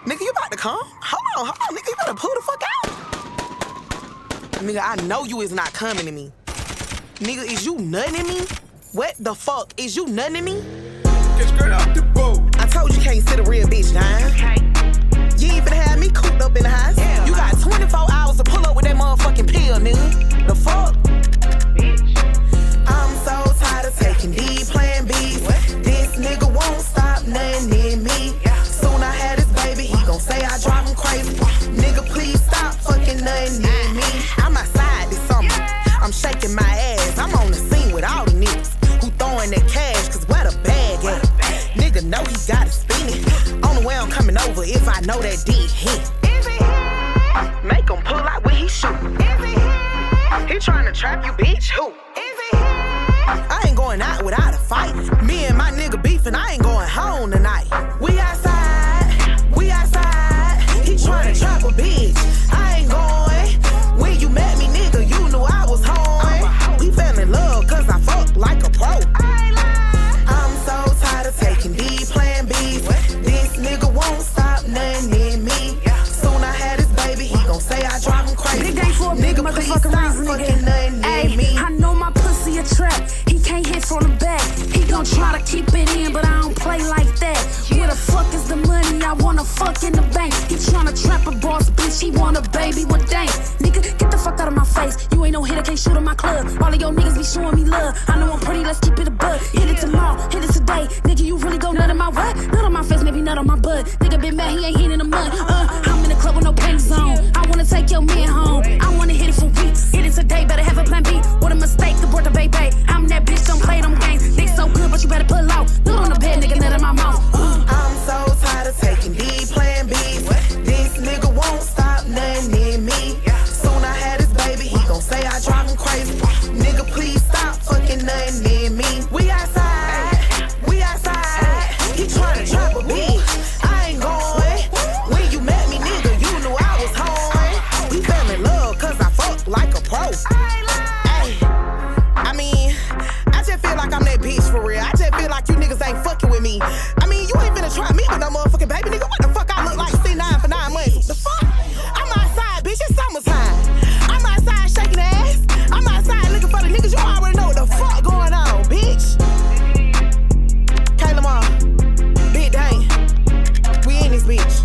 Nigga, you about to come? Hold on, nigga, you better pull the fuck out. Nigga, I know you is not coming to me. Nigga, is you nutting in me? What the fuck? Is you nutting in me? Get straight out the boat. I told you can't sit a real bitch down. Okay. You ain't finna have me cooped up in the house. Yeah. You got 24 hours to pull up with that motherfucking pill, nigga. The fuck? Bitch. I'm so tired of taking D plan B's. This nigga won't stop nothing in me. Soon I had his baby, he gon' say I drive him crazy. Nigga, please stop fucking nothing in me. I'm outside this summer. I'm shaking my ass. I'm on the scene with all the niggas who throwing that cash, cause where the bag at? Nigga know he got it spinning. On the way I'm coming over if I know that dick hit. Make him pull out when he shoot. He tryna trap you, bitch. Who? I ain't going out without a fight. Me and my nigga beefing, I ain't going home tonight. We outside. He tryna trap a bitch. I ain't going. When you met me, nigga, you knew I was home. We fell in love cause I fuck like a pro. I'm so tired of taking D plan B's. This nigga won't stop nothing in me. Soon I had his baby, he gon' say I drive him crazy. Nigga ain't for a big Nigga, please motherfucking stop reason, fucking nothing Ay, in me. I know my pussy a trap. He can't hit from the back. He gon' try to keep it in, but I don't play like that. Where the fuck is the money? I wanna fuck in the bank. He tryna trap a boss, bitch. He want a baby with dank. Nigga, get the fuck out of my face. You ain't no hitter, can't shoot in my club. All of your niggas be showing me love. I know I'm pretty, let's keep it a bud. Hit it tomorrow, hit it today. Nigga, you really go nut in my what? Nut on my face, maybe nut on my butt. Nigga been mad, he ain't hitting the mud. I'm in the club with no panties on. I wanna take your man home. I wanna hit it for weeks. Hit it today, better have a plan B. What a mistake, abort the baby. I'm that bitch, don't play them games. They so good, but you better pull out. Nut on the bed, nigga, nut in my mouth. I'm so tired of taking D plan B's. This nigga won't stop nothing in me. Soon I had his baby, he gon' say I drive him crazy. Nigga, please stop fucking nothing in me. We outside. He tryna trap a bitch. I ain't going. When you met me, nigga, you knew I was home. We fell in love cause I fuck like a pro. Ay, I mean, I just feel like I'm that bitch for real. I just feel like you niggas ain't fucking with me. I mean, you ain't finna try me with no motherfucking baby, nigga. What the fuck I look like C9 for 9 months? The fuck? I'm outside, bitch. It's summertime. I'm outside shaking ass. I'm outside looking for the niggas. You already know what the fuck going on, bitch. Kayla Ma, Big Dang, we in this bitch.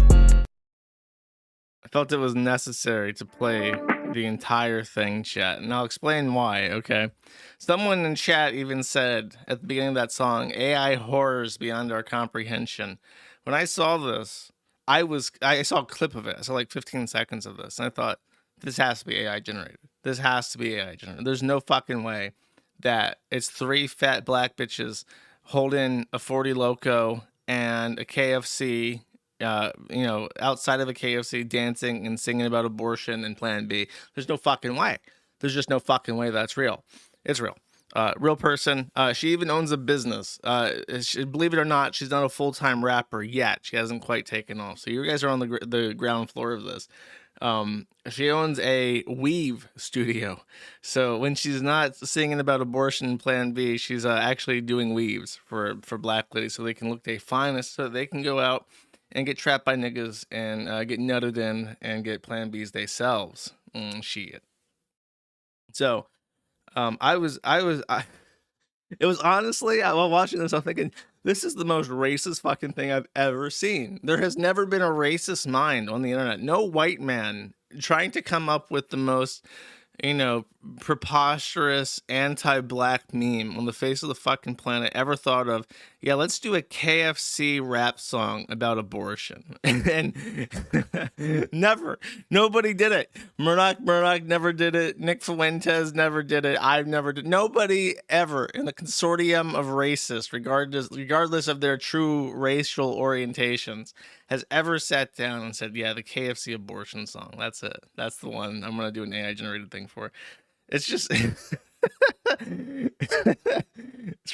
I felt it was necessary to play the entire thing, chat, and I'll explain why, okay? Someone in chat even said at the beginning of that song, AI horrors beyond our comprehension. When I saw this, I saw a clip of it. I saw like 15 seconds of this, and I thought, this has to be AI generated. This has to be AI generated. There's no fucking way that it's 3 fat black bitches holding a 40 Lolcow and a KFC, outside of a KFC, dancing and singing about abortion and Plan B. There's no fucking way. There's just no fucking way that's real. It's real. Real person. She even owns a business. Believe it or not, she's not a full-time rapper yet. She hasn't quite taken off. So you guys are on the ground floor of this. She owns a weave studio. So when she's not singing about abortion and Plan B, she's actually doing weaves for black ladies so they can look their finest, so they can go out and get trapped by niggas and get nutted in and get Plan Bs themselves. Shit. So, it was honestly, while watching this, I'm thinking, this is the most racist fucking thing I've ever seen. There has never been a racist mind on the internet. No white man trying to come up with the most, preposterous anti-black meme on the face of the fucking planet ever thought of. Yeah, let's do a KFC rap song about abortion. And never. Nobody did it. Murdoch never did it. Nick Fuentes never did it. I've never did. Nobody ever in the consortium of racists, regardless of their true racial orientations, has ever sat down and said, yeah, the KFC abortion song. That's it. That's the one I'm going to do an AI generated thing for. It's just, it's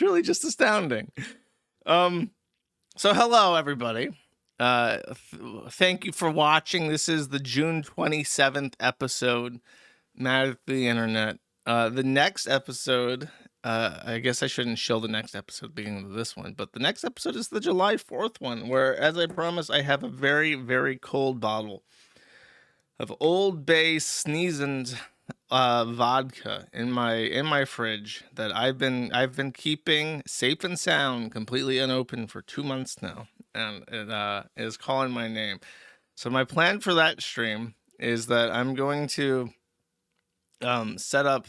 really just astounding. So hello, everybody. Thank you for watching. This is the June 27th episode, Mad at the Internet. The next episode I guess I shouldn't show the next episode beginning of this one, but the next episode is the July 4th one, where, as I promised, I have a very, very cold bottle of Old Bay sneezing vodka in my fridge that I've been keeping safe and sound, completely unopened for 2 months now, and it is calling my name. So my plan for that stream is that I'm going to set up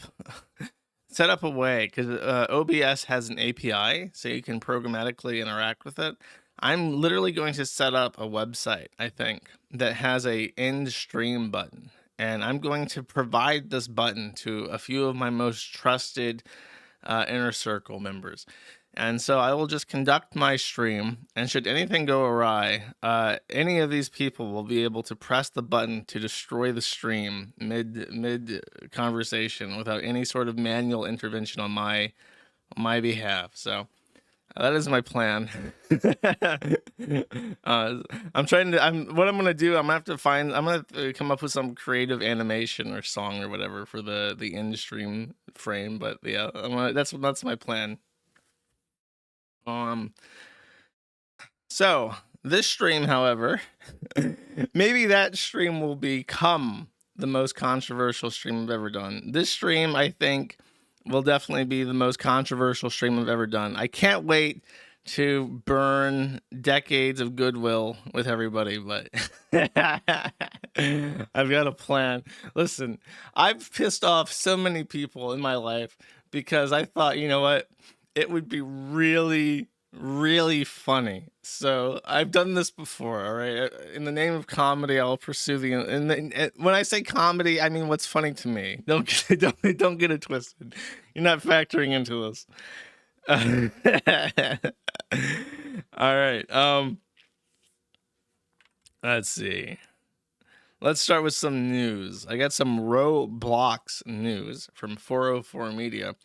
a way, because OBS has an API, so you can programmatically interact with it. I'm literally going to set up a website, I think, that has a end stream button, and I'm going to provide this button to a few of my most trusted inner circle members. And so I will just conduct my stream, and should anything go awry, any of these people will be able to press the button to destroy the stream mid conversation without any sort of manual intervention on my behalf. So that is my plan. I'm gonna do. I'm gonna come up with some creative animation or song or whatever for the end stream frame. But yeah, that's my plan. So this stream, however, maybe that stream will become the most controversial stream I've ever done. This stream, I think, will definitely be the most controversial stream I've ever done. I can't wait to burn decades of goodwill with everybody, but I've got a plan. Listen, I've pissed off so many people in my life because I thought, you know what? It would be really, really funny. So I've done this before, all right? In the name of comedy, I'll pursue and when I say comedy, I mean what's funny to me. Don't get it twisted. You're not factoring into this. All right. Let's see. Let's start with some news. I got some Roblox news from 404 Media.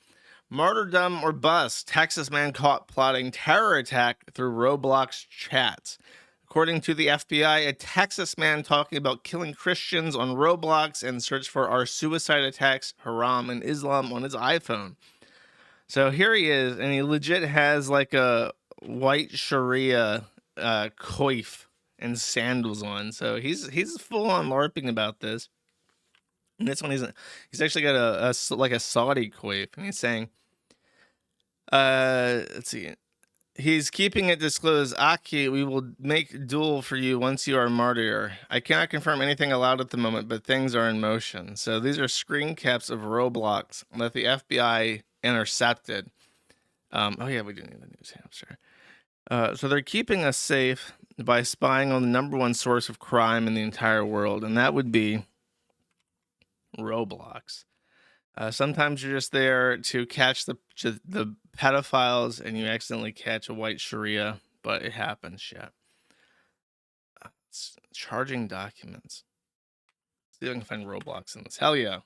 Martyrdom or bust. Texas man caught plotting terror attack through Roblox chats. According to the FBI, a Texas man talking about killing Christians on Roblox and search for our suicide attacks, haram, and Islam on his iPhone. So here he is, and he legit has like a white Sharia coif and sandals on. So he's full on LARPing about this. And this one he's actually got a Saudi coif, and he's saying, let's see. He's keeping it disclosed. Aki, we will make duel for you once you are a martyr. I cannot confirm anything aloud at the moment, but things are in motion. So these are screen caps of Roblox that the FBI intercepted. Oh yeah, we do need the news hamster. So they're keeping us safe by spying on the number one source of crime in the entire world, and that would be Roblox. Sometimes you're just there to catch the pedophiles, and you accidentally catch a white Sharia, but it happens, shit. Charging documents. See if I can find Roblox in this. Hell yeah.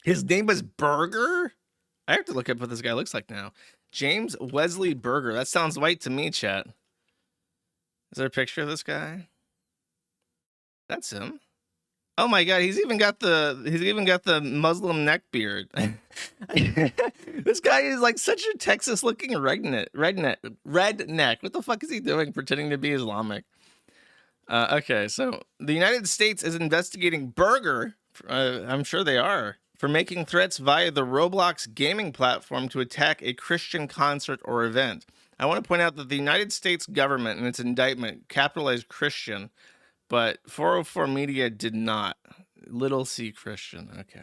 His name is Burger? I have to look up what this guy looks like now. James Wesley Burger. That sounds white to me, chat. Is there a picture of this guy? That's him. Oh my god, he's even got the Muslim neck beard. This guy is like such a Texas looking redneck. What the fuck is he doing pretending to be Islamic? Okay, so the United States is investigating Burger, I'm sure they are, for making threats via the Roblox gaming platform to attack a Christian concert or event. I want to point out that the United States government in its indictment capitalized Christian, but 404 Media did not. Little C Christian. Okay.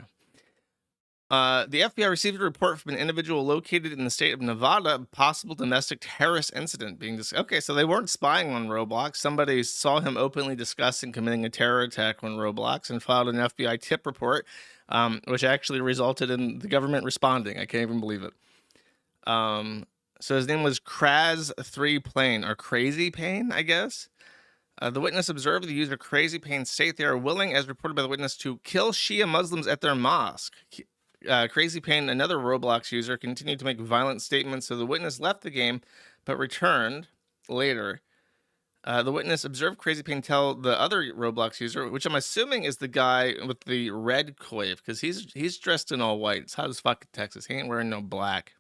The FBI received a report from an individual located in the state of Nevada, a possible domestic terrorist incident being discussed. Okay, so they weren't spying on Roblox. Somebody saw him openly discussing committing a terror attack on Roblox and filed an FBI tip report, which actually resulted in the government responding. I can't even believe it. So his name was Kraz3 Plane, or Crazy Pain, I guess. The witness observed the user Crazy Pain state they are willing, as reported by the witness, to kill Shia Muslims at their mosque. Crazy Pain, another Roblox user, continued to make violent statements, so the witness left the game, but returned later. The witness observed Crazy Pain tell the other Roblox user, which I'm assuming is the guy with the red coif, because he's dressed in all white. It's hot as fuck in Texas. He ain't wearing no black.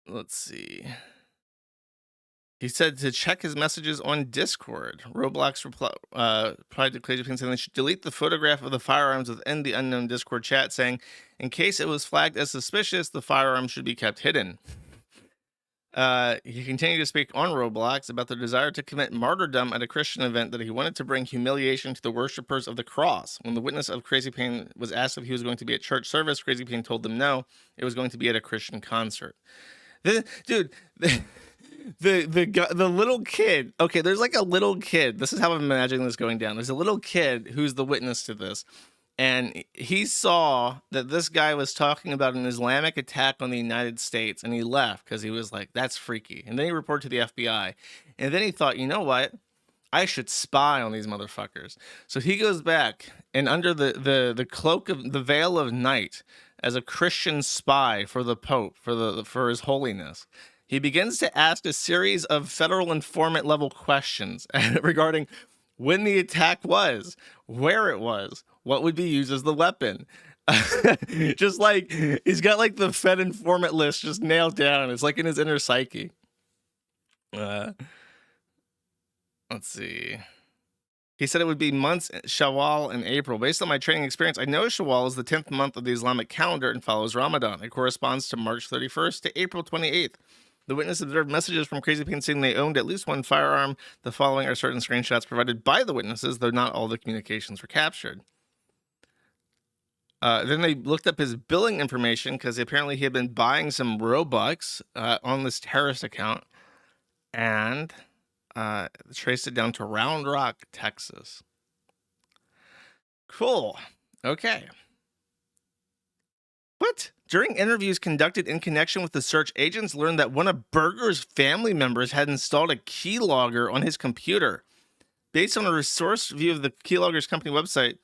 Let's see. He said to check his messages on Discord. Roblox replied to Crazy Pain saying they should delete the photograph of the firearms within the unknown Discord chat, saying, in case it was flagged as suspicious, the firearms should be kept hidden. He continued to speak on Roblox about the desire to commit martyrdom at a Christian event, that he wanted to bring humiliation to the worshippers of the cross. When the witness of Crazy Pain was asked if he was going to be at church service, Crazy Pain told them no, it was going to be at a Christian concert. Dude, the little kid. Okay, there's like a little kid. This is how I'm imagining this going down. There's a little kid who's the witness to this. And he saw that this guy was talking about an Islamic attack on the United States, and he left because he was like, that's freaky. And then he reported to the FBI. And then he thought, you know what? I should spy on these motherfuckers. So he goes back, and under the cloak of the veil of night, as a Christian spy for the Pope, for his holiness, he begins to ask a series of federal informant level questions regarding when the attack was, where it was, what would be used as the weapon. Just like, he's got like the Fed informant list just nailed down. It's like in his inner psyche. Let's see. He said it would be months, Shawwal and April. Based on my training experience, I know Shawwal is the 10th month of the Islamic calendar and follows Ramadan. It corresponds to March 31st to April 28th. The witness observed messages from Crazy Pain saying they owned at least one firearm. The following are certain screenshots provided by the witnesses, though not all the communications were captured. Then they looked up his billing information, because apparently he had been buying some Robux on this terrorist account, and traced it down to Round Rock, Texas. Cool. Okay. What? During interviews conducted in connection with the search, agents learned that one of Berger's family members had installed a keylogger on his computer. Based on a resource view of the keylogger's company website,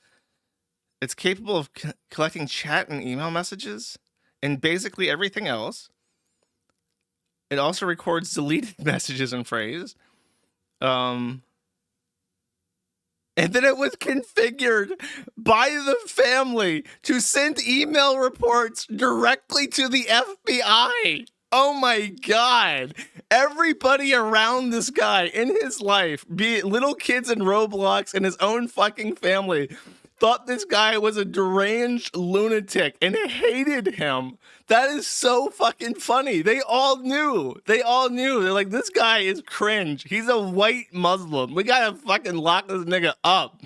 it's capable of collecting chat and email messages and basically everything else. It also records deleted messages and phrases. And then it was configured by the family to send email reports directly to the FBI. Oh my God. Everybody around this guy in his life, be it little kids in Roblox and his own fucking family, thought this guy was a deranged lunatic and hated him. That is so fucking funny. They all knew. They're like, this guy is cringe. He's a white Muslim. We gotta fucking lock this nigga up.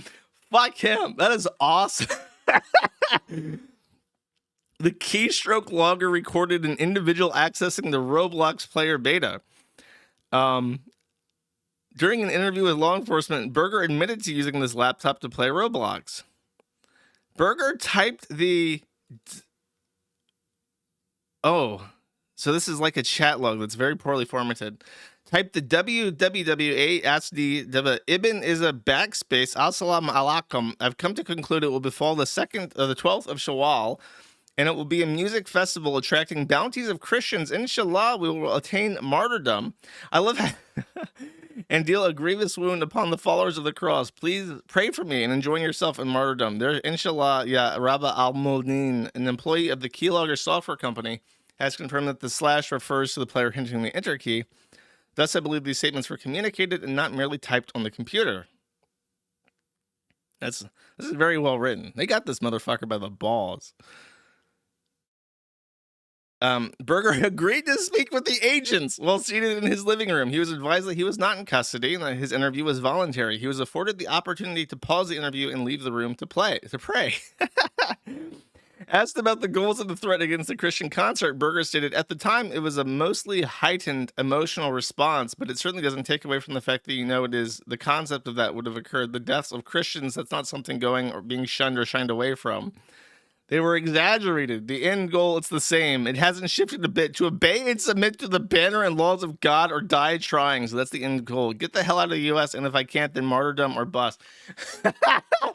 Fuck him. That is awesome. The keystroke logger recorded an individual accessing the Roblox player beta. During an interview with law enforcement, Berger admitted to using this laptop to play Roblox. Berger typed the... Oh, so this is like a chat log that's very poorly formatted. Type the www Ibn is a backspace. Assalamu alaikum. I've come to conclude it will befall the 12th of Shawwal, and it will be a music festival attracting bounties of Christians. Inshallah, we will attain martyrdom. I love how and deal a grievous wound upon the followers of the cross. Please pray for me and enjoy yourself in martyrdom. There, inshallah, Rabba al-Muldin, an employee of the Keylogger software company, has confirmed that the slash refers to the player hinting the enter key. Thus, I believe these statements were communicated and not merely typed on the computer. This is very well written. They got this motherfucker by the balls. Berger agreed to speak with the agents while seated in his living room. He was advised that he was not in custody and that his interview was voluntary. He was afforded the opportunity to pause the interview and leave the room to pray. Asked about the goals of the threat against the Christian concert, Berger stated, at the time, it was a mostly heightened emotional response, but it certainly doesn't take away from the fact that, it is the concept of that would have occurred. The deaths of Christians, that's not something going or being shunned or shined away from. They were exaggerated. The end goal, it's the same. It hasn't shifted a bit. To obey and submit to the banner and laws of God or die trying. So that's the end goal. Get the hell out of the U.S. and if I can't, then martyrdom or bust.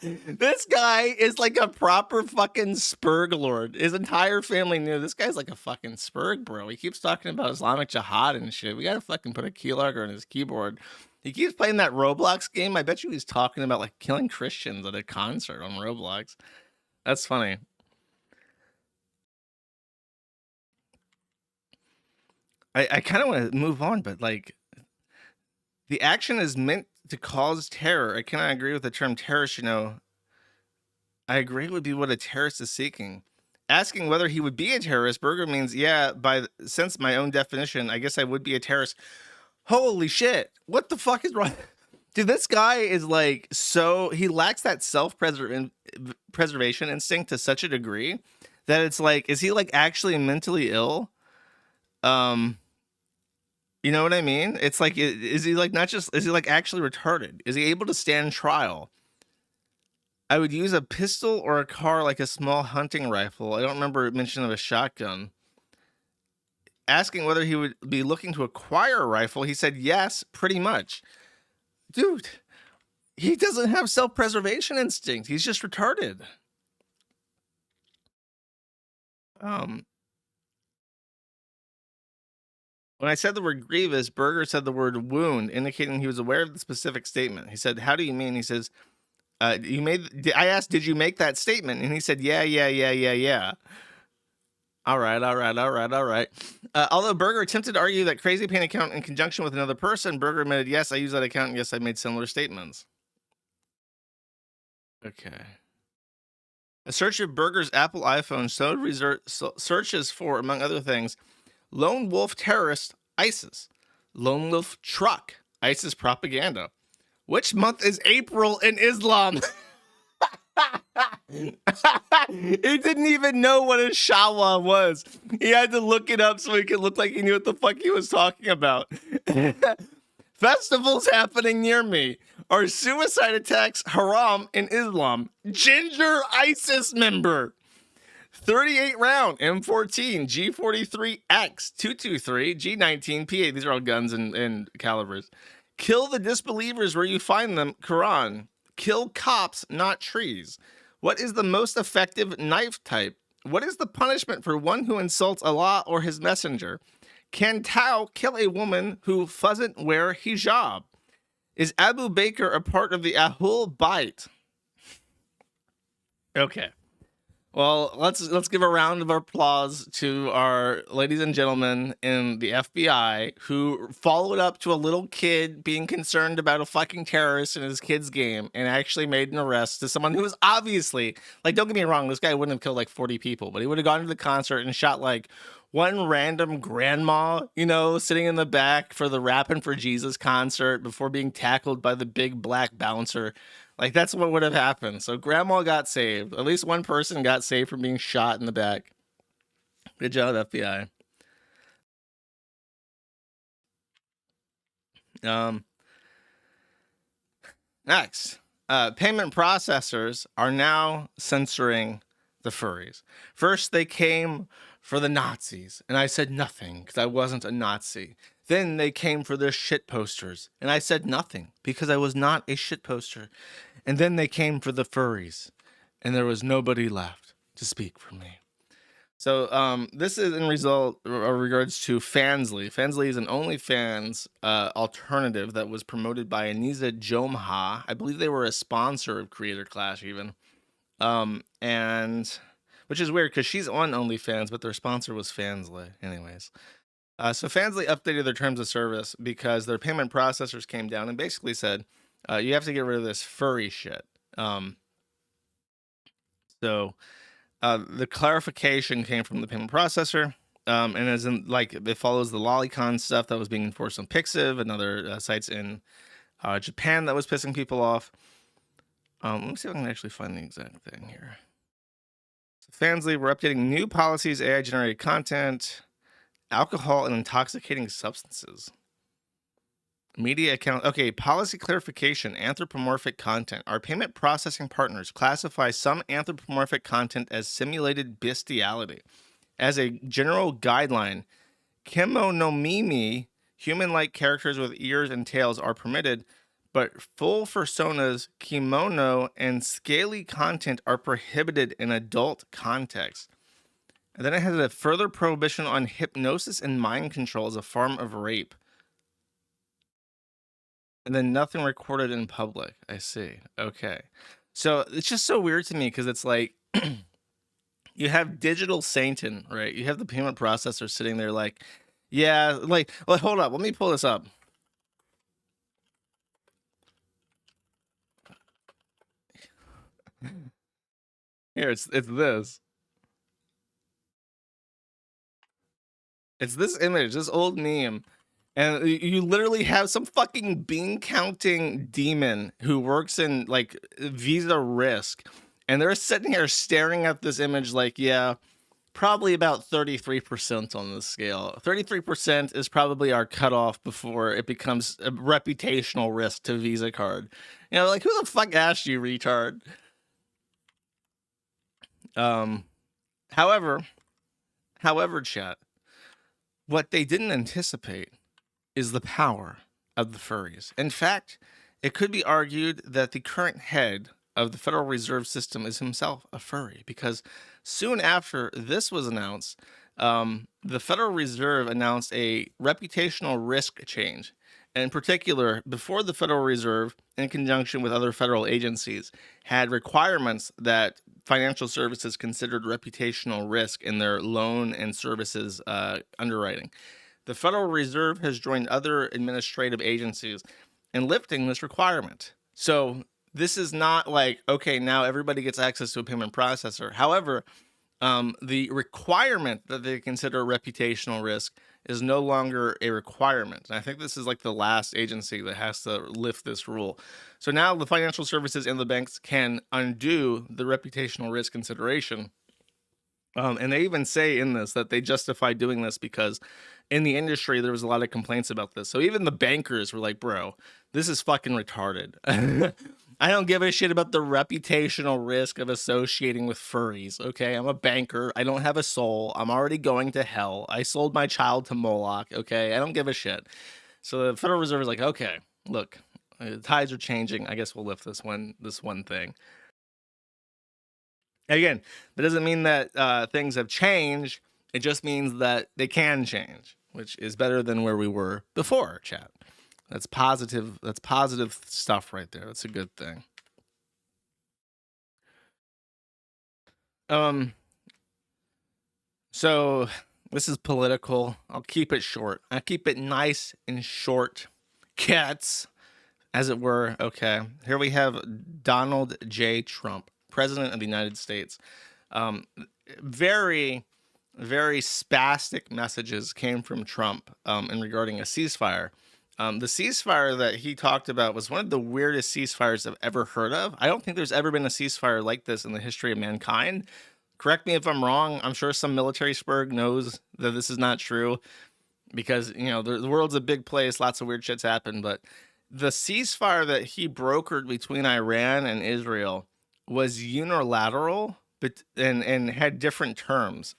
This guy is like a proper fucking Spurg lord. His entire family knew this guy's like a fucking Spurg, bro. He keeps talking about Islamic jihad and shit. We gotta fucking put a keylogger on his keyboard. He keeps playing that Roblox game. I bet you he's talking about like killing Christians at a concert on Roblox. That's funny. I kind of want to move on, but like the action is meant to cause terror. I cannot agree with the term terrorist, I agree it would be what a terrorist is seeking. Asking whether he would be a terrorist, Berger means, yeah, since my own definition, I guess I would be a terrorist. Holy shit. What the fuck is wrong? Dude, this guy is like, he lacks that self-preservation instinct to such a degree that it's like, is he like actually mentally ill? You know what I mean? It's like, is he like is he like actually retarded? Is he able to stand trial? I would use a pistol or a car like a small hunting rifle. I don't remember mention of a shotgun. Asking whether he would be looking to acquire a rifle, he said yes, pretty much. Dude, he doesn't have self-preservation instinct. He's just retarded. When I said the word grievous, Berger said the word wound, indicating he was aware of the specific statement. He said, how do you mean? He says, I asked, did you make that statement? And he said, yeah. All right. Although Berger attempted to argue that Crazy Paint account in conjunction with another person, Berger admitted, yes, I use that account, and yes, I made similar statements. Okay. A search of Berger's Apple iPhone showed searches for, among other things, Lone Wolf Terrorist, ISIS. Lone Wolf Truck, ISIS propaganda. Which month is April in Islam? He didn't even know what a shawa was. He had to look it up so he could look like he knew what the fuck he was talking about. Festivals happening near me. Are suicide attacks haram in Islam? Ginger ISIS member. 38 round M14 G43X 223 G19 P8. These are all guns and calibers. Kill the disbelievers where you find them. Quran. Kill cops, not trees. What is the most effective knife type? What is the punishment for one who insults Allah or his messenger? Can Tao kill a woman who doesn't wear hijab? Is Abu Bakr a part of the Ahlul Bayt? Okay. Well, let's give a round of applause to our ladies and gentlemen in the FBI who followed up to a little kid being concerned about a fucking terrorist in his kid's game and actually made an arrest to someone who was obviously, like, don't get me wrong, this guy wouldn't have killed like 40 people, but he would have gone to the concert and shot like one random grandma, sitting in the back for the Rappin' for Jesus concert before being tackled by the big black bouncer. Like, that's what would have happened. So grandma got saved. At least one person got saved from being shot in the back. Good job, FBI. Next, payment processors are now censoring the furries. First, they came for the Nazis, and I said nothing because I wasn't a Nazi. Then they came for their shit posters, and I said nothing because I was not a shit poster. And then they came for the furries, and there was nobody left to speak for me. So this is in regards to Fansly. Fansly is an OnlyFans alternative that was promoted by Anissa Jomha. I believe they were a sponsor of Creator Clash even. And which is weird because she's on OnlyFans, but their sponsor was Fansly. Anyways. So Fansly updated their terms of service because their payment processors came down and basically said, you have to get rid of this furry shit. So the clarification came from the payment processor, and as in, like, it follows the Lolicon stuff that was being enforced on Pixiv and other sites in Japan that was pissing people off. Let me see if I can actually find the exact thing here. So Fansly, we're updating new policies, AI-generated content, alcohol and intoxicating substances. Media account. Okay, policy clarification. Anthropomorphic content. Our payment processing partners classify some anthropomorphic content as simulated bestiality. As a general guideline, kimonomimi, human-like characters with ears and tails, are permitted, but full personas, kimono, and scaly content are prohibited in adult context. And then it has a further prohibition on hypnosis and mind control as a form of rape. And then nothing recorded in public. I see. Okay. So it's just so weird to me because it's like you have digital Satan, right? You have the payment processor sitting there like, yeah, like, well, hold up. Let me pull this up. Here, it's this. It's this image, this old meme. And you literally have some fucking bean counting demon who works in like Visa Risk. And they're sitting here staring at this image like, yeah, probably about 33% on this scale. 33% is probably our cutoff before it becomes a reputational risk to Visa card. You know, like, who the fuck asked you, retard? However, chat, what they didn't anticipate is the power of the furries. In fact, it could be argued that the current head of the Federal Reserve System is himself a furry, because soon after this was announced, the Federal Reserve announced a reputational risk change. And in particular, before the Federal Reserve, in conjunction with other federal agencies, had requirements that financial services considered reputational risk in their loan and services underwriting. The Federal Reserve has joined other administrative agencies in lifting this requirement. So this is not like, okay, now everybody gets access to a payment processor. However, the requirement that they consider reputational risk is no longer a requirement. And I think this is like the last agency that has to lift this rule. So now the financial services and the banks can undo the reputational risk consideration. And they even say in this that they justify doing this because in the industry, there was a lot of complaints about this. So even the bankers were like, bro, this is fucking retarded. I don't give a shit about the reputational risk of associating with furries. Okay, I'm a banker. I don't have a soul. I'm already going to hell. I sold my child to Moloch. Okay, I don't give a shit. So the Federal Reserve is like, okay, look, the tides are changing. I guess we'll lift this one thing. Again, that doesn't mean that things have changed. It just means that they can change, which is better than where we were before, chat. That's positive. That's positive stuff right there. That's a good thing. So this is political. I'll keep it short. I'll keep it nice and short. Cats, as it were. Okay. Here we have Donald J. Trump, President of the United States. Very, very spastic messages came from Trump in regarding a ceasefire. The ceasefire that he talked about was one of the weirdest ceasefires I've ever heard of. I don't think there's ever been a ceasefire like this in the history of mankind. Correct me if I'm wrong. I'm sure some military spurg knows that this is not true because, you know, the world's a big place. Lots of weird shits happen. But the ceasefire that he brokered between Iran and Israel was unilateral and had different terms.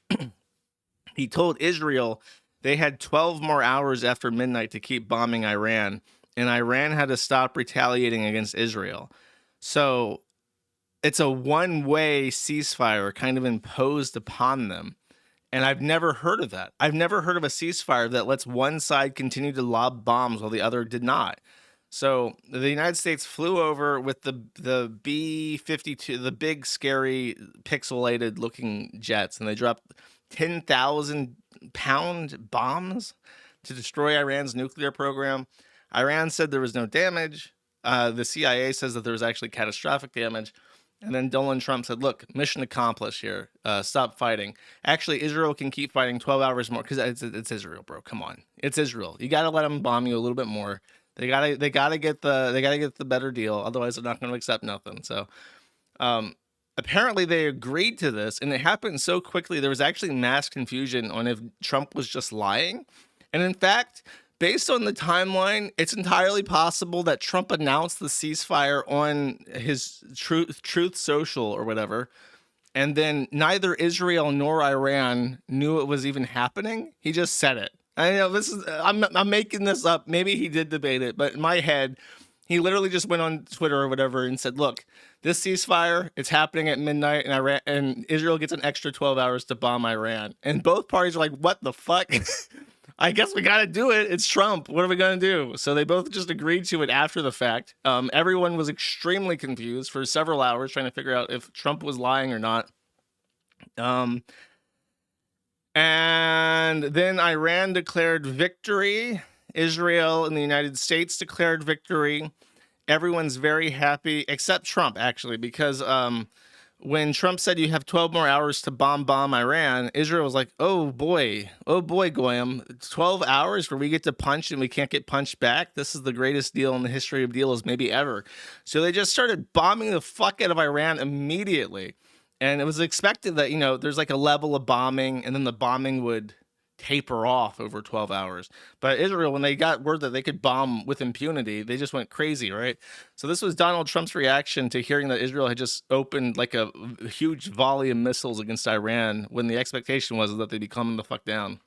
He told Israel they had 12 more hours after midnight to keep bombing Iran, and Iran had to stop retaliating against Israel. So it's a one-way ceasefire kind of imposed upon them. And I've never heard of that. I've never heard of a ceasefire that lets one side continue to lob bombs while the other did not. So the United States flew over with the B-52, the big, scary, pixelated looking jets, and they dropped 10,000-pound bombs to destroy Iran's nuclear program. Iran said there was no damage. The CIA says that there was actually catastrophic damage. And then Donald Trump said, look, mission accomplished here. Stop fighting. Actually, Israel can keep fighting 12 hours more because it's Israel, bro. Come on. It's Israel. You got to let them bomb you a little bit more. They gotta get the better deal. Otherwise, they're not going to accept nothing. So, apparently they agreed to this, and it happened so quickly. There was actually mass confusion on if Trump was just lying. And in fact, based on the timeline, it's entirely possible that Trump announced the ceasefire on his Truth Social or whatever, and then neither Israel nor Iran knew it was even happening. He just said it. I know this is I'm making this up. Maybe he did debate it, but in my head, he literally just went on Twitter or whatever and said, "Look, this ceasefire, it's happening at midnight, and Iran and Israel gets an extra 12 hours to bomb Iran." And both parties are like, "What the fuck?" I guess we got to do it. It's Trump. What are we going to do? So they both just agreed to it after the fact. Everyone was extremely confused for several hours trying to figure out if Trump was lying or not. And then Iran declared victory. Israel and the United States declared victory. Everyone's very happy, except Trump, actually, because when Trump said you have 12 more hours to bomb Iran, Israel was like, oh boy, Goyam, 12 hours where we get to punch and we can't get punched back? This is the greatest deal in the history of deals, maybe ever. So they just started bombing the fuck out of Iran immediately. And it was expected that, there's like a level of bombing and then the bombing would taper off over 12 hours. But Israel, when they got word that they could bomb with impunity, they just went crazy, right? So this was Donald Trump's reaction to hearing that Israel had just opened like a huge volley of missiles against Iran when the expectation was that they'd be coming the fuck down.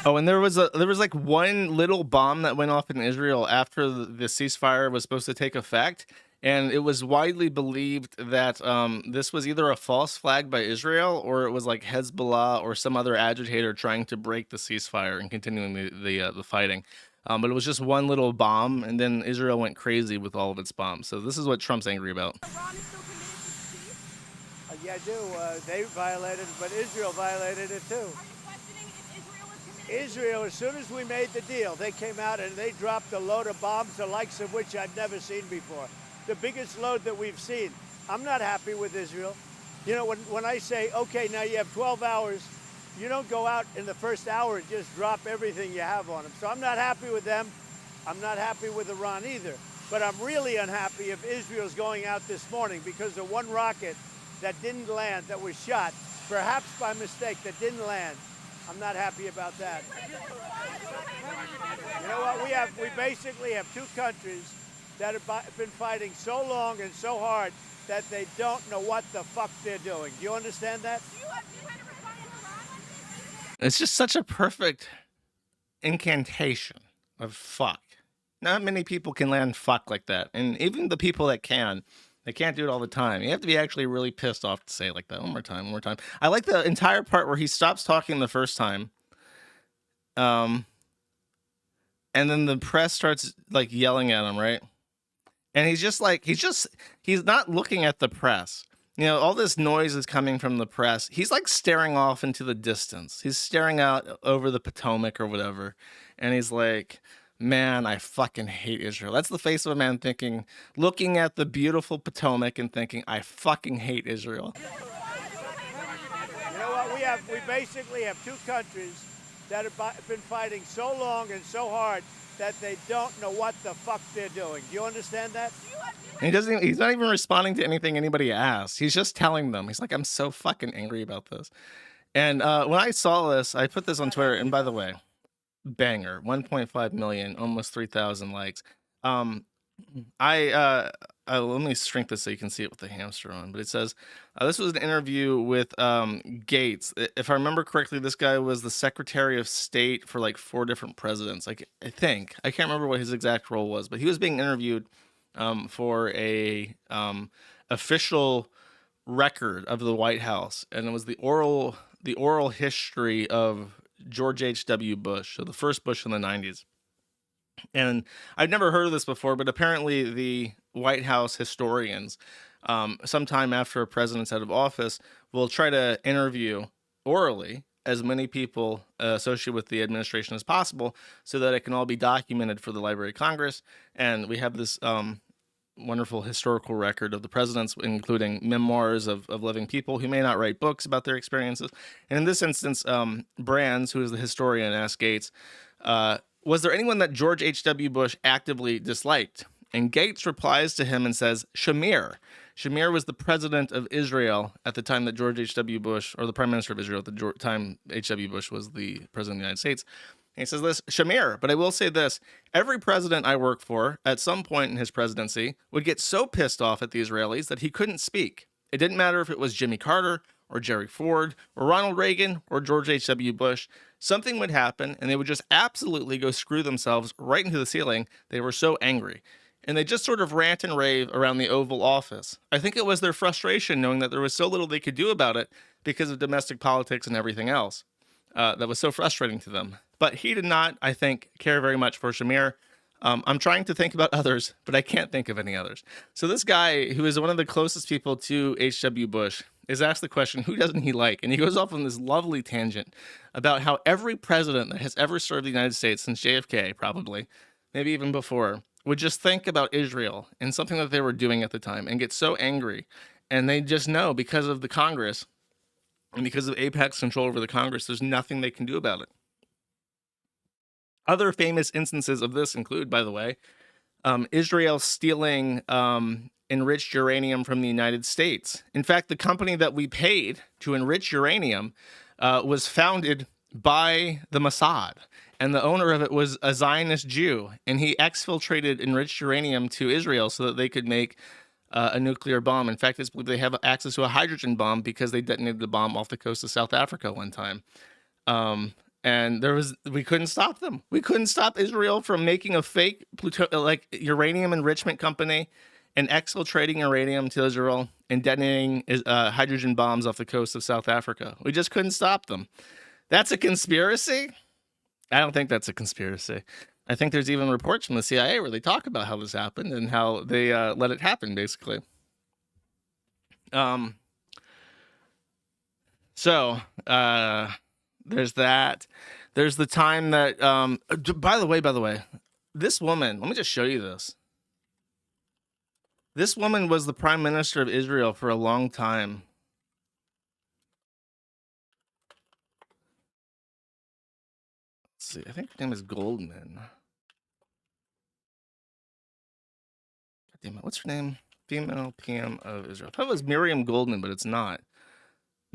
Oh, and there was like one little bomb that went off in Israel after the ceasefire was supposed to take effect, and it was widely believed that this was either a false flag by Israel or it was like Hezbollah or some other agitator trying to break the ceasefire and continuing the fighting. But it was just one little bomb, and then Israel went crazy with all of its bombs. So this is what Trump's angry about. Yeah, I do. They violated it, but Israel violated it too. Israel, as soon as we made the deal, they came out and they dropped a load of bombs, the likes of which I've never seen before. The biggest load that we've seen. I'm not happy with Israel. When I say, okay, now you have 12 hours, you don't go out in the first hour and just drop everything you have on them. So I'm not happy with them. I'm not happy with Iran either. But I'm really unhappy if Israel's going out this morning because of one rocket that didn't land, that was shot, perhaps by mistake, that didn't land. I'm not happy about that. You know what? We basically have two countries that have been fighting so long and so hard that they don't know what the fuck they're doing. Do you understand that? It's just such a perfect incantation of fuck. Not many people can land fuck like that. And even the people that can, they can't do it all the time. You have to be actually really pissed off to say it like that. One more time. I like the entire part where he stops talking the first time. And then the press starts like yelling at him, right? And he's not looking at the press. All this noise is coming from the press. He's like staring off into the distance. He's staring out over the Potomac or whatever. And he's like, man, I fucking hate Israel. That's the face of a man looking at the beautiful Potomac and thinking, I fucking hate Israel. You know what? We basically have two countries that have been fighting so long and so hard that they don't know what the fuck they're doing. Do you understand that? And he's not even responding to anything anybody asks. He's just telling them. He's like, I'm so fucking angry about this. And when I saw this, I put this on Twitter. And by the way, banger, 1.5 million, almost 3,000 likes. Let me shrink this so you can see it with the hamster on. But it says, this was an interview with Gates. If I remember correctly, this guy was the Secretary of State for like 4 different presidents. I can't remember what his exact role was, but he was being interviewed for a official record of the White House, and it was the oral history of George H.W. Bush, so the first Bush in the 90s. And I've never heard of this before, but apparently the White House historians, sometime after a president's out of office, will try to interview orally as many people associated with the administration as possible so that it can all be documented for the Library of Congress. And we have this wonderful historical record of the presidents, including memoirs of living people who may not write books about their experiences. And in this instance, Brands, who is the historian, asked Gates, was there anyone that George H.W. Bush actively disliked? And Gates replies to him and says, Shamir. Shamir was the president of Israel at the time that George H.W. Bush, or the prime minister of Israel at the time H.W. Bush was the president of the United States. And he says this, Shamir, but I will say this, every president I worked for at some point in his presidency would get so pissed off at the Israelis that he couldn't speak. It didn't matter if it was Jimmy Carter or Jerry Ford or Ronald Reagan or George H.W. Bush. Something would happen and they would just absolutely go screw themselves right into the ceiling. They were so angry. And they just sort of rant and rave around the Oval Office. I think it was their frustration knowing that there was so little they could do about it because of domestic politics and everything else that was so frustrating to them. But he did not, I think, care very much for Shamir. I'm trying to think about others, but I can't think of any others. So this guy, who is one of the closest people to H.W. Bush, is asked the question, who doesn't he like? And he goes off on this lovely tangent about how every president that has ever served the United States since JFK, probably, maybe even before, would just think about Israel and something that they were doing at the time and get so angry. And they just know because of the Congress and because of apex control over the Congress, there's nothing they can do about it. Other famous instances of this include, by the way, Israel stealing enriched uranium from the United States. In fact, the company that we paid to enrich uranium was founded by the Mossad, and the owner of it was a Zionist Jew, and he exfiltrated enriched uranium to Israel so that they could make a nuclear bomb. In fact, it's believed they have access to a hydrogen bomb because they detonated the bomb off the coast of South Africa one time. And we couldn't stop them. We couldn't stop Israel from making a fake uranium enrichment company and exfiltrating uranium to Israel and detonating hydrogen bombs off the coast of South Africa. We just couldn't stop them. That's a conspiracy? I don't think that's a conspiracy. I think there's even reports from the CIA where they talk about how this happened and how they let it happen, basically. So there's that. There's the time that, by the way, this woman, let me just show you this. This woman was the prime minister of Israel for a long time. Let's see, I think her name is Goldman. God damn it, what's her name? Female PM of Israel. I thought it was Miriam Goldman, but it's not.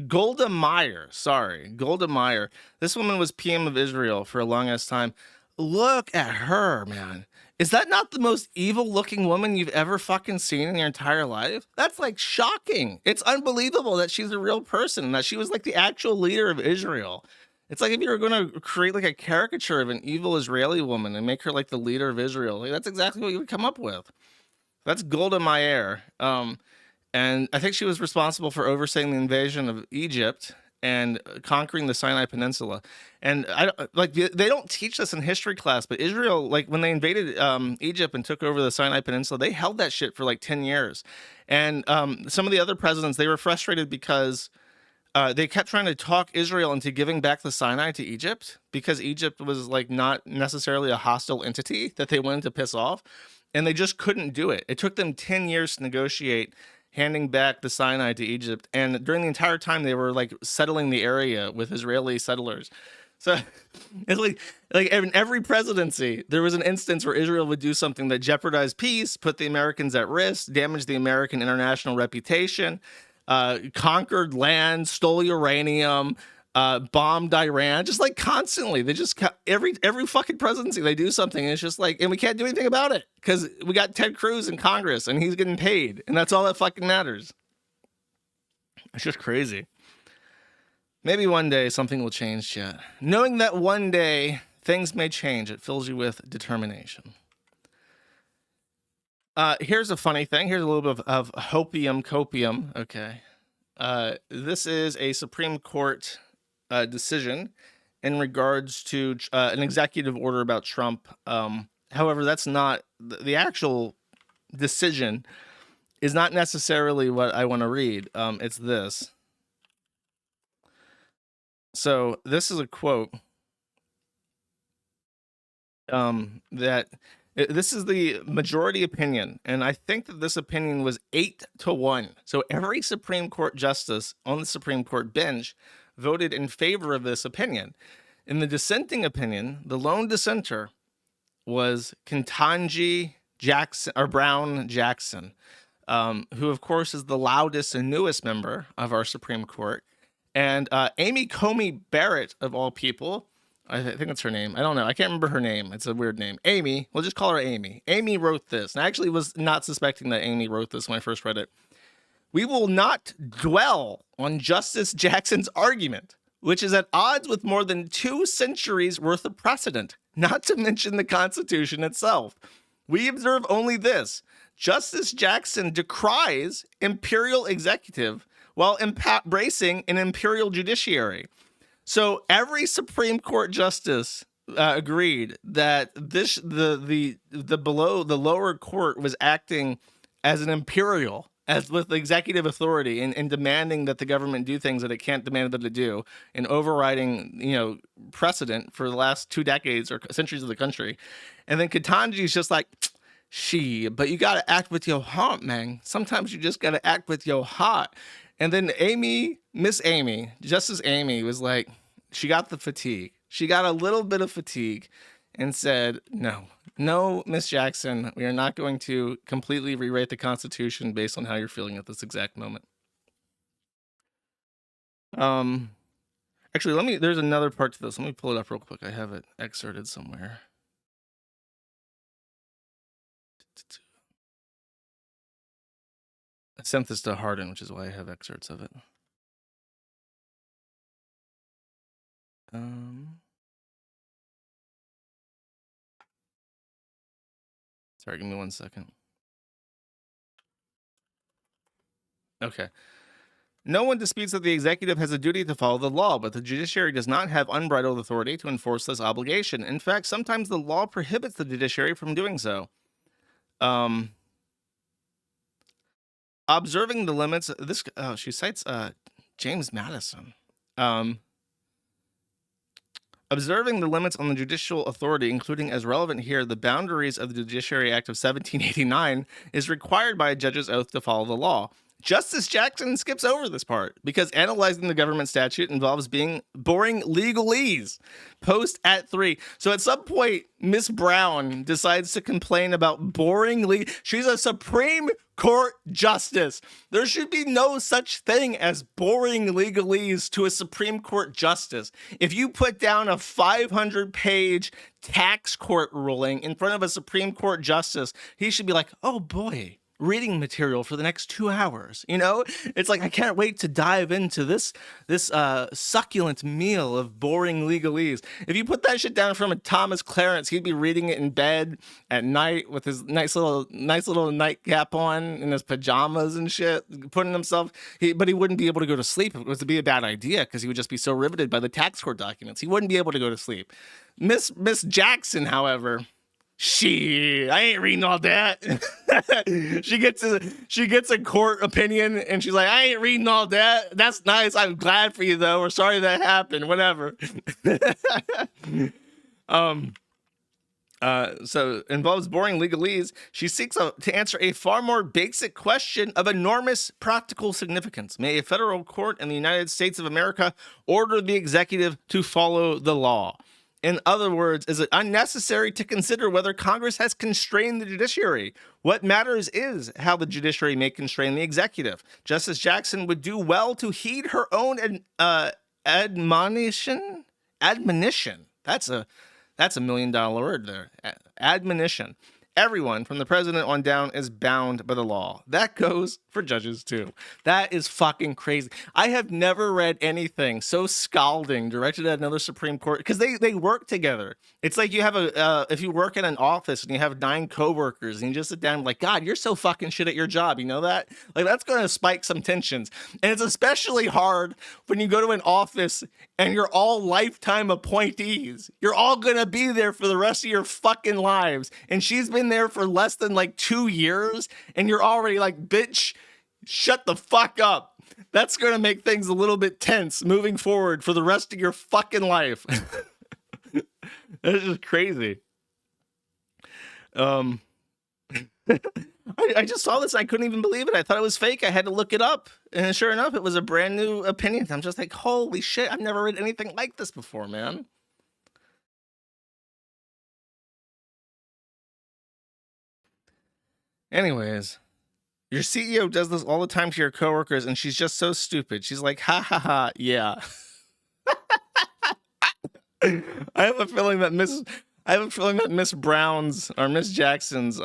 Golda Meir, sorry, Golda Meir. This woman was PM of Israel for a long ass time. Look at her, man. Is that not the most evil looking woman you've ever fucking seen in your entire life? That's like shocking. It's unbelievable that she's a real person, that she was like the actual leader of Israel. It's like if you were going to create like a caricature of an evil Israeli woman and make her like the leader of Israel, like, that's exactly what you would come up with. That's Golda Meir. And I think she was responsible for overseeing the invasion of Egypt and conquering the Sinai Peninsula. And they don't teach this in history class, but Israel, like when they invaded Egypt and took over the Sinai Peninsula, they held that shit for like 10 years. And some of the other presidents, they were frustrated because they kept trying to talk Israel into giving back the Sinai to Egypt because Egypt was like not necessarily a hostile entity that they wanted to piss off. And they just couldn't do it. It took them 10 years to negotiate handing back the Sinai to Egypt. And during the entire time, they were like settling the area with Israeli settlers. So it's like in every presidency, there was an instance where Israel would do something that jeopardized peace, put the Americans at risk, damaged the American international reputation, conquered land, stole uranium, bombed Iran, just like constantly. They just every fucking presidency they do something, and it's just like, and we can't do anything about it because we got Ted Cruz in Congress and he's getting paid, and that's all that fucking matters. It's just crazy. Maybe one day something will change, chat. Knowing that one day things may change, it fills you with determination. Here's a funny thing. Here's a little bit of hopium copium. Okay. This is a Supreme Court decision in regards to an executive order about Trump. However, that's not the actual decision is not necessarily what I want to read. It's this. So this is a quote this is the majority opinion, and I think that this opinion was 8-1. So every Supreme Court justice on the Supreme Court bench voted in favor of this opinion. In the dissenting opinion, the lone dissenter was Ketanji Jackson or Brown Jackson. who of course is the loudest and newest member of our Supreme Court, and Amy Coney Barrett, of all people. I think that's her name. I don't know. I can't remember her name. It's a weird name. Amy. We'll just call her Amy. Amy wrote this. And I actually was not suspecting that Amy wrote this when I first read it. We will not dwell on Justice Jackson's argument, which is at odds with more than 2 centuries worth of precedent, not to mention the Constitution itself. We observe only this. Justice Jackson decries imperial executive while embracing an imperial judiciary. So every Supreme Court justice agreed that the lower court was acting as an imperial, as with executive authority, and demanding that the government do things that it can't demand them to do, and overriding, precedent for the last 2 decades or centuries of the country. And then Ketanji's just like, but you got to act with your heart, man. Sometimes you just got to act with your heart. And then Justice Amy was like, she got the fatigue. She got a little bit of fatigue and said, no, Miss Jackson, we are not going to completely rewrite the Constitution based on how you're feeling at this exact moment. Actually, there's another part to this. Let me pull it up real quick. I have it excerpted somewhere. I sent this to Hardin, which is why I have excerpts of it. Sorry, give me 1 second. Okay. No one disputes that the executive has a duty to follow the law, but the judiciary does not have unbridled authority to enforce this obligation. In fact, sometimes the law prohibits the judiciary from doing so. Observing the limits, she cites James Madison. Observing the limits on the judicial authority, including as relevant here, the boundaries of the Judiciary Act of 1789, is required by a judge's oath to follow the law. Justice Jackson skips over this part because analyzing the government statute involves boring legalese. Post at 3. So at some point, Miss Brown decides to complain about boring She's a Supreme Court justice. There should be no such thing as boring legalese to a Supreme Court justice. If you put down a 500-page tax court ruling in front of a Supreme Court justice, he should be like, oh boy, reading material for the next 2 hours. It's like, I can't wait to dive into this succulent meal of boring legalese. If you put that shit down from a Thomas Clarence, he'd be reading it in bed at night with his nice little nightcap on and his pajamas and shit, putting himself, but he wouldn't be able to go to sleep. It would be a bad idea because he would just be so riveted by the tax court documents. He wouldn't be able to go to sleep. Miss Jackson, however, I ain't reading all that. she gets a court opinion and she's like, I ain't reading all that. That's nice. I'm glad for you though. We're sorry that happened. Whatever. So involves boring legalese. She seeks to answer a far more basic question of enormous practical significance. May a federal court in the United States of America order the executive to follow the law? In other words, is it unnecessary to consider whether Congress has constrained the judiciary? What matters is how the judiciary may constrain the executive. Justice Jackson would do well to heed her own admonition. That's a $1 million word there. Admonition. Everyone from the president on down is bound by the law. That goes for judges too. That is fucking crazy. I have never read anything so scalding directed at another Supreme Court because they work together. It's like you have if you work in an office and you have 9 coworkers and you just sit down and like, God, you're so fucking shit at your job. You know that? Like that's going to spike some tensions. And it's especially hard when you go to an office and you're all lifetime appointees. You're all going to be there for the rest of your fucking lives. And she's been there for less than like 2 years and you're already like, bitch, shut the fuck up. That's going to make things a little bit tense moving forward for the rest of your fucking life. That's just crazy. I just saw this and I couldn't even believe it. I thought it was fake. I had to look it up. And sure enough, it was a brand new opinion. I'm just like, holy shit, I've never read anything like this before, man. Anyways, Your CEO does this all the time to your coworkers, and she's just so stupid. She's like, ha ha ha, yeah. I have a feeling that Miss Brown's or Miss Jackson's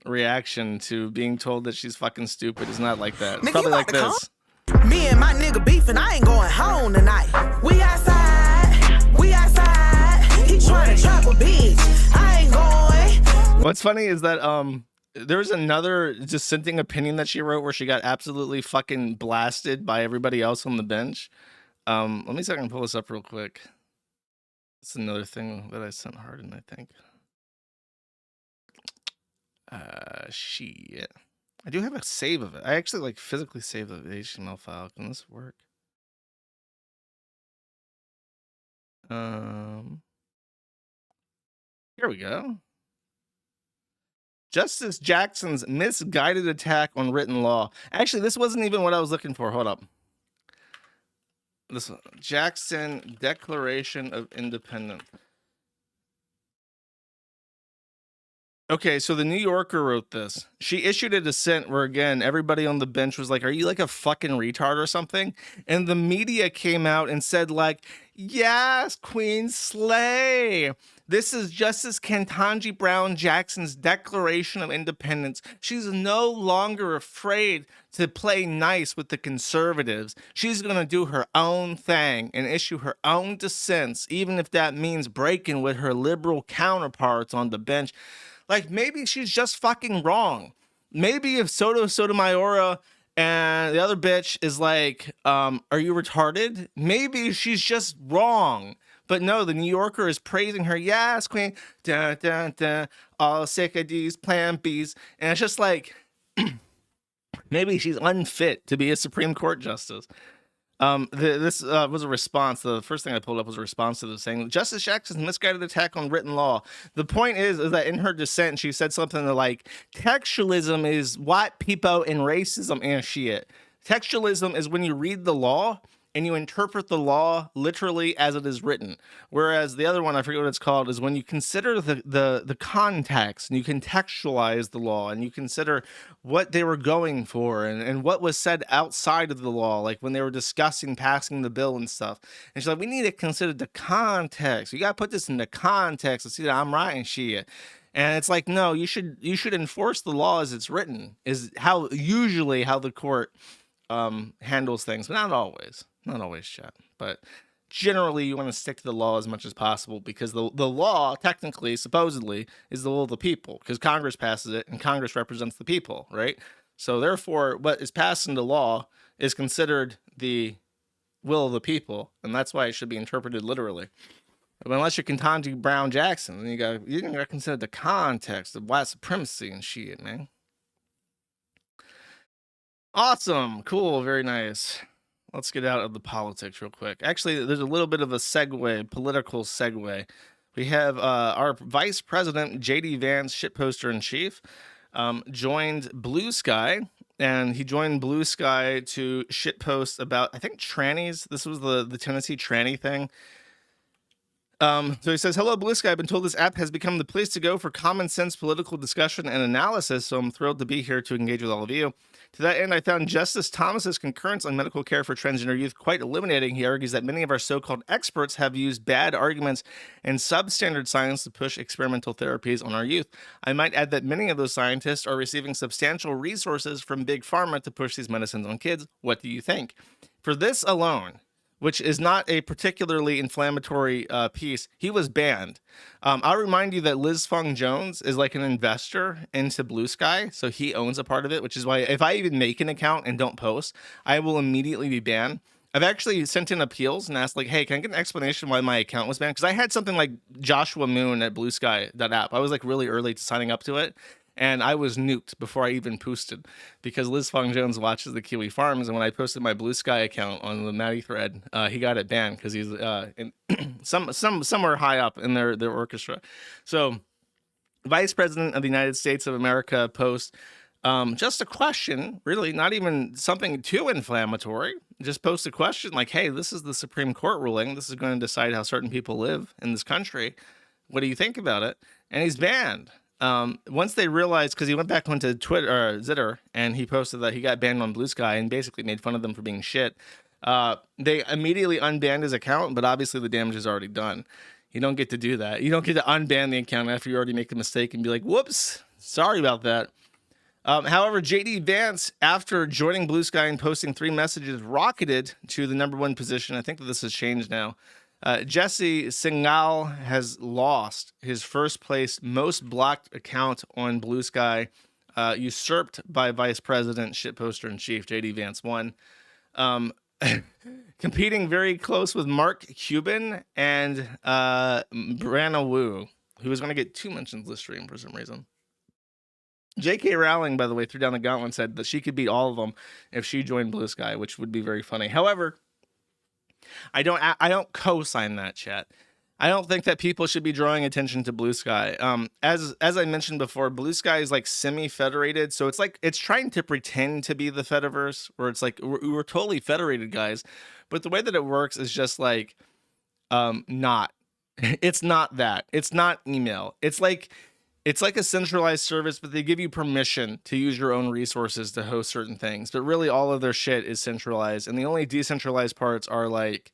reaction to being told that she's fucking stupid is not like that. It's Nigga, probably you like about to this. Me and my nigga beefing, I ain't going home tonight. We outside, we outside. He trying to trap a bitch. I ain't going. What's funny is that there's another dissenting opinion that she wrote where she got absolutely fucking blasted by everybody else on the bench. Let me see if I can pull this up real quick. It's another thing that I sent Harden, I think. Shit. I do have a save of it. I actually like physically saved the HTML file. Can this work? Here we go. Justice Jackson's misguided attack on written law. Actually, this wasn't even what I was looking for. Hold up. This one. Jackson Declaration of Independence. Okay, so the New Yorker wrote this. She issued a dissent where, again, everybody on the bench was like, are you like a fucking retard or something? And the media came out and said, like, yes, Queen slay. This is Justice Ketanji Brown Jackson's Declaration of Independence. She's no longer afraid to play nice with the conservatives. She's going to do her own thing and issue her own dissents, even if that means breaking with her liberal counterparts on the bench. Like, maybe she's just fucking wrong. Maybe if Sotomayor and the other bitch is like, are you retarded? Maybe she's just wrong. But no, the New Yorker is praising her. Yes, Queen. Dun, dun, dun. All sick of these Plan Bs. And it's just like, maybe she's unfit to be a Supreme Court justice. This was a response. The first thing I pulled up was a response to this saying, Justice Jackson's misguided attack on written law. The point is that in her dissent, she said something like, textualism is white people and racism and shit. Textualism is when you read the law and you interpret the law literally as it is written. Whereas the other one, I forget what it's called, is when you consider the context and you contextualize the law and you consider what they were going for and what was said outside of the law, like when they were discussing passing the bill and stuff. And she's like, we need to consider the context. You got to put this in the context to see that I'm right and shit. And it's like, no, you should enforce the law as it's written, is usually how the court handles things, but not always. Not always, chat, but generally you want to stick to the law as much as possible because the law, technically, supposedly, is the will of the people because Congress passes it and Congress represents the people, right? So therefore, what is passed into law is considered the will of the people, and that's why it should be interpreted literally. But unless you're Ketanji Brown Jackson, then you didn't gotta consider the context of white supremacy and shit, man. Awesome, cool, very nice. Let's get out of the politics real quick. Actually, there's a little bit of a segue, political segue. We have our vice president, J.D. Vance, shitposter in chief, joined Bluesky, and he joined Bluesky to shitpost about, I think, trannies. This was the Tennessee tranny thing. So he says, hello, Bluesky. I've been told this app has become the place to go for common sense political discussion and analysis, so I'm thrilled to be here to engage with all of you. To that end, I found Justice Thomas's concurrence on medical care for transgender youth quite illuminating. He argues that many of our so-called experts have used bad arguments and substandard science to push experimental therapies on our youth. I might add that many of those scientists are receiving substantial resources from Big Pharma to push these medicines on kids. What do you think? For this alone, which is not a particularly inflammatory piece, he was banned. I'll remind you that Liz Fung Jones is like an investor into Bluesky, so he owns a part of it, which is why if I even make an account and don't post, I will immediately be banned. I've actually sent in appeals and asked, like, hey, can I get an explanation why my account was banned? Because I had something like Joshua Moon at Bluesky.app. I was like really early to signing up to it. And I was nuked before I even posted because Liz Fong Jones watches the Kiwi Farms. And when I posted my Bluesky account on the Maddie thread, he got it banned because he's in somewhere high up in their orchestra. So Vice President of the United States of America post just a question, really not even something too inflammatory. Just post a question like, hey, this is the Supreme Court ruling. This is going to decide how certain people live in this country. What do you think about it? And he's banned. Once they realized, because he went back onto Twitter or Zitter, and he posted that he got banned on Bluesky and basically made fun of them for being shit. They immediately unbanned his account, but obviously the damage is already done. You don't get to do that. You don't get to unban the account after you already make the mistake and be like, whoops, sorry about that. However, JD Vance, after joining Bluesky and posting 3 messages, rocketed to the #1 position. I think that this has changed now. Jesse Singal has lost his first place most blocked account on Bluesky, usurped by Vice President Shitposter in Chief JD Vance 1. Competing very close with Mark Cuban and Brianna Wu, who was going to get 2 mentions this stream for some reason. J.K. Rowling, by the way, threw down the gauntlet and said that she could beat all of them if she joined Bluesky, which would be very funny. However, I don't co-sign that, chat. I don't think that people should be drawing attention to Bluesky. As I mentioned before, Bluesky is like semi-federated, so it's trying to pretend to be the Fediverse, where it's like we're totally federated, guys. But the way that it works is just like not. It's not that. It's not email. It's like a centralized service, but they give you permission to use your own resources to host certain things. But really, all of their shit is centralized, and the only decentralized parts are like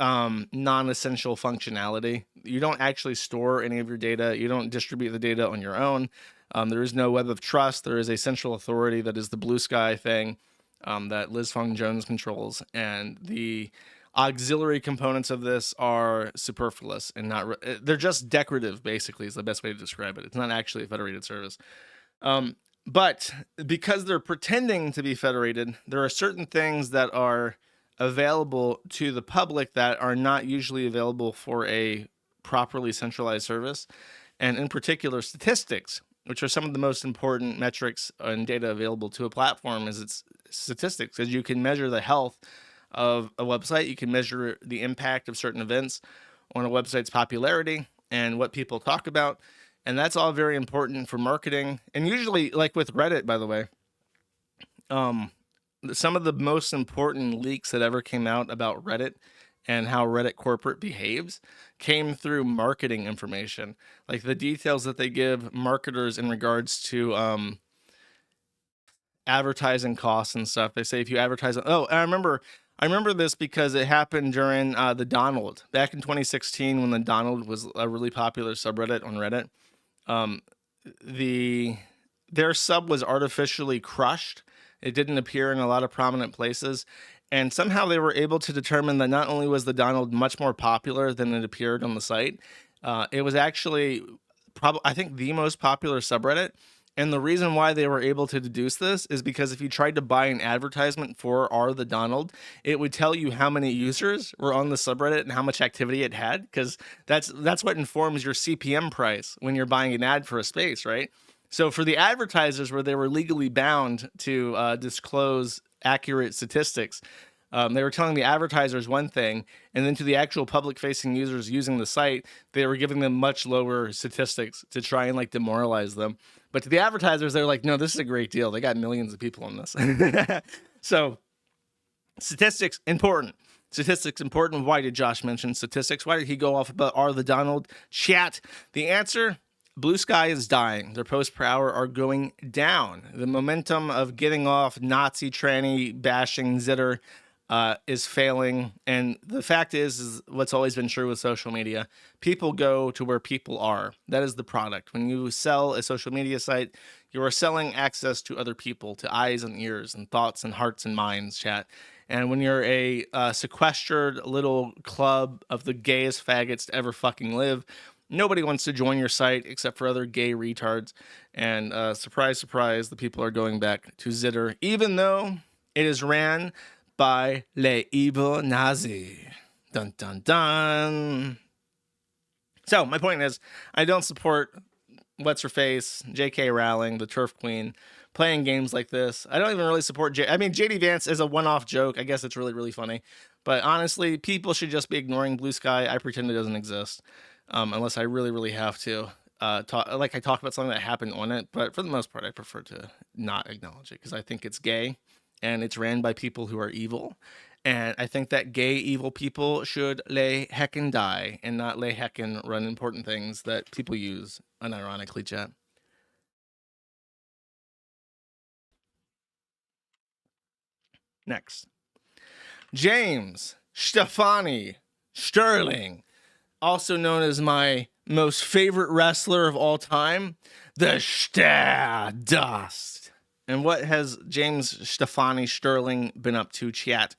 non-essential functionality. You don't actually store any of your data. You don't distribute the data on your own. There is no web of trust. There is a central authority that is the Bluesky thing that Liz Fong Jones controls, and the auxiliary components of this are superfluous and not they're just decorative, basically, is the best way to describe it. It's not actually a federated service. But because they're pretending to be federated, there are certain things that are available to the public that are not usually available for a properly centralized service. And in particular, statistics, which are some of the most important metrics and data available to a platform, is its statistics, because you can measure the health of a website. You can measure the impact of certain events on a website's popularity and what people talk about. And that's all very important for marketing. And usually, like with Reddit, by the way, some of the most important leaks that ever came out about Reddit and how Reddit corporate behaves came through marketing information. Like the details that they give marketers in regards to advertising costs and stuff. They say if you advertise, I remember this because it happened during the Donald back in 2016 when the Donald was a really popular subreddit on Reddit. Their sub was artificially crushed. It didn't appear in a lot of prominent places, and somehow they were able to determine that not only was the Donald much more popular than it appeared on the site, it was actually I think the most popular subreddit. And the reason why they were able to deduce this is because if you tried to buy an advertisement for the Donald, it would tell you how many users were on the subreddit and how much activity it had, because that's what informs your CPM price when you're buying an ad for a space, right? So for the advertisers, where they were legally bound to disclose accurate statistics, they were telling the advertisers one thing, and then to the actual public-facing users using the site, they were giving them much lower statistics to try and like demoralize them. But to the advertisers, they're like, no, this is a great deal. They got millions of people on this. So statistics, important. Statistics, important. Why did Josh mention statistics? Why did he go off about the Donald? Chat. The answer, Bluesky is dying. Their posts per hour are going down. The momentum of getting off Nazi, tranny, bashing, zitter is failing. And the fact is what's always been true with social media. People go to where people are. That is the product. When you sell a social media site, you are selling access to other people, to eyes and ears and thoughts and hearts and minds, chat. And when you're a sequestered little club of the gayest faggots to ever fucking live, nobody wants to join your site except for other gay retards. And surprise, surprise, the people are going back to Zitter, even though it is ran by Le Evil Nazi. Dun, dun, dun. So my point is, I don't support what's-her-face, J.K. Rowling, the turf queen, playing games like this. I don't even really support JD Vance is a one-off joke. I guess it's really, really funny. But honestly, people should just be ignoring Bluesky. I pretend it doesn't exist, unless I really, really have to. I talk about something that happened on it. But for the most part, I prefer to not acknowledge it because I think it's gay. And it's ran by people who are evil, And I think that gay evil people should lay heckin' die and not lay heckin' run important things that people use unironically, chat. Next. James Stefani Sterling, also known as my most favorite wrestler of all time, the Stardust. And what has James Stefani Sterling been up to, chat?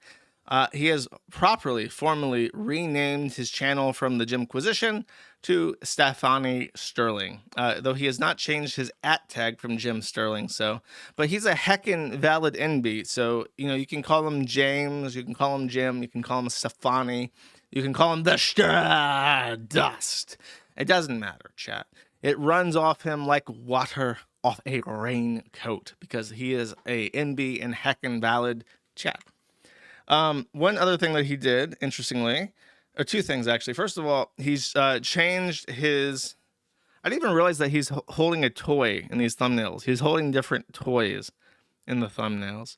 He has formally renamed his channel from the Jimquisition to Stefani Sterling, though he has not changed his @tag from Jim Sterling. But he's a heckin' valid NB. So, you can call him James, you can call him Jim, you can call him Stefani, you can call him the Stardust. It doesn't matter, chat. It runs off him like water off a raincoat because he is a NB and heckin' valid, chat. One other thing that he did, interestingly, or two things actually. First of all, he's changed his. I didn't even realize that he's holding a toy in these thumbnails. He's holding different toys in the thumbnails.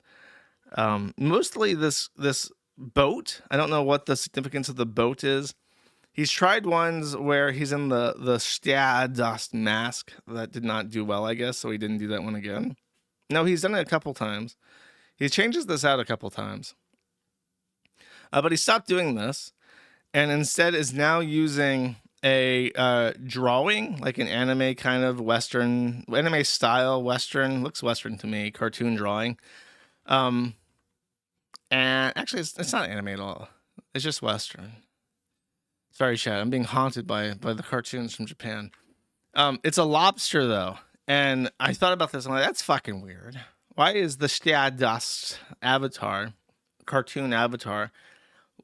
Mostly this boat. I don't know what the significance of the boat is. He's tried ones where he's in the Stardust mask. That did not do well, I guess, so he didn't do that one again. No, he's done it a couple times. He changes this out a couple times. But he stopped doing this and instead is now using a drawing, like an anime kind of Western, anime style Western, looks Western to me, cartoon drawing. And actually, it's not anime at all. It's just Western. Sorry, chat. I'm being haunted by the cartoons from Japan. It's a lobster, though. And I thought about this. I'm like, that's fucking weird. Why is the Stardust avatar, cartoon avatar,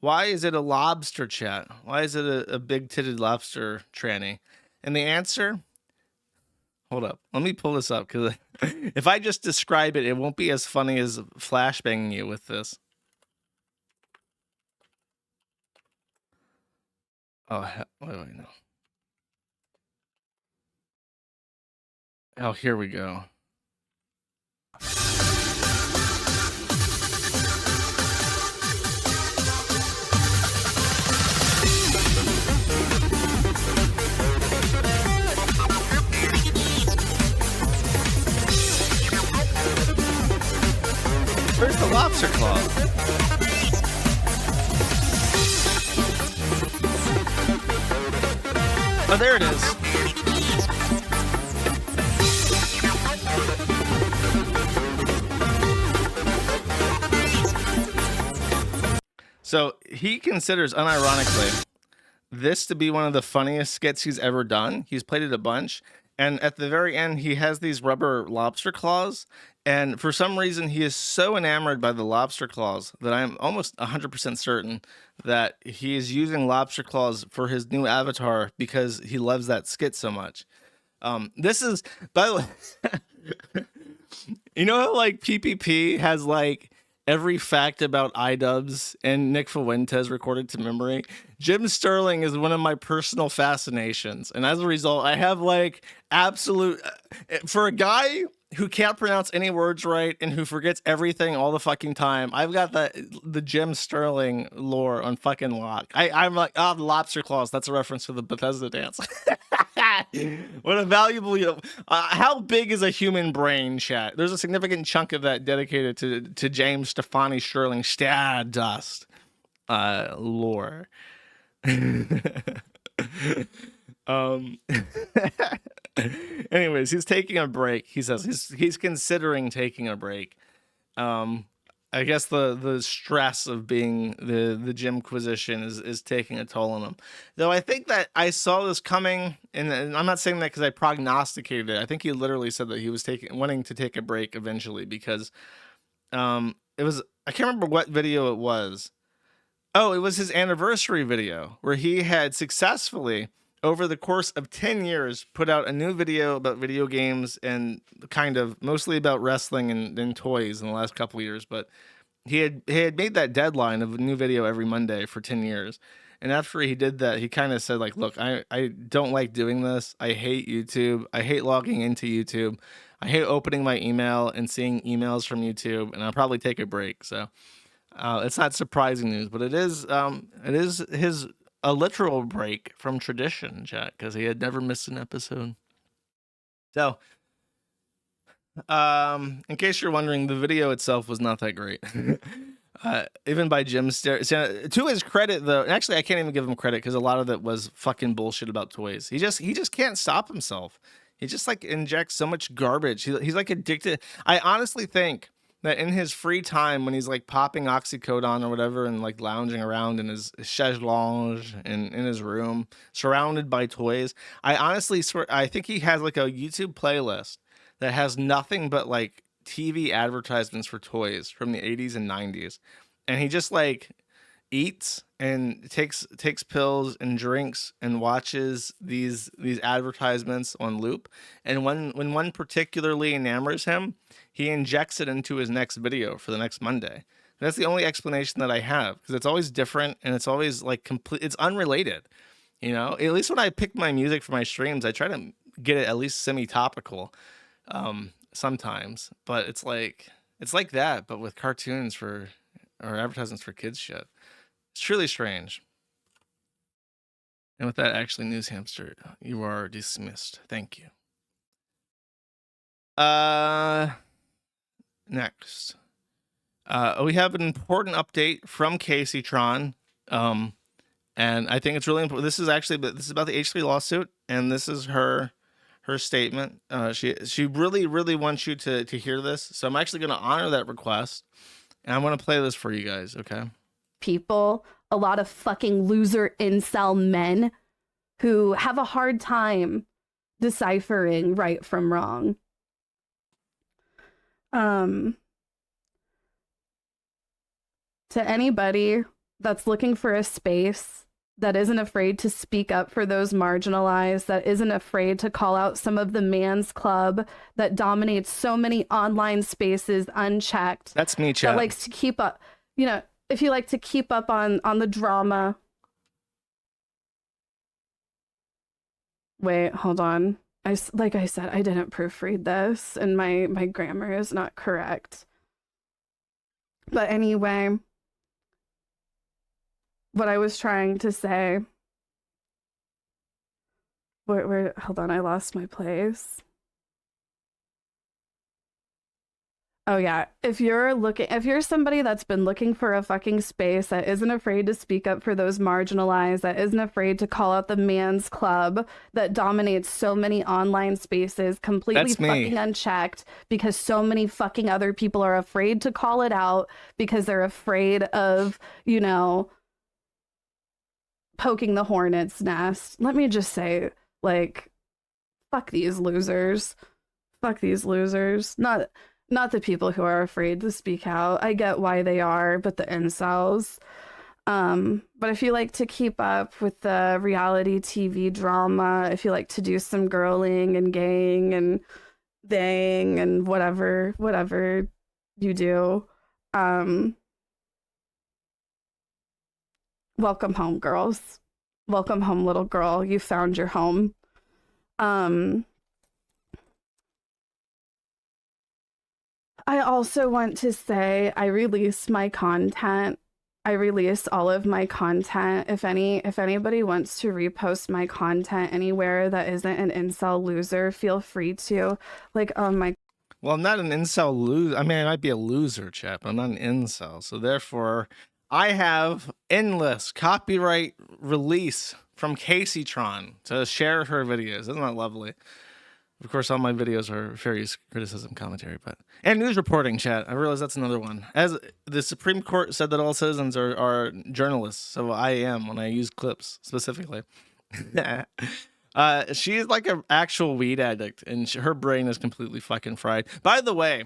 why is it a lobster, chat? Why is it a big-titted lobster tranny? And the answer, hold up. Let me pull this up, because if I just describe it, it won't be as funny as flashbanging you with this. Oh, wait, no. Oh, here we go. Where's the lobster claw? Oh, there it is. So he considers, unironically, this to be one of the funniest skits he's ever done. He's played it a bunch. And at the very end, he has these rubber lobster claws. And for some reason, he is so enamored by the lobster claws that I'm almost 100% certain that he is using lobster claws for his new avatar because he loves that skit so much. This is, by the way, you know how like PPP has like every fact about iDubbbz and Nick Fuentes recorded to memory? Jim Sterling is one of my personal fascinations. And as a result, I have like absolute, for a guy who can't pronounce any words right and who forgets everything all the fucking time, I've got the Jim Sterling lore on fucking lock. I'm like, the lobster claws. That's a reference to the Bethesda dance. What a valuable, how big is a human brain, chat? There's a significant chunk of that dedicated to James Stefani Sterling Stardust lore. Anyways, he's taking a break. He says he's considering taking a break. I guess the stress of being the Jimquisition is taking a toll on him. Though I think that I saw this coming, and I'm not saying that because I prognosticated it. I think he literally said that he was wanting to take a break eventually because it was, I can't remember what video it was. Oh, it was his anniversary video where he had successfully, over the course of 10 years, put out a new video about video games and kind of mostly about wrestling and toys in the last couple of years. But he had made that deadline of a new video every Monday for 10 years. And after he did that, he kind of said, like, look, I don't like doing this. I hate YouTube. I hate logging into YouTube. I hate opening my email and seeing emails from YouTube. And I'll probably take a break. So It's not surprising news, but it is his a literal break from tradition, chat, because he had never missed an episode. So, in case you're wondering, the video itself was not that great. Even by Jim's to his credit, though, and actually I can't even give him credit because a lot of it was fucking bullshit about toys. He just can't stop himself. He just like injects so much garbage. He's like addicted. I honestly think that in his free time when he's like popping oxycodone or whatever and like lounging around in his chaise lounge and in his room surrounded by toys, I honestly swear I think he has like a YouTube playlist that has nothing but like TV advertisements for toys from the 80s and 90s, and he just like eats and takes pills and drinks and watches these advertisements on loop, and when one particularly enamors him, he injects it into his next video for the next Monday. That's the only explanation that I have, because it's always different and it's always like it's unrelated, you know. At least when I pick my music for my streams, I try to get it at least semi-topical sometimes, but it's like that but with cartoons or advertisements for kids shit. It's truly strange. And with that, actually, News Hamster, you are dismissed. Thank you. Next. We have an important update from Kaceytron. And I think it's really important. This is about the H3 lawsuit, and this is her statement. She really, really wants you to hear this. So I'm actually going to honor that request. And I'm going to play this for you guys, okay? People, a lot of fucking loser incel men who have a hard time deciphering right from wrong. To anybody that's looking for a space, that isn't afraid to speak up for those marginalized, that isn't afraid to call out some of the man's club that dominates so many online spaces unchecked. That's me, chat. That likes to keep up, you know, if you like to keep up on the drama. Wait, hold on. Like I said, I didn't proofread this and my grammar is not correct. But anyway, what I was trying to say. Where hold on, I lost my place. Oh yeah, if you're somebody that's been looking for a fucking space, that isn't afraid to speak up for those marginalized, that isn't afraid to call out the man's club that dominates so many online spaces completely fucking unchecked, because so many fucking other people are afraid to call it out because they're afraid of, you know, poking the hornet's nest. Let me just say, like, fuck these losers. Fuck these losers. Not the people who are afraid to speak out. I get why they are, but the incels. But if you like to keep up with the reality TV drama, if you like to do some girling and gang and thing and whatever you do, welcome home, girls. Welcome home, little girl. You found your home. I also want to say I release my content. I release all of my content. If anybody wants to repost my content anywhere that isn't an incel loser, feel free to. Like, oh my. Well, I'm not an incel loser. I mean, I might be a loser, chap, but I'm not an incel. So therefore, I have endless copyright release from Kaceytron to share her videos. Isn't that lovely? Of course, all my videos are fairies criticism commentary, and news reporting, chat. I realize that's another one. As the Supreme Court said that all citizens are journalists, so I am when I use clips specifically. She's like an actual weed addict, and her brain is completely fucking fried. By the way,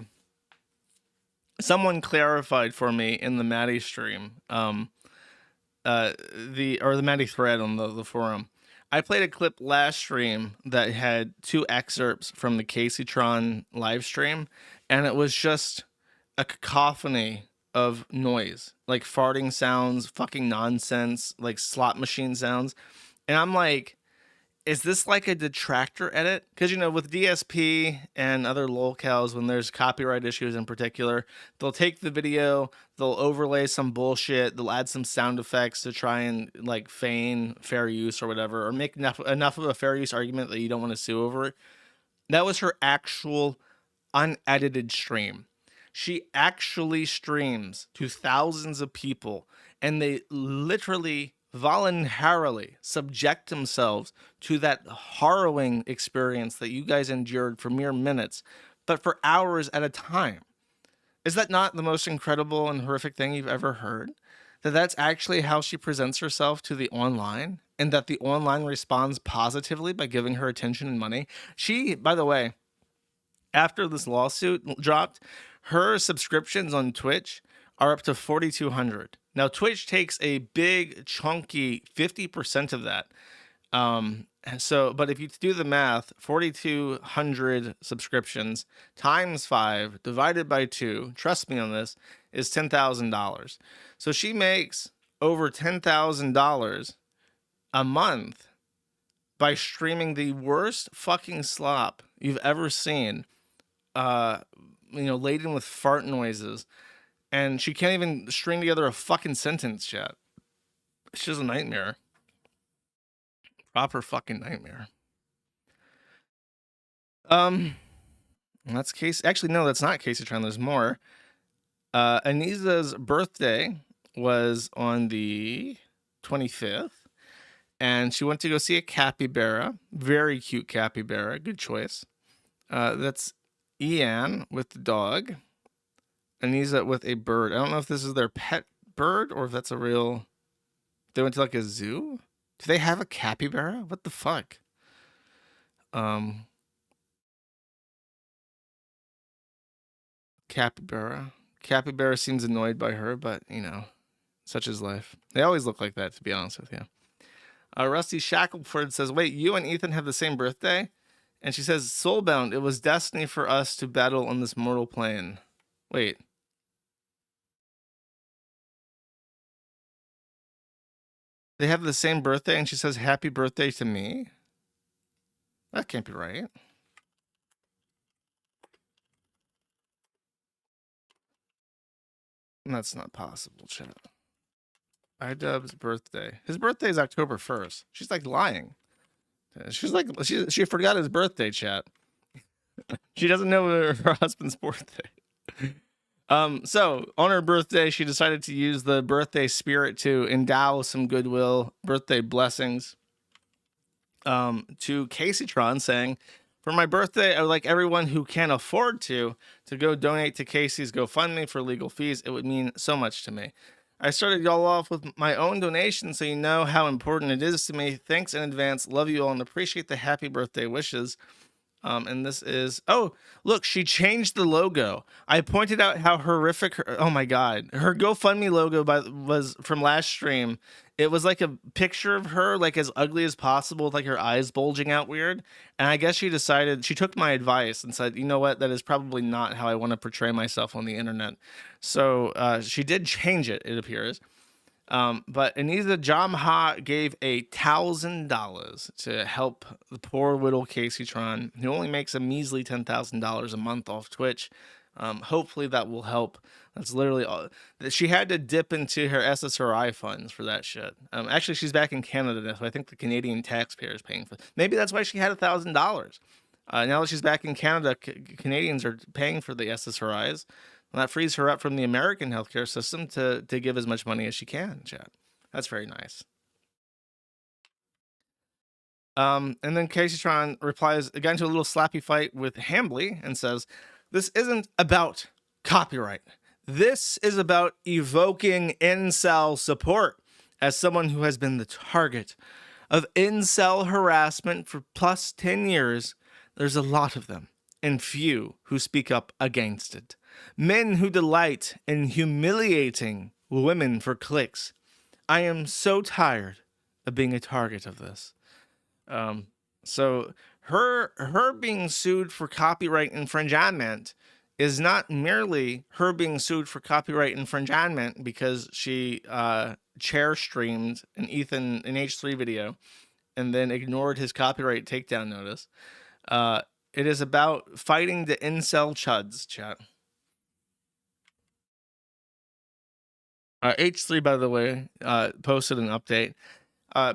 someone clarified for me in the Maddie stream, the Maddie thread on the forum. I played a clip last stream that had 2 excerpts from the Kaceytron live stream, and it was just a cacophony of noise, like farting sounds, fucking nonsense, like slot machine sounds. And I'm like, is this like a detractor edit? Because, you know, with DSP and other lolcows, when there's copyright issues in particular, they'll take the video, they'll overlay some bullshit, they'll add some sound effects to try and like feign fair use or whatever, or make enough of a fair use argument that you don't want to sue over it. That was her actual unedited stream. She actually streams to thousands of people, and they literally voluntarily subject themselves to that harrowing experience that you guys endured for mere minutes, but for hours at a time. Is that not the most incredible and horrific thing you've ever heard? That that's actually how she presents herself to the online, and that the online responds positively by giving her attention and money. She, by the way, after this lawsuit dropped, her subscriptions on Twitch are up to 4,200. Now, Twitch takes a big, chunky 50% of that. But if you do the math, 4,200 subscriptions times 5 divided by 2, trust me on this, is $10,000. So she makes over $10,000 a month by streaming the worst fucking slop you've ever seen, laden with fart noises. And she can't even string together a fucking sentence, chat. It's just a nightmare. Proper fucking nightmare. That's Casey. Actually, no, that's not Kaceytron. There's more. Anissa's birthday was on the 25th. And she went to go see a capybara. Very cute capybara. Good choice. That's Ian with the dog. Anissa with a bird. I don't know if this is their pet bird or if that's a real... They went to like a zoo? Do they have a capybara? What the fuck? Capybara. Capybara seems annoyed by her, but, you know, such is life. They always look like that, to be honest with you. Rusty Shackleford says, wait, you and Ethan have the same birthday? And she says, Soulbound, it was destiny for us to battle on this mortal plane. Wait. They have the same birthday, and she says, happy birthday to me? That can't be right. That's not possible, chat. iDubbbz's birthday. His birthday is October 1st. She's like lying. She's like, she forgot his birthday, chat. She doesn't know her husband's birthday. So on her birthday, she decided to use the birthday spirit to endow some goodwill, birthday blessings, to Kaceytron, saying, for my birthday, I would like everyone who can afford to go donate to Casey's GoFundMe for legal fees. It would mean so much to me. I started y'all off with my own donation, so you know how important it is to me. Thanks in advance. Love you all and appreciate the happy birthday wishes. And this is, oh, look, she changed the logo. I pointed out how horrific oh my God, her GoFundMe logo was from last stream. It was like a picture of her, like as ugly as possible, with like her eyes bulging out weird. And I guess she took my advice and said, you know what, that is probably not how I want to portray myself on the internet. So she did change it, it appears. But Anissa Jomha gave $1,000 to help the poor little Kaceytron, who only makes a measly $10,000 a month off Twitch. Hopefully that will help. That's literally all. She had to dip into her SSRI funds for that shit. Actually, she's back in Canada now, so I think the Canadian taxpayer is paying for it. Maybe that's why she had $1,000. Now that she's back in Canada, Canadians are paying for the SSRIs. Well, that frees her up from the American healthcare system to give as much money as she can, chat. That's very nice. And then Kaceytron replies again to a little slappy fight with Hambly and says, this isn't about copyright. This is about evoking incel support. As someone who has been the target of incel harassment for plus 10 years, there's a lot of them, and few who speak up against it. Men who delight in humiliating women for clicks. I am so tired of being a target of this. So her being sued for copyright infringement is not merely her being sued for copyright infringement because she chair streamed an H3 video and then ignored his copyright takedown notice. It is about fighting the incel chuds, chat. H3, by the way, posted an update.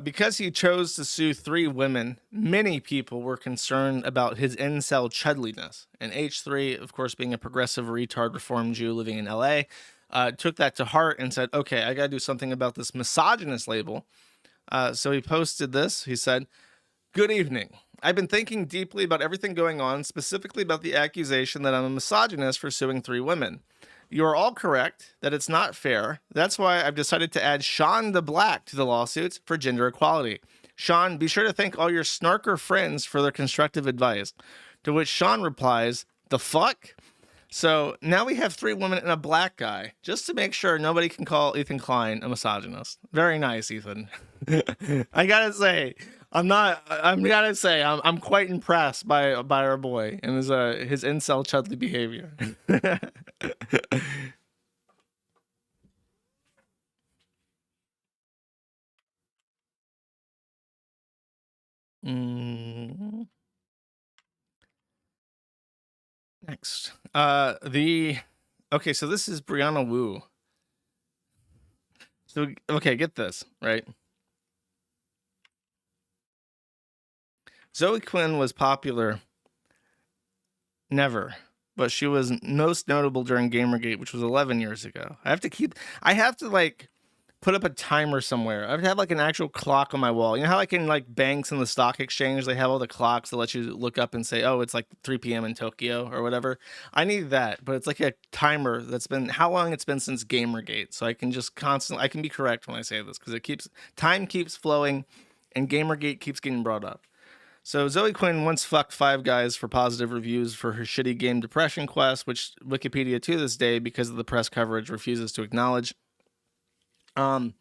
Because he chose to sue 3 women, many people were concerned about his incel chudliness. And H3, of course, being a progressive retard reformed Jew living in LA, took that to heart and said, okay, I gotta do something about this misogynist label. So he posted this. He said, "Good evening. I've been thinking deeply about everything going on, specifically about the accusation that I'm a misogynist for suing 3 women. You are all correct that it's not fair. That's why I've decided to add SeanDaBlack to the lawsuits for gender equality. Sean, be sure to thank all your snarker friends for their constructive advice." To which Sean replies, "The fuck?" So now we have 3 women and a black guy, just to make sure nobody can call Ethan Klein a misogynist. Very nice, Ethan. I gotta say, I'm quite impressed by our boy and his incel chudly behavior. Next, okay, so this is Brianna Wu. So okay, get this right. Zoe Quinn was popular. Never. But she was most notable during Gamergate, which was 11 years ago. I have to like put up a timer somewhere. I have to have like an actual clock on my wall. You know how like in like banks and the stock exchange, they have all the clocks that let you look up and say, oh, it's like 3 p.m. in Tokyo or whatever. I need that, but it's like a timer that's been how long it's been since Gamergate. So I can just I can be correct when I say this because time keeps flowing and Gamergate keeps getting brought up. So Zoe Quinn once fucked 5 guys for positive reviews for her shitty game Depression Quest, which Wikipedia to this day, because of the press coverage, refuses to acknowledge. During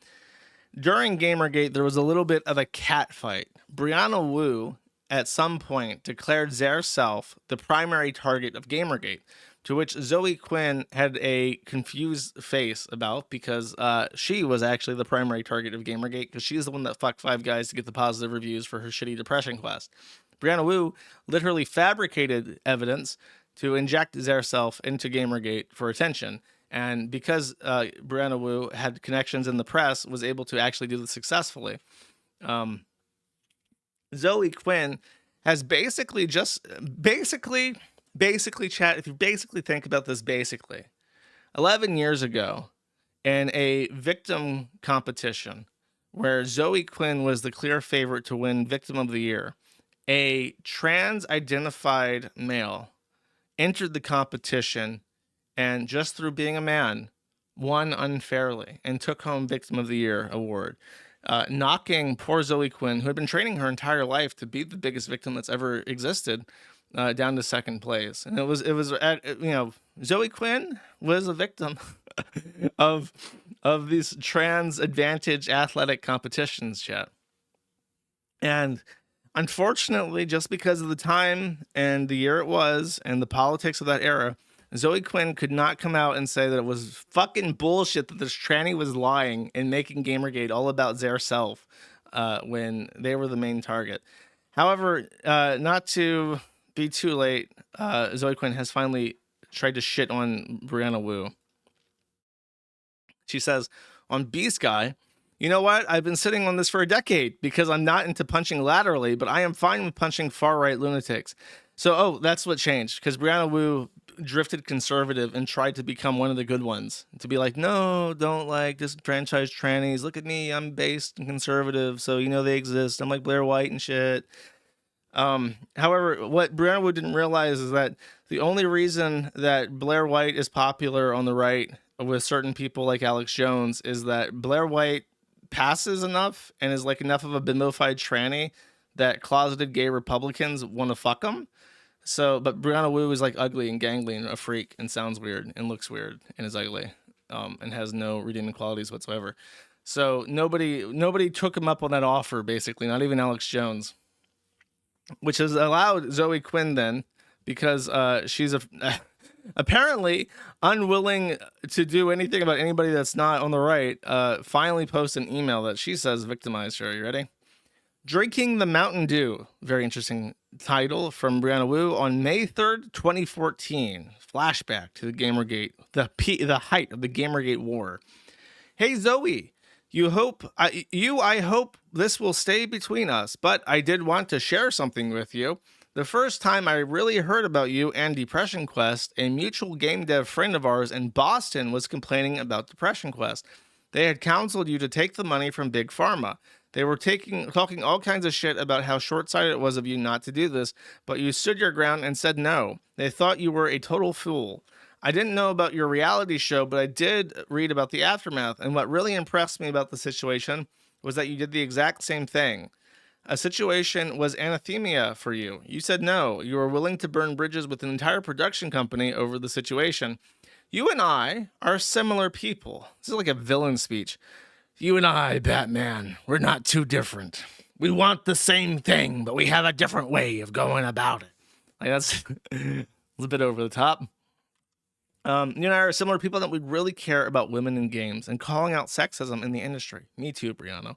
Gamergate, there was a little bit of a catfight. Brianna Wu, at some point, declared herself the primary target of Gamergate, to which Zoe Quinn had a confused face about because she was actually the primary target of Gamergate because she's the one that fucked 5 guys to get the positive reviews for her shitty Depression Quest. Brianna Wu literally fabricated evidence to inject herself into Gamergate for attention. And because Brianna Wu had connections in the press, was able to actually do this successfully. Zoe Quinn has basically chat, if you basically think about this 11 years ago in a victim competition where Zoe Quinn was the clear favorite to win Victim of the Year, a trans-identified male entered the competition and just through being a man, won unfairly and took home Victim of the Year award, knocking poor Zoe Quinn, who had been training her entire life to be the biggest victim that's ever existed, down to 2nd place. And it was Zoe Quinn was a victim of these trans advantage athletic competitions, chat. And unfortunately, just because of the time and the year it was and the politics of that era, Zoe Quinn could not come out and say that it was fucking bullshit that this tranny was lying and making Gamergate all about their self when they were the main target. However, not to be too late, Zoe Quinn has finally tried to shit on Brianna Wu. She says, on Beast Guy, "You know what? I've been sitting on this for a decade because I'm not into punching laterally, but I am fine with punching far-right lunatics." So, that's what changed, because Brianna Wu drifted conservative and tried to become one of the good ones. To be like, no, don't like disenfranchise trannies. Look at me, I'm based and conservative, so they exist. I'm like Blair White and shit. However, what Brianna Wu didn't realize is that the only reason that Blair White is popular on the right with certain people like Alex Jones is that Blair White passes enough and is like enough of a bimbofied tranny that closeted gay Republicans want to fuck him. So, but Brianna Wu is like ugly and gangly and a freak and sounds weird and looks weird and is ugly, and has no redeeming qualities whatsoever. So nobody took him up on that offer, basically, not even Alex Jones, which has allowed Zoe Quinn then, because she's apparently unwilling to do anything about anybody that's not on the right, finally post an email that she says victimized her. Are you ready? Drinking the Mountain Dew. Very interesting title from Brianna Wu on May 3rd, 2014. Flashback to the Gamergate, the height of the Gamergate war. Hey Zoe, I hope this will stay between us, but I did want to share something with you. The first time I really heard about you and Depression Quest, a mutual game dev friend of ours in Boston was complaining about Depression Quest. They had counseled you to take the money from Big Pharma. They were talking all kinds of shit about how short-sighted it was of you not to do this, but you stood your ground and said no. They thought you were a total fool. I didn't know about your reality show, but I did read about the aftermath, and what really impressed me about the situation was that you did the exact same thing. A situation was anathema for you. You said no. You were willing to burn bridges with an entire production company over the situation. You and I are similar people. This is like a villain speech. You and I, Batman, we're not too different. We want the same thing, but we have a different way of going about it. Like that's a bit over the top. You and I are similar people that would really care about women in games and calling out sexism in the industry. Me too, Brianna.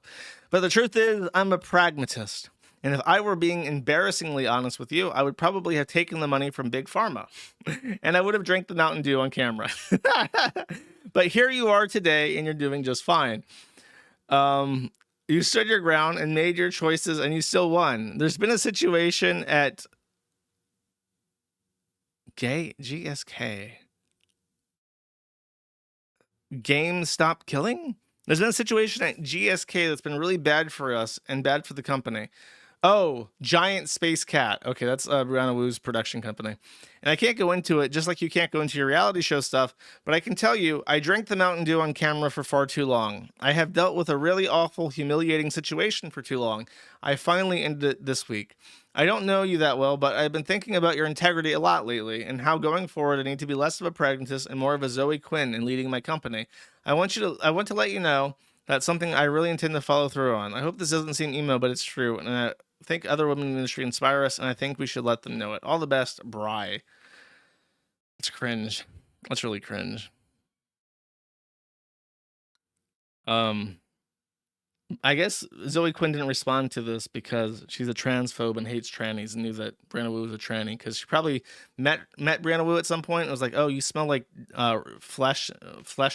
But the truth is, I'm a pragmatist. And if I were being embarrassingly honest with you, I would probably have taken the money from Big Pharma. And I would have drank the Mountain Dew on camera. But here you are today, and you're doing just fine. You stood your ground and made your choices, and you still won. There's been a situation at GSK. Game Stop Killing? There's been a situation at GSK that's been really bad for us and bad for the company. Oh, Giant Space Cat. Okay, that's Brianna Wu's production company. And I can't go into it, just like you can't go into your reality show stuff, but I can tell you, I drank the Mountain Dew on camera for far too long. I have dealt with a really awful, humiliating situation for too long. I finally ended it this week. I don't know you that well, but I've been thinking about your integrity a lot lately, and how going forward I need to be less of a pragmatist and more of a Zoe Quinn in leading my company. I want to let you know that's something I really intend to follow through on. I hope this doesn't seem emo, but it's true, and I think other women in the industry inspire us, and I think we should let them know it. All the best, Bri. It's cringe. That's really cringe. I guess Zoe Quinn didn't respond to this because she's a transphobe and hates trannies and knew that Brianna Wu was a tranny, because she probably met Brianna Wu at some point and was like, oh, you smell like flesh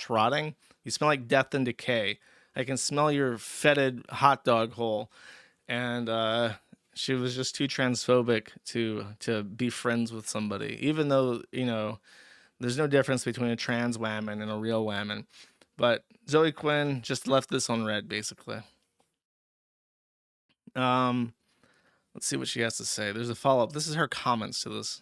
rotting. You smell like death and decay. I can smell your fetid hot dog hole. And she was just too transphobic to be friends with somebody, even though, you know, there's no difference between a trans whammon and a real whammon. But Zoe Quinn just left this on red, basically. Let's see what she has to say. There's a follow-up. This is her comments to this.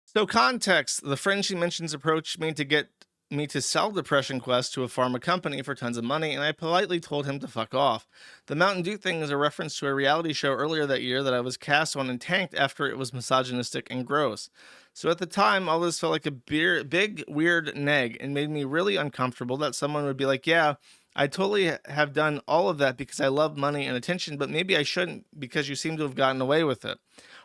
So context, the friend she mentions approached me to get me to sell Depression Quest to a pharma company for tons of money, and I politely told him to fuck off. The Mountain Dew thing is a reference to a reality show earlier that year that I was cast on and tanked after it was misogynistic and gross. So at the time, all this felt like a big, weird neg and made me really uncomfortable that someone would be like, yeah, I totally have done all of that because I love money and attention, but maybe I shouldn't because you seem to have gotten away with it.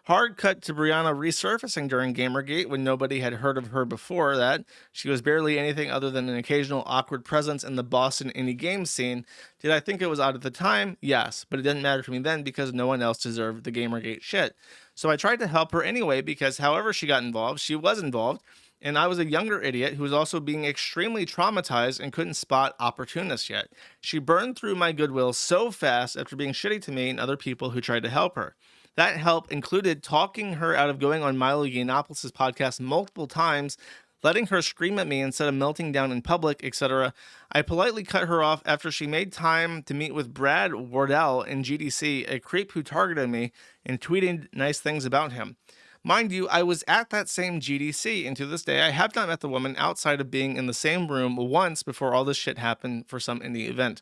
Hard cut to Brianna resurfacing during Gamergate when nobody had heard of her before that. She was barely anything other than an occasional awkward presence in the Boston indie game scene. Did I think it was odd at the time? Yes, but it didn't matter to me then because no one else deserved the Gamergate shit. So I tried to help her anyway because however she got involved, she was involved. And I was a younger idiot who was also being extremely traumatized and couldn't spot opportunists yet. She burned through my goodwill so fast after being shitty to me and other people who tried to help her. That help included talking her out of going on Milo Yiannopoulos' podcast multiple times, letting her scream at me instead of melting down in public, etc. I politely cut her off after she made time to meet with Brad Wardell in GDC, a creep who targeted me and tweeted nice things about him. Mind you, I was at that same GDC, and to this day, I have not met the woman outside of being in the same room once before all this shit happened for some indie event.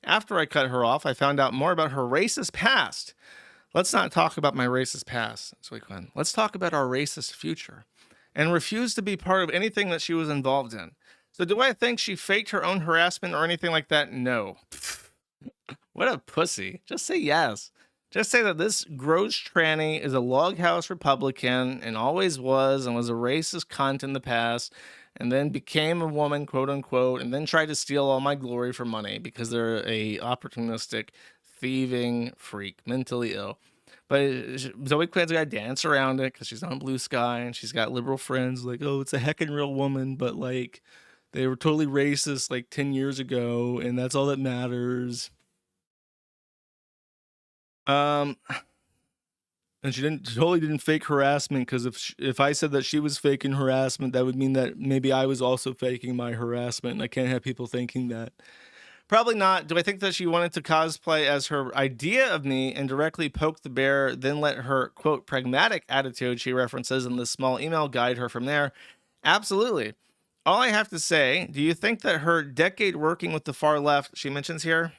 After I cut her off, I found out more about her racist past. Let's not talk about my racist past, Zoe Quinn. Let's talk about our racist future. And refuse to be part of anything that she was involved in. So do I think she faked her own harassment or anything like that? No. What a pussy. Just say yes. Just say that this gross tranny is a loghouse Republican and always was and was a racist cunt in the past and then became a woman, quote unquote, and then tried to steal all my glory for money because they're a opportunistic, thieving freak, mentally ill. But Zoe Quinn's got to dance around it because she's on Bluesky and she's got liberal friends like, oh, it's a heckin' real woman, but like they were totally racist like 10 years ago, and that's all that matters. And she totally didn't fake harassment, because if I said that she was faking harassment, that would mean that maybe I was also faking my harassment, and I can't have people thinking that. Probably not. Do I think that she wanted to cosplay as her idea of me and directly poke the bear, then let her, quote, pragmatic attitude she references in this small email guide her from there? Absolutely. All I have to say, do you think that her decade working with the far left, she mentions here,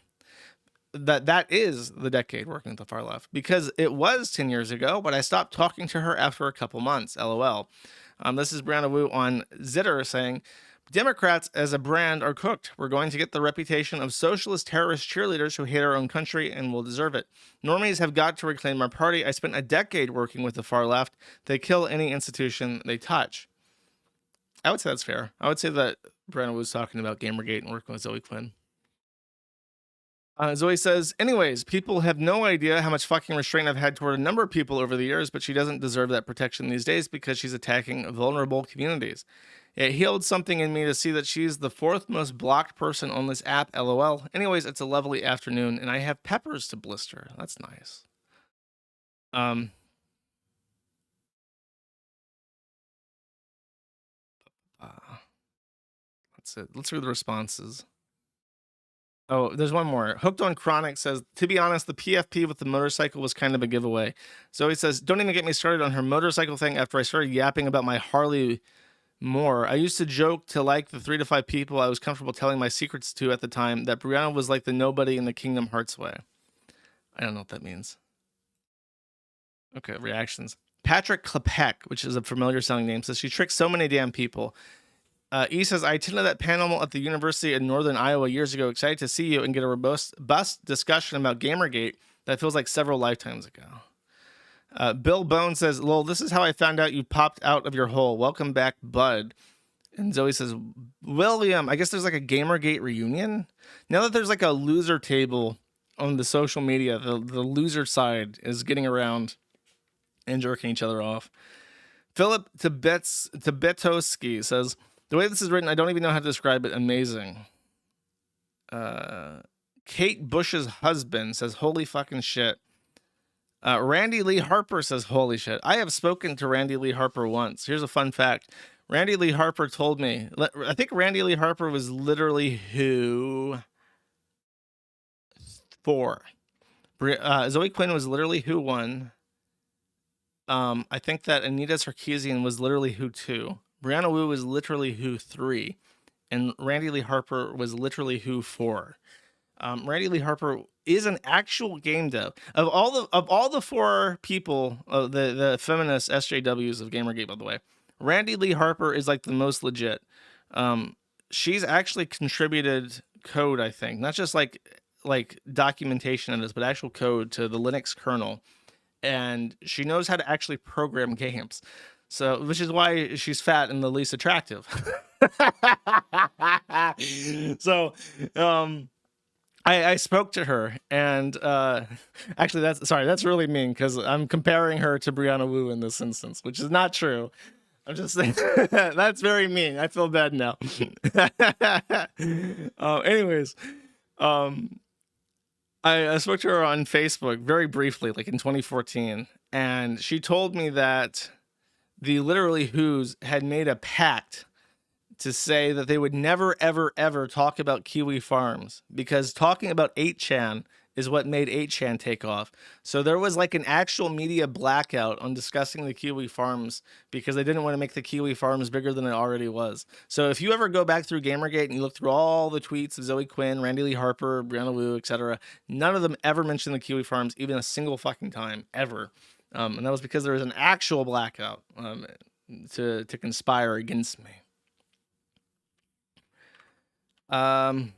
that is the decade working with the far left, because it was 10 years ago, but I stopped talking to her after a couple months, LOL. This is Brianna Wu on Zitter saying, Democrats as a brand are cooked. We're going to get the reputation of socialist terrorist cheerleaders who hate our own country and will deserve it. Normies have got to reclaim our party. I spent a decade working with the far left. They kill any institution they touch. I would say that's fair. I would say that Brianna was talking about Gamergate and working with Zoe Quinn. Zoe says, anyways, people have no idea how much fucking restraint I've had toward a number of people over the years, but she doesn't deserve that protection these days because she's attacking vulnerable communities. It healed something in me to see that she's the fourth most blocked person on this app, LOL. Anyways, it's a lovely afternoon, and I have peppers to blister. That's nice. That's it. Let's read the responses. Oh, there's one more. Hooked on Chronic says, to be honest, the PFP with the motorcycle was kind of a giveaway. Zoe says, don't even get me started on her motorcycle thing after I started yapping about my Harley more. I used to joke to like the 3 to 5 people I was comfortable telling my secrets to at the time that Brianna was like the nobody in the Kingdom Hearts way. I don't know what that means. Okay, reactions. Patrick Klepek, which is a familiar sounding name, says she tricks so many damn people. E says, I attended that panel at the University of Northern Iowa years ago. Excited to see you and get a robust discussion about Gamergate that feels like several lifetimes ago. Bill Bone says, lol, this is how I found out you popped out of your hole. Welcome back, bud. And Zoe says, William, I guess there's like a Gamergate reunion. Now that there's like a loser table on the social media, the loser side is getting around and jerking each other off. Philip Tibetowski says, the way this is written, I don't even know how to describe it. Amazing. Kate Bush's husband says, holy fucking shit. Randy Lee Harper says, holy shit. I have spoken to Randy Lee Harper once. Here's a fun fact. Randy Lee Harper told me, I think Randy Lee Harper was literally who? Four. Zoe Quinn was literally who one. I think that Anita Sarkeesian was literally who 2. Brianna Wu was literally who 3. And Randy Lee Harper was literally who 4. Randy Lee Harper is an actual game dev. Of all the 4 people, the feminist SJWs of Gamergate, by the way, Randy Lee Harper is like the most legit. She's actually contributed code, I think, not just like documentation of this, but actual code to the Linux kernel. And she knows how to actually program games. So, which is why she's fat and the least attractive. So, I spoke to her, and actually, that's really mean because I'm comparing her to Brianna Wu in this instance, which is not true. I'm just saying that's very mean. I feel bad now. Anyways, I spoke to her on Facebook very briefly, like in 2014, and she told me that the literally Who's had made a pact to say that they would never, ever, ever talk about Kiwi Farms because talking about 8chan is what made 8chan take off. So there was like an actual media blackout on discussing the Kiwi Farms because they didn't want to make the Kiwi Farms bigger than it already was. So if you ever go back through Gamergate and you look through all the tweets of Zoe Quinn, Randy Lee Harper, Brianna Wu, etc., none of them ever mentioned the Kiwi Farms even a single fucking time, ever. And that was because there was an actual blackout to conspire against me. Kaylin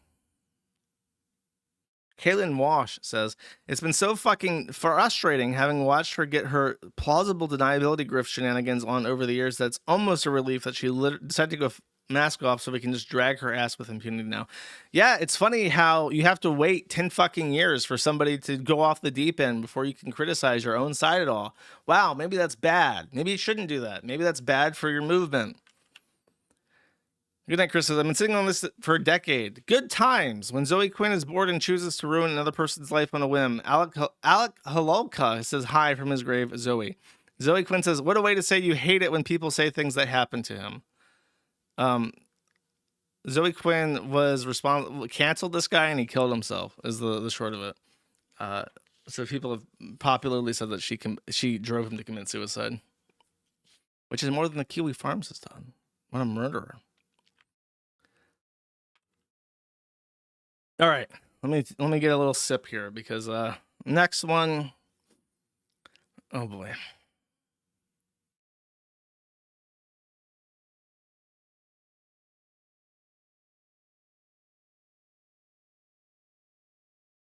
Wash says, it's been so fucking frustrating having watched her get her plausible deniability grift shenanigans on over the years that's almost a relief that she decided to go mask off so we can just drag her ass with impunity now. Yeah, it's funny how you have to wait 10 fucking years for somebody to go off the deep end before you can criticize your own side at all. Wow, maybe that's bad. Maybe you shouldn't do that. Maybe that's bad for your movement. Good night, Chris. I've been sitting on this for a decade. Good times. When Zoe Quinn is bored and chooses to ruin another person's life on a whim. Alec Lolcow says hi from his grave, Zoe. Zoe Quinn says, what a way to say you hate it when people say things that happen to him. Zoe Quinn was canceled this guy and he killed himself, is the short of it. So people have popularly said that she drove him to commit suicide, which is more than the Kiwi Farms has done. What a murderer. All right, let me get a little sip here because next one, oh boy.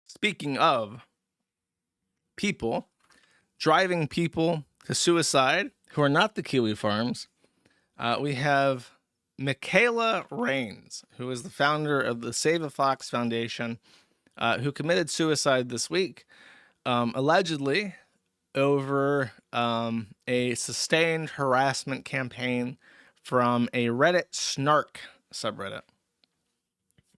Speaking of people driving people to suicide who are not the Kiwi Farms, we have Michaela Rains, who is the founder of the Save a Fox Foundation, who committed suicide this week, allegedly over a sustained harassment campaign from a Reddit snark subreddit.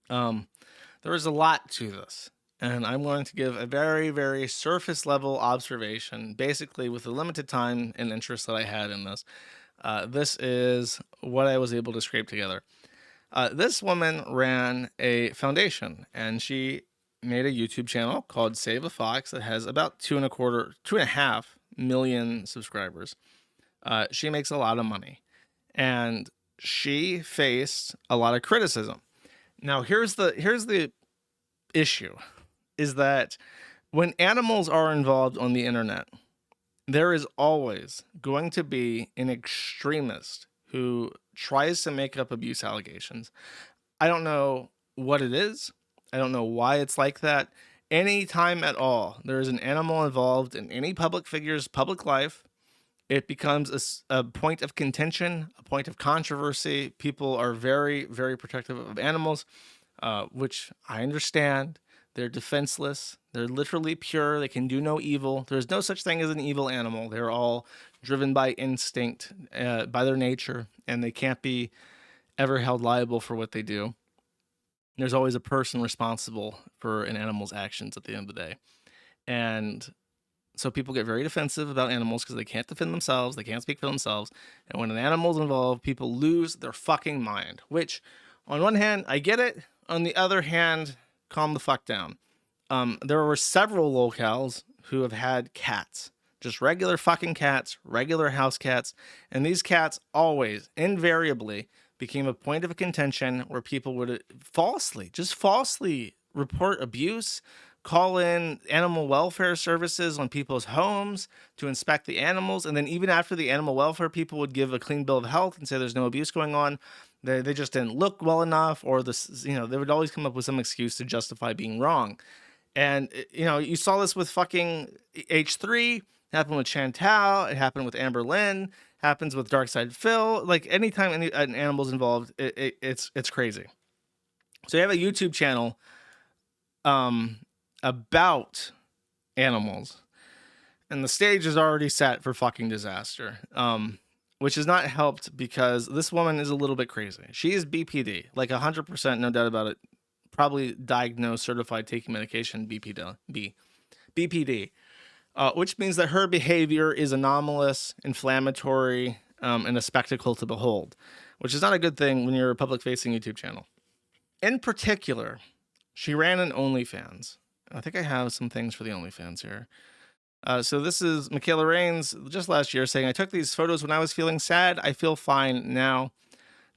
There is a lot to this, and I'm going to give a very, very surface level observation, basically with the limited time and interest that I had in this. This is what I was able to scrape together. This woman ran a foundation, and she made a YouTube channel called Save a Fox that has about 2.5 million subscribers. She makes a lot of money, and she faced a lot of criticism. Now, here's the issue, is that when animals are involved on the internet, there is always going to be an extremist who tries to make up abuse allegations. I don't know what it is. I don't know why it's like that. Anytime at all there is an animal involved in any public figure's public life, it becomes a point of contention, a point of controversy. People are very, very protective of animals, which I understand. They're defenseless. They're literally pure. They can do no evil. There's no such thing as an evil animal. They're all driven by instinct, by their nature, and they can't be ever held liable for what they do. There's always a person responsible for an animal's actions at the end of the day. And so people get very defensive about animals because they can't defend themselves. They can't speak for themselves. And when an animal's involved, people lose their fucking mind, which on one hand, I get it. On the other hand, calm the fuck down. There were several locales who have had cats, just regular fucking cats, regular house cats. And these cats always, invariably, became a point of contention where people would falsely report abuse, call in animal welfare services on people's homes to inspect the animals. And then even after the animal welfare people would give a clean bill of health and say there's no abuse going on, they just didn't look well enough, or this, they would always come up with some excuse to justify being wrong. And, you saw this with fucking H3, it happened with Chantal, it happened with Amberlynn, happens with Darkside Phil. Like anytime an animal's involved, it's crazy. So you have a YouTube channel about animals, and the stage is already set for fucking disaster. Which is not helped because this woman is a little bit crazy. She is BPD, like 100%, no doubt about it. Probably diagnosed, certified, taking medication, BPD, which means that her behavior is anomalous, inflammatory, and a spectacle to behold, which is not a good thing when you're a public-facing YouTube channel. In particular, she ran an OnlyFans. I think I have some things for the OnlyFans here. So this is Michaela Rains just last year saying, I took these photos when I was feeling sad. I feel fine now.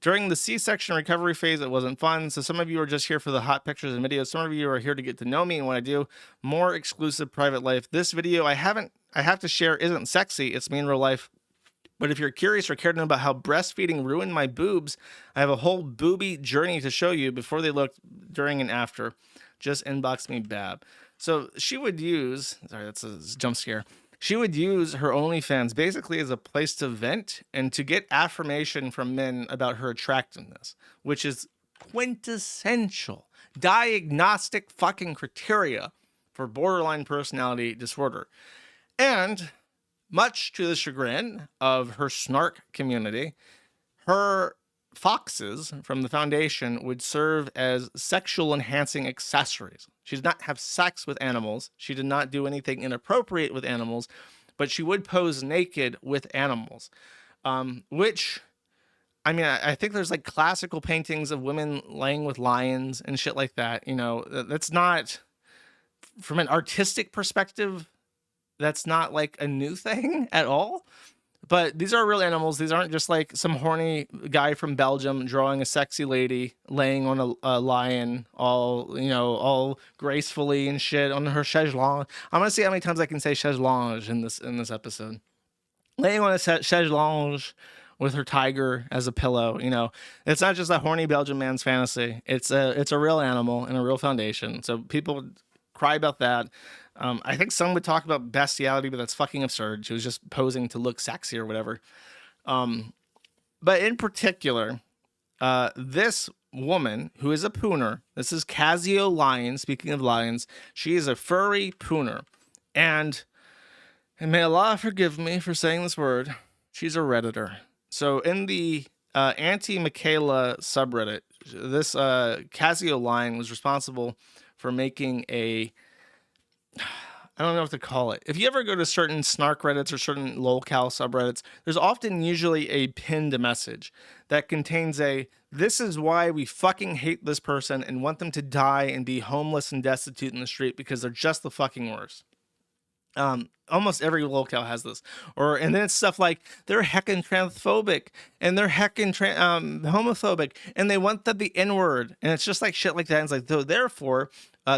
During the C-section recovery phase, it wasn't fun. So some of you are just here for the hot pictures and videos. Some of you are here to get to know me and what I do. More exclusive private life. This video I have to share isn't sexy. It's me in real life. But if you're curious or care to know about how breastfeeding ruined my boobs, I have a whole booby journey to show you before they look, during, and after. Just inbox me, Bab. So she would use, sorry, that's a jump scare. She would use her OnlyFans basically as a place to vent and to get affirmation from men about her attractiveness, which is quintessential diagnostic fucking criteria for borderline personality disorder. And much to the chagrin of her snark community, her foxes from the foundation would serve as sexual enhancing accessories. She did not have sex with animals. She did not do anything inappropriate with animals, but she would pose naked with animals, which, I mean, I think there's like classical paintings of women laying with lions and shit like that. You know, that's not, from an artistic perspective, that's not like a new thing at all. But these are real animals. These aren't just like some horny guy from Belgium drawing a sexy lady laying on a lion all, you know, all gracefully and shit on her chaise lounge. I'm going to see how many times I can say chaise lounge in this episode. Laying on a chaise lounge with her tiger as a pillow, you know. It's not just a horny Belgian man's fantasy. It's a real animal and a real foundation. So people cry about that. I think some would talk about bestiality, but that's fucking absurd. She was just posing to look sexy or whatever. But in particular, this woman who is a pooner, this is Casio Lion, speaking of lions, she is a furry pooner. And may Allah forgive me for saying this word, she's a Redditor. So in the anti-Michaela subreddit, this Casio Lion was responsible for making a, I don't know what to call it. If you ever go to certain snark reddits or certain lolcow subreddits, there's often usually a pinned message that contains this is why we fucking hate this person and want them to die and be homeless and destitute in the street because they're just the fucking worst. Almost every lolcow has this, and then it's stuff like they're heckin' transphobic and they're heckin' homophobic and they want the N-word, and it's just like shit like that. And it's like, so therefore,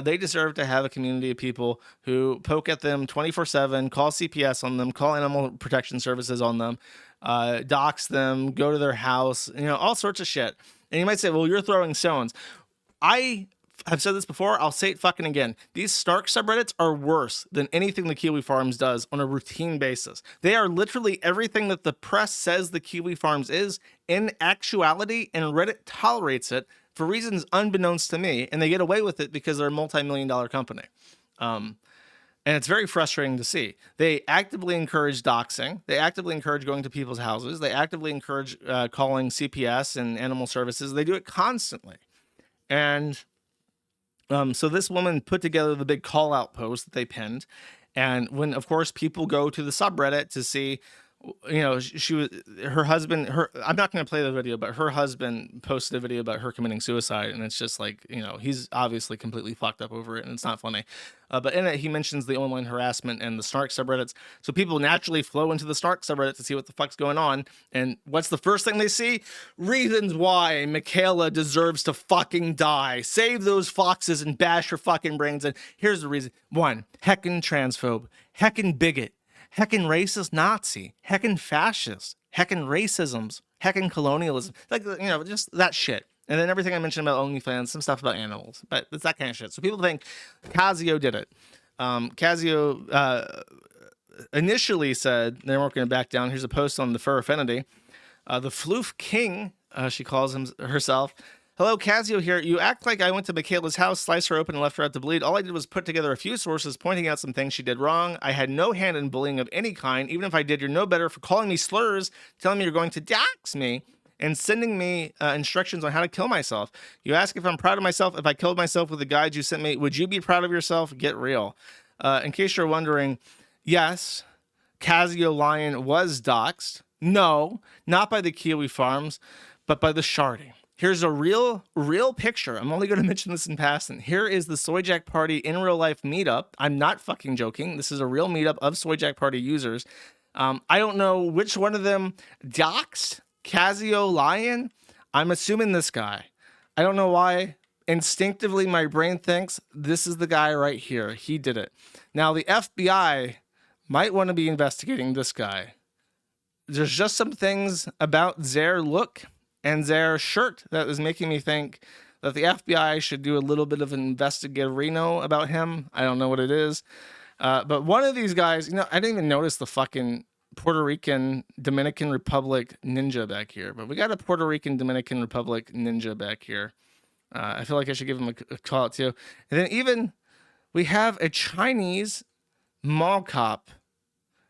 they deserve to have a community of people who poke at them 24/7, call CPS on them, call animal protection services on them, dox them, go to their house, you know, all sorts of shit. And you might say, well, you're throwing stones. I've said this before, I'll say it fucking again. These snark subreddits are worse than anything the Kiwi Farms does on a routine basis. They are literally everything that the press says the Kiwi Farms is in actuality, and Reddit tolerates it for reasons unbeknownst to me, and they get away with it because they're a multi-million-dollar company. And it's very frustrating to see. They actively encourage doxing. They actively encourage going to people's houses. They actively encourage calling CPS and animal services. They do it constantly. And so this woman put together the big call out post that they pinned. And when, of course, people go to the subreddit to see, you know, her husband, I'm not going to play the video, but her husband posted a video about her committing suicide. And it's just like, you know, he's obviously completely fucked up over it and it's not funny. But in it, he mentions the online harassment and the snark subreddits. So people naturally flow into the snark subreddit to see what the fuck's going on. And what's the first thing they see? Reasons why Michaela deserves to fucking die. Save those foxes and bash her fucking brains. And here's the reason. 1, heckin' transphobe, heckin' bigot, heckin' racist Nazi, heckin' fascist, heckin' racisms, heckin' colonialism. Like, you know, just that shit. And then everything I mentioned about OnlyFans, some stuff about animals, but it's that kind of shit. So people think Casio did it. Casio initially said they weren't going to back down. Here's a post on the Fur Affinity. The Floof King, she calls herself. Hello, Casio here. You act like I went to Michaela's house, sliced her open, and left her out to bleed. All I did was put together a few sources pointing out some things she did wrong. I had no hand in bullying of any kind. Even if I did, you're no better for calling me slurs, telling me you're going to dox me, and sending me instructions on how to kill myself. You ask if I'm proud of myself. If I killed myself with the guides you sent me, would you be proud of yourself? Get real. In case you're wondering, yes, Casio Lion was doxxed. No, not by the Kiwi Farms, but by the Shardy. Here's a real picture. I'm only going to mention this in passing. Here is the Soy Jack Party in real life meetup. I'm not fucking joking. This is a real meetup of Soy Jack Party users. I don't know which one of them doxed Casio Lion. I'm assuming this guy. I don't know why. Instinctively, my brain thinks this is the guy right here. He did it. Now, the FBI might want to be investigating this guy. There's just some things about their look and their shirt that is making me think that the FBI should do a little bit of an investigatorino about him. I don't know what it is. But one of these guys, I didn't even notice the fucking Puerto Rican Dominican Republic ninja back here, but we got a Puerto Rican Dominican Republic ninja back here. I feel like I should give him a call out too. And then even we have a Chinese mall cop.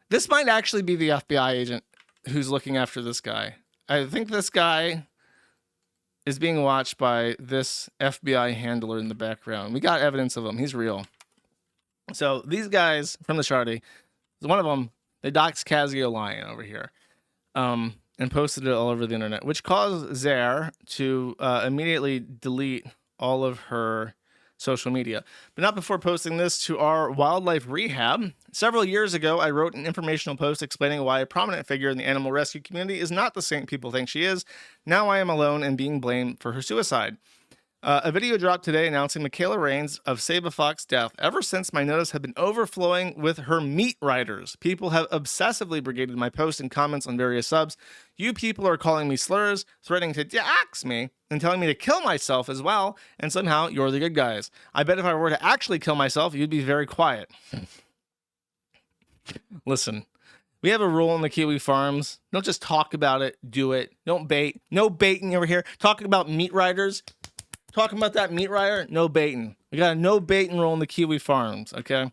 This might actually be the FBI agent who's looking after this guy. I think this guy is being watched by this FBI handler in the background. We got evidence of him. He's real. So these guys from the Shardy, one of them, they doxed Casio Lion over here, and posted it all over the internet, which caused Zare to immediately delete all of her social media, but not before posting this to our wildlife rehab. Several years ago, I wrote an informational post explaining why a prominent figure in the animal rescue community is not the saint people think she is. Now I am alone and being blamed for her suicide. A video dropped today announcing Michaela Raines of Save a Fox death. Ever since, my notice have been overflowing with her meat riders. People have obsessively brigaded my posts and comments on various subs. You people are calling me slurs, threatening to dox me, and telling me to kill myself as well, and somehow you're the good guys. I bet if I were to actually kill myself, you'd be very quiet. Listen, we have a rule in the Kiwi Farms. Don't just talk about it, do it. Don't bait. No baiting over here. Talking about meat riders. Talking about that meat rider, no baiting. We got a no baiting rule in the Kiwi Farms, okay?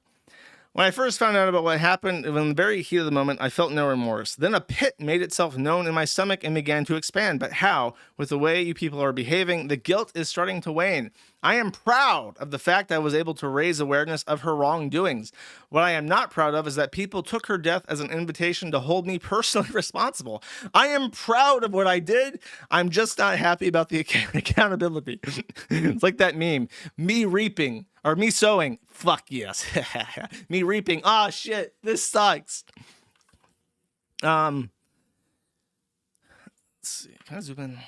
When I first found out about what happened, in the very heat of the moment, I felt no remorse. Then a pit made itself known in my stomach and began to expand. But how? With the way you people are behaving, the guilt is starting to wane. I am proud of the fact I was able to raise awareness of her wrongdoings. What I am not proud of is that people took her death as an invitation to hold me personally responsible. I am proud of what I did. I'm just not happy about the accountability. It's like that meme, me reaping. Or me sowing. Fuck yes. Me reaping. Ah, shit. This sucks. Let's see. Can I zoom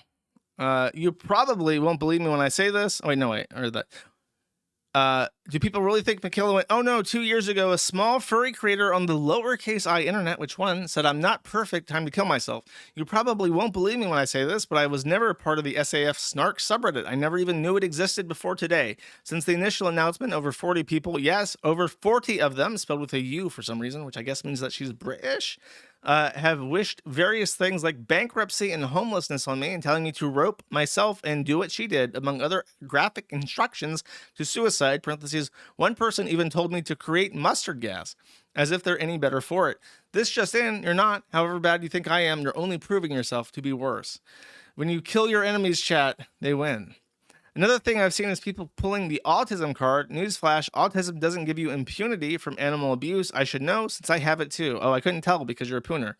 in? You probably won't believe me when I say this. Oh, wait, no, wait. I heard that. Do people really think Michaela went, oh no, 2 years ago, a small furry creator on the lowercase I internet, which one, said I'm not perfect, time to kill myself. You probably won't believe me when I say this, but I was never a part of the SAF snark subreddit. I never even knew it existed before today. Since the initial announcement, over 40 people, yes, over 40 of them, spelled with a U for some reason, which I guess means that she's British, have wished various things like bankruptcy and homelessness on me and telling me to rope myself and do what she did, among other graphic instructions to suicide, parentheses, one person even told me to create mustard gas, as if they're any better for it. This just in, you're not. However bad you think I am, you're only proving yourself to be worse. When you kill your enemies, chat, they win. Another thing I've seen is people pulling the autism card. Newsflash, autism doesn't give you impunity from animal abuse. I should know since I have it too. Oh, I couldn't tell because you're a pooner.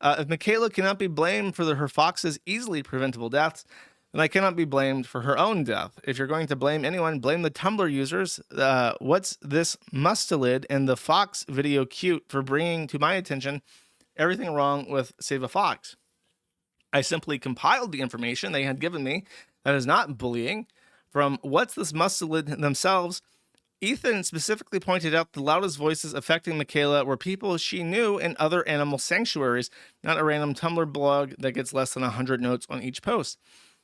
If Michaela cannot be blamed for her fox's easily preventable deaths, then I cannot be blamed for her own death. If you're going to blame anyone, blame the Tumblr users. What's this mustelid and the fox video cute for bringing to my attention everything wrong with Save a Fox? I simply compiled the information they had given me. That is not bullying. From What's This Mustelid themselves, Ethan specifically pointed out the loudest voices affecting Michaela were people she knew in other animal sanctuaries, not a random Tumblr blog that gets less than 100 notes on each post.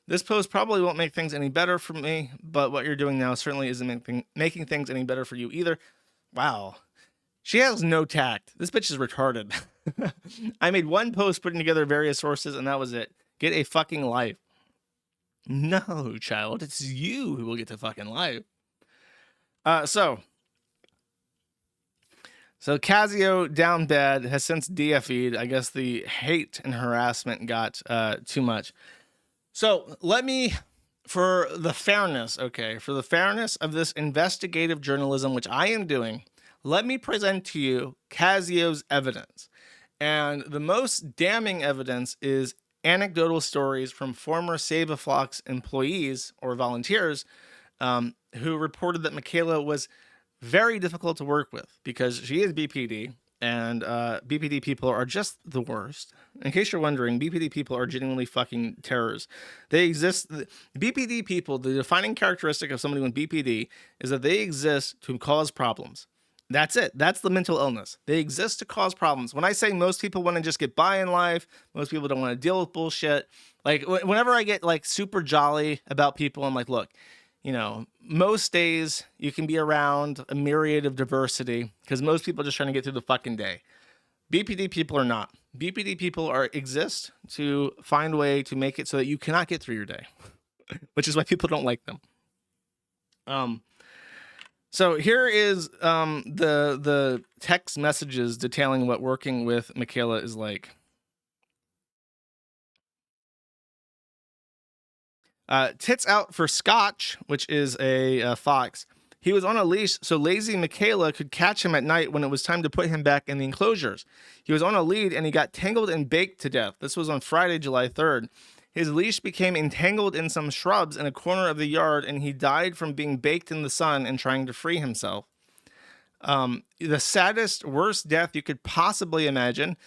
This post probably won't make things any better for me, but what you're doing now certainly isn't making things any better for you either. Wow. She has no tact. This bitch is retarded. I made one post putting together various sources, and that was it. Get a fucking life. No, child, it's you who will get to fucking life. So Casio down bad has since DFE'd. I guess the hate and harassment got too much. So let me, for the fairness of this investigative journalism, which I am doing, let me present to you Casio's evidence. And the most damning evidence is anecdotal stories from former Save a Fox employees or volunteers who reported that Michaela was very difficult to work with because she is BPD, and BPD people are just the worst. In case you're wondering, BPD people are genuinely fucking terrors. They exist. BPD people, the defining characteristic of somebody with BPD is that they exist to cause problems. That's it. That's the mental illness. They exist to cause problems. When I say most people want to just get by in life, most people don't want to deal with bullshit. Like whenever I get like super jolly about people, I'm like, look, you know, most days you can be around a myriad of diversity because most people are just trying to get through the fucking day. BPD people are not. BPD people exist to find a way to make it so that you cannot get through your day, which is why people don't like them. So here is the text messages detailing what working with Michaela is like. Tits out for Scotch, which is a fox. He was on a leash so lazy Michaela could catch him at night when it was time to put him back in the enclosures. He was on a lead and he got tangled and baked to death. This was on Friday, July 3rd. His leash became entangled in some shrubs in a corner of the yard and he died from being baked in the sun and trying to free himself. The saddest, worst death you could possibly imagine,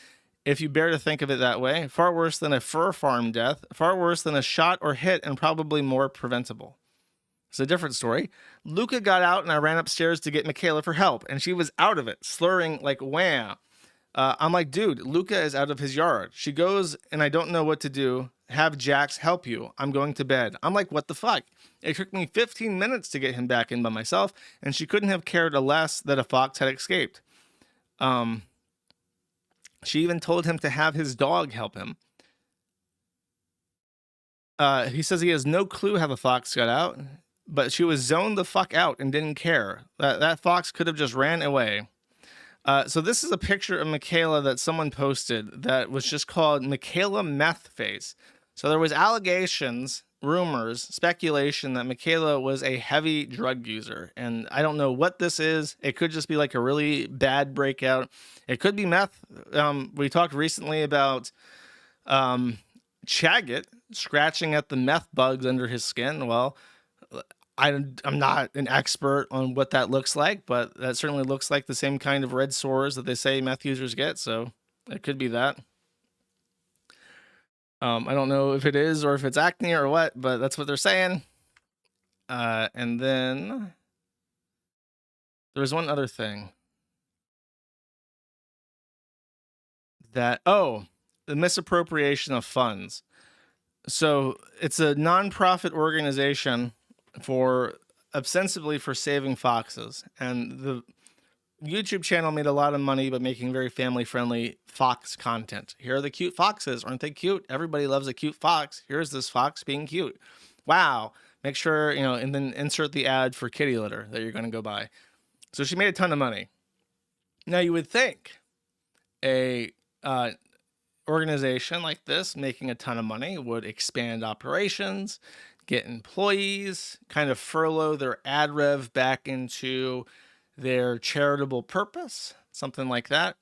if you dare to think of it that way. Far worse than a fur farm death, far worse than a shot or hit, and probably more preventable. It's a different story. Luca got out and I ran upstairs to get Michaela for help, and she was out of it, slurring like wham. I'm like, dude, Luca is out of his yard. She goes, and I don't know what to do. Have Jax help you. I'm going to bed. I'm like, what the fuck? It took me 15 minutes to get him back in by myself, and she couldn't have cared less that a fox had escaped. She even told him to have his dog help him. He says he has no clue how the fox got out, but she was zoned the fuck out and didn't care. That fox could have just ran away. So this is a picture of Michaela that someone posted that was just called Michaela Meth Face. So there was allegations, rumors, speculation that Michaela was a heavy drug user. And I don't know what this is. It could just be like a really bad breakout. It could be meth. We talked recently about Chagget scratching at the meth bugs under his skin. Well, I'm not an expert on what that looks like, but that certainly looks like the same kind of red sores that they say meth users get. So it could be that. I don't know if it is or if it's acne or what, but that's what they're saying. And then there's one other thing that, the misappropriation of funds. So it's a nonprofit organization for ostensibly for saving foxes, and the YouTube channel made a lot of money by making very family-friendly fox content. Here are the cute foxes. Aren't they cute? Everybody loves a cute fox. Here's this fox being cute. Wow. Make sure, and then insert the ad for kitty litter that you're going to go buy. So she made a ton of money. Now you would think a organization like this making a ton of money would expand operations, get employees, kind of furlough their ad rev back into their charitable purpose, something like that.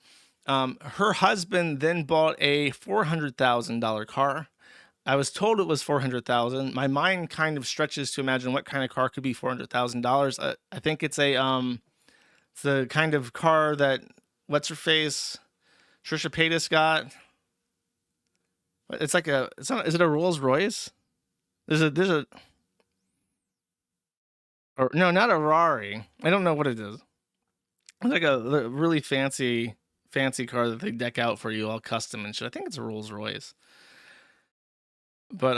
Her husband then bought a $400,000 car. I was told it was $400,000. My mind kind of stretches to imagine what kind of car could be $400,000. I think it's it's the kind of car that what's her face, Trisha Paytas got. It's like is it a Rolls Royce? Or no, not a Rari. I don't know what it is. It's like a really fancy car that they deck out for you, all custom and shit. I think it's a Rolls Royce. But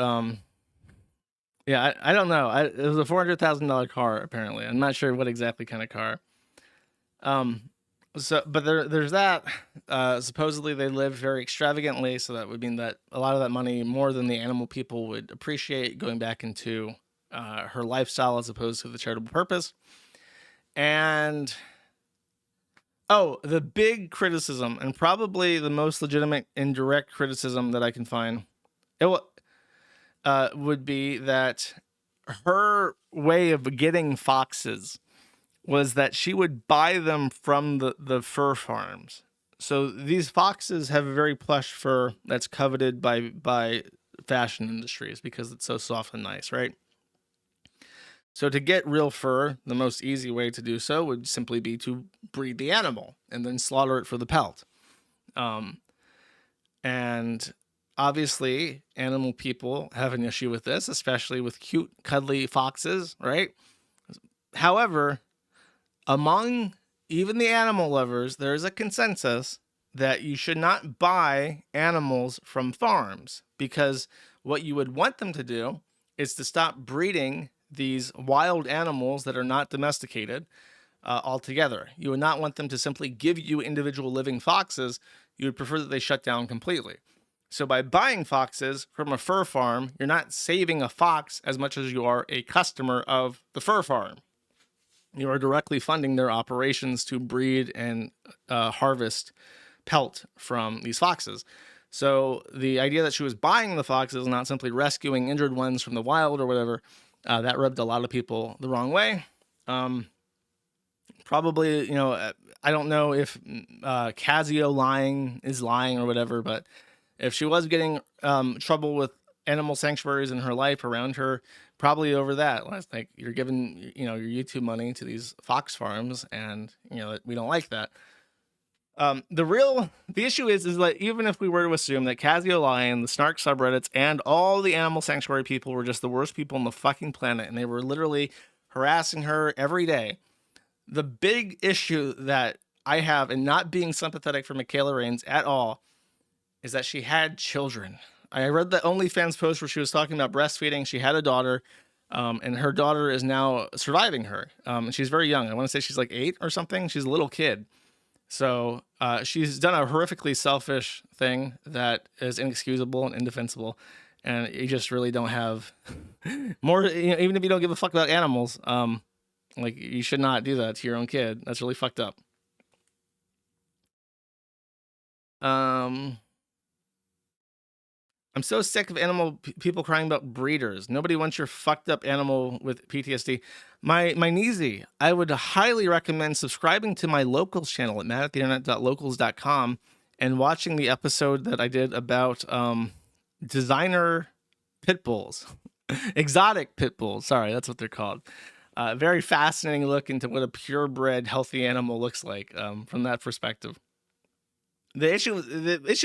yeah, I don't know. It was a $400,000 car apparently. I'm not sure what exactly kind of car. But there's that. Supposedly they live very extravagantly, so that would mean that a lot of that money, more than the animal people would appreciate, going back into her lifestyle as opposed to the charitable purpose. And the big criticism, and probably the most legitimate and direct criticism that I can find, would be that her way of getting foxes was that she would buy them from the fur farms. So these foxes have a very plush fur that's coveted by fashion industries because it's so soft and nice, right? So to get real fur, the most easy way to do so would simply be to breed the animal and then slaughter it for the pelt. And obviously, animal people have an issue with this, especially with cute, cuddly foxes, right? However, among even the animal lovers, there is a consensus that you should not buy animals from farms, because what you would want them to do is to stop breeding these wild animals that are not domesticated altogether. You would not want them to simply give you individual living foxes. You would prefer that they shut down completely. So by buying foxes from a fur farm, you're not saving a fox as much as you are a customer of the fur farm. You are directly funding their operations to breed and harvest pelt from these foxes. So the idea that she was buying the foxes, not simply rescuing injured ones from the wild or whatever, that rubbed a lot of people the wrong way. Probably, you know, I don't know if Casio is lying or whatever, but if she was getting trouble with animal sanctuaries in her life around her, probably over that. Like, you're giving, you know, your YouTube money to these fox farms, and, you know, we don't like that. The issue is that even if we were to assume that Casio, the snark subreddits, and all the animal sanctuary people were just the worst people on the fucking planet, and they were literally harassing her every day, the big issue that I have in not being sympathetic for Michaela Raines at all is that she had children. I read the OnlyFans post where she was talking about breastfeeding. She had a daughter, and her daughter is now surviving her. And she's very young. I want to say she's like 8 or something. She's a little kid. So she's done a horrifically selfish thing that is inexcusable and indefensible. And you just really don't have more, you know, even if you don't give a fuck about animals, like, you should not do that to your own kid. That's really fucked up. I'm so sick of people crying about breeders. Nobody wants your fucked up animal with PTSD. My Neezy, I would highly recommend subscribing to my locals channel at matattheinternet.locals.com and watching the episode that I did about designer pit bulls. Exotic pit bulls. Sorry, that's what they're called. Very fascinating look into what a purebred, healthy animal looks like from that perspective. The issue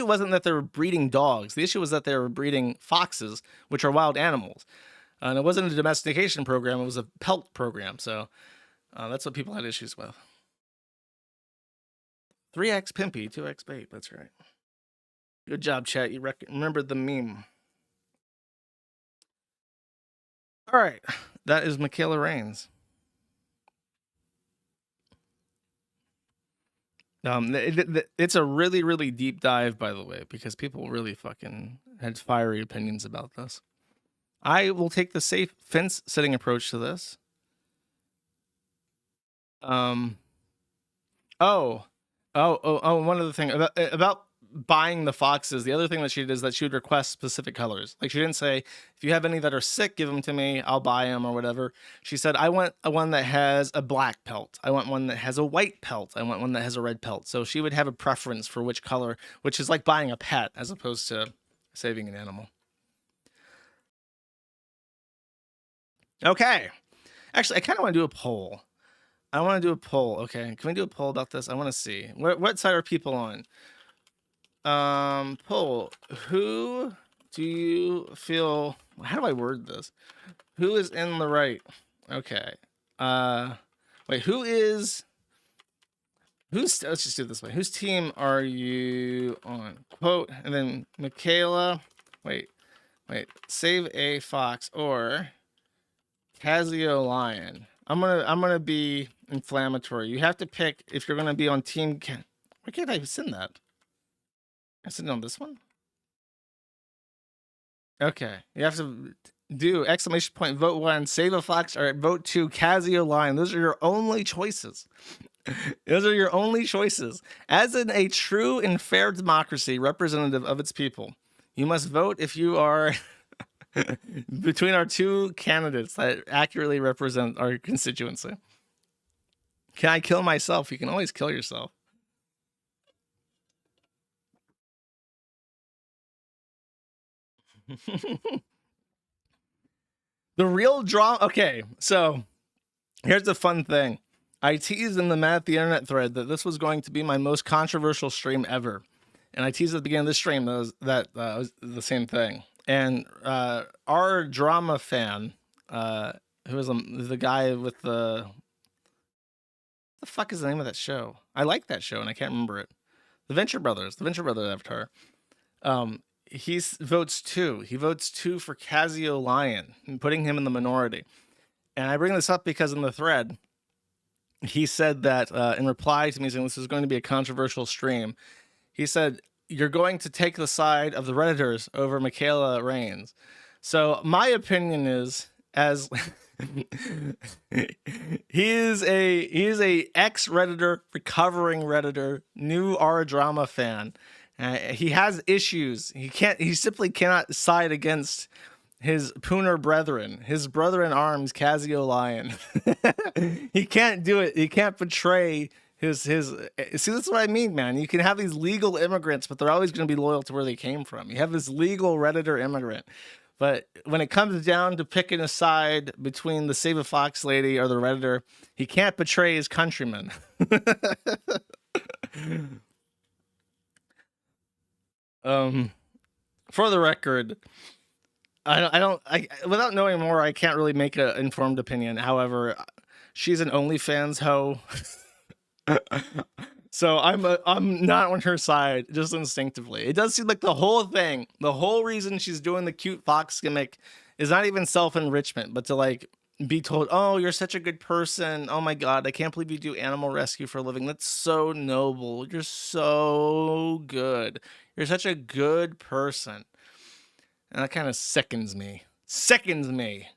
wasn't that they were breeding dogs. The issue was that they were breeding foxes, which are wild animals. And it wasn't a domestication program. It was a pelt program. So that's what people had issues with. 3x pimpy, 2x bait. That's right. Good job, chat. You remembered the meme. All right. That is Michaela Raines. It's a really, really deep dive, by the way, because people really fucking had fiery opinions about this. I will take the safe fence sitting approach to this. One other thing about buying the foxes. The other thing that she did is that she would request specific colors. Like, she didn't say, if you have any that are sick, give them to me, I'll buy them or whatever. She said, I want one that has a black pelt. I want one that has a white pelt. I want one that has a red pelt. So she would have a preference for which color, which is like buying a pet as opposed to saving an animal. Okay. Actually, I kind of want to do a poll. Okay. Can we do a poll about this? I want to see. What side are people on? Poll. Who do you feel... How do I word this? Who is in the right? Okay. Wait, let's just do it this way. Whose team are you on? Quote, and then Michaela. Wait. Save a fox or Casio Lion. I'm gonna be inflammatory. You have to pick if you're gonna be on team. Why can't I send that? I send it on this one. Okay, you have to do ! Vote 1, save a fox, or vote 2, Casio Lion. Those are your only choices. Those are your only choices. As in a true and fair democracy, representative of its people, you must vote if you are between our two candidates that accurately represent our constituency. Can I kill myself? You can always kill yourself. The real drama. Okay, so here's the fun thing. I teased in the Mad at the Internet thread that this was going to be my most controversial stream ever. And I teased at the beginning of the stream that was the same thing. And our drama fan, who was the guy with the fuck is the name of that show? I like that show and I can't remember it. The Venture Brothers avatar. He votes 2. He votes 2 for Casio Lion, putting him in the minority. And I bring this up because in the thread, he said that in reply to me saying this is going to be a controversial stream, he said, you're going to take the side of the Redditors over Michaela Reigns. So my opinion is, as he is a ex-Redditor, recovering Redditor, new R drama fan. He has issues. He simply cannot side against his Pooner brethren, his brother in arms, Casio Lion. He can't do it. He can't betray his. See, that's what I mean, man. You can have these legal immigrants, but they're always going to be loyal to where they came from. You have this legal Redditor immigrant, but when it comes down to picking a side between the Save a Fox lady or the Redditor, he can't betray his countrymen. For the record, I without knowing more, I can't really make an informed opinion. However, she's an OnlyFans hoe. So I'm not on her side, just instinctively. It does seem like the whole thing, the whole reason she's doing the cute fox gimmick is not even self-enrichment, but to like be told, oh, you're such a good person. Oh my God, I can't believe you do animal rescue for a living. That's so noble. You're so good. You're such a good person. And that kind of sickens me. Sickens me.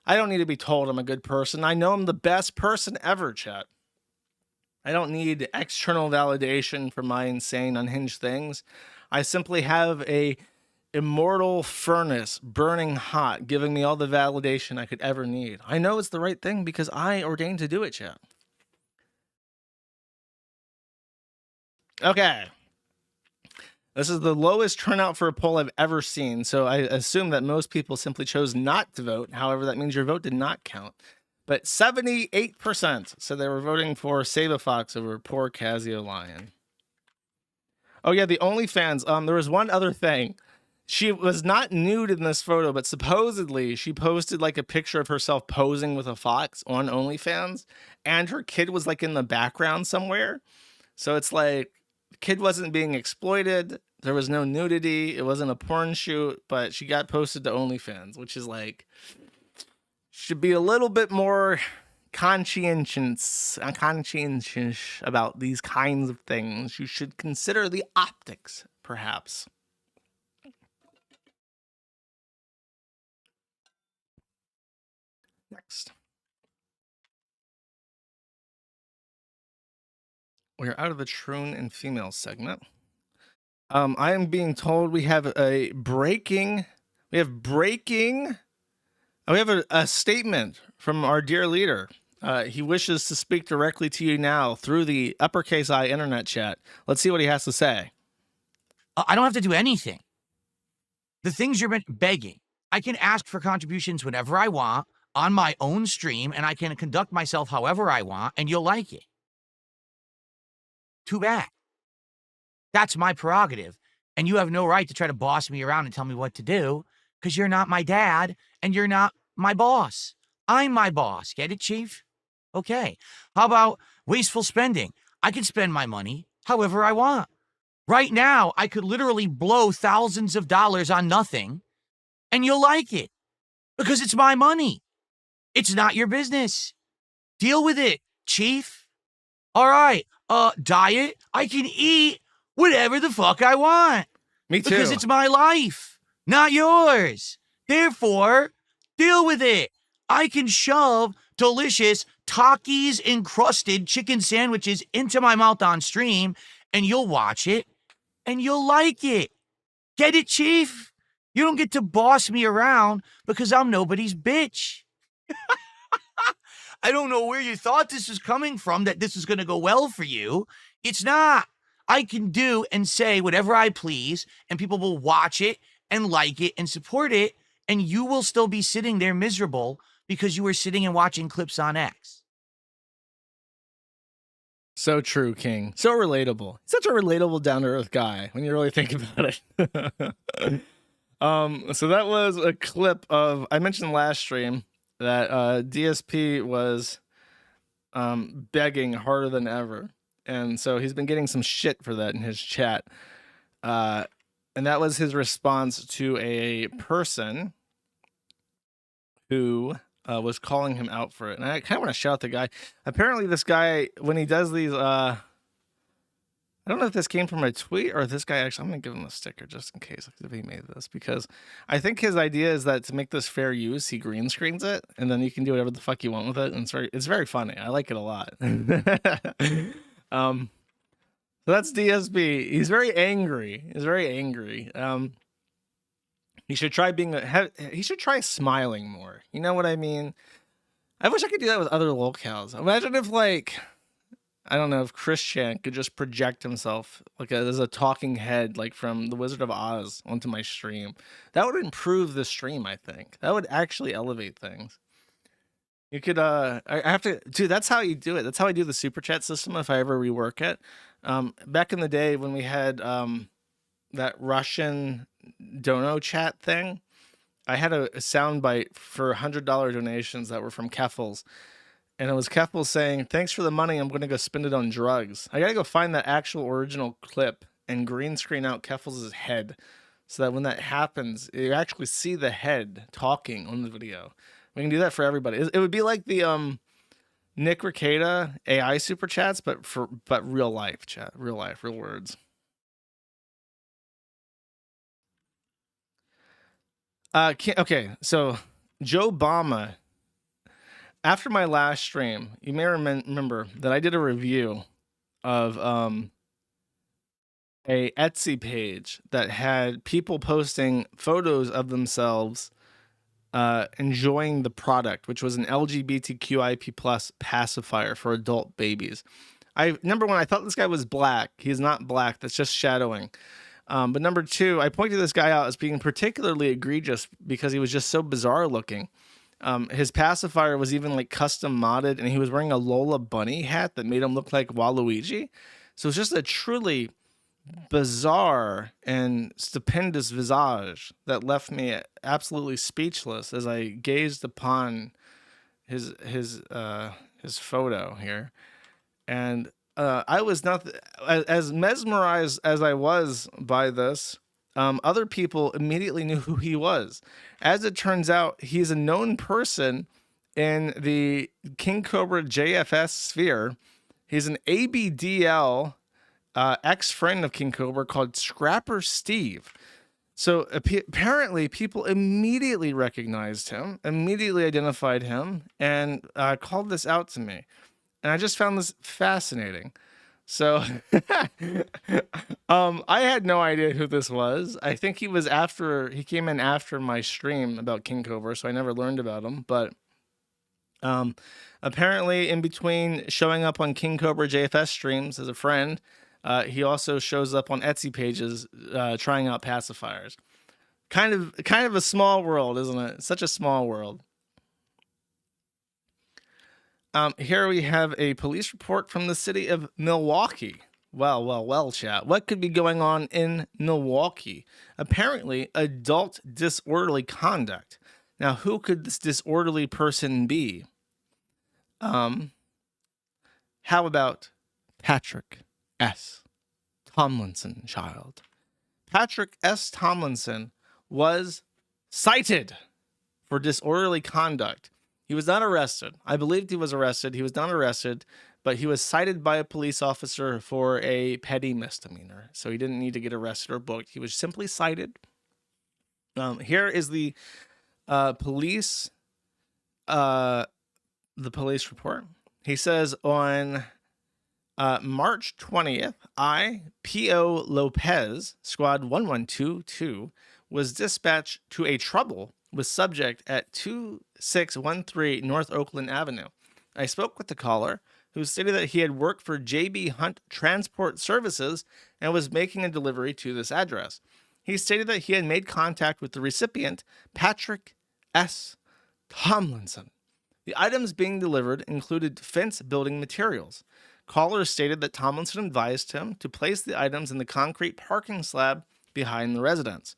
I don't need to be told I'm a good person. I know I'm the best person ever, chat. I don't need external validation for my insane, unhinged things. I simply have a immortal furnace burning hot, giving me all the validation I could ever need. I know it's the right thing because I ordained to do it, chat. Okay. This is the lowest turnout for a poll I've ever seen, so I assume that most people simply chose not to vote. However, that means your vote did not count. But 78% said they were voting for Save a Fox over poor Casio Lion. Oh yeah, the OnlyFans. There was one other thing. She was not nude in this photo, but supposedly she posted like a picture of herself posing with a fox on OnlyFans, and her kid was like in the background somewhere. So it's like the kid wasn't being exploited. There was no nudity. It wasn't a porn shoot, but she got posted to OnlyFans, which is like, should be a little bit more conscientious about these kinds of things. You should consider the optics, perhaps. Next. We're out of the Troon and Female segment. I am being told we have a breaking. We have a statement from our dear leader. He wishes to speak directly to you now through the uppercase I internet chat. Let's see what he has to say. I don't have to do anything. The things you're begging, I can ask for contributions whenever I want on my own stream, and I can conduct myself however I want, and you'll like it. Too bad. That's my prerogative, and you have no right to try to boss me around and tell me what to do, because you're not my dad, and you're not my boss. I'm my boss. Get it, Chief? Okay. How about wasteful spending? I can spend my money however I want. Right now, I could literally blow thousands of dollars on nothing, and you'll like it, because it's my money. It's not your business. Deal with it, Chief. All right. Diet, I can eat whatever the fuck I want. Me too. Because it's my life, not yours. Therefore, deal with it. I can shove delicious Takis-encrusted chicken sandwiches into my mouth on stream, and you'll watch it, and you'll like it. Get it, Chief? You don't get to boss me around because I'm nobody's bitch. I don't know where you thought this was coming from, that this is going to go well for you. It's not. I can do and say whatever I please, and people will watch it and like it and support it, and you will still be sitting there miserable because you were sitting and watching clips on X. So true, King. So relatable. Such a relatable, down-to-earth guy when you really think about it. So that was a clip of, I mentioned last stream that DSP was begging harder than ever. And so he's been getting some shit for that in his chat. And that was his response to a person who was calling him out for it. And I kind of want to shout out the guy. Apparently this guy, when he does these, I don't know if this came from a tweet or if this guy actually, I'm going to give him a sticker just in case if he made this, because I think his idea is that to make this fair use, he green screens it and then you can do whatever the fuck you want with it. And it's very funny. I like it a lot. So that's DSB. He's very angry. He should try he should try smiling more. You know what I mean? I wish I could do that with other lolcows. Imagine if, like, I don't know, if Chris Chan could just project himself like as a talking head, like from The Wizard of Oz, onto my stream. That would improve the stream, I think. That would actually elevate things. You could, I have to, dude, that's how you do it. That's how I do the super chat system if I ever rework it. Back in the day when we had that Russian dono chat thing, I had a soundbite for $100 donations that were from Keffels. And it was Keffels saying, thanks for the money, I'm going to go spend it on drugs. I got to go find that actual original clip and green screen out Keffels' head so that when that happens, you actually see the head talking on the video. We can do that for everybody. It would be like the Nick Rekieta AI super chats, but real life chat, real life, real words. Okay, so Jobama. After my last stream, you may remember that I did a review of a Etsy page that had people posting photos of themselves enjoying the product, which was an LGBTQIP+ pacifier for adult babies. Number one, I thought this guy was black. He's not black. That's just shadowing. But number two, I pointed this guy out as being particularly egregious because he was just so bizarre looking. His pacifier was even like custom modded, and he was wearing a Lola bunny hat that made him look like Waluigi. So it's just a truly bizarre and stupendous visage that left me absolutely speechless as I gazed upon his photo here. And I was not as mesmerized as I was by this. Other people immediately knew who he was. As it turns out, he's a known person in the King Cobra JFS sphere. He's an ABDL ex-friend of King Cobra called Scrapper Steve. So apparently people immediately recognized him, immediately identified him, and called this out to me. And I just found this fascinating. So I had no idea who this was. I think he came in after my stream about King Cobra, so I never learned about him. But apparently in between showing up on King Cobra JFS streams as a friend, he also shows up on Etsy pages trying out pacifiers. Kind of a small world, isn't it? Such a small world. Here we have a police report from the city of Milwaukee. Well, chat. What could be going on in Milwaukee? Apparently, adult disorderly conduct. Now, who could this disorderly person be? How about Patrick S. Tomlinson, child? Patrick S. Tomlinson was cited for disorderly conduct. He was not arrested. I believed he was arrested. He was not arrested, but he was cited by a police officer for a petty misdemeanor. So he didn't need to get arrested or booked. He was simply cited. Here is the police report. He says on March 20th, I, P.O. Lopez, squad 1122, was dispatched to a trouble with subject at 2613 North Oakland Avenue. I spoke with the caller, who stated that he had worked for JB Hunt Transport Services and was making a delivery to this address. He stated that he had made contact with the recipient, Patrick S. Tomlinson. The items being delivered included fence building materials. Caller stated that Tomlinson advised him to place the items in the concrete parking slab behind the residence.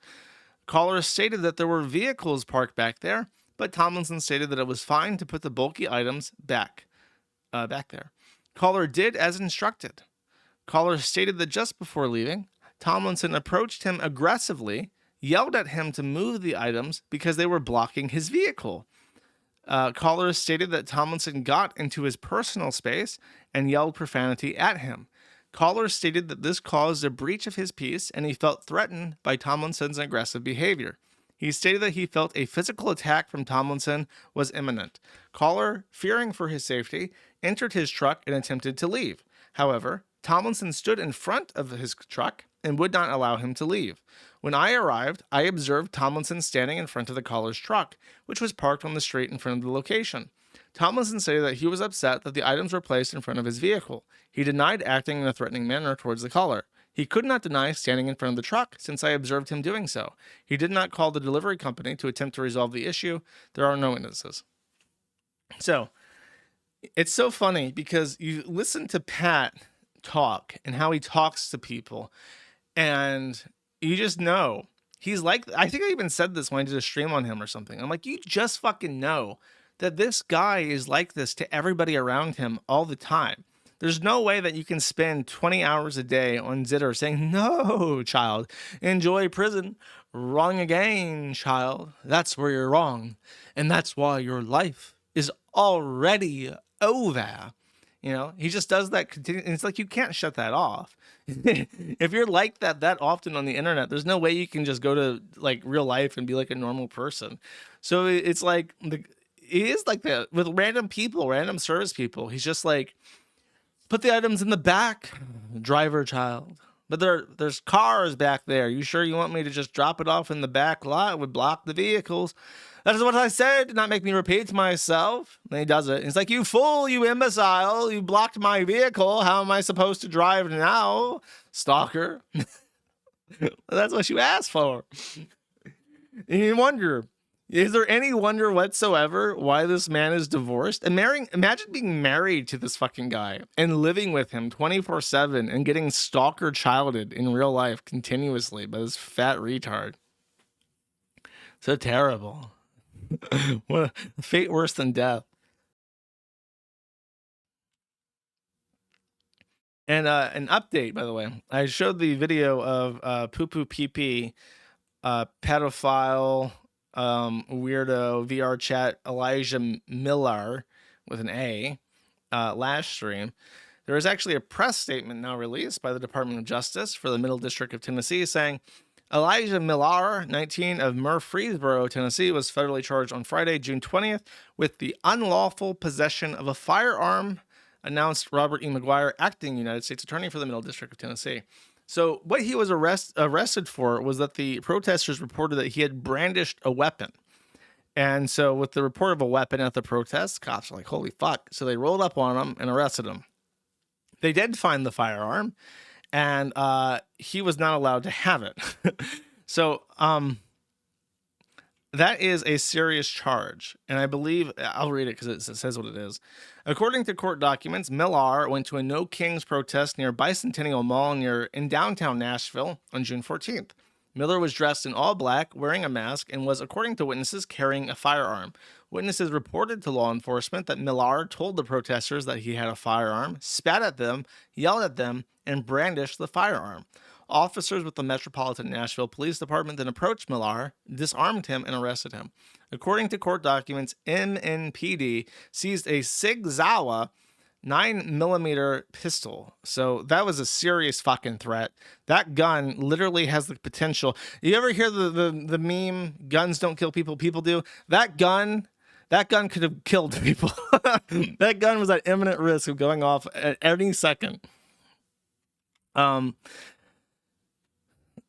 Caller stated that there were vehicles parked back there, but Tomlinson stated that it was fine to put the bulky items back there. Caller did as instructed. Caller stated that just before leaving, Tomlinson approached him aggressively, yelled at him to move the items because they were blocking his vehicle. Callers stated that Tomlinson got into his personal space and yelled profanity at him. Callers stated that this caused a breach of his peace and he felt threatened by Tomlinson's aggressive behavior. He stated that he felt a physical attack from Tomlinson was imminent. Caller, fearing for his safety, entered his truck and attempted to leave. However, Tomlinson stood in front of his truck and would not allow him to leave. When I arrived, I observed Tomlinson standing in front of the caller's truck, which was parked on the street in front of the location. Tomlinson stated that he was upset that the items were placed in front of his vehicle. He denied acting in a threatening manner towards the caller. He could not deny standing in front of the truck since I observed him doing so. He did not call the delivery company to attempt to resolve the issue. There are no witnesses. So, it's so funny because you listen to Pat talk and how he talks to people, and you just know he's like, I think I even said this when I did a stream on him or something. I'm like, you just fucking know that this guy is like this to everybody around him all the time. There's no way that you can spend 20 hours a day on Zitter saying, no, child, enjoy prison. Wrong again, child. That's where you're wrong. And that's why your life is already over. You know, he just does that. It's like you can't shut that off. If you're like that often on the internet, there's no way you can just go to like real life and be like a normal person. So it's like it is like that with random people, random service people. He's just like, put the items in the back, driver child. But there's cars back there. You sure you want me to just drop it off in the back lot? It would block the vehicles. That is what I said. Did not make me repeat myself. And he does it. He's like, you fool, you imbecile. You blocked my vehicle. How am I supposed to drive now, stalker? That's what you asked for. And you wonder, is there any wonder whatsoever why this man is divorced? And imagine being married to this fucking guy and living with him 24/7 and getting stalker childed in real life continuously by this fat retard. So terrible. What a fate worse than death. And an update, by the way. I showed the video of Poo Poo Pee Pee, pedophile, weirdo VR chat Elijah Millar with an A last stream. There is actually a press statement now released by the Department of Justice for the Middle District of Tennessee saying Elijah Millar, 19 of Murfreesboro, Tennessee, was federally charged on Friday, June 20th with the unlawful possession of a firearm, announced Robert E. McGuire, acting United States Attorney for the Middle District of Tennessee. So what he was arrested for was that the protesters reported that he had brandished a weapon. And so with the report of a weapon at the protest, cops are like, holy fuck. So they rolled up on him and arrested him. They did find the firearm, and he was not allowed to have it. So that is a serious charge. And I believe, I'll read it because it says what it is. According to court documents, Millar went to a No Kings protest near Bicentennial Mall in downtown Nashville on June 14th. Miller was dressed in all black, wearing a mask, and was, according to witnesses, carrying a firearm. Witnesses reported to law enforcement that Millar told the protesters that he had a firearm, spat at them, yelled at them, and brandished the firearm. Officers with the Metropolitan Nashville Police Department then approached Millar, disarmed him, and arrested him. According to court documents, MNPD seized a Sig Sauer 9mm pistol. So that was a serious fucking threat. That gun literally has the potential. You ever hear the meme, guns don't kill people, people do? That gun could have killed people. That gun was at imminent risk of going off at any second. So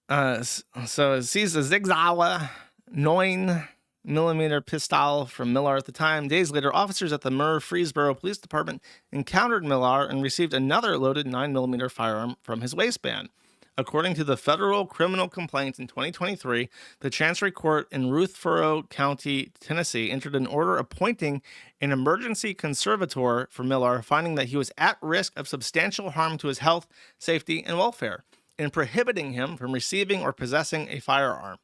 it sees a Sig Sauer 9mm pistol from Millar at the time. Days later, officers at the Murfreesboro Police Department encountered Millar and received another loaded 9mm firearm from his waistband. According to the federal criminal complaint in 2023, the Chancery Court in Ruthforo County, Tennessee, entered an order appointing an emergency conservator for Millar, finding that he was at risk of substantial harm to his health, safety, and welfare, and prohibiting him from receiving or possessing a firearm.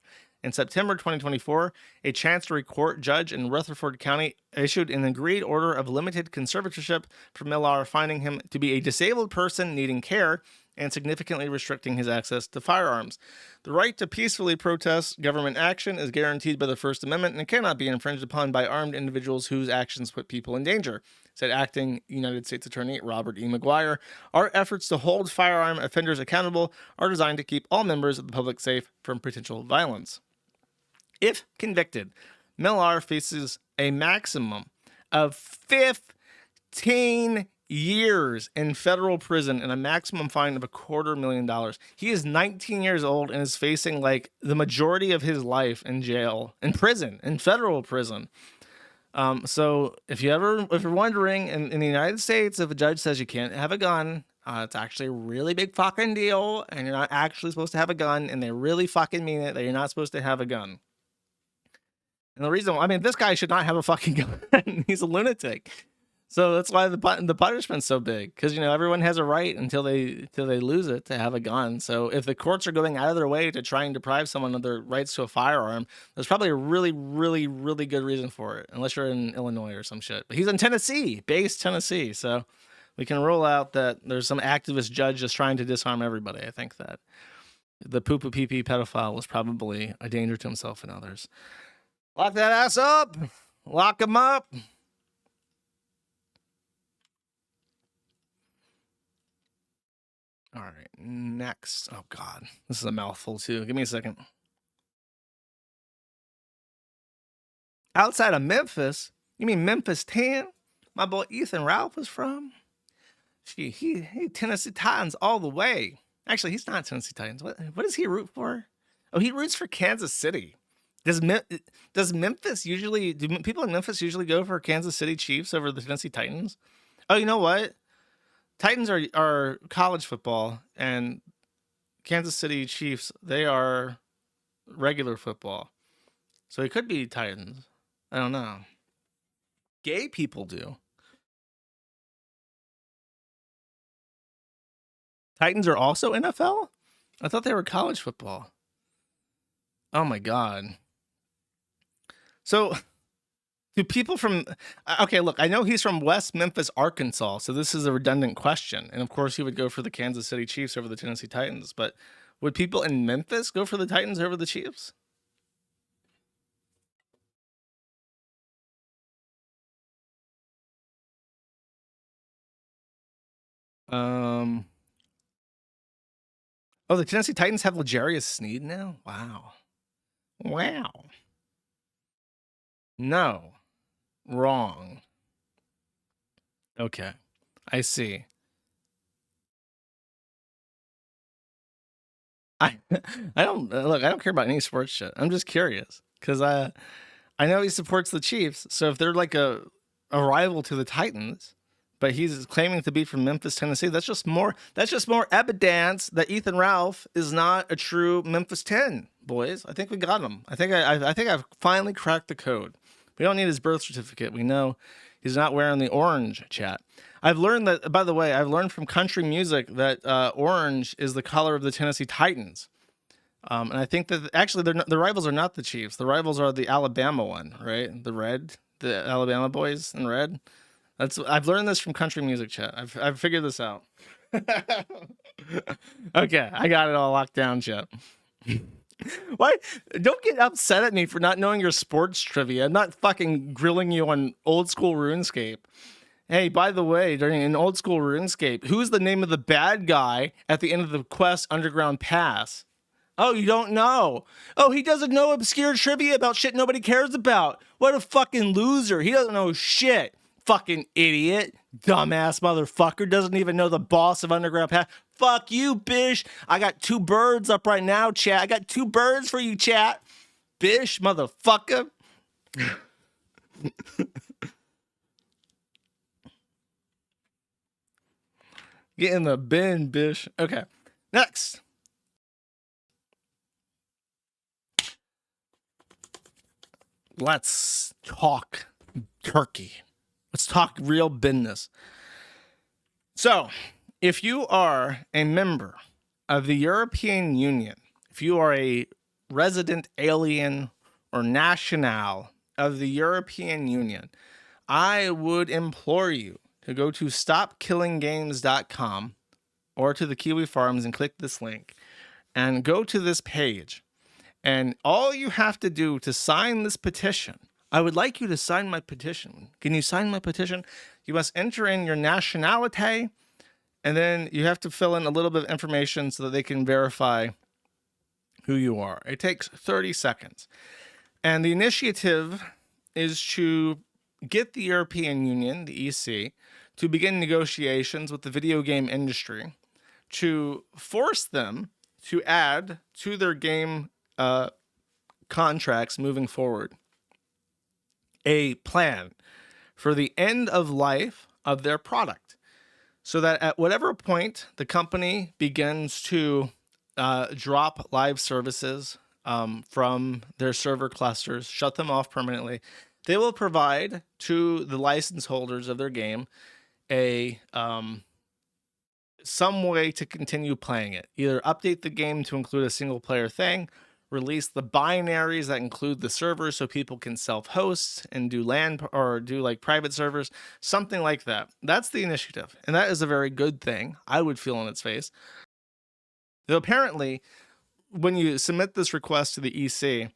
In September 2024, a Chancery Court judge in Rutherford County issued an agreed order of limited conservatorship for Millar, finding him to be a disabled person needing care and significantly restricting his access to firearms. The right to peacefully protest government action is guaranteed by the First Amendment and cannot be infringed upon by armed individuals whose actions put people in danger, said Acting United States Attorney Robert E. McGuire. Our efforts to hold firearm offenders accountable are designed to keep all members of the public safe from potential violence. If convicted, Millar faces a maximum of 15 years in federal prison and a maximum fine of $250,000. He is 19 years old and is facing like the majority of his life in jail, in prison, in federal prison. So if you're wondering, in the United States, if a judge says you can't have a gun, it's actually a really big fucking deal, and you're not actually supposed to have a gun, and they really fucking mean it that you're not supposed to have a gun. And the reason, I mean, this guy should not have a fucking gun. He's a lunatic. So that's why the punishment's so big, because you know everyone has a right until they lose it to have a gun. So if the courts are going out of their way to try and deprive someone of their rights to a firearm, there's probably a really, really, really good reason for it, unless you're in Illinois or some shit. But he's in Tennessee, based Tennessee, so we can rule out that there's some activist judge just trying to disarm everybody. I think that the poo-poo pee-pee pedophile was probably a danger to himself and others. Lock that ass up. Lock him up. All right, next. Oh, God. This is a mouthful, too. Give me a second. Outside of Memphis? You mean Memphis 10? My boy Ethan Ralph is from? He Tennessee Titans all the way. Actually, he's not Tennessee Titans. What does he root for? Oh, he roots for Kansas City. Does Memphis usually... Do people in Memphis usually go for Kansas City Chiefs over the Tennessee Titans? Oh, you know what? Titans are college football, and Kansas City Chiefs, they are regular football. So it could be Titans. I don't know. Gay people do. Titans are also NFL? I thought they were college football. Oh my God. So... do people from... Okay, look, I know he's from West Memphis, Arkansas, so this is a redundant question. And of course, he would go for the Kansas City Chiefs over the Tennessee Titans. But would people in Memphis go for the Titans over the Chiefs? Oh, the Tennessee Titans have L'Jarius Sneed now? Wow. Wow. No. Wrong. Okay, I see. I don't look. I don't care about any sports shit. I'm just curious because I know he supports the Chiefs. So if they're like a rival to the Titans, but he's claiming to be from Memphis, Tennessee, that's just more evidence that Ethan Ralph is not a true Memphis 10, boys. I think we got him. I think I've finally cracked the code. We don't need his birth certificate. We know he's not wearing the orange, chat. I've learned that, by the way, I've learned from country music that orange is the color of the Tennessee Titans. And I think that actually the rivals are not the Chiefs. The rivals are the Alabama one, right? The Alabama boys in red. I've learned this from country music, chat. I've figured this out. Okay, I got it all locked down, chat. Why? Don't get upset at me for not knowing your sports trivia. I'm not fucking grilling you on old school RuneScape. Hey, by the way, during old school RuneScape, who's the name of the bad guy at the end of the Quest Underground Pass? Oh, you don't know. Oh, he doesn't know obscure trivia about shit nobody cares about. What a fucking loser. He doesn't know shit. Fucking idiot. Dumbass motherfucker. Doesn't even know the boss of Underground Pass. Fuck you, bish. I got 2 birds up right now, chat. I got 2 birds for you, chat. Bish, motherfucker. Get in the bin, bish. Okay. Next. Let's talk turkey. Let's talk real business. So, if you are a member of the European Union, if you are a resident alien or national of the European Union, I would implore you to go to stopkillinggames.com or to the Kiwi Farms and click this link and go to this page. And all you have to do to sign this petition, I would like you to sign my petition. Can you sign my petition? You must enter in your nationality, and then you have to fill in a little bit of information so that they can verify who you are. It takes 30 seconds. And the initiative is to get the European Union, the EC, to begin negotiations with the video game industry to force them to add to their game contracts moving forward a plan for the end of life of their product, so that at whatever point the company begins to drop live services from their server clusters, shut them off permanently, they will provide to the license holders of their game a some way to continue playing it. Either update the game to include a single player thing, release the binaries that include the servers so people can self-host and do LAN or do like private servers, something like that. That's the initiative, and that is a very good thing, I would feel on its face. Though apparently, when you submit this request to the EC,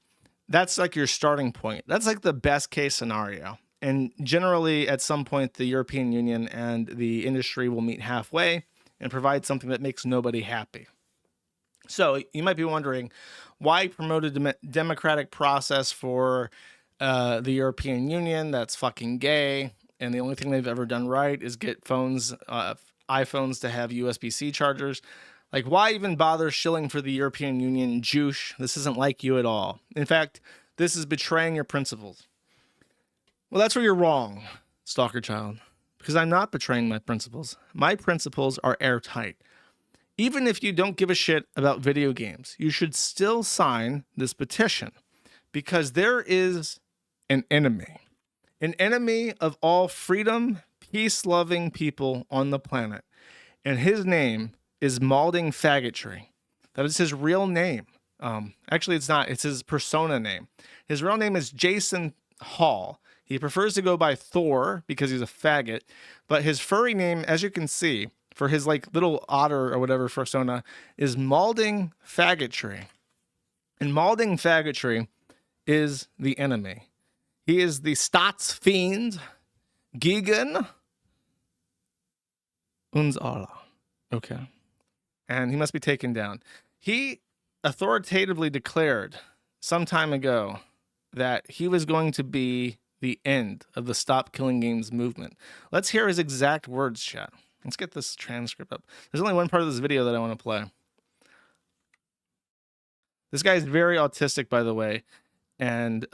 that's like your starting point. That's like the best case scenario. And generally, at some point, the European Union and the industry will meet halfway and provide something that makes nobody happy. So you might be wondering, why promote a democratic process for the European Union that's fucking gay, and the only thing they've ever done right is get phones, iPhones to have USB-C chargers? Like, why even bother shilling for the European Union, juice? This isn't like you at all. In fact, this is betraying your principles. Well, that's where you're wrong, stalker child, because I'm not betraying my principles. My principles are airtight. Even if you don't give a shit about video games, you should still sign this petition, because there is an enemy of all freedom, peace-loving people on the planet, and his name is Malding Faggotry. That is his real name. Actually, it's not. It's his persona name. His real name is Jason Hall. He prefers to go by Thor because he's a faggot, but his furry name, as you can see, for his like little otter or whatever persona, is Malding Faggotry. And Malding Faggotry is the enemy. He is the Staatsfiend gegen uns alle. Okay. And he must be taken down. He authoritatively declared some time ago that he was going to be the end of the Stop Killing Games movement. Let's hear his exact words, chat. Let's get this transcript up. There's only one part of this video that I want to play. This guy's very autistic, by the way. And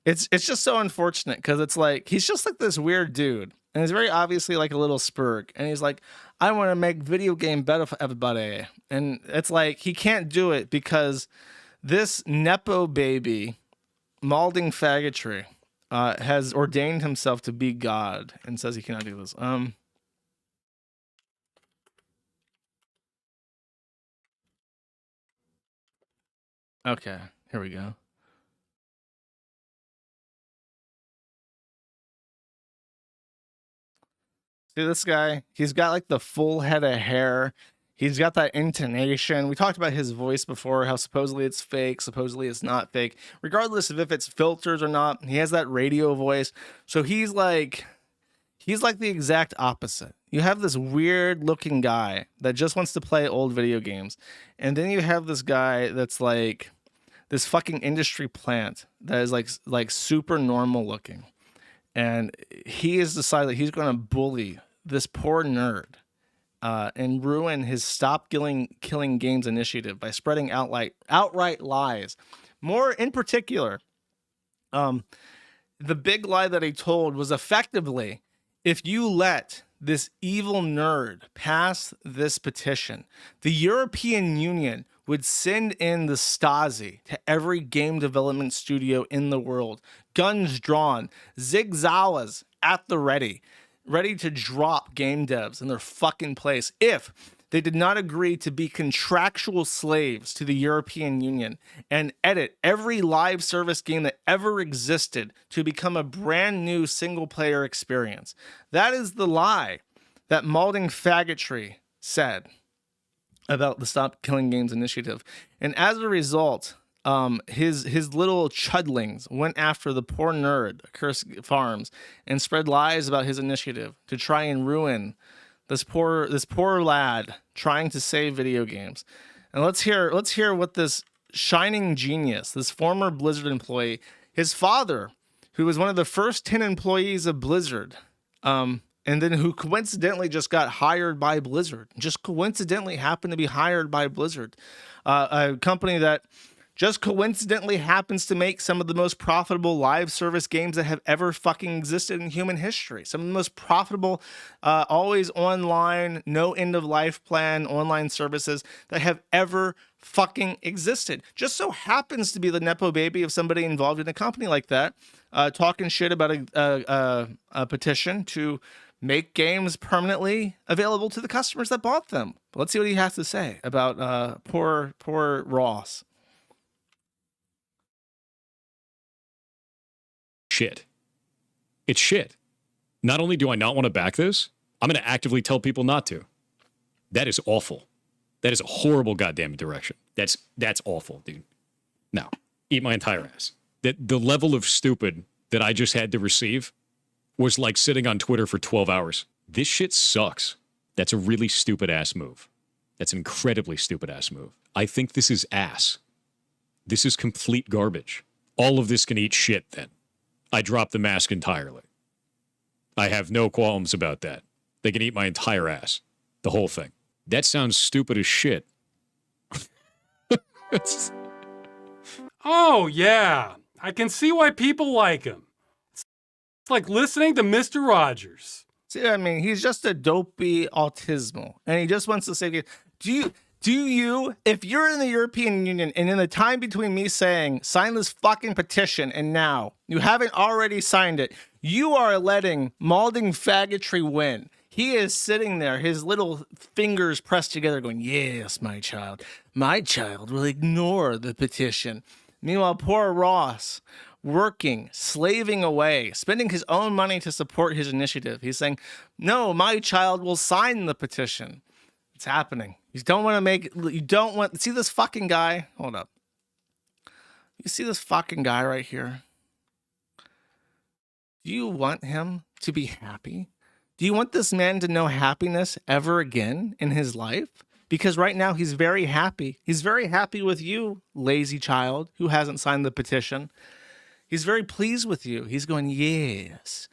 it's just so unfortunate, because it's like, he's just like this weird dude. And he's very obviously like a little spurg. And he's like, I want to make video game better for everybody. And it's like, he can't do it because this Nepo baby, Malding Faggotry, has ordained himself to be God and says he cannot do this. Okay, here we go. See this guy? He's got like the full head of hair. He's got that intonation. We talked about his voice before, how supposedly it's fake, supposedly it's not fake. Regardless of if it's filters or not, he has that radio voice. So he's like the exact opposite. You have this weird looking guy that just wants to play old video games. And then you have this guy that's like this fucking industry plant that is like super normal looking. And he has decided that he's going to bully this poor nerd and ruin his Stop Killing Games initiative by spreading outright lies. More in particular, the big lie that he told was effectively, if you let this evil nerd pass this petition, the European Union would send in the Stasi to every game development studio in the world, guns drawn, zigzawas at the ready to drop game devs in their fucking place if they did not agree to be contractual slaves to the European Union and edit every live service game that ever existed to become a brand new single player experience. That is the lie that Malding Faggotry said. about the Stop Killing Games initiative. And as a result, his little chudlings went after the poor nerd, Curse Farms, and spread lies about his initiative to try and ruin this poor lad trying to save video games. And let's hear what this shining genius, this former Blizzard employee, his father, who was one of the first 10 employees of Blizzard, and then who coincidentally just got hired by Blizzard, just coincidentally happened to be hired by Blizzard, a company that just coincidentally happens to make some of the most profitable live service games that have ever fucking existed in human history. Some of the most profitable, always online, no end of life plan online services that have ever fucking existed. Just so happens to be the Nepo baby of somebody involved in a company like that, talking shit about a petition to make games permanently available to the customers that bought them. But let's see what he has to say about poor Ross. Shit. It's shit. Not only do I not want to back this, I'm going to actively tell people not to. That is awful. That is a horrible goddamn direction. That's awful, dude. No, eat my entire ass. The level of stupid that I just had to receive was like sitting on Twitter for 12 hours. This shit sucks. That's a really stupid ass move. That's an incredibly stupid ass move. I think this is ass. This is complete garbage. All of this can eat shit then. I drop the mask entirely. I have no qualms about that. They can eat my entire ass. The whole thing. That sounds stupid as shit. Oh, yeah. I can see why people like him. It's like listening to Mr. Rogers. See, I mean, he's just a dopey autismal. And he just wants to say, do you, if you're in the European Union and in the time between me saying, sign this fucking petition and now, you haven't already signed it, you are letting malding faggotry win. He is sitting there, his little fingers pressed together going, yes, my child will ignore the petition. Meanwhile, poor Ross, working, slaving away, spending his own money to support his initiative. He's saying, no, my child will sign the petition. It's happening. You don't want see this fucking guy? Hold up. You see this fucking guy right here? Do you want him to be happy? Do you want this man to know happiness ever again in his life? Because right now he's very happy. He's very happy with you, lazy child who hasn't signed the petition. He's very pleased with you. He's going, yes,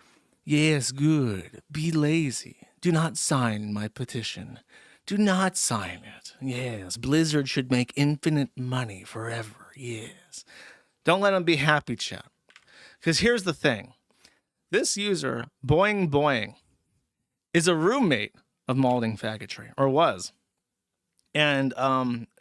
good. Be lazy. Do not sign my petition. Do not sign it. Yes, Blizzard should make infinite money forever. Yes. Don't let him be happy, chat. Because here's the thing. This user, Boing Boing, is a roommate of Malding Faggotry, or was. And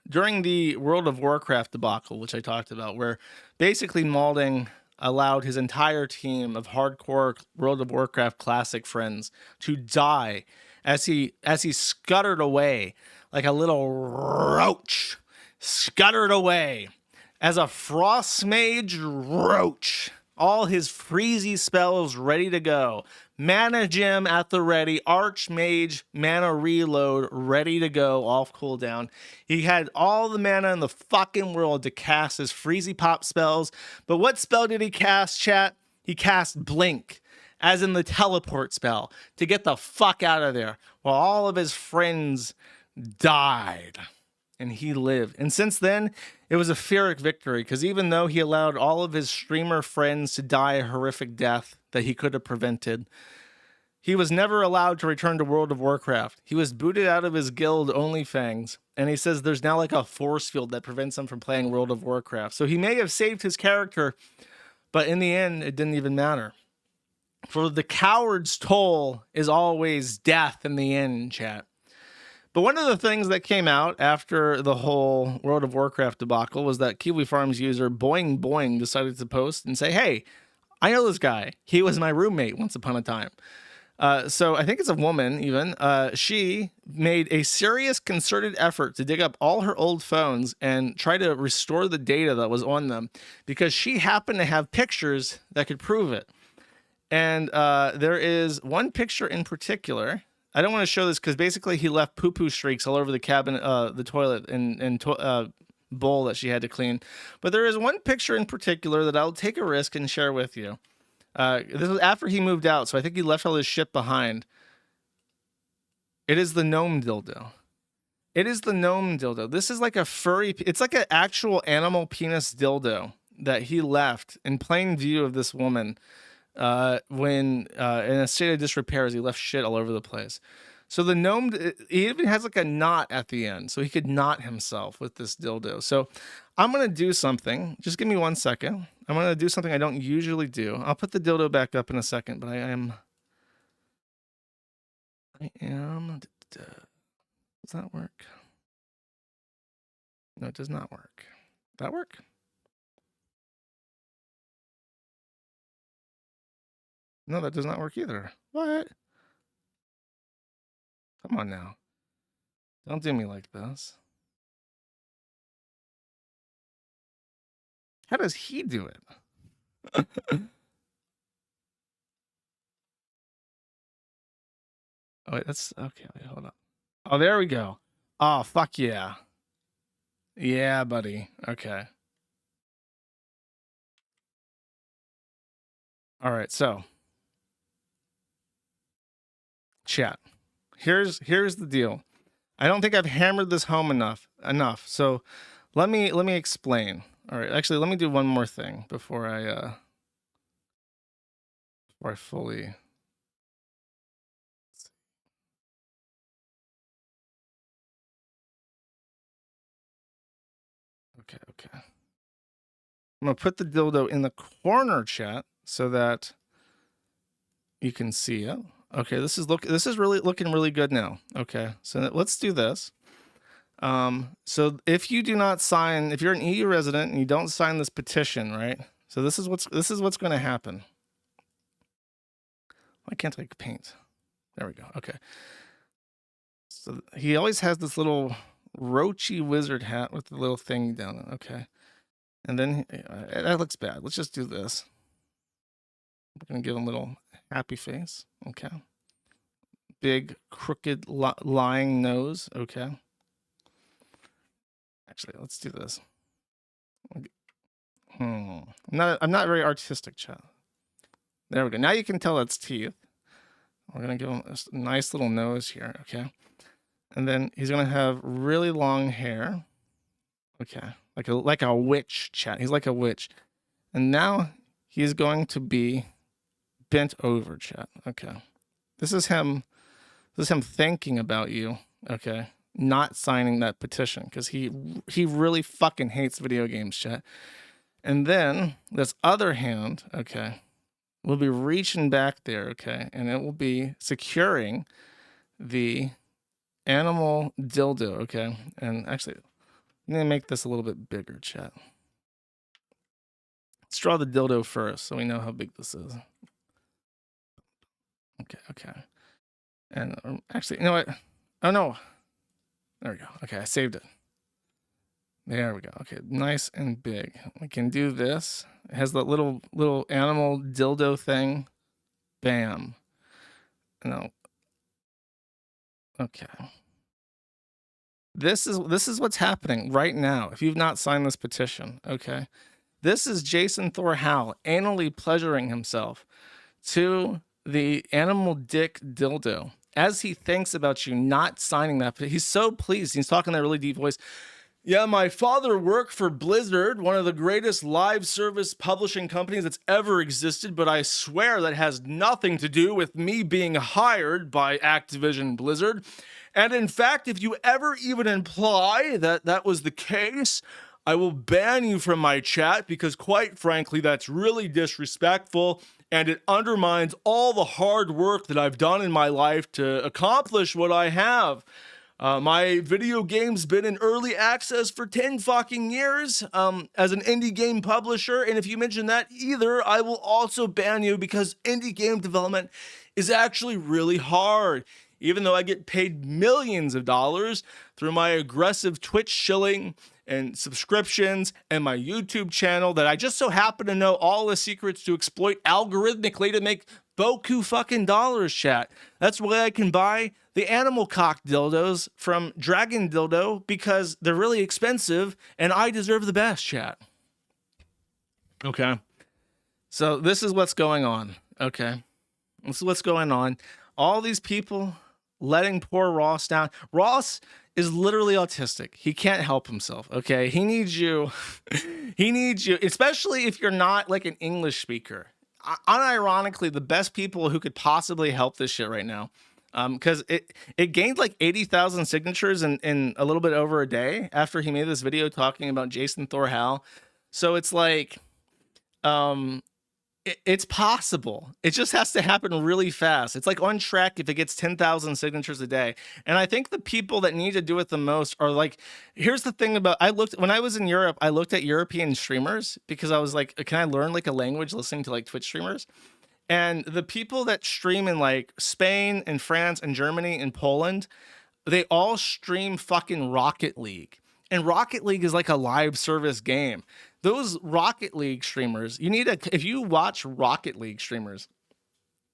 during the World of Warcraft debacle, which I talked about, where basically Malding allowed his entire team of hardcore World of Warcraft classic friends to die as he scuttered away like a little roach, scuttered away as a frost mage roach. All his freezy spells ready to go. Mana gem at the ready. Archmage mana reload ready to go off cooldown. He had all the mana in the fucking world to cast his freezy pop spells. But what spell did he cast, chat? He cast Blink, as in the teleport spell, to get the fuck out of there while all of his friends died. And he lived. And since then, it was a Pyrrhic victory, because even though he allowed all of his streamer friends to die a horrific death that he could have prevented, he was never allowed to return to World of Warcraft. He was booted out of his guild, OnlyFangs, and he says there's now like a force field that prevents him from playing World of Warcraft. So he may have saved his character, but in the end, it didn't even matter. For the coward's toll is always death in the end, chat. But one of the things that came out after the whole World of Warcraft debacle was that Kiwi Farms user Boing Boing decided to post and say, hey, I know this guy. He was my roommate once upon a time. So I think it's a woman even. She made a serious concerted effort to dig up all her old phones and try to restore the data that was on them because she happened to have pictures that could prove it. And there is one picture in particular I don't want to show this because basically he left poo-poo streaks all over the cabinet, the toilet and bowl that she had to clean. But there is one picture in particular that I'll take a risk and share with you. This was after he moved out, so I think he left all his shit behind. It is the gnome dildo. It is the gnome dildo. This is like a furry, it's like an actual animal penis dildo that he left in plain view of this woman when in a state of disrepair as he left shit all over the place. So the gnome, he even has like a knot at the end, so he could knot himself with this dildo. So I'm going to do something. Just give me 1 second. I'm going to do something I don't usually do. I'll put the dildo back up in a second, but I am. Does that work? No, it does not work. That work? No, that does not work either. What? Come on now. Don't do me like this. How does he do it? Oh, wait, that's okay. Wait, hold on. Oh, there we go. Oh, fuck yeah. Yeah, buddy. Okay. All right, so chat. Here's the deal. I don't think I've hammered this home enough. So let me explain. All right, actually, let me do one more thing before I fully. Okay. I'm gonna put the dildo in the corner, chat, so that you can see it. Okay, this is really looking really good now. Okay, so let's do this. So if you do not sign, if you're an EU resident and you don't sign this petition, right? So this is what's going to happen. Why can't I paint? There we go. Okay. So he always has this little roachy wizard hat with the little thing down it. Okay, and then that looks bad. Let's just do this. We're gonna give him a little happy face. Okay. Big crooked lying nose. Okay. Actually, let's do this. I'm not very artistic, chat. There we go. Now you can tell that's teeth. We're gonna give him a nice little nose here. Okay. And then he's gonna have really long hair. Okay. Like a witch, chat. He's like a witch. And now he's going to be bent over, chat. Okay. This is him thinking about you, okay? Not signing that petition because he really fucking hates video games, chat. And then this other hand, okay, will be reaching back there, okay? And it will be securing the animal dildo, okay? And actually, I'm gonna make this a little bit bigger, chat. Let's draw the dildo first so we know how big this is. Okay. And actually, you know what? Oh no. There we go. Okay, I saved it. There we go. Okay, nice and big. We can do this. It has that little animal dildo thing. Bam. No. Okay. This is what's happening right now. If you've not signed this petition, okay? This is Jason Thor Howell anally pleasuring himself to the animal dick dildo as he thinks about you not signing that. But he's so pleased. He's talking in that really deep voice. Yeah, my father worked for Blizzard, one of the greatest live service publishing companies that's ever existed, but I swear that has nothing to do with me being hired by Activision Blizzard. And in fact, if you ever even imply that that was the case, I will ban you from my chat because quite frankly, that's really disrespectful and it undermines all the hard work that I've done in my life to accomplish what I have. My video game's been in early access for 10 fucking years as an indie game publisher, and if you mention that either, I will also ban you because indie game development is actually really hard. Even though I get paid millions of dollars through my aggressive Twitch shilling and subscriptions and my YouTube channel that I just so happen to know all the secrets to exploit algorithmically to make boku fucking dollars, chat. That's why I can buy the animal cock dildos from Dragon Dildo because they're really expensive and I deserve the best, chat. Okay. So this is what's going on. Okay. This is what's going on. All these people letting poor Ross down. Ross is literally autistic. He can't help himself. Okay. He needs you. He needs you, especially if you're not like an English speaker. Unironically, the best people who could possibly help this shit right now. Because it gained like 80,000 signatures in a little bit over a day after he made this video talking about Jason Thor Hal. So it's like, it's possible. It just has to happen really fast. It's like on track if it gets 10,000 signatures a day. And I think the people that need to do it the most are like, here's the thing about, when I was in Europe, I looked at European streamers because I was like, can I learn like a language listening to like Twitch streamers? And the people that stream in like Spain and France and Germany and Poland, they all stream fucking Rocket League. And Rocket League is like a live service game. Those Rocket League streamers, if you watch Rocket League streamers,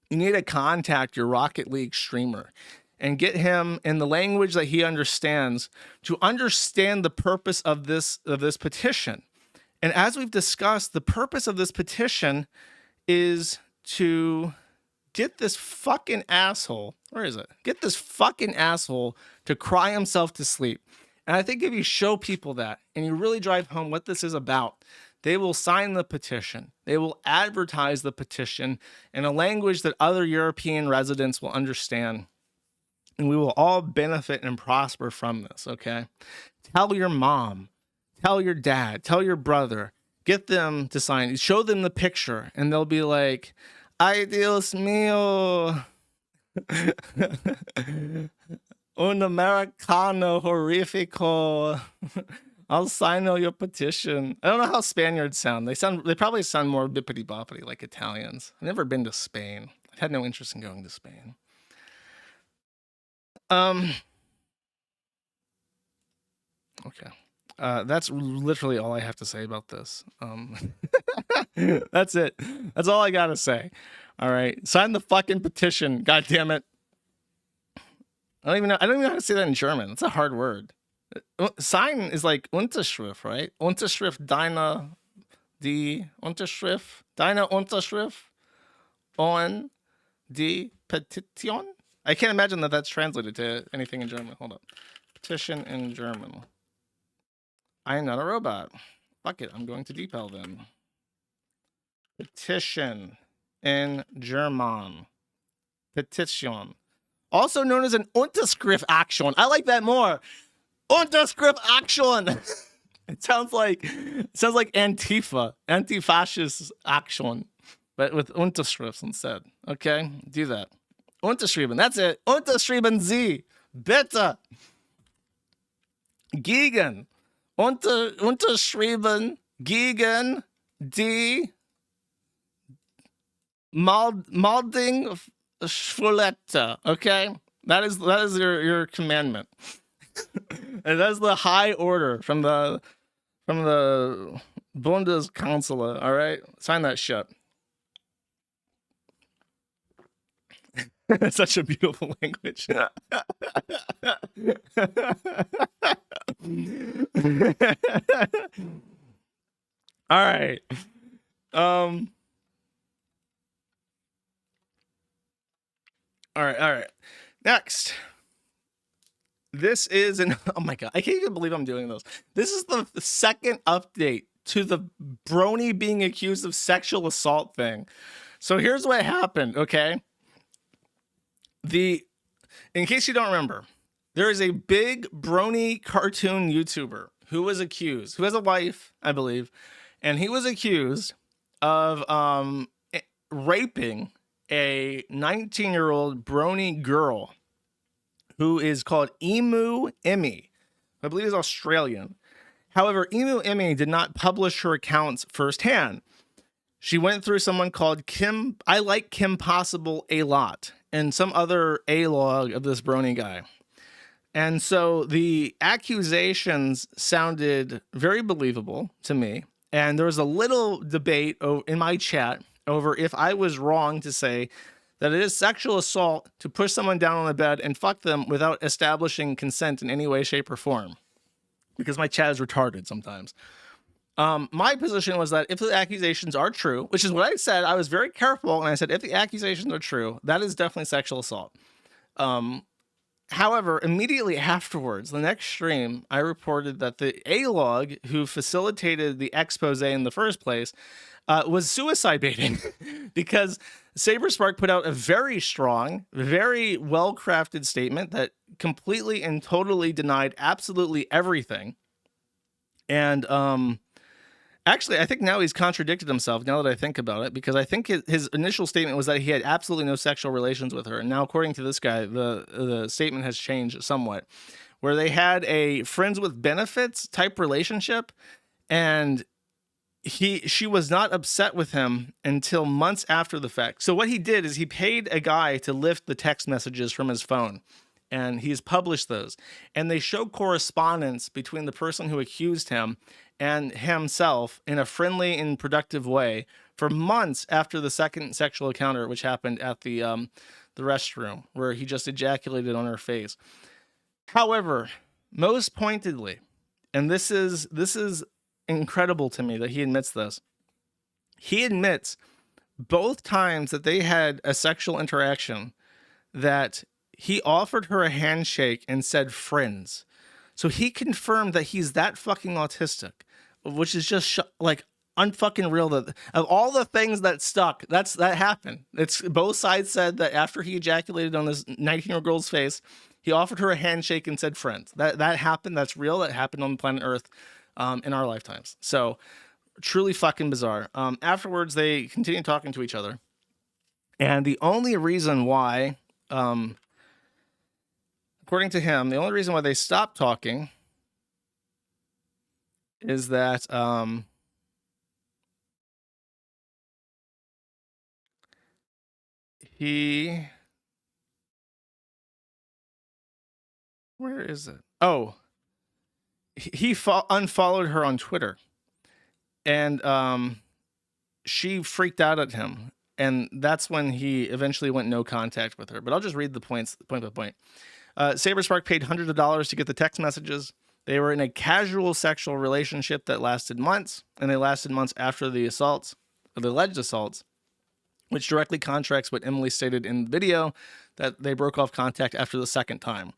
you need to contact your Rocket League streamer and get him in the language that he understands to understand the purpose of this petition. And as we've discussed, the purpose of this petition is to get this fucking asshole, where is it? Get this fucking asshole to cry himself to sleep. And I think if you show people that and you really drive home what this is about, they will sign the petition. They will advertise the petition in a language that other European residents will understand. And we will all benefit and prosper from this, okay? Tell your mom, tell your dad, tell your brother, get them to sign. Show them the picture and they'll be like, ay Dios mío. Un Americano horrifico. I'll sign your petition. I don't know how Spaniards sound. They probably sound more bippity boppity like Italians. I've never been to Spain. I had no interest in going to Spain. Okay. That's literally all I have to say about this. That's it. That's all I gotta say. All right. Sign the fucking petition. God damn it. I don't even know how to say that in German. It's a hard word. Sign is like Unterschrift, right? Unterschrift, deine Unterschrift on die Petition. I can't imagine that that's translated to anything in German. Hold up. Petition in German. I am not a robot. Fuck it. I'm going to depel them. Petition in German. Petition. Also known as an Unterschrift-Aktion. I like that more. Unterschrift-Aktion. It sounds like Antifa, anti-fascist action, but with Unterschrifts instead. Okay, do that. Unterschrieben. That's it. Unterschrieben Sie. Bitte. Gegen. Unterschrieben gegen die Malding Schwulette. Okay, that is your commandment. And that's the high order from the Bundeskanzler. All right, sign that shit. Such a beautiful language. All right. All right. Next. This is oh my God, I can't even believe I'm doing this. This is the second update to the brony being accused of sexual assault thing. So here's what happened, okay? In case you don't remember, there is a big brony cartoon YouTuber who was accused, who has a wife, I believe, and he was accused of raping a 19-year-old brony girl who is called Emu Emmy. I believe is Australian. However, Emu Emmy did not publish her accounts firsthand. She went through someone called Kim. I like Kim Possible a lot, and some other A-log of this brony guy. And so the accusations sounded very believable to me. And there was a little debate in my chat over if I was wrong to say that it is sexual assault to push someone down on the bed and fuck them without establishing consent in any way, shape, or form. Because my chat is retarded sometimes. My position was that if the accusations are true, which is what I said, I was very careful, and I said if the accusations are true, that is definitely sexual assault. However, immediately afterwards, the next stream, I reported that the A-log who facilitated the expose in the first place was suicide baiting because SaberSpark put out a very strong, very well-crafted statement that completely and totally denied absolutely everything. And actually, I think now he's contradicted himself, now that I think about it, because I think his initial statement was that he had absolutely no sexual relations with her. And now, according to this guy, the statement has changed somewhat, where they had a friends with benefits type relationship, and she was not upset with him until months after the fact. So what he did is he paid a guy to lift the text messages from his phone, and he's published those. And they show correspondence between the person who accused him and himself in a friendly and productive way for months after the second sexual encounter, which happened at the restroom, where he just ejaculated on her face. However, most pointedly, and this is incredible to me that he admits this, he admits both times that they had a sexual interaction that he offered her a handshake and said friends. So he confirmed that he's that fucking autistic, which is just like unfucking real. That of all the things that stuck, that happened. It's both sides said that after he ejaculated on this 19-year-old girl's face, he offered her a handshake and said friends. That happened. That's real. That happened on planet Earth in our lifetimes. So truly fucking bizarre. Afterwards, they continued talking to each other. And the only reason why, according to him, the only reason why they stopped talking is that where is it? Oh, he unfollowed her on Twitter, and she freaked out at him, and that's when he eventually went no contact with her. But I'll just read the points point by point. SaberSpark paid hundreds of dollars to get the text messages. They were in a casual sexual relationship that lasted months, and they lasted months after the assaults, or the alleged assaults, which directly contradicts what Emily stated in the video, that they broke off contact after the second time.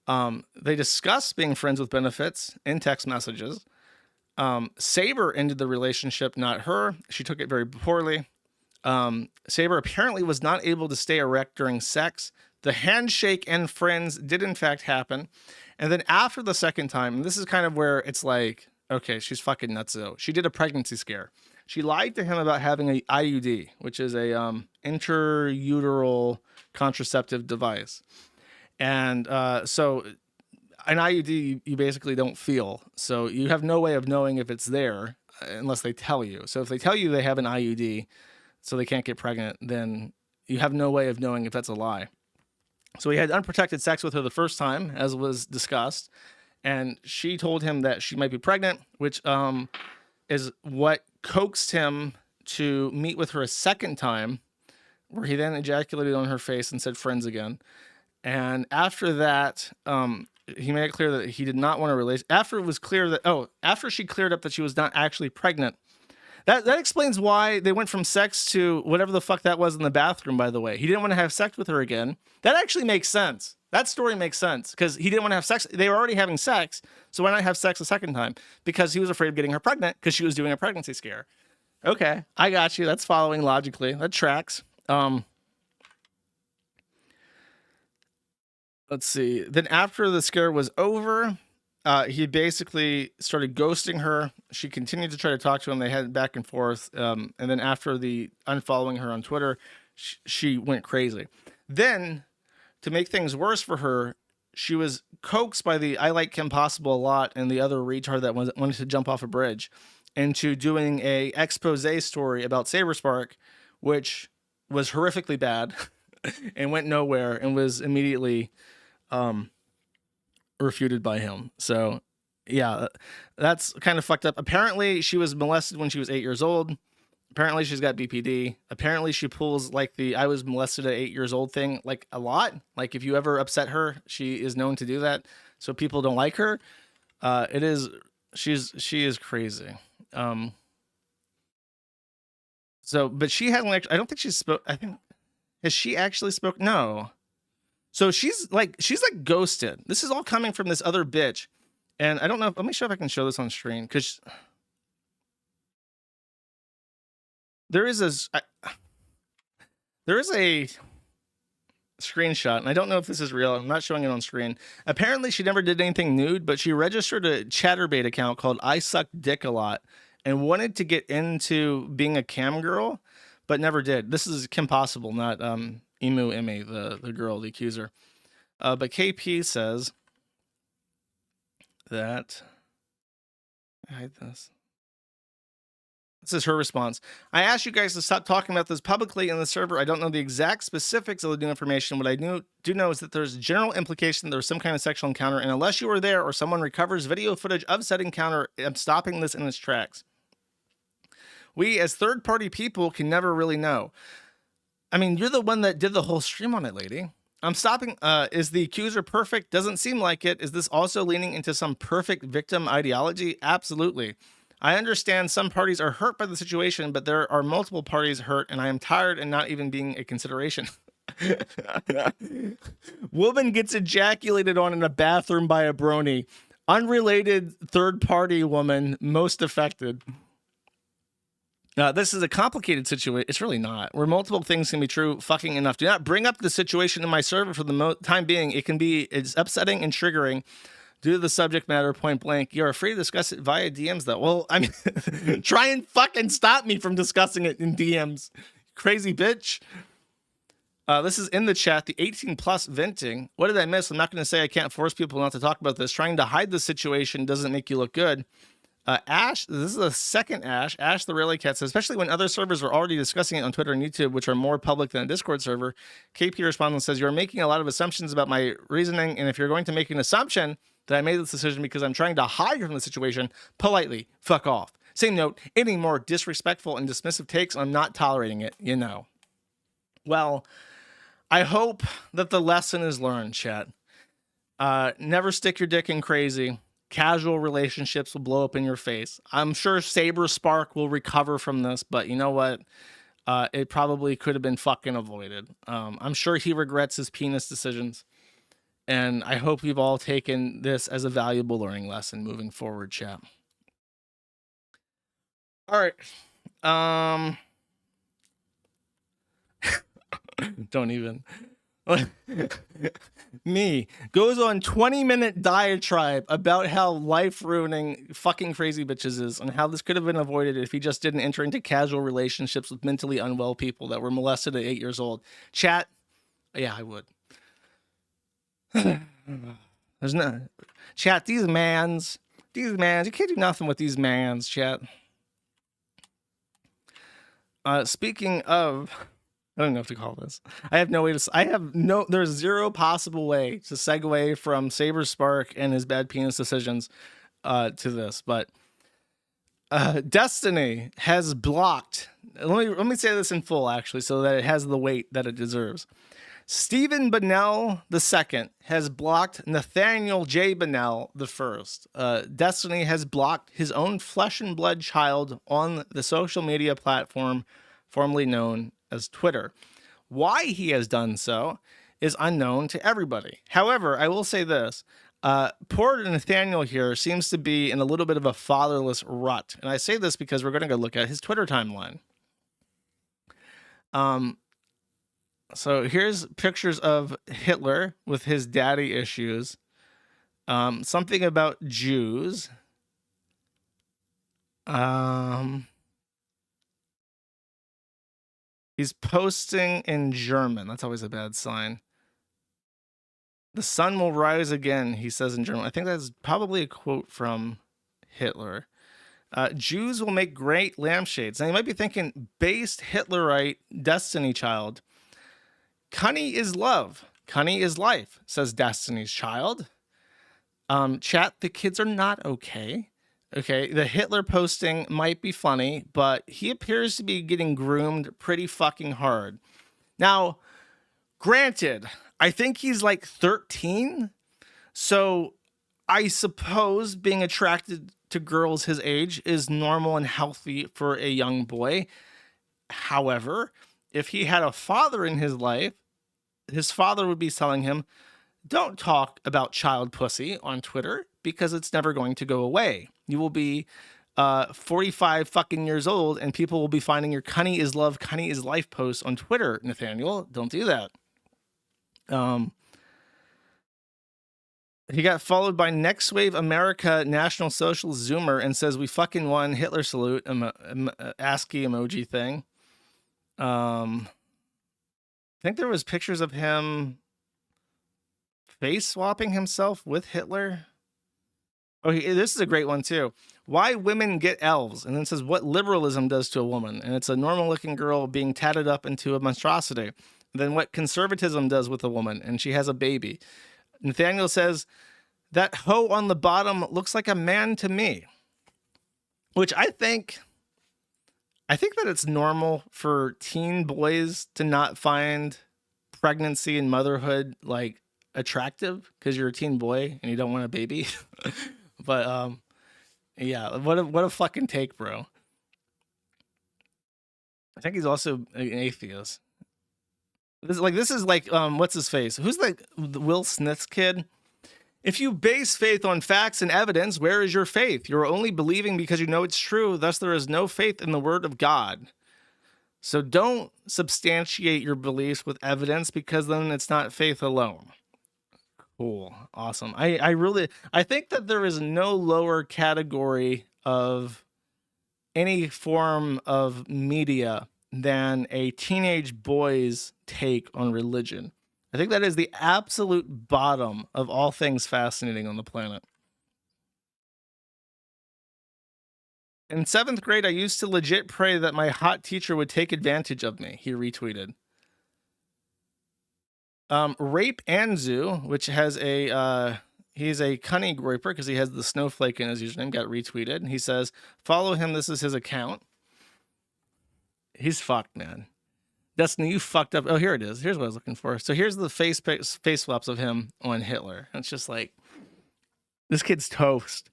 They discussed being friends with benefits in text messages. Saber ended the relationship, not her. She took it very poorly. Saber apparently was not able to stay erect during sex. The handshake and friends did in fact happen. And then after the second time, and this is kind of where it's like, okay, she's fucking nutso. She did a pregnancy scare. She lied to him about having a IUD, which is a intrauteral contraceptive device. And so an IUD you basically don't feel. So you have no way of knowing if it's there unless they tell you. So if they tell you they have an IUD so they can't get pregnant, then you have no way of knowing if that's a lie. So he had unprotected sex with her the first time, as was discussed, and she told him that she might be pregnant, which is what coaxed him to meet with her a second time, where he then ejaculated on her face and said friends again. And after that, he made it clear that he did not want to release. After it was clear that, after she cleared up that she was not actually pregnant, that explains why they went from sex to whatever the fuck that was in the bathroom, by the way. He didn't want to have sex with her again. That actually makes sense. That story makes sense because he didn't want to have sex. They were already having sex, so why not have sex a second time? Because he was afraid of getting her pregnant because she was doing a pregnancy scare. Okay, I got you. That's following logically. That tracks. Let's see. Then after the scare was over, he basically started ghosting her. She continued to try to talk to him. They had back and forth. And then after the unfollowing her on Twitter, she went crazy. Then, to make things worse for her, she was coaxed by the I Like Kim Possible a lot and the other retard that wanted to jump off a bridge into doing a expose story about SaberSpark, which was horrifically bad and went nowhere and was immediately refuted by him. So yeah, that's kind of fucked up. Apparently she was molested when she was 8 years old. Apparently she's got BPD. Apparently she pulls like the "I was molested at 8 years old" thing like a lot. Like if you ever upset her, she is known to do that. So people don't like her. She is crazy. But she hasn't actually, I don't think she's spoke. Has she actually spoke? No. So she's like ghosted. This is all coming from this other bitch. And I don't know. Let me show if I can show this on screen. Because there is a screenshot, and I don't know if this is real. I'm not showing it on screen. Apparently, she never did anything nude, but she registered a Chatterbait account called "I Suck Dick a Lot" and wanted to get into being a cam girl, but never did. This is Kim Possible, not Emu Emmy, the girl, the accuser. But KP says that. I hide this. This is her response. "I asked you guys to stop talking about this publicly in the server. I don't know the exact specifics of the new information. What I do know is that there's general implication there was some kind of sexual encounter, and unless you were there or someone recovers video footage of said encounter, I'm stopping this in its tracks. We, as third-party people, can never really know." I mean, you're the one that did the whole stream on it, lady. "I'm stopping. Is the accuser perfect? Doesn't seem like it. Is this also leaning into some perfect victim ideology? Absolutely. I understand some parties are hurt by the situation, but there are multiple parties hurt, and I am tired and not even being a consideration." Woman gets ejaculated on in a bathroom by a brony. Unrelated third-party woman most affected. This is a complicated situation. It's really not. Where multiple things can be true, fucking enough. Do not bring up the situation in my server for the time being. It's upsetting and triggering. Due to the subject matter, point blank. You're afraid to discuss it via DMs, though. Well, I mean, try and fucking stop me from discussing it in DMs. Crazy bitch. This is in the chat. The 18 plus venting. What did I miss? I'm not going to say I can't force people not to talk about this. Trying to hide the situation doesn't make you look good. Ash, this is the second Ash. Ash the Rally Cat says, especially when other servers are already discussing it on Twitter and YouTube, which are more public than a Discord server. KP responds and says, "You're making a lot of assumptions about my reasoning, and if you're going to make an assumption that I made this decision because I'm trying to hide from the situation, politely, fuck off. Same note, any more disrespectful and dismissive takes, I'm not tolerating it, you know." Well, I hope that the lesson is learned, chat. Never stick your dick in crazy. Casual relationships will blow up in your face. I'm sure Saber Spark will recover from this, but you know what? It probably could have been fucking avoided. I'm sure he regrets his penis decisions. And I hope you've all taken this as a valuable learning lesson moving forward, chat. All right. Don't even. Me goes on 20-minute diatribe about how life-ruining fucking crazy bitches is and how this could have been avoided if he just didn't enter into casual relationships with mentally unwell people that were molested at 8 years old. Chat, yeah, I would. There's no chat. These mans, you can't do nothing with these mans, chat. Speaking of, I don't know what to call this. I have no way to. There's zero possible way to segue from Saber Spark and his bad penis decisions to this. But Destiny has blocked. Let me say this in full, actually, so that it has the weight that it deserves. Stephen Bonnell II has blocked Nathaniel J. Bonnell I. Destiny has blocked his own flesh and blood child on the social media platform formerly known as Twitter. Why he has done so is unknown to everybody. However, I will say this. Poor Nathaniel here seems to be in a little bit of a fatherless rut. And I say this because we're going to go look at his Twitter timeline. So here's pictures of Hitler with his daddy issues. Something about Jews. He's posting in German. That's always a bad sign. The sun will rise again, he says in German. I think that's probably a quote from Hitler. Jews will make great lampshades. Now you might be thinking, based Hitlerite Destiny Child. Cunny is love. Cunny is life, says Destiny's Child. Chat, the kids are not okay. Okay, the Hitler posting might be funny, but he appears to be getting groomed pretty fucking hard. Now, granted, I think he's like 13, so I suppose being attracted to girls his age is normal and healthy for a young boy. However, if he had a father in his life, his father would be telling him, don't talk about child pussy on Twitter because it's never going to go away. You will be 45 fucking years old and people will be finding your Cunny is love, Cunny is life posts on Twitter, Nathaniel. Don't do that. He got followed by Next Wave America National Social Zoomer and says, we fucking won, Hitler salute, ASCII emoji thing. I think there was pictures of him face swapping himself with Hitler. Oh, this is a great one too. Why women get elves, and then it says what liberalism does to a woman, and it's a normal looking girl being tatted up into a monstrosity. And then what conservatism does with a woman, and she has a baby. Nathaniel says that hoe on the bottom looks like a man to me, which I think that it's normal for teen boys to not find pregnancy and motherhood like attractive because you're a teen boy and you don't want a baby. But yeah, what a fucking take, bro. I think he's also an atheist. This is like what's his face? Who's like Will Smith's kid? If you base faith on facts and evidence, where is your faith? You're only believing because you know it's true. Thus, there is no faith in the word of God. So don't substantiate your beliefs with evidence because then it's not faith alone. Cool. Awesome. I think that there is no lower category of any form of media than a teenage boy's take on religion. I think that is the absolute bottom of all things fascinating on the planet. In 7th grade, I used to legit pray that my hot teacher would take advantage of me, he retweeted. Rape Anzu, which has he's a cunning groiper because he has the snowflake in his username, got retweeted. And he says, follow him, this is his account. He's fucked, man. Destiny, you fucked up. Oh, here it is. Here's what I was looking for. So here's the face swaps of him on Hitler. It's just like, this kid's toast.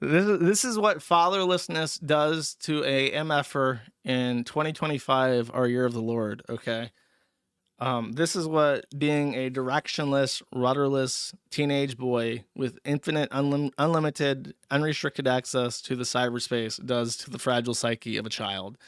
This is what fatherlessness does to a MFer in 2025, our year of the Lord, okay? This is what being a directionless, rudderless teenage boy with infinite, unlimited, unrestricted access to the cyberspace does to the fragile psyche of a child.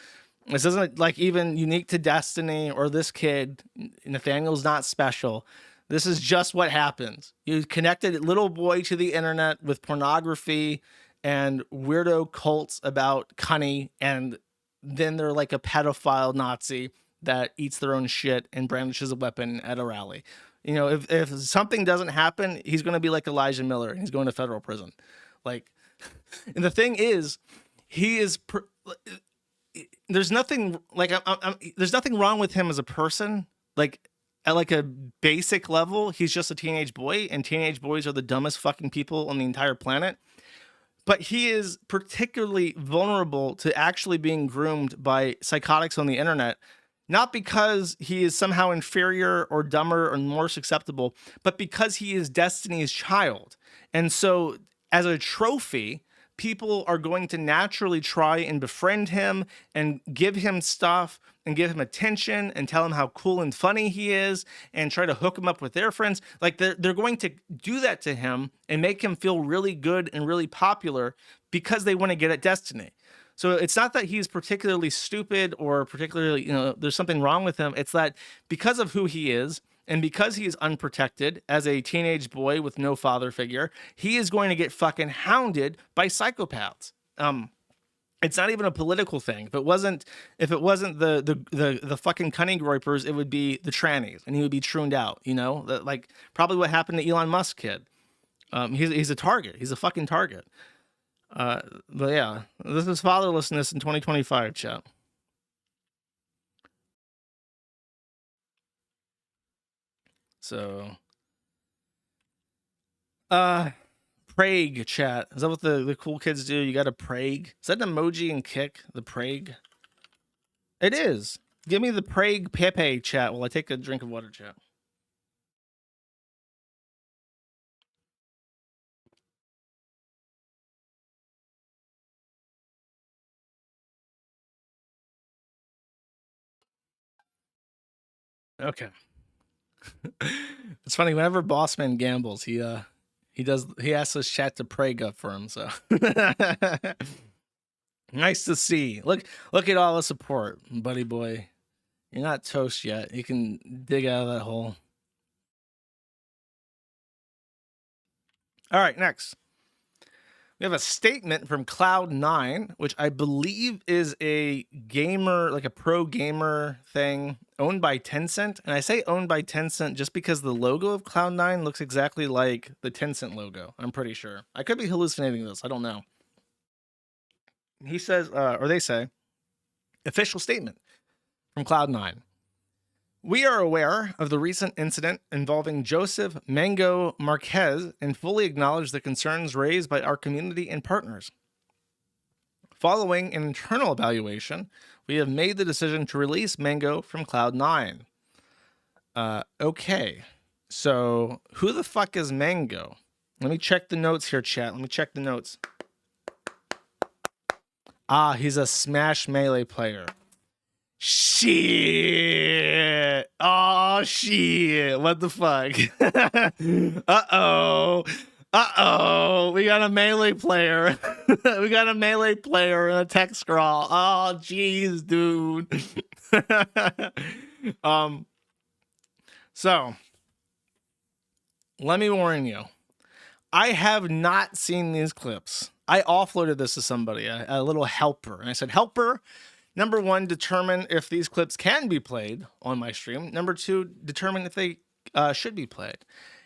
This isn't like even unique to Destiny or this kid. Nathaniel's not special. This is just what happens. You connected a little boy to the internet with pornography and weirdo cults about cunny, and then they're like a pedophile Nazi that eats their own shit and brandishes a weapon at a rally. You know, if something doesn't happen, he's going to be like Elijah Millar and he's going to federal prison. Like, and the thing is, he is... there's nothing like there's nothing wrong with him as a person. Like at like a basic level, he's just a teenage boy, and teenage boys are the dumbest fucking people on the entire planet. But he is particularly vulnerable to actually being groomed by psychotics on the internet, not because he is somehow inferior or dumber or more susceptible, but because he is Destiny's child. And so as a trophy, people are going to naturally try and befriend him and give him stuff and give him attention and tell him how cool and funny he is and try to hook him up with their friends. Like they're going to do that to him and make him feel really good and really popular because they want to get at Destiny. So it's not that he's particularly stupid or particularly, there's something wrong with him. It's that because of who he is, and because he is unprotected as a teenage boy with no father figure, he is going to get fucking hounded by psychopaths. It's not even a political thing. If it wasn't the fucking cunning groipers, it would be the trannies, and he would be trooned out. Like probably what happened to Elon Musk kid. He's a target. He's a fucking target. But yeah, this is fatherlessness in 2025, chat. So, Prague chat. Is that what the cool kids do? You got to Prague. Is that an emoji and kick? The Prague? It is. Give me the Prague Pepe chat while I take a drink of water chat. Okay. It's funny, whenever Bossman gambles, he asks his chat to pray up for him, so nice to see. Look at all the support, buddy boy. You're not toast yet. You can dig out of that hole. All right, next. We have a statement from Cloud9, which I believe is a gamer, like a pro gamer thing owned by Tencent. And I say owned by Tencent just because the logo of Cloud9 looks exactly like the Tencent logo. I'm pretty sure. I could be hallucinating this. I don't know. He says, or they say, official statement from Cloud9. We are aware of the recent incident involving Joseph Mango Marquez and fully acknowledge the concerns raised by our community and partners. Following an internal evaluation, we have made the decision to release Mango from Cloud9. Okay, so who the fuck is Mango? Let me check the notes here, chat. Let me check the notes. Ah, he's a Smash Melee player. Shit. Oh, shit. What the fuck? Uh-oh. We got a Melee player. We got a Melee player in a text scroll. Oh, jeez, dude. So, let me warn you. I have not seen these clips. I offloaded this to somebody, a little helper. And I said, helper, number one, determine if these clips can be played on my stream. Number two, determine if they should be played.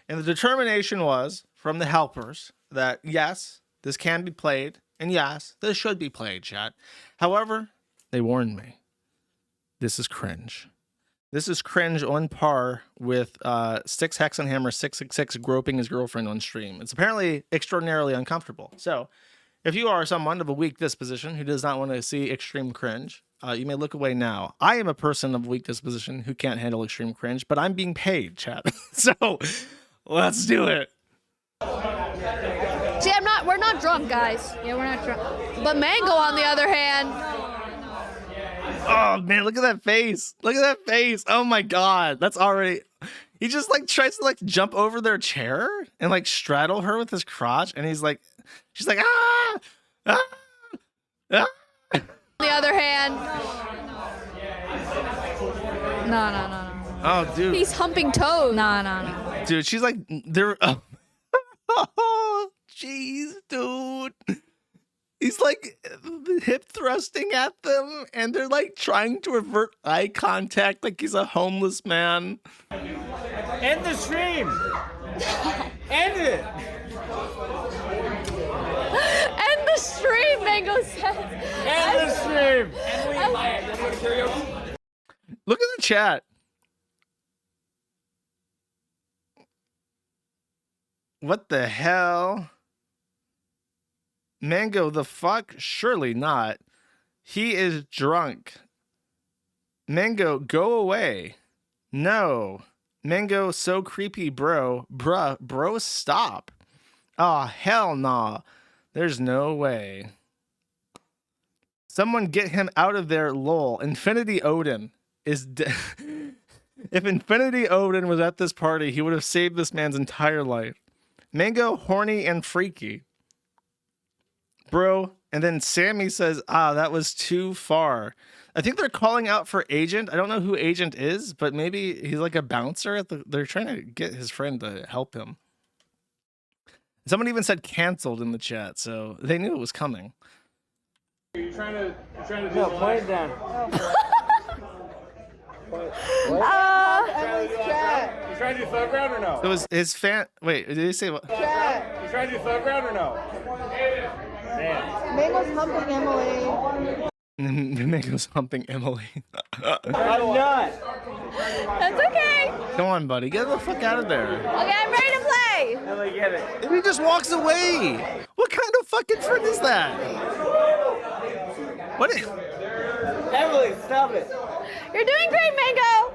And the determination was from the helpers that yes, this can be played. And yes, this should be played, chat. However, they warned me. This is cringe. This is cringe on par with Six Hexenhammer 666 groping his girlfriend on stream. It's apparently extraordinarily uncomfortable. So, if you are someone of a weak disposition who does not want to see extreme cringe, you may look away now. I am a person of weak disposition who can't handle extreme cringe, but I'm being paid, chat. So, let's do it. See, we're not drunk, guys. Yeah, we're not drunk. But Mango, on the other hand. Oh, man, look at that face. Look at that face. Oh, my God. That's already... He just, like, tries to, like, jump over their chair and, like, straddle her with his crotch. And he's like... She's like, ah! Ah! Ah! On the other hand. No. Oh, dude. He's humping toes. No. Dude, she's like... They're... Oh, jeez, dude. He's like hip thrusting at them, and they're like trying to avert eye contact like he's a homeless man. End the stream. End it. End the stream, Mango says. End the stream. Look at the chat. What the hell? Mango, the fuck? Surely not. He is drunk. Mango, go away. No. Mango, so creepy, bro. Bro, stop. Oh, hell nah. There's no way. Someone get him out of there, lol. Infinity Odin is If Infinity Odin was at this party, he would have saved this man's entire life. Mango, horny and freaky. Bro, and then Sammy says, that was too far. I think they're calling out for Agent. I don't know who Agent is, but maybe he's like a bouncer. They're trying to get his friend to help him. Someone even said canceled in the chat, so they knew it was coming. You're trying to do no, point it down. Emily's chat. You trying to do thug round or no? It was his fan. Wait, did he say what? Chat. You trying to do thug round or no? Man. Mango's humping Emily. Mango's humping Emily. I'm not. That's okay. Come on, buddy. Get the fuck out of there. Okay, I'm ready to play. And he just walks away. What kind of fucking friend is that? What? Emily, stop it. You're doing great, Mango.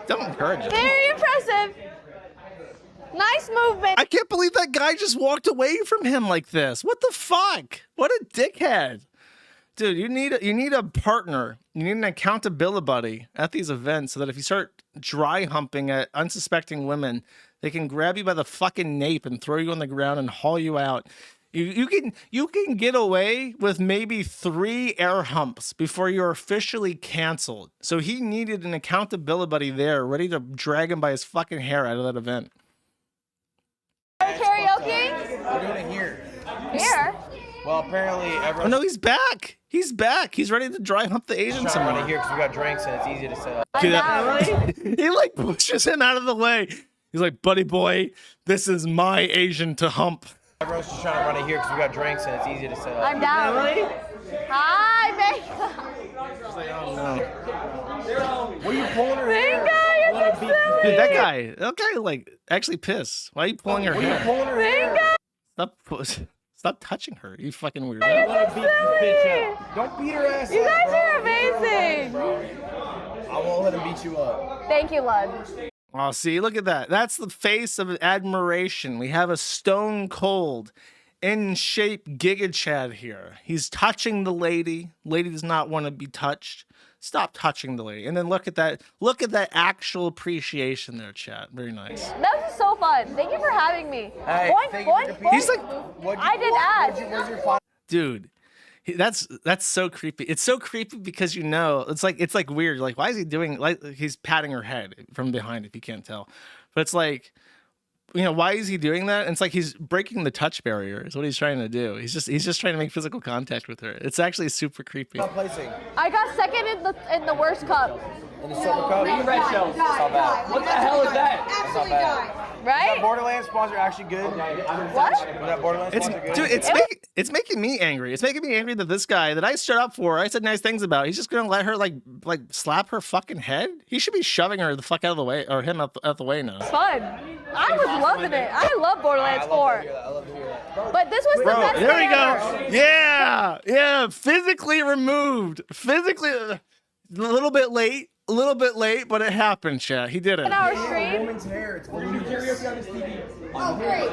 Don't encourage it. Very impressive. Nice movement. I can't believe that guy just walked away from him like this. What the fuck? What a dickhead. Dude, you need a partner. You need an accountability buddy at these events so that if you start dry humping at unsuspecting women, they can grab you by the fucking nape and throw you on the ground and haul you out. You can get away with maybe 3 air humps before you're officially canceled. So he needed an accountability buddy there, ready to drag him by his fucking hair out of that event. Karaoke? We're doing it here. Here? Well, apparently everyone. Oh no, he's back. He's back. He's ready to dry hump the Asian trying somewhere. to here because we got drinks and it's easy to set up. He like pushes him out of the way. He's like, buddy boy, this is my Asian to hump. Everyone's just trying to run it here because we got drinks and it's easy to set up. I'm down. Hi, Mango. She's like, oh no. What are you pulling her hair? Mango, you're so silly. Dude, that guy like actually pissed. Why are you pulling her hair? Pulling her hair? Stop touching her. You fucking weirdo. I want to beat this bitch up. Don't beat her ass You up, guys bro. are amazing. I won't let him beat you up. Thank you, Lud. Oh, see, look at that. That's the face of admiration. We have a stone cold, in shape Giga Chad here. He's touching the lady. Lady does not want to be touched. Stop touching the lady. And then look at that. Look at that actual appreciation there, Chad. Very nice. That was so fun. Thank you for having me. Hey, Boink, thank you for boink, your boink. He's like, I did ads. Where's your final? dude, that's so creepy. It's so creepy because it's like weird. Like, why is he doing, like, he's patting her head from behind if you can't tell. But it's like, why is he doing that? And it's like he's breaking the touch barrier is what he's trying to do. He's just trying to make physical contact with her. It's actually super creepy. Not placing. I got second in the worst cup. In the silver cup? Red shells. That's not bad. What the hell is that? That's not bad. Right? That Borderlands sponsor actually good? What? Was that Borderlands sponsor good? Dude, it's making me angry. It's making me angry that this guy that I stood up for, I said nice things about, he's just gonna let her like slap her fucking head. He should be shoving her the fuck out of the way, or him out the way now. Fun. I was loving it. I love Borderlands 4. I love to hear that. But this was the best There we thing go. ever. Yeah. Physically removed. Physically, a little bit late, but it happened, chat. He did it. In our stream. Woman's hair. It's karaoke on this TV. Oh, great.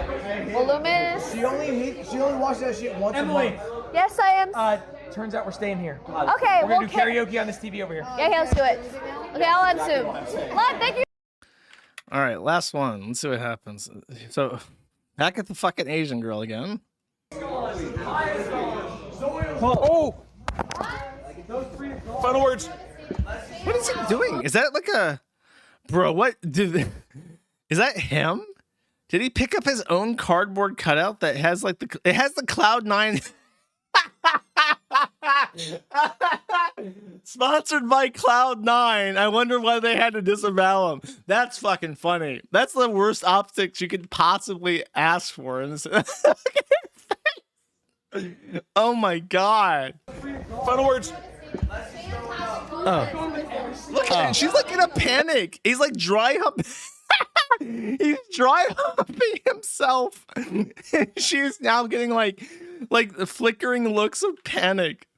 Voluminous. She only watches that shit once a month. Yes, I am. Turns out we're staying here. Okay, We're gonna do karaoke on this TV over here. Yeah, let's do it. Okay, I'll end soon. Love, thank you. All right, last one. Let's see what happens. So, back at the fucking Asian girl again. Oh! Final words. What is he doing? Is that like a... Bro, what? Is that him? Did he pick up his own cardboard cutout that has like it has the Cloud9... Sponsored by Cloud9. I wonder why they had to disavow him. That's fucking funny. That's the worst optics you could possibly ask for. Oh my god. Final words. Look at her. She's like in a panic. He's like dry humping. He's dry humping himself. She's now getting like the flickering looks of panic.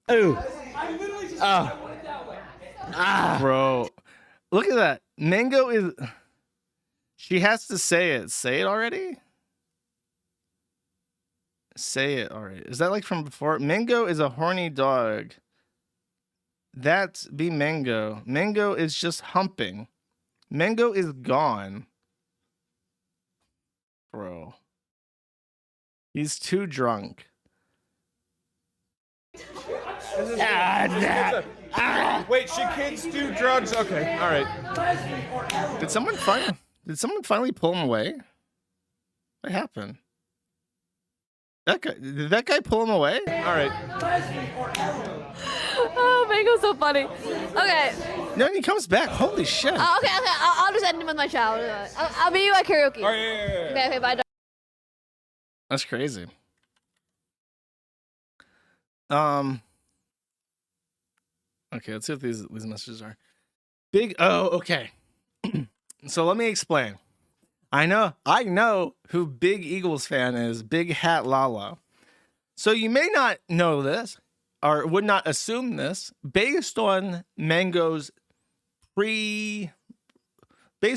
Ooh. Bro. Look at that. Mango is... She has to say it. Say it already? Say it already. Is that like from before? Mango is a horny dog. That's be Mango. Mango is just humping. Mango is gone. Bro. He's too drunk. Wait, should kids do drugs? Okay, all right. Did someone finally pull him away? What happened? Did that guy pull him away? All right. Oh, Mango's so funny. Okay. No, he comes back. Holy shit. Okay. I'll just end him with my child. I'll meet you at karaoke. All right, yeah. Okay, bye. That's crazy. Okay, let's see what these messages are. Okay. So let me explain. I know who Big Eagles fan is, Big Hat Lala. So you may not know this or would not assume this based on Mango's based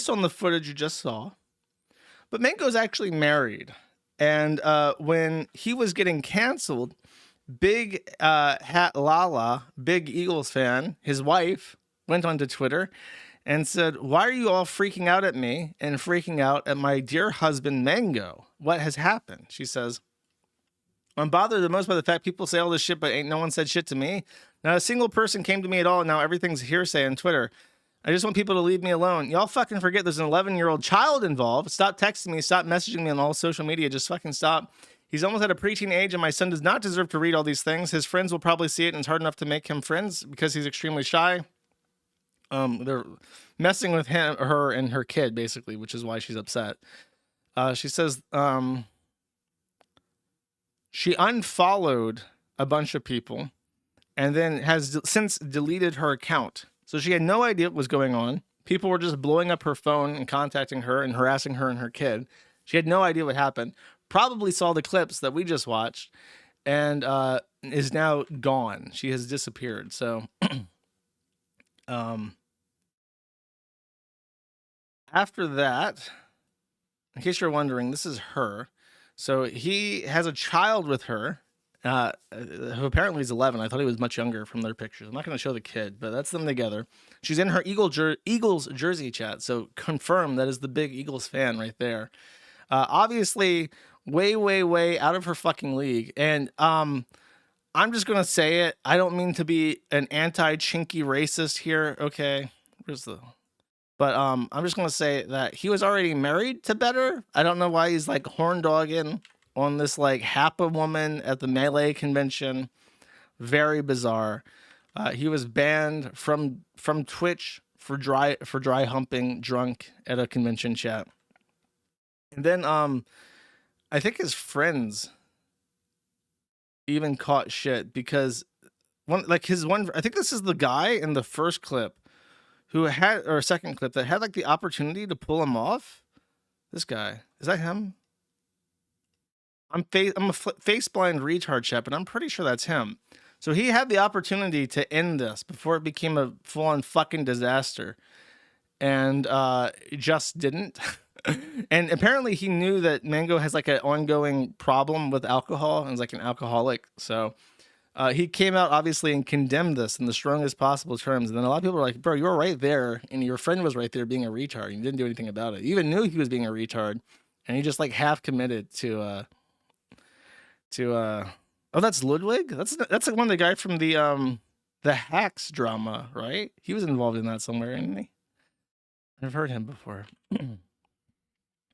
on the footage you just saw. But Mango's actually married. And when he was getting canceled, Big Hat Lala, Big Eagles fan, his wife, went onto Twitter and said, "Why are you all freaking out at me and freaking out at my dear husband, Mango? What has happened?" She says, "I'm bothered the most by the fact people say all this shit, but ain't no one said shit to me. Not a single person came to me at all. Now everything's hearsay on Twitter. I just want people to leave me alone. Y'all fucking forget there's an 11-year-old child involved. Stop texting me. Stop messaging me on all social media. Just fucking stop. He's almost at a preteen age, and my son does not deserve to read all these things. His friends will probably see it, and it's hard enough to make him friends because he's extremely shy." They're messing with her and her kid, basically, which is why she's upset. She says she unfollowed a bunch of people and then has since deleted her account. So she had no idea what was going on. People were just blowing up her phone and contacting her and harassing her and her kid. She had no idea what happened. Probably saw the clips that we just watched and is now gone. She has disappeared. So after that, in case you're wondering, this is her. So he has a child with her, who apparently is 11. I thought he was much younger from their pictures. I'm not going to show the kid, but that's them together. She's in her Eagles jersey chat, so confirm that is the Big Eagles fan right there. Obviously, way out of her fucking league. And I'm just going to say it. I don't mean to be an anti-chinky racist here. Okay, But I'm just going to say that he was already married to Better. I don't know why he's like horn dogging on this like Hapa woman at the Melee convention. Very bizarre. He was banned from Twitch for dry humping drunk at a convention chat. And then I think his friends even caught shit because I think this is the guy in the first clip who had, or a second clip that had like the opportunity to pull him off. This guy, is that him? I'm a face blind retard chat, but I'm pretty sure that's him. So he had the opportunity to end this before it became a full on fucking disaster, and just didn't. And apparently he knew that Mango has like an ongoing problem with alcohol and is like an alcoholic. So he came out obviously and condemned this in the strongest possible terms. And then a lot of people were like, "Bro, you were right there, and your friend was right there being a retard. You didn't do anything about it. You even knew he was being a retard, and he just like half committed to oh, that's Ludwig. That's like one of the guys from the Hacks drama, right? He was involved in that somewhere, isn't he? I've heard him before.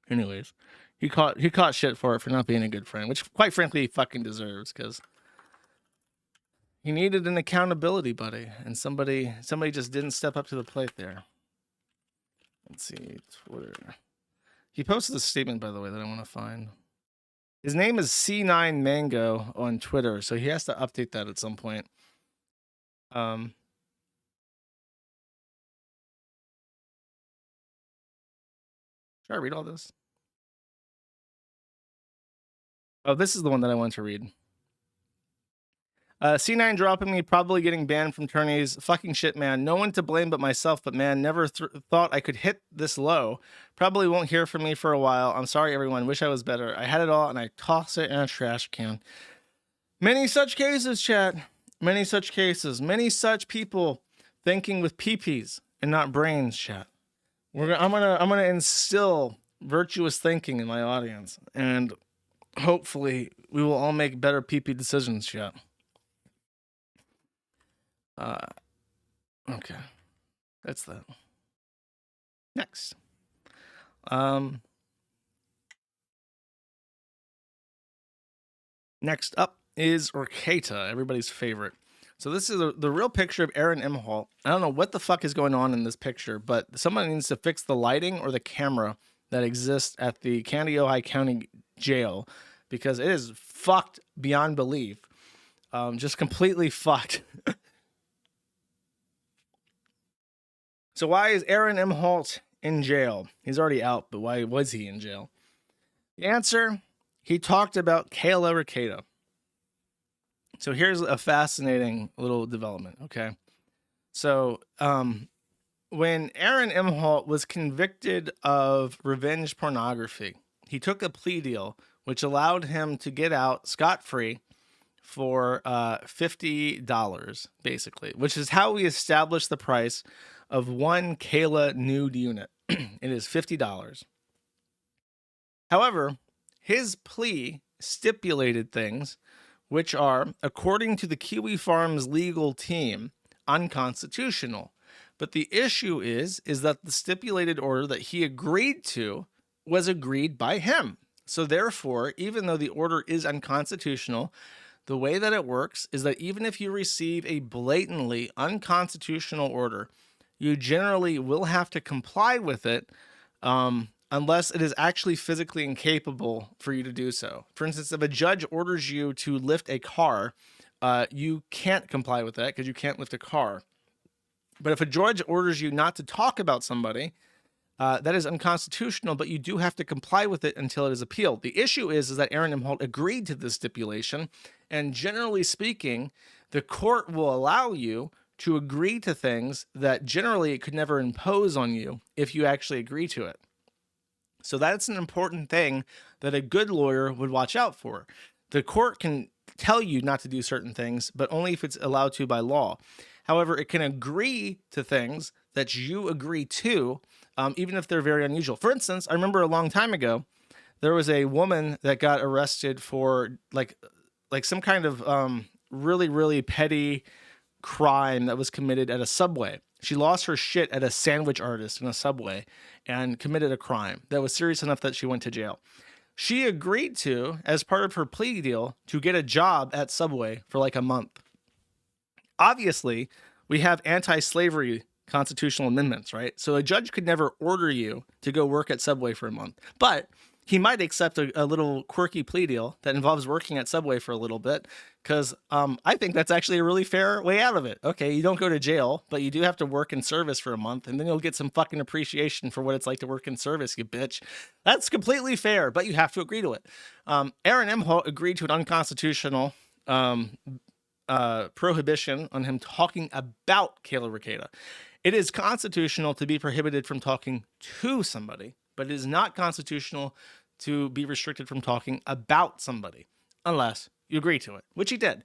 Anyways, he caught shit for not being a good friend, which quite frankly he fucking deserves, because he needed an accountability buddy, and somebody just didn't step up to the plate there. Let's see, Twitter. He posted a statement, by the way, that I want to find. His name is C9 Mango on Twitter, so he has to update that at some point. Should I read all this? Oh, this is the one that I want to read. C9 dropping me, probably getting banned from tourneys. Fucking shit, man. No one to blame but myself, but man, never thought I could hit this low. Probably won't hear from me for a while. I'm sorry, everyone. Wish I was better. I had it all, and I toss it in a trash can. Many such cases, chat. Many such cases. Many such people thinking with peepees and not brains, chat. I'm gonna instill virtuous thinking in my audience, and hopefully we will all make better pee-pee decisions, chat. Okay, that's that. Next, next up is Rekieta, everybody's favorite. So this is the real picture of Aaron Imhall. I don't know what the fuck is going on in this picture, but someone needs to fix the lighting or the camera that exists at the Kandiyohi County Jail, because it is fucked beyond belief. Just completely fucked. So why is Aaron M. Holt in jail? He's already out, but why was he in jail? The answer, he talked about Kayla Rekieta. So here's a fascinating little development, okay? So when Aaron M. Holt was convicted of revenge pornography, he took a plea deal which allowed him to get out scot-free for $50, basically, which is how we established the price of one Kayla nude unit. It is $50. However, his plea stipulated things which are, according to the Kiwi Farms legal team, unconstitutional. But the issue is that the stipulated order that he agreed to was agreed by him. So therefore, even though the order is unconstitutional, the way that it works is that even if you receive a blatantly unconstitutional order, you generally will have to comply with it unless it is actually physically incapable for you to do so. For instance, if a judge orders you to lift a car, you can't comply with that because you can't lift a car. But if a judge orders you not to talk about somebody, that is unconstitutional, but you do have to comply with it until it is appealed. The issue is that Aaron M. Holt agreed to this stipulation, and generally speaking, the court will allow you to agree to things that generally it could never impose on you if you actually agree to it. So that's an important thing that a good lawyer would watch out for. The court can tell you not to do certain things, but only if it's allowed to by law. However, it can agree to things that you agree to, even if they're very unusual. For instance, I remember a long time ago, there was a woman that got arrested for like some kind of really, really petty crime that was committed at a Subway. She lost her shit at a sandwich artist in a Subway and committed a crime that was serious enough that she went to jail. She agreed to, as part of her plea deal, to get a job at Subway for like a month. Obviously, we have anti-slavery constitutional amendments, right? So a judge could never order you to go work at Subway for a month, but he might accept a little quirky plea deal that involves working at Subway for a little bit, because I think that's actually a really fair way out of it. Okay, you don't go to jail, but you do have to work in service for a month, and then you'll get some fucking appreciation for what it's like to work in service, you bitch. That's completely fair, but you have to agree to it. Aaron M. Holt agreed to an unconstitutional prohibition on him talking about Kayla Rekieta. It is constitutional to be prohibited from talking to somebody, but it is not constitutional to be restricted from talking about somebody unless you agree to it, which he did.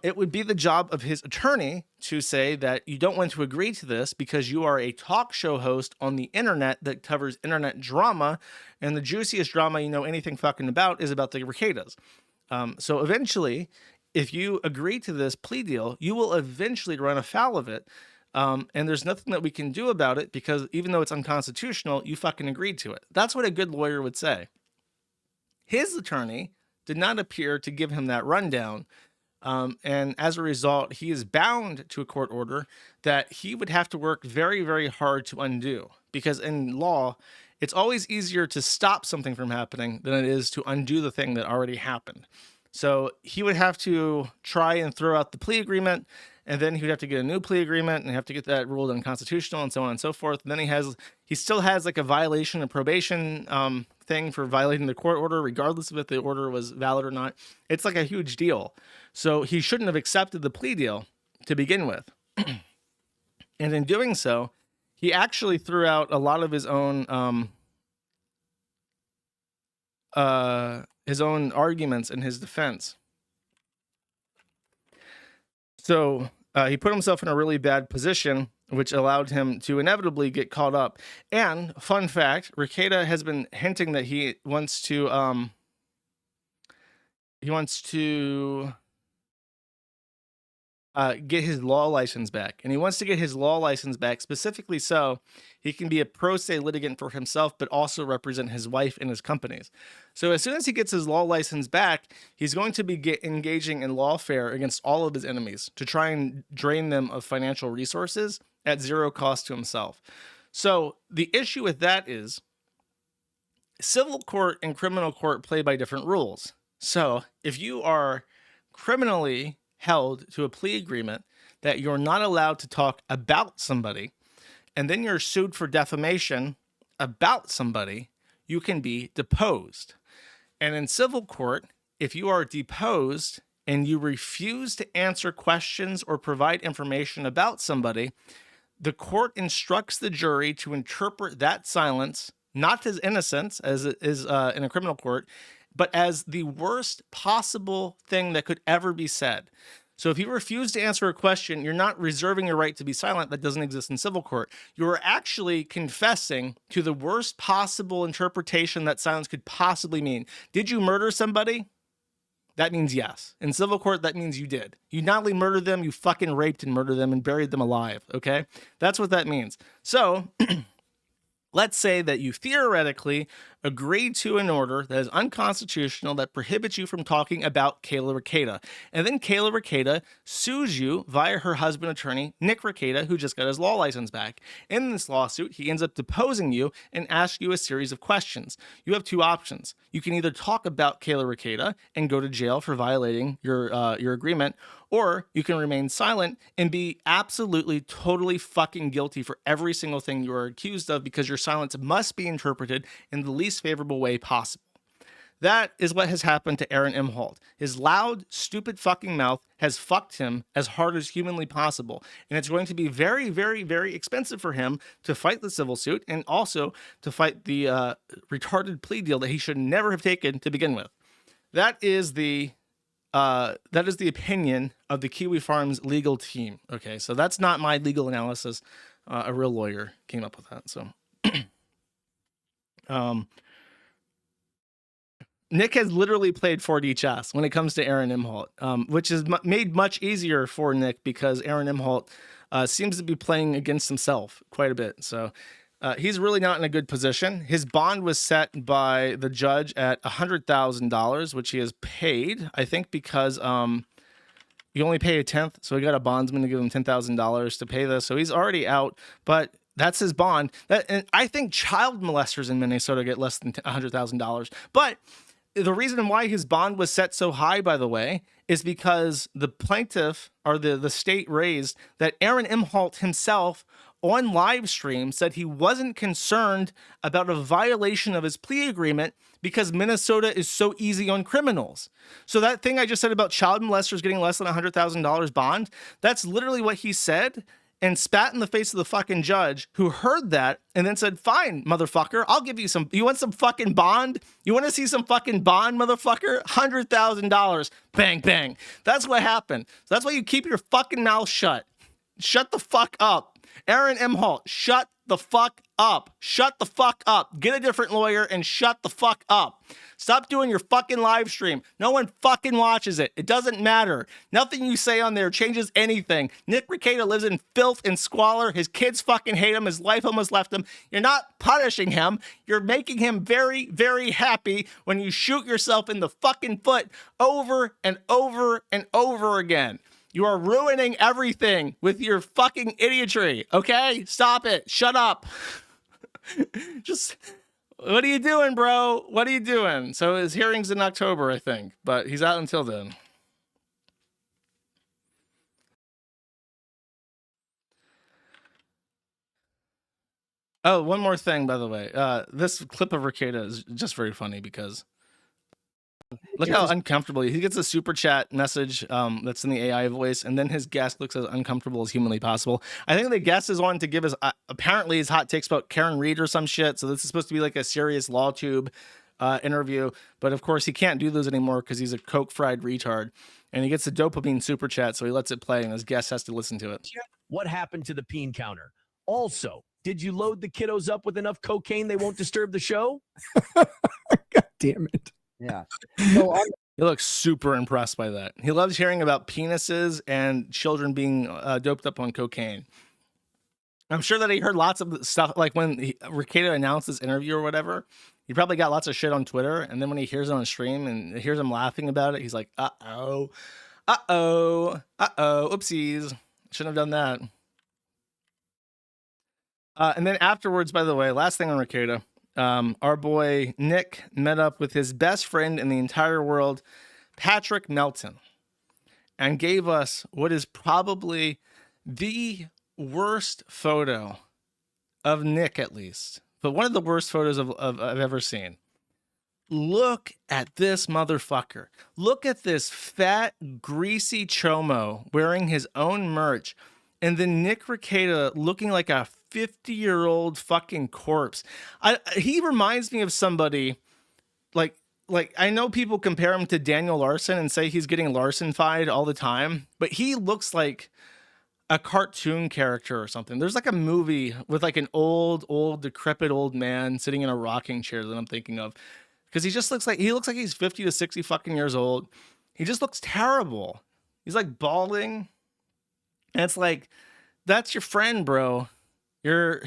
It would be the job of his attorney to say that you don't want to agree to this because you are a talk show host on the internet that covers internet drama, and the juiciest drama you know anything fucking about is about the Rekietas. So eventually, if you agree to this plea deal, you will eventually run afoul of it. And there's nothing that we can do about it because even though it's unconstitutional, you fucking agreed to it. That's what a good lawyer would say. His attorney did not appear to give him that rundown. And as a result, he is bound to a court order that he would have to work very, very hard to undo. Because in law, it's always easier to stop something from happening than it is to undo the thing that already happened. So he would have to try and throw out the plea agreement, and then he would have to get a new plea agreement and have to get that ruled unconstitutional and so on and so forth. And then he still has like a violation of probation thing for violating the court order, regardless of if the order was valid or not. It's like a huge deal. So he shouldn't have accepted the plea deal to begin with. And in doing so, he actually threw out a lot of his own arguments in his defense. So he put himself in a really bad position, which allowed him to inevitably get caught up. And fun fact, Rekieta has been hinting that he wants to get his law license back. And he wants to get his law license back specifically so he can be a pro se litigant for himself, but also represent his wife and his companies. So as soon as he gets his law license back, he's going to be engaging in lawfare against all of his enemies to try and drain them of financial resources at zero cost to himself. So the issue with that is civil court and criminal court play by different rules. So if you are criminally held to a plea agreement that you're not allowed to talk about somebody, and then you're sued for defamation about somebody, you can be deposed. And in civil court, if you are deposed and you refuse to answer questions or provide information about somebody, the court instructs the jury to interpret that silence not as innocence, as it is in a criminal court, but as the worst possible thing that could ever be said. So if you refuse to answer a question, you're not reserving your right to be silent. That doesn't exist in civil court. You're actually confessing to the worst possible interpretation that silence could possibly mean. Did you murder somebody? That means yes. In civil court, that means you did. You not only murdered them, you fucking raped and murdered them and buried them alive, okay? That's what that means. So let's say that you theoretically agreed to an order that is unconstitutional that prohibits you from talking about Kayla Rekieta. And then Kayla Rekieta sues you via her husband attorney, Nick Rekieta, who just got his law license back. In this lawsuit, he ends up deposing you and asks you a series of questions. You have two options. You can either talk about Kayla Rekieta and go to jail for violating your agreement, or you can remain silent and be absolutely, totally fucking guilty for every single thing you are accused of, because your silence must be interpreted in the least favorable way possible. That is what has happened to Aaron Imholt. His loud, stupid fucking mouth has fucked him as hard as humanly possible. And it's going to be very, very, very expensive for him to fight the civil suit and also to fight the retarded plea deal that he should never have taken to begin with. That is the opinion of the Kiwi Farms legal team. Okay, so that's not my legal analysis. A real lawyer came up with that. So, Nick has literally played 4D chess when it comes to Aaron Imholt, which is made much easier for Nick because Aaron Imholt seems to be playing against himself quite a bit. So he's really not in a good position. His bond was set by the judge at $100,000, which he has paid, I think, because you only pay a tenth. So he got a bondsman to give him $10,000 to pay this. So he's already out, but that's his bond. And I think child molesters in Minnesota get less than $100,000. But the reason why his bond was set so high, by the way, is because the plaintiff, or the state, raised that Aaron Imholt himself on live stream said he wasn't concerned about a violation of his plea agreement because Minnesota is so easy on criminals. So that thing I just said about child molesters getting less than $100,000 bond, that's literally what he said, and spat in the face of the fucking judge, who heard that and then said, fine, motherfucker, I'll give you some. You want some fucking bond? You want to see some fucking bond, motherfucker? $100,000. Bang, bang. That's what happened. So that's why you keep your fucking mouth shut. Shut the fuck up. Aaron Imholt, shut the fuck up. Shut the fuck up. Get a different lawyer and shut the fuck up. Stop doing your fucking live stream. No one fucking watches it. It doesn't matter. Nothing you say on there changes anything. Nick Rekieta lives in filth and squalor. His kids fucking hate him. His life almost left him. You're not punishing him. You're making him very, very happy when you shoot yourself in the fucking foot over and over and over again. You are ruining everything with your fucking idiotry, okay? Stop it. Shut up. Just, what are you doing, bro? What are you doing? So his hearing's in October, I think, but he's out until then. Oh, one more thing, by the way. This clip of Rekieta is just very funny because look how uncomfortable he gets a super chat message that's in the AI voice, and then his guest looks as uncomfortable as humanly possible. I think the guest is on to give us apparently his hot takes about Karen Reid or some shit. So this is supposed to be like a serious law tube interview, but of course he can't do those anymore because he's a coke fried retard, and he gets a dopamine super chat, so he lets it play, and his guest has to listen to it. What happened to the peen counter? Also, did you load the kiddos up with enough cocaine they won't disturb the show? God damn it. Yeah. So he looks super impressed by that. He loves hearing about penises and children being doped up on cocaine. I'm sure that he heard lots of stuff, like when Rekieta announced this interview or whatever, he probably got lots of shit on Twitter. And then when he hears it on stream and hears him laughing about it, he's like, oopsies. Shouldn't have done that. And then afterwards, by the way, last thing on Rekieta, our boy Nick met up with his best friend in the entire world, Patrick Melton, and gave us what is probably the worst photo of Nick at least, but one of the worst photos I've ever seen. Look at this motherfucker. Look at this fat, greasy chomo wearing his own merch. And then Nick Rekieta looking like a 50-year-old fucking corpse. He reminds me of somebody like I know people compare him to Daniel Larson and say he's getting Larson-fied all the time, but he looks like a cartoon character or something. There's like a movie with like an old, decrepit old man sitting in a rocking chair that I'm thinking of. Because he looks like he's 50 to 60 fucking years old. He just looks terrible. He's like balding. And it's like, that's your friend, bro. Your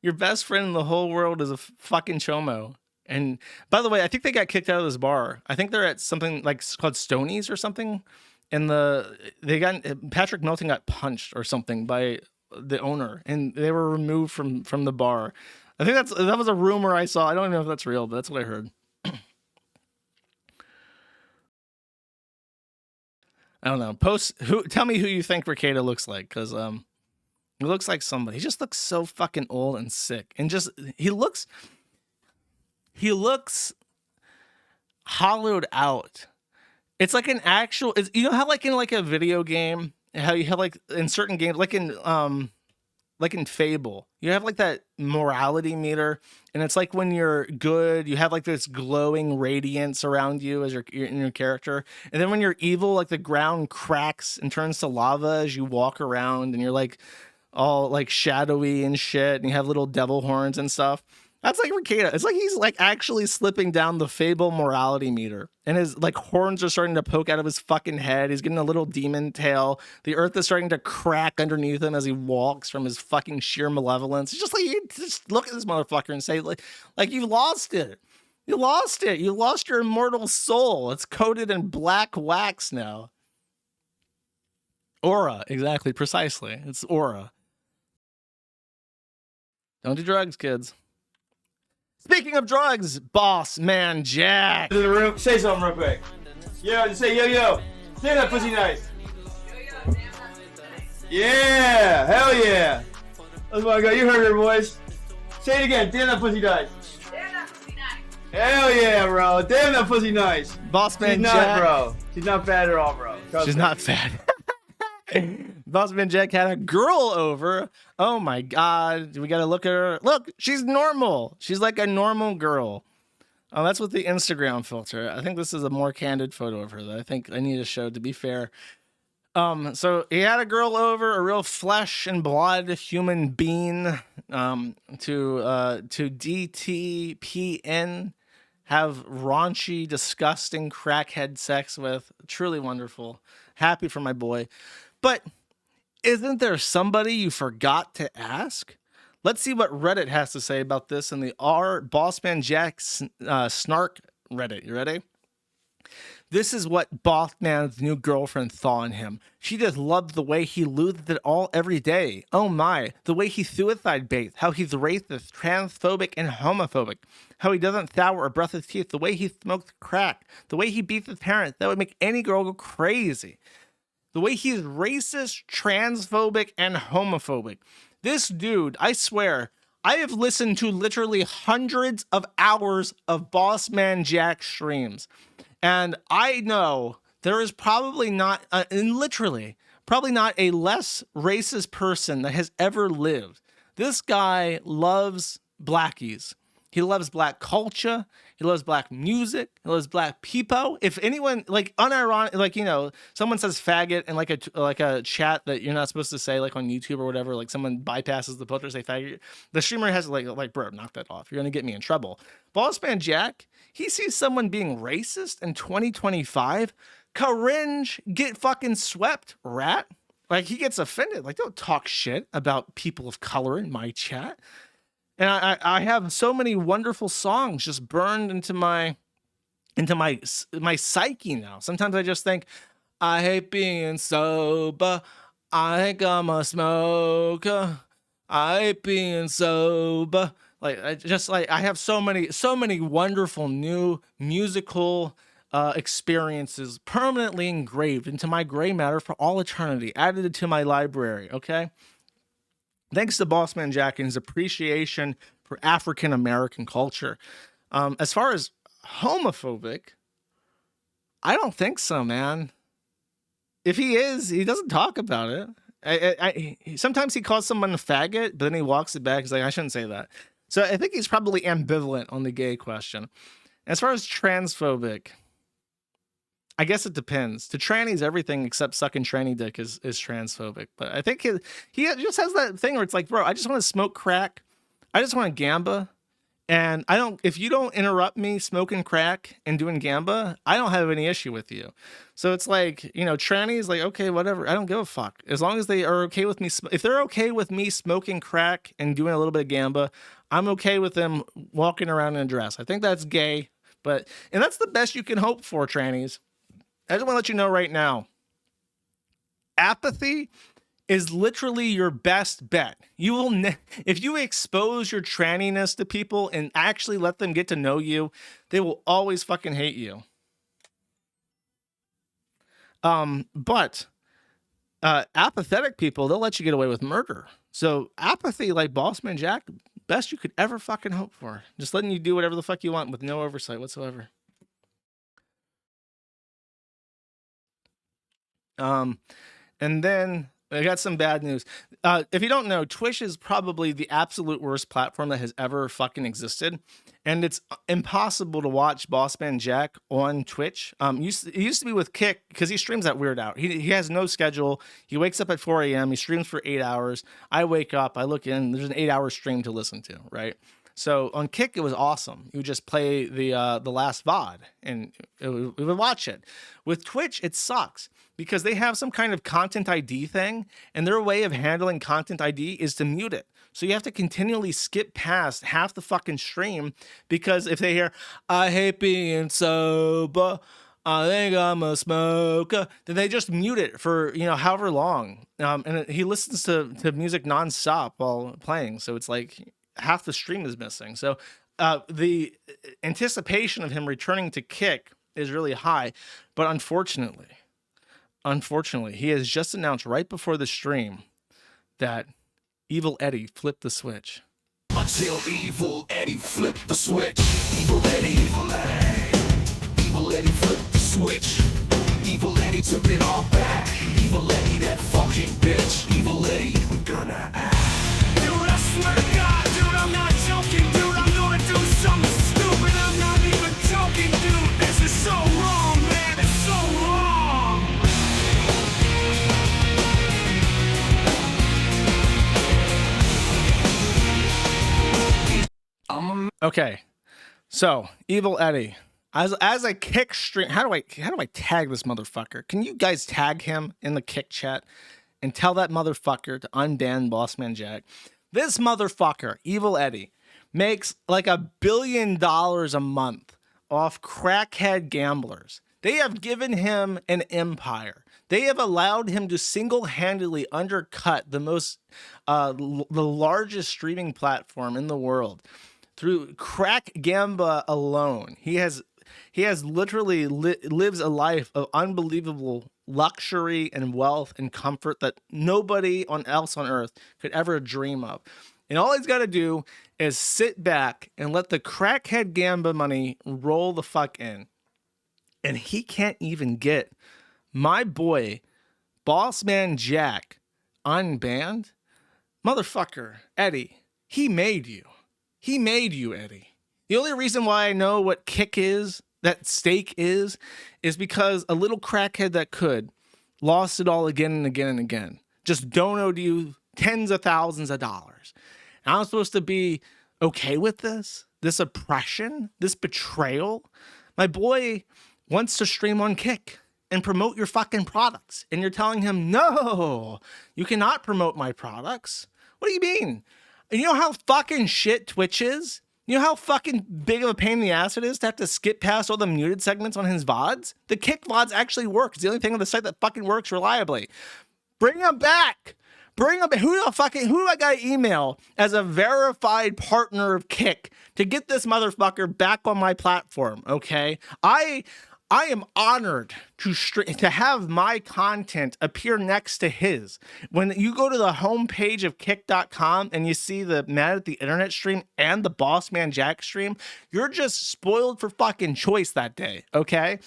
best friend in the whole world is a fucking chomo. And by the way, I think they got kicked out of this bar. I think they're at something like called Stoney's or something. And Patrick Melton got punched or something by the owner, and they were removed from the bar. I think that was a rumor I saw. I don't even know if that's real, but that's what I heard. I don't know. Tell me who you think Rekieta looks like, because he looks like somebody. He just looks so fucking old and sick, and just he looks hollowed out. It's like an actual. You know how like in like a video game, how you have like in certain games, like in Fable, you have like that morality meter, and it's like when you're good, you have like this glowing radiance around you as in your character, and then when you're evil, like the ground cracks and turns to lava as you walk around, and you're like all like shadowy and shit, and you have little devil horns and stuff. That's like Rekieta. It's like he's like actually slipping down the Fable morality meter, and his like horns are starting to poke out of his fucking head. He's getting a little demon tail. The earth is starting to crack underneath him as he walks from his fucking sheer malevolence. It's just like, you just look at this motherfucker and say like you lost it. You lost it. You lost your immortal soul. It's coated in black wax now. Aura, exactly, precisely. It's aura. Don't do drugs, kids. Speaking of drugs, boss man Jack. To the room, say something real quick. Yo, just say yo. Say that pussy nice. Yeah, hell yeah. That's what I got. You heard her voice. Say it again. Damn that pussy nice. Damn that pussy nice. Hell yeah, bro. Damn that pussy nice. Boss man She's Jack. not, bro. She's not fat at all, bro. She's not fat. Boss man Jack had a girl over. Oh my god, we gotta look at her. Look, she's normal. She's like a normal girl. Oh, that's with the Instagram filter. I think this is a more candid photo of her that I think I need to show, to be fair. So he had a girl over, a real flesh and blood human being, to DTPN, have raunchy, disgusting crackhead sex with. Truly wonderful. Happy for my boy. But isn't there somebody you forgot to ask? Let's see what Reddit has to say about this in the Bossman Jack Snark Reddit. You ready? This is what Bossman's new girlfriend thought on him. She just loved the way he luthed it all every day. Oh my, the way he suicide bathed, how he's racist, transphobic, and homophobic, how he doesn't sour or brush his teeth, the way he smokes crack, the way he beats his parents, that would make any girl go crazy. The way he's racist, transphobic, and homophobic. This dude, I swear, I have listened to literally hundreds of hours of Bossman Jack streams. And I know there is probably not, probably not a less racist person that has ever lived. This guy loves blackies. He loves black culture. He loves black music. He loves black people. If anyone, like, unironic, like, you know, someone says faggot in like a chat that you're not supposed to say, like on YouTube or whatever, like someone bypasses the filter, say faggot, the streamer has to like, bro, knock that off. You're gonna get me in trouble. Bossman Jack, he sees someone being racist in 2025. Cringe, get fucking swept, rat. Like, he gets offended. Like, don't talk shit about people of color in my chat. And I have so many wonderful songs just burned into my psyche now. Sometimes I just think, I hate being sober. I think I'm a smoker. I hate being sober. Like, I have so many wonderful new musical experiences permanently engraved into my gray matter for all eternity, added to my library. Okay. Thanks to Bossman Jack and his appreciation for African American culture. As far as homophobic, I don't think so, man. If he is, he doesn't talk about it. Sometimes he calls someone a faggot, but then he walks it back. He's like, I shouldn't say that. So I think he's probably ambivalent on the gay question. As far as transphobic, I guess it depends. To trannies, everything except sucking tranny dick is transphobic. But I think he just has that thing where it's like, bro, I just want to smoke crack. I just want to gamba. And if you don't interrupt me smoking crack and doing gamba, I don't have any issue with you. So it's like, trannies, like, okay, whatever. I don't give a fuck. As long as they are okay with me. If they're okay with me smoking crack and doing a little bit of gamba, I'm okay with them walking around in a dress. I think that's gay. And that's the best you can hope for, trannies. I just want to let you know right now. Apathy is literally your best bet. You will, if you expose your tranniness to people and actually let them get to know you, they will always fucking hate you. But apathetic people, they'll let you get away with murder. So apathy, like Bossman Jack, best you could ever fucking hope for. Just letting you do whatever the fuck you want with no oversight whatsoever. And then I got some bad news. If you don't know, Twitch is probably the absolute worst platform that has ever fucking existed. And it's impossible to watch Bossman Jack on Twitch. It used to be with Kick because he streams that weird out. He has no schedule. He wakes up at 4 a.m. He streams for 8 hours. I wake up, I look in, there's an 8-hour stream to listen to, right? So on Kick, it was awesome. You would just play the last VOD and we would watch it. With Twitch, it sucks because they have some kind of content ID thing, and their way of handling content ID is to mute it. So you have to continually skip past half the fucking stream because if they hear, I hate being sober, I think I'm a smoker, then they just mute it for, however long. And he listens to music nonstop while playing. So it's like half the stream is missing. So the anticipation of him returning to Kick is really high. But unfortunately, he has just announced right before the stream that Evil Eddie flipped the switch. Until Evil Eddie flipped the switch. Evil Eddie flipped the switch. Evil Eddie took it all back. Evil Eddie, that fucking bitch. Evil Eddie, I'm gonna act. Dude, I swear to God, dude, I'm not joking, dude. I'm gonna do something stupid. I'm not even joking, dude. This is so wrong, man. It's so wrong. Okay, so Evil Eddie, as a Kick stream, how do I tag this motherfucker? Can you guys tag him in the Kick chat and tell that motherfucker to unban Bossman Jack? This motherfucker, Evil Eddie, makes like $1 billion a month off crackhead gamblers. They have given him an empire. They have allowed him to single-handedly undercut the largest streaming platform in the world. Through crack gamba alone, he has literally lives a life of unbelievable luxury and wealth and comfort that nobody else on earth could ever dream of. And all he's got to do is sit back and let the crackhead gamba money roll the fuck in. And he can't even get my boy, Bossman Jack, unbanned. Motherfucker, Eddie, he made you. He made you, Eddie. The only reason why I know what Kick is, that stake is because a little crackhead that could lost it all again and again and again. Just donated you tens of thousands of dollars. And I'm supposed to be okay with this oppression, this betrayal. My boy wants to stream on Kick and promote your fucking products. And you're telling him, no, you cannot promote my products. What do you mean? And you know how fucking shit Twitch is? You know how fucking big of a pain in the ass it is to have to skip past all the muted segments on his VODs? The Kick VODs actually work. It's the only thing on the site that fucking works reliably. Bring them back. Bring them back. Who do I got to email as a verified partner of Kick to get this motherfucker back on my platform, okay? I am honored to have my content appear next to his. When you go to the homepage of kick.com and you see the Mad at the Internet stream and the Boss Man Jack stream, you're just spoiled for fucking choice that day, okay?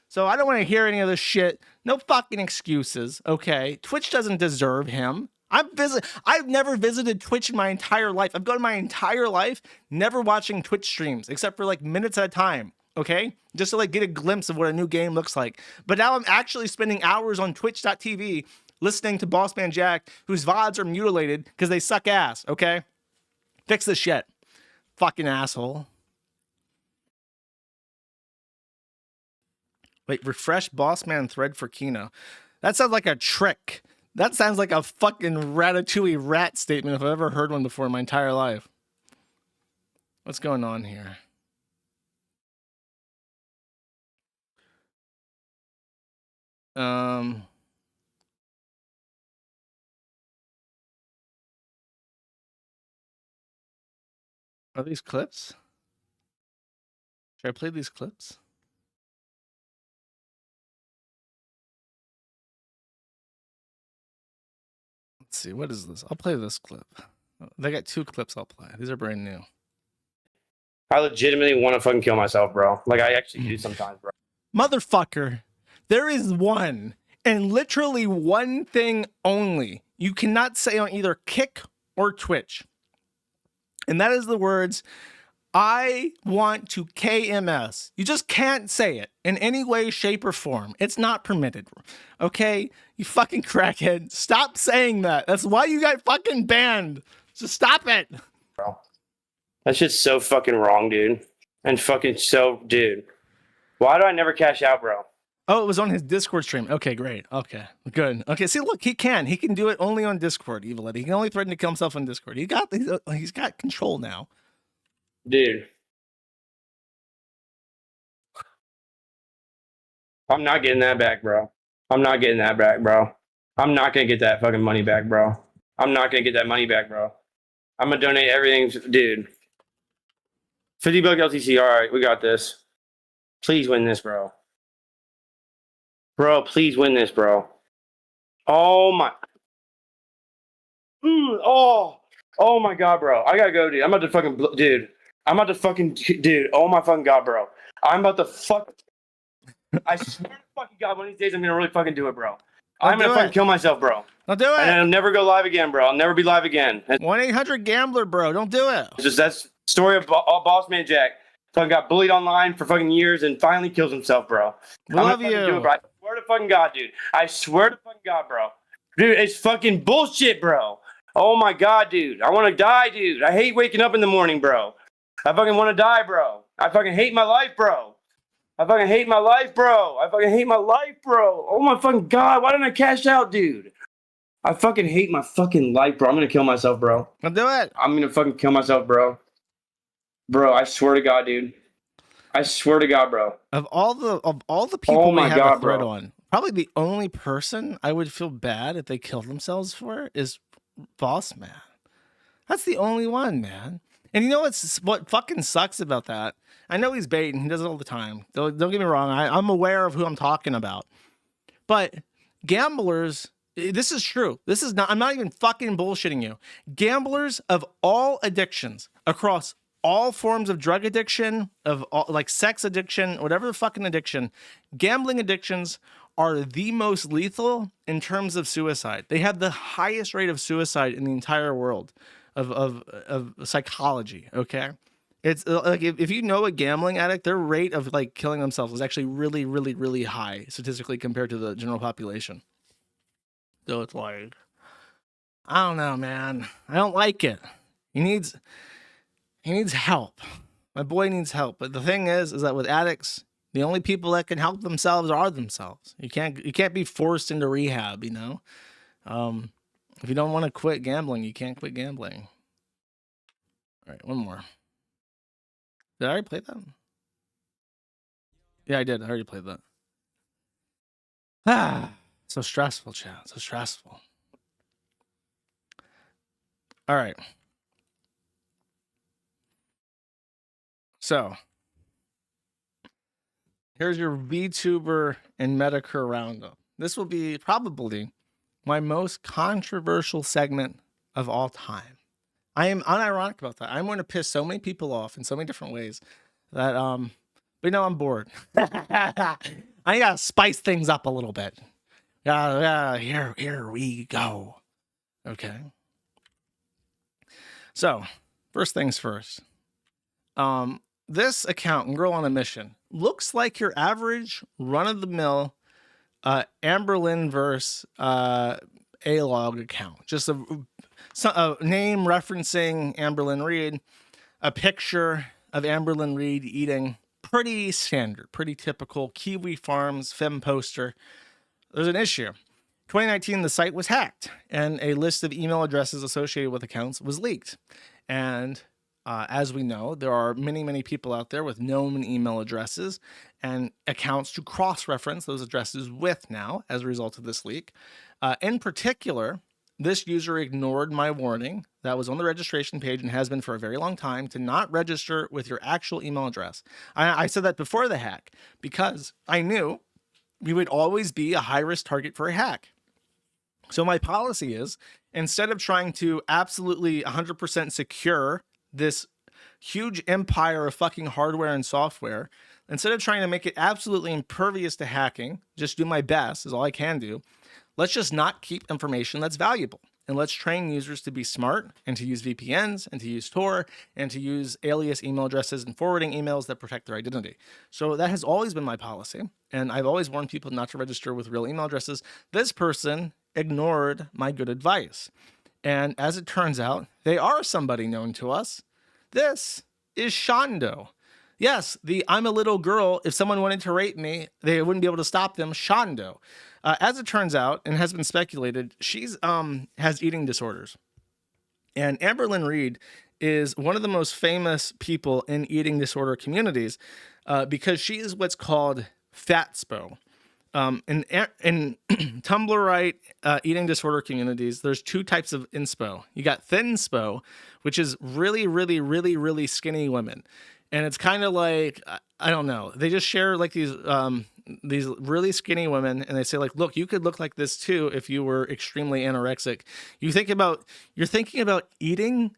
So I don't want to hear any of this shit. No fucking excuses, okay? Twitch doesn't deserve him. I've never visited Twitch in my entire life. I've gone my entire life never watching Twitch streams except for like minutes at a time. Okay, just to like get a glimpse of what a new game looks like. But now I'm actually spending hours on twitch.tv listening to Bossman Jack, whose VODs are mutilated because they suck ass. Okay, fix this shit, fucking asshole. Wait, refresh Bossman thread for Kino. That sounds like a trick. That sounds like a fucking Ratatouille rat statement if I've ever heard one before in my entire life. What's going on here? Are these clips? Should I play these clips? Let's see, what is this? I'll play this clip. They got 2 clips I'll play. These are brand new. I legitimately want to fucking kill myself, bro. Like, I actually do sometimes, bro. Motherfucker, there is one and literally one thing only you cannot say on either Kick or Twitch. And that is the words, I want to KMS. You just can't say it in any way, shape, or form. It's not permitted. Okay? You fucking crackhead. Stop saying that. That's why you got fucking banned. Just stop it. Bro. That shit's so fucking wrong, dude. And fucking so, dude. Why do I never cash out, bro? Oh, it was on his Discord stream. Okay, great. Okay, good. Okay, see, look, he can do it only on Discord, Evil Eddie. He can only threaten to kill himself on Discord. He's got control now. Dude. I'm not getting that back, bro. I'm not getting that back, bro. I'm not gonna get that fucking money back, bro. I'm not gonna get that money back, bro. I'm gonna donate everything, dude. 50 buck LTC, alright, we got this. Please win this, bro. Bro, please win this, bro. Oh my. Oh my god, bro. I gotta go, dude. I'm about to fucking, dude. Dude. Oh my fucking god, bro. I'm about to fuck. I swear to fucking god, one of these days I'm gonna really fucking do it, bro. I'm gonna fucking kill myself, bro. Don't do it. And I'll never go live again, bro. I'll never be live again. 1-800-GAMBLER, bro. Don't do it. It's just that's story of Bossman Jack. Fucking got bullied online for fucking years and finally kills himself, bro. Love you. Do it, bro. I swear to fucking god, dude. I swear to fucking god, bro. Dude, it's fucking bullshit, bro. Oh my god, dude. I want to die, dude. I hate waking up in the morning, bro. I fucking want to die, bro. I fucking hate my life, bro. I fucking hate my life, bro. I fucking hate my life, bro. Oh my fucking god. Why didn't I cash out, dude? I fucking hate my fucking life, bro. I'm gonna kill myself, bro. I'll do it. I'm gonna fucking kill myself, bro. Bro, I swear to god, dude. I swear to god, bro. Of all the people we have a thread bro. on, probably the only person I would feel bad if they killed themselves for is Boss Man. That's the only one, man. And you know what fucking sucks about that? I know he's baiting. He does it all the time. Don't get me wrong. I'm aware of who I'm talking about. But gamblers, this is true. This is not, I'm not even fucking bullshitting you. Gamblers of all addictions across all forms of drug addiction, of all, like sex addiction, whatever the fucking addiction, gambling addictions are the most lethal in terms of suicide. They have the highest rate of suicide in the entire world of psychology. Okay, it's like if you know a gambling addict, their rate of like killing themselves is actually really, really, really high statistically compared to the general population. So it's like, I don't know, man. I don't like it. He needs help. My boy needs help. But the thing is that with addicts, the only people that can help themselves are themselves. You can't be forced into rehab, you know? If you don't want to quit gambling, you can't quit gambling. All right, one more. Did I already play that? Yeah, I did. I already played that. Ah, so stressful, chat. So stressful. All right. So, Here's your VTuber and Medicare roundup. This will be probably my most controversial segment of all time. I am unironic about that. I'm going to piss so many people off in so many different ways that but no, I'm bored. I gotta spice things up a little bit. Here we go. Okay. So, first things first. This account, Girl on a Mission, looks like your average run-of-the-mill Amberlynn verse A-log account. Just a name referencing Amberlynn Reid, a picture of Amberlynn Reid eating. Pretty standard, pretty typical Kiwi Farms femme poster. There's an issue. 2019, the site was hacked, and a list of email addresses associated with accounts was leaked. And as we know, there are many, many people out there with known email addresses and accounts to cross-reference those addresses with now as a result of this leak. In particular, this user ignored my warning that was on the registration page and has been for a very long time to not register with your actual email address. I said that before the hack because I knew we would always be a high-risk target for a hack. So my policy is, instead of trying to absolutely 100% secure this huge empire of fucking hardware and software, instead of trying to make it absolutely impervious to hacking, just do my best is all I can do. Let's just not keep information that's valuable. And let's train users to be smart and to use VPNs and to use Tor and to use alias email addresses and forwarding emails that protect their identity. So that has always been my policy. And I've always warned people not to register with real email addresses. This person ignored my good advice. And as it turns out, they are somebody known to us. This is Shondo. Yes, the I'm a little girl. If someone wanted to rape me, they wouldn't be able to stop them. Shondo. As it turns out, and has been speculated, she's has eating disorders. And Amberlynn Reid is one of the most famous people in eating disorder communities because she is what's called fatspo. In Tumblrite eating disorder communities, there's two types of inspo. You got thinspo, which is really, really, really, really skinny women. And it's kind of like, I don't know, they just share like these really skinny women, and they say like, look, you could look like this too if you were extremely anorexic. You're thinking about eating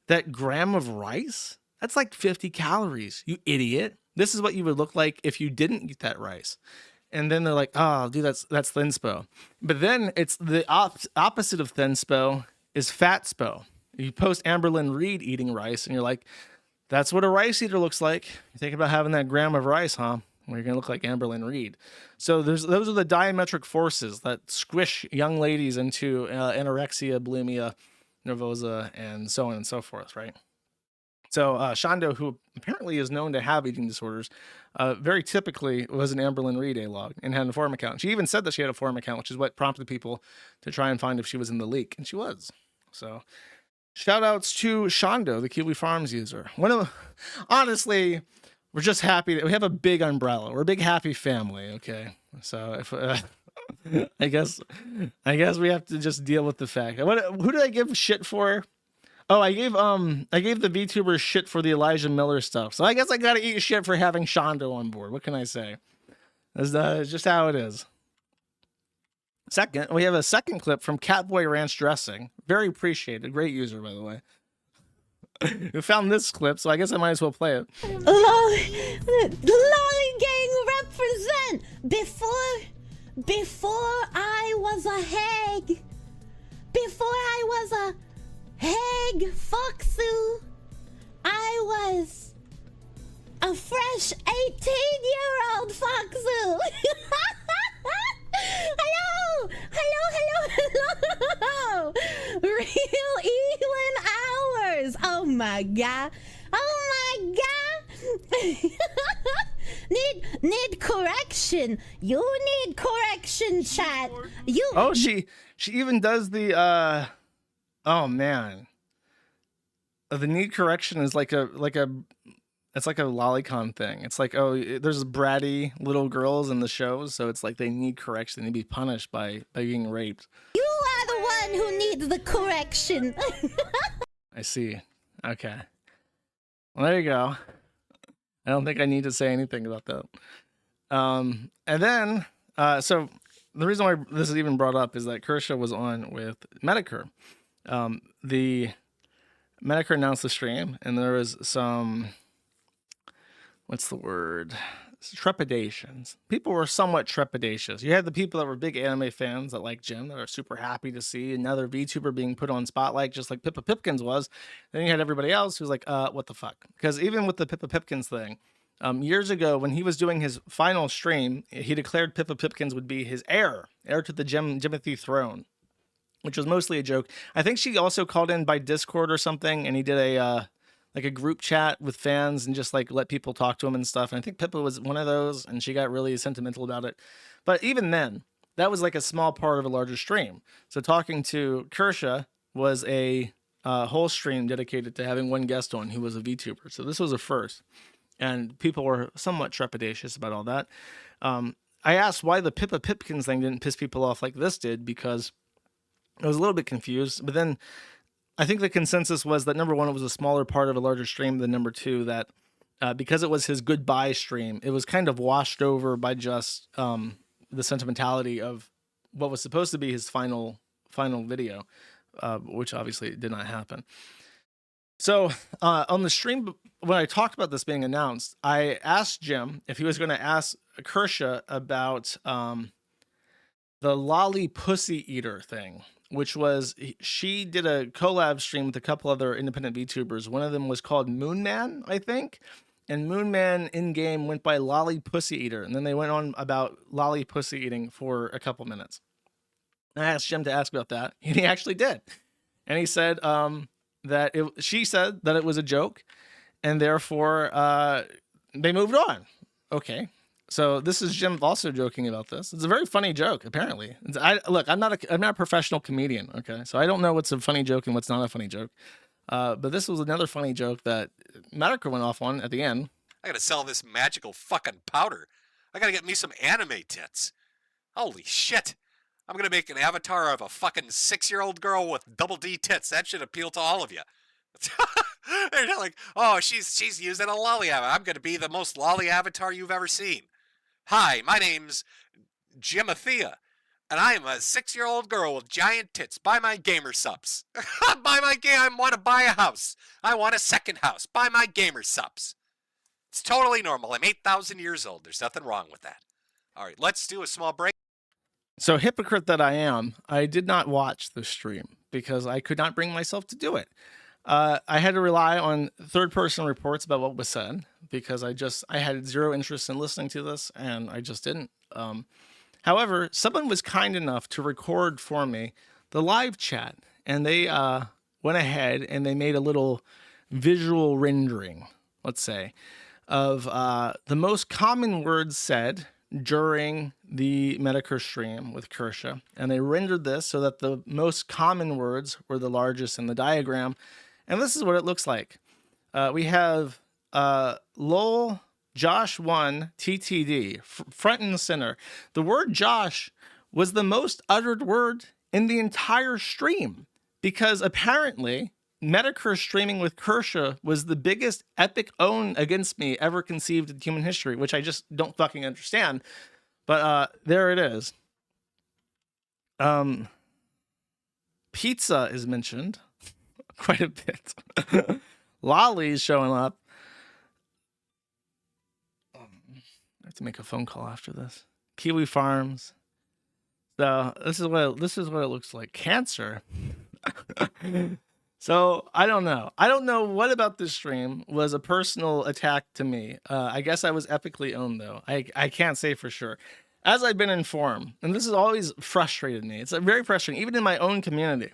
that gram of rice? That's like 50 calories, you idiot. This is what you would look like if you didn't eat that rice. And then they're like, oh, dude, that's thinspo. But then it's the opposite of thinspo is fatspo. You post Amberlynn Reid eating rice, and you're like, that's what a rice eater looks like. You think about having that gram of rice, huh? Well, you're going to look like Amberlynn Reid. So those are the diametric forces that squish young ladies into anorexia, bulimia, nervosa, and so on and so forth, right? So Shondo, who apparently is known to have eating disorders, very typically was an Amberlynn Reid A-log and had a forum account. She even said that she had a forum account, which is what prompted people to try and find if she was in the leak, and she was. So shout outs to Shondo, the Kiwi Farms user. Honestly, we're just happy that we have a big umbrella. We're a big happy family, okay? So if I guess we have to just deal with the fact. Who did I give shit for? Oh, I gave the VTuber shit for the Elijah Millar stuff. So I guess I gotta eat shit for having Shondo on board. What can I say? That's just how it is. Second, we have a second clip from Catboy Ranch Dressing. Very appreciated. Great user, by the way. Who found this clip, so I guess I might as well play it. Lolly gang represent. Before I was a hag. Before I was a hag foxu, I was a fresh 18-year-old foxu. Hello. Real Elin hours. Oh my god. Need correction. You need correction, chat. Oh, she even does the oh man. The need correction is like a it's like a lolicon thing. It's like, oh, there's bratty little girls in the shows, so it's like they need correction. They need to be punished by being raped. You are the one who needs the correction. I see. Okay. Well, there you go. I don't think I need to say anything about that. And then, so the reason why this is even brought up is that Kershaw was on with Medicare. The Medicare announced the stream, and there was some, what's the word? Trepidations. People were somewhat trepidatious. You had the people that were big anime fans that like Jim, that are super happy to see another VTuber being put on spotlight, just like Pippa Pipkins was. Then you had everybody else who's like, what the fuck? Because even with the Pippa Pipkins thing, years ago when he was doing his final stream, he declared Pippa Pipkins would be his heir to the Jimothy throne, which was mostly a joke. I think she also called in by Discord or something, and he did a like a group chat with fans and just like let people talk to him and stuff. And I think Pippa was one of those, and she got really sentimental about it. But even then, that was like a small part of a larger stream. So talking to Kershaw was a whole stream dedicated to having one guest on who was a VTuber. So this was a first, and people were somewhat trepidatious about all that. I asked why the Pippa Pipkins thing didn't piss people off like this did, because I was a little bit confused. But then I think the consensus was that number one, it was a smaller part of a larger stream than number two, that because it was his goodbye stream, it was kind of washed over by just the sentimentality of what was supposed to be his final video, which obviously did not happen. So on the stream, when I talked about this being announced, I asked Jim if he was going to ask Kershaw about the lolly pussy eater thing, which was, she did a collab stream with a couple other independent VTubers. One of them was called Moonman, I think. And Moonman in-game went by Lolly Pussy Eater. And then they went on about Lolly Pussy Eating for a couple minutes. And I asked Jim to ask about that, and he actually did. And he said she said that it was a joke, and therefore they moved on. Okay. So this is Jim also joking about this. It's a very funny joke, apparently. Look, I'm not a professional comedian, okay? So I don't know what's a funny joke and what's not a funny joke. But this was another funny joke that Medica went off on at the end. I gotta sell this magical fucking powder. I gotta get me some anime tits. Holy shit. I'm gonna make an avatar of a fucking 6-year-old girl with double D tits. That should appeal to all of you. They're not like, oh, she's using a lolly avatar. I'm gonna be the most lolly avatar you've ever seen. Hi, my name's Jimothea, and I am a 6-year-old girl with giant tits. Buy my gamer subs. Buy my game. I want to buy a house. I want a second house. Buy my gamer subs. It's totally normal. I'm 8,000 years old. There's nothing wrong with that. All right, let's do a small break. So hypocrite that I am, I did not watch the stream because I could not bring myself to do it. I had to rely on third-person reports about what was said because I had zero interest in listening to this, and I just didn't. However, someone was kind enough to record for me the live chat, and they went ahead and they made a little visual rendering, let's say, of the most common words said during the Medicare stream with Kershaw, and they rendered this so that the most common words were the largest in the diagram. And this is what it looks like. We have lol Josh 1 TTD front and center. The word Josh was the most uttered word in the entire stream because apparently Medicare streaming with Kershaw was the biggest epic own against me ever conceived in human history, which I just don't fucking understand. But there it is. Pizza is mentioned quite a bit. Lolly's showing up. I have to make a phone call after this. Kiwi Farms. So this is what it looks like. Cancer. So I don't know. I don't know what about this stream was a personal attack to me. I guess I was epically owned though. I can't say for sure. As I've been informed, and this has always frustrated me. It's very frustrating, even in my own community.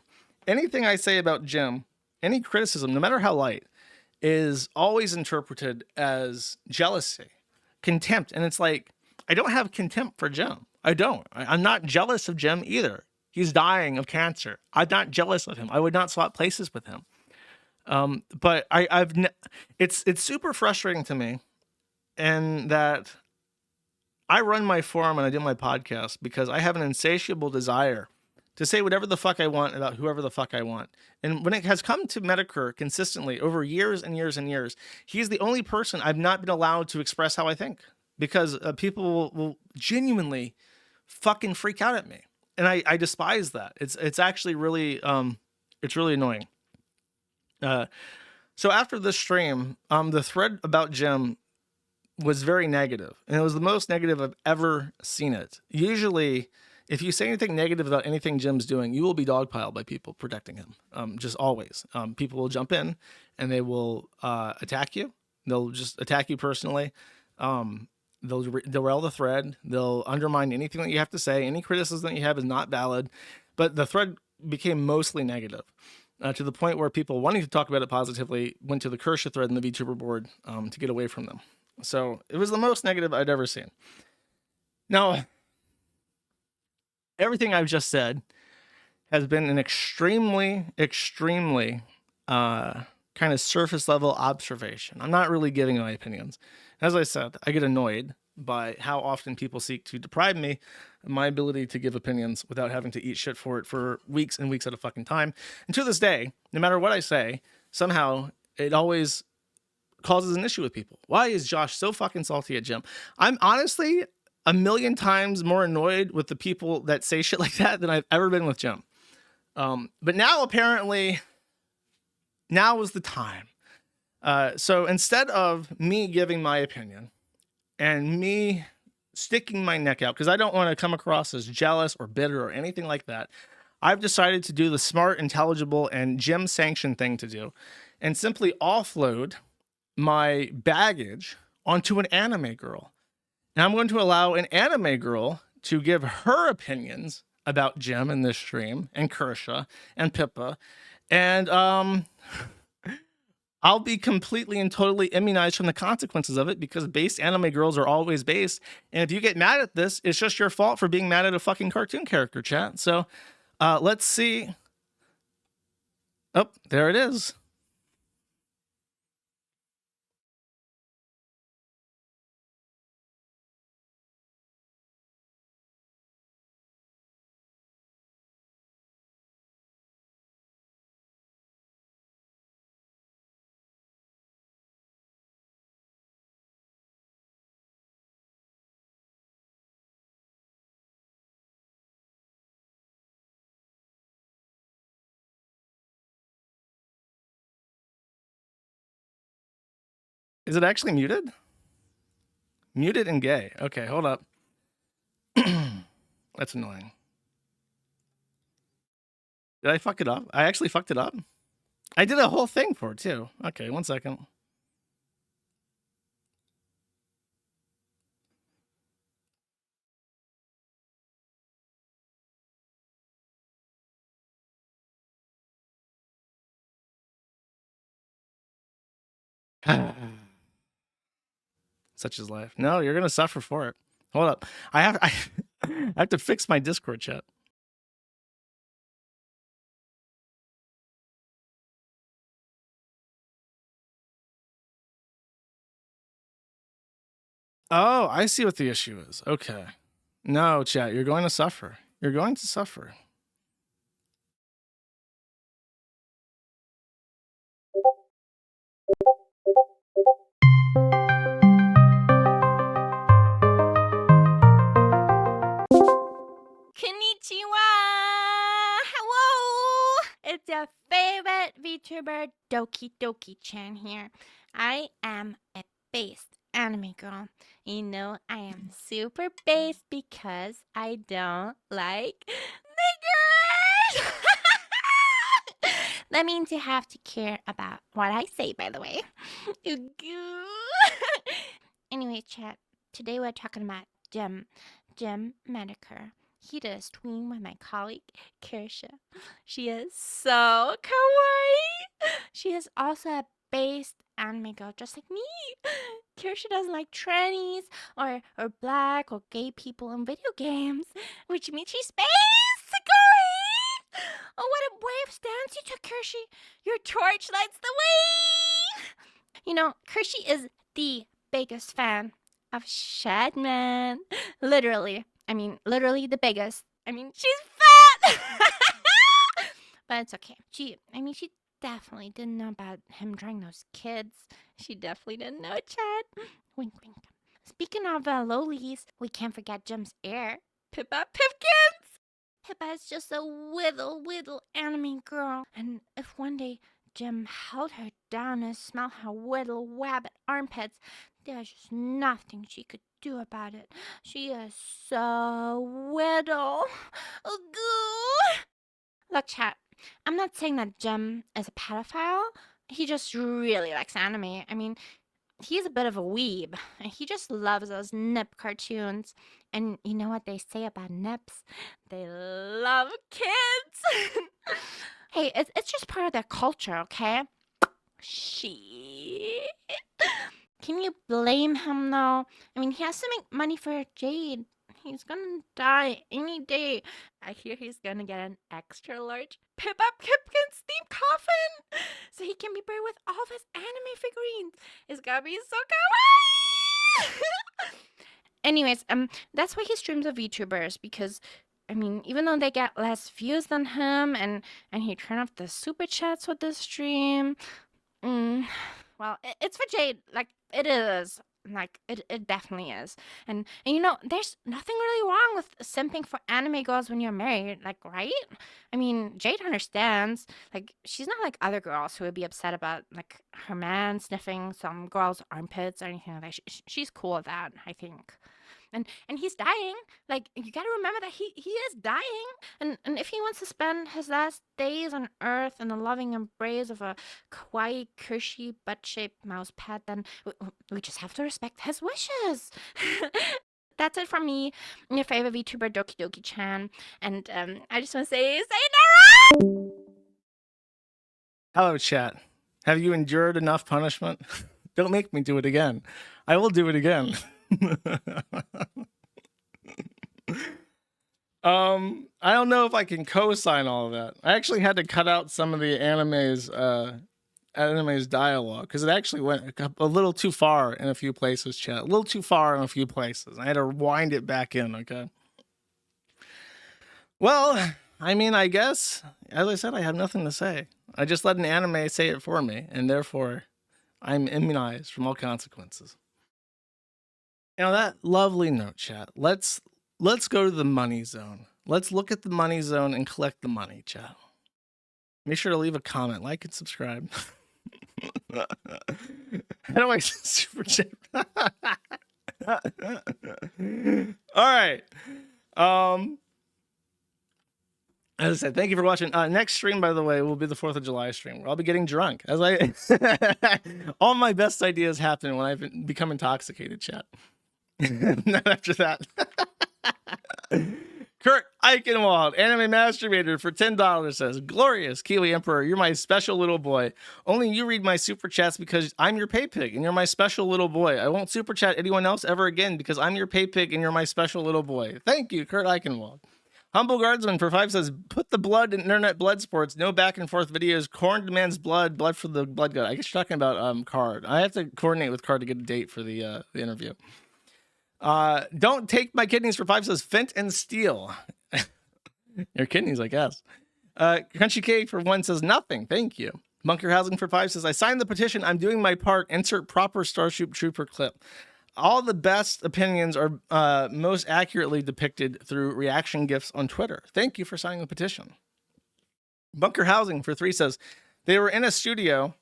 Anything I say about Jim, any criticism, no matter how light, is always interpreted as jealousy, contempt. And it's like, I don't have contempt for Jim. I don't. I'm not jealous of Jim either. He's dying of cancer. I'm not jealous of him. I would not swap places with him. But it's super frustrating to me, and that I run my forum and I do my podcast because I have an insatiable desire to say whatever the fuck I want about whoever the fuck I want. And when it has come to Medicare consistently over years and years and years, he's the only person I've not been allowed to express how I think. because people will genuinely fucking freak out at me, and I despise that. It's actually really it's really annoying. So after this stream, the thread about Jim was very negative, and it was the most negative I've ever seen it. Usually, if you say anything negative about anything Jim's doing, you will be dogpiled by people protecting him. Just always. People will jump in and they will attack you. They'll just attack you personally. They'll derail the thread. They'll undermine anything that you have to say. Any criticism that you have is not valid. But the thread became mostly negative. To the point where people wanting to talk about it positively went to the Kersha thread and the VTuber board to get away from them. So it was the most negative I'd ever seen. Now, everything I've just said has been an extremely kind of surface level observation. I'm not really giving my opinions. As I said, I get annoyed by how often people seek to deprive me of my ability to give opinions without having to eat shit for it for weeks and weeks at a fucking time. And to this day, no matter what I say, somehow it always causes an issue with people. Why is Josh so fucking salty at Jim? I'm honestly a million times more annoyed with the people that say shit like that than I've ever been with Jim. But now apparently, now is the time. So instead of me giving my opinion and me sticking my neck out, because I don't want to come across as jealous or bitter or anything like that, I've decided to do the smart, intelligible, and Jim sanctioned thing to do and simply offload my baggage onto an anime girl. And I'm going to allow an anime girl to give her opinions about Jim in this stream, and Kersha, and Pippa. And I'll be completely and totally immunized from the consequences of it, because based anime girls are always based. And if you get mad at this, it's just your fault for being mad at a fucking cartoon character, chat. So let's see. Oh, there it is. Is it actually muted? Muted and gay. Okay, hold up. That's annoying. Did I fuck it up? I actually fucked it up. I did a whole thing for it too. Okay, 1 second. Such is life. No, you're gonna suffer for it. Hold up. I have to fix my Discord chat. Oh, I see what the issue is. Okay. No, chat, you're going to suffer. You're going to suffer. Konnichiwa! Hello! It's your favorite VTuber, Doki Doki Chan here. I am a based anime girl. You know, I am super based because I don't like niggers! That means you have to care about what I say, by the way. Anyway, chat, today we're talking about Jim Medicare. He did a stream with my colleague, Kersha. She is so kawaii. She is also a based anime girl, just like me. Kersha doesn't like trannies or black or gay people in video games, which means she's basically. Oh, what a brave stance you took, Kershi. Your torch lights the way. You know, Kershi is the biggest fan of Shadman. Literally the biggest. I mean, she's fat. But it's okay. She definitely didn't know about him drawing those kids. She definitely didn't know, Chad. Wink, wink. Speaking of lolies, we can't forget Jim's heir, Pippa Pipkins. Pippa is just a little anime girl, and if one day Jim held her down and smelled her little wabbit armpits, there's just nothing she could do about it. She is so little. Look, chat, I'm not saying that Jim is a pedophile. He just really likes anime. I mean, he's a bit of a weeb, and he just loves those nip cartoons. And you know what they say about nips? They love kids. Hey, it's just part of their culture, okay? Shit. Can you blame him, though? I mean, he has to make money for Jade. He's gonna die any day. I hear he's gonna get an extra large Pippa Pipkins themed coffin so he can be buried with all of his anime figurines. It's gonna be so kawaii. Anyways, that's why he streams with VTubers, because I mean, even though they get less views than him, and he turned off the super chats with this stream, well, it's for Jade. Like, it is. Like, it definitely is. And you know, there's nothing really wrong with simping for anime girls when you're married, like, right? I mean, Jade understands. Like, she's not like other girls who would be upset about, like, her man sniffing some girl's armpits or anything like that. She's cool with that, I think. And he's dying. Like, you gotta remember that he is dying. And if he wants to spend his last days on Earth in the loving embrace of a kawaii, cushy, butt-shaped mouse pet, then we just have to respect his wishes. That's it from me, your favorite VTuber, Doki Doki Chan. And I just want to say, sayonara! Hello, chat. Have you endured enough punishment? Don't make me do it again. I will do it again. I don't know if I can co-sign all of that. I actually had to cut out some of the anime's dialogue because it actually went a little too far in a few places, chat. A little too far in a few places. I had to wind it back in, okay? Well, I mean, I guess, as I said, I have nothing to say. I just let an anime say it for me, and therefore I'm immunized from all consequences. You know, that lovely note, chat. Let's go to the money zone. Let's look at the money zone and collect the money, chat. Make sure to leave a comment, like, and subscribe. How do I super chat? All right. As I said, thank you for watching. Next stream, by the way, will be the 4th of July stream, where I'll be getting drunk. As all my best ideas happen when I've become intoxicated, chat. Not after that. Kurt Eichenwald, anime masturbator for $10 says, glorious Kiwi Emperor, you're my special little boy. Only you read my super chats because I'm your pay pig and you're my special little boy. I won't super chat anyone else ever again because I'm your pay pig and you're my special little boy. Thank you, Kurt Eichenwald. Humble Guardsman for 5 says, put the blood in internet blood sports. No back and forth videos. Corn demands blood for the blood god. I guess you're talking about Card. I have to coordinate with Card to get a date for the interview. Don't take my kidneys for 5 says, Fent and Steel. Your kidneys, I guess. Crunchy K for 1 says, nothing. Thank you. Bunker Housing for 5 says, I signed the petition. I'm doing my part. Insert proper Starship Trooper clip. All the best opinions are most accurately depicted through reaction GIFs on Twitter. Thank you for signing the petition. Bunker Housing for 3 says, they were in a studio.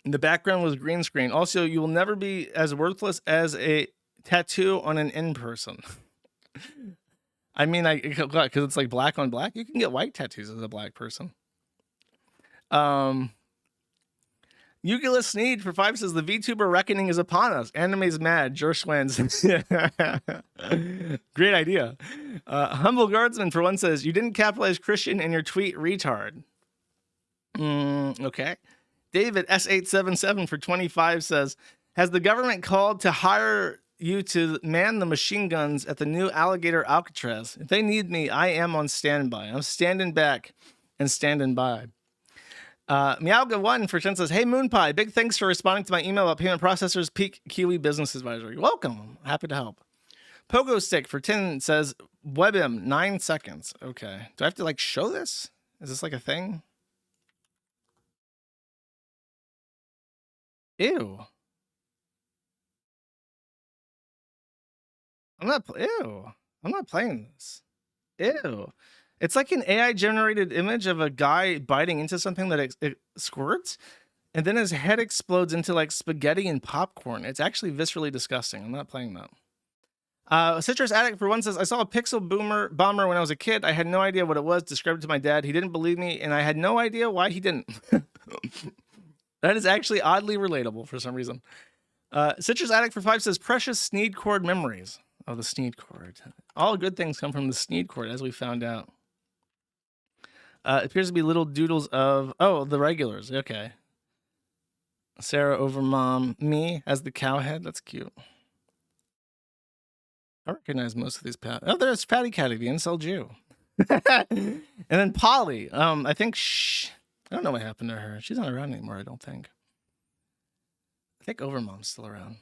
And the background was green screen. Also, you will never be as worthless as a tattoo on an in-person. I mean, because it's like black on black. You can get white tattoos as a black person. Yugila Sneed for 5 says, the VTuber reckoning is upon us. Anime's mad. Jersh wins. Great idea. Humble Guardsman for 1 says, you didn't capitalize Christian in your tweet, retard. Okay. David S877 for 25 says, has the government called to hire you to man the machine guns at the new Alligator Alcatraz? If they need me, I am on standby. I'm standing back and standing by. Meowga1 for 10 says, hey Moonpie, big thanks for responding to my email about payment processors, Peak Kiwi Business Advisory. Welcome. Happy to help. Pogo Stick for 10 says, WebM 9 seconds. Okay. Do I have to like show this? Is this like a thing? Ew. I'm not. Ew. I'm not playing this. Ew. It's like an AI generated image of a guy biting into something that it squirts, and then his head explodes into like spaghetti and popcorn. It's actually viscerally disgusting. I'm not playing that. Citrus Addict for one says, I saw a pixel bomber when I was a kid. I had no idea what it was. Described it to my dad. He didn't believe me, and I had no idea why he didn't. That is actually oddly relatable for some reason. Citrus Addict for 5 says, precious Sneed cord memories. Oh, the Sneed cord. All good things come from the Sneed cord, as we found out. It appears to be little doodles of, the regulars. Okay. Sarah over mom. Me as the cowhead. That's cute. I recognize most of these there's Fatty Catty, the incel Jew. And then Polly. I think I don't know what happened to her. She's not around anymore, I don't think. I think Overmom's still around.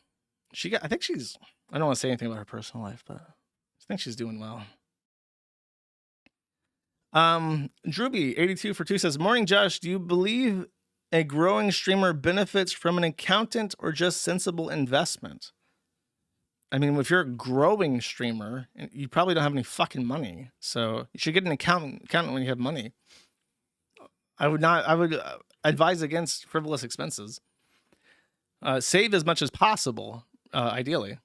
I don't want to say anything about her personal life, but I think she's doing well. Drewby82 for 2 says, morning Josh, do you believe a growing streamer benefits from an accountant or just sensible investment? I mean, if you're a growing streamer, you probably don't have any fucking money. So you should get an accountant when you have money. I would advise against frivolous expenses. Save as much as possible, ideally.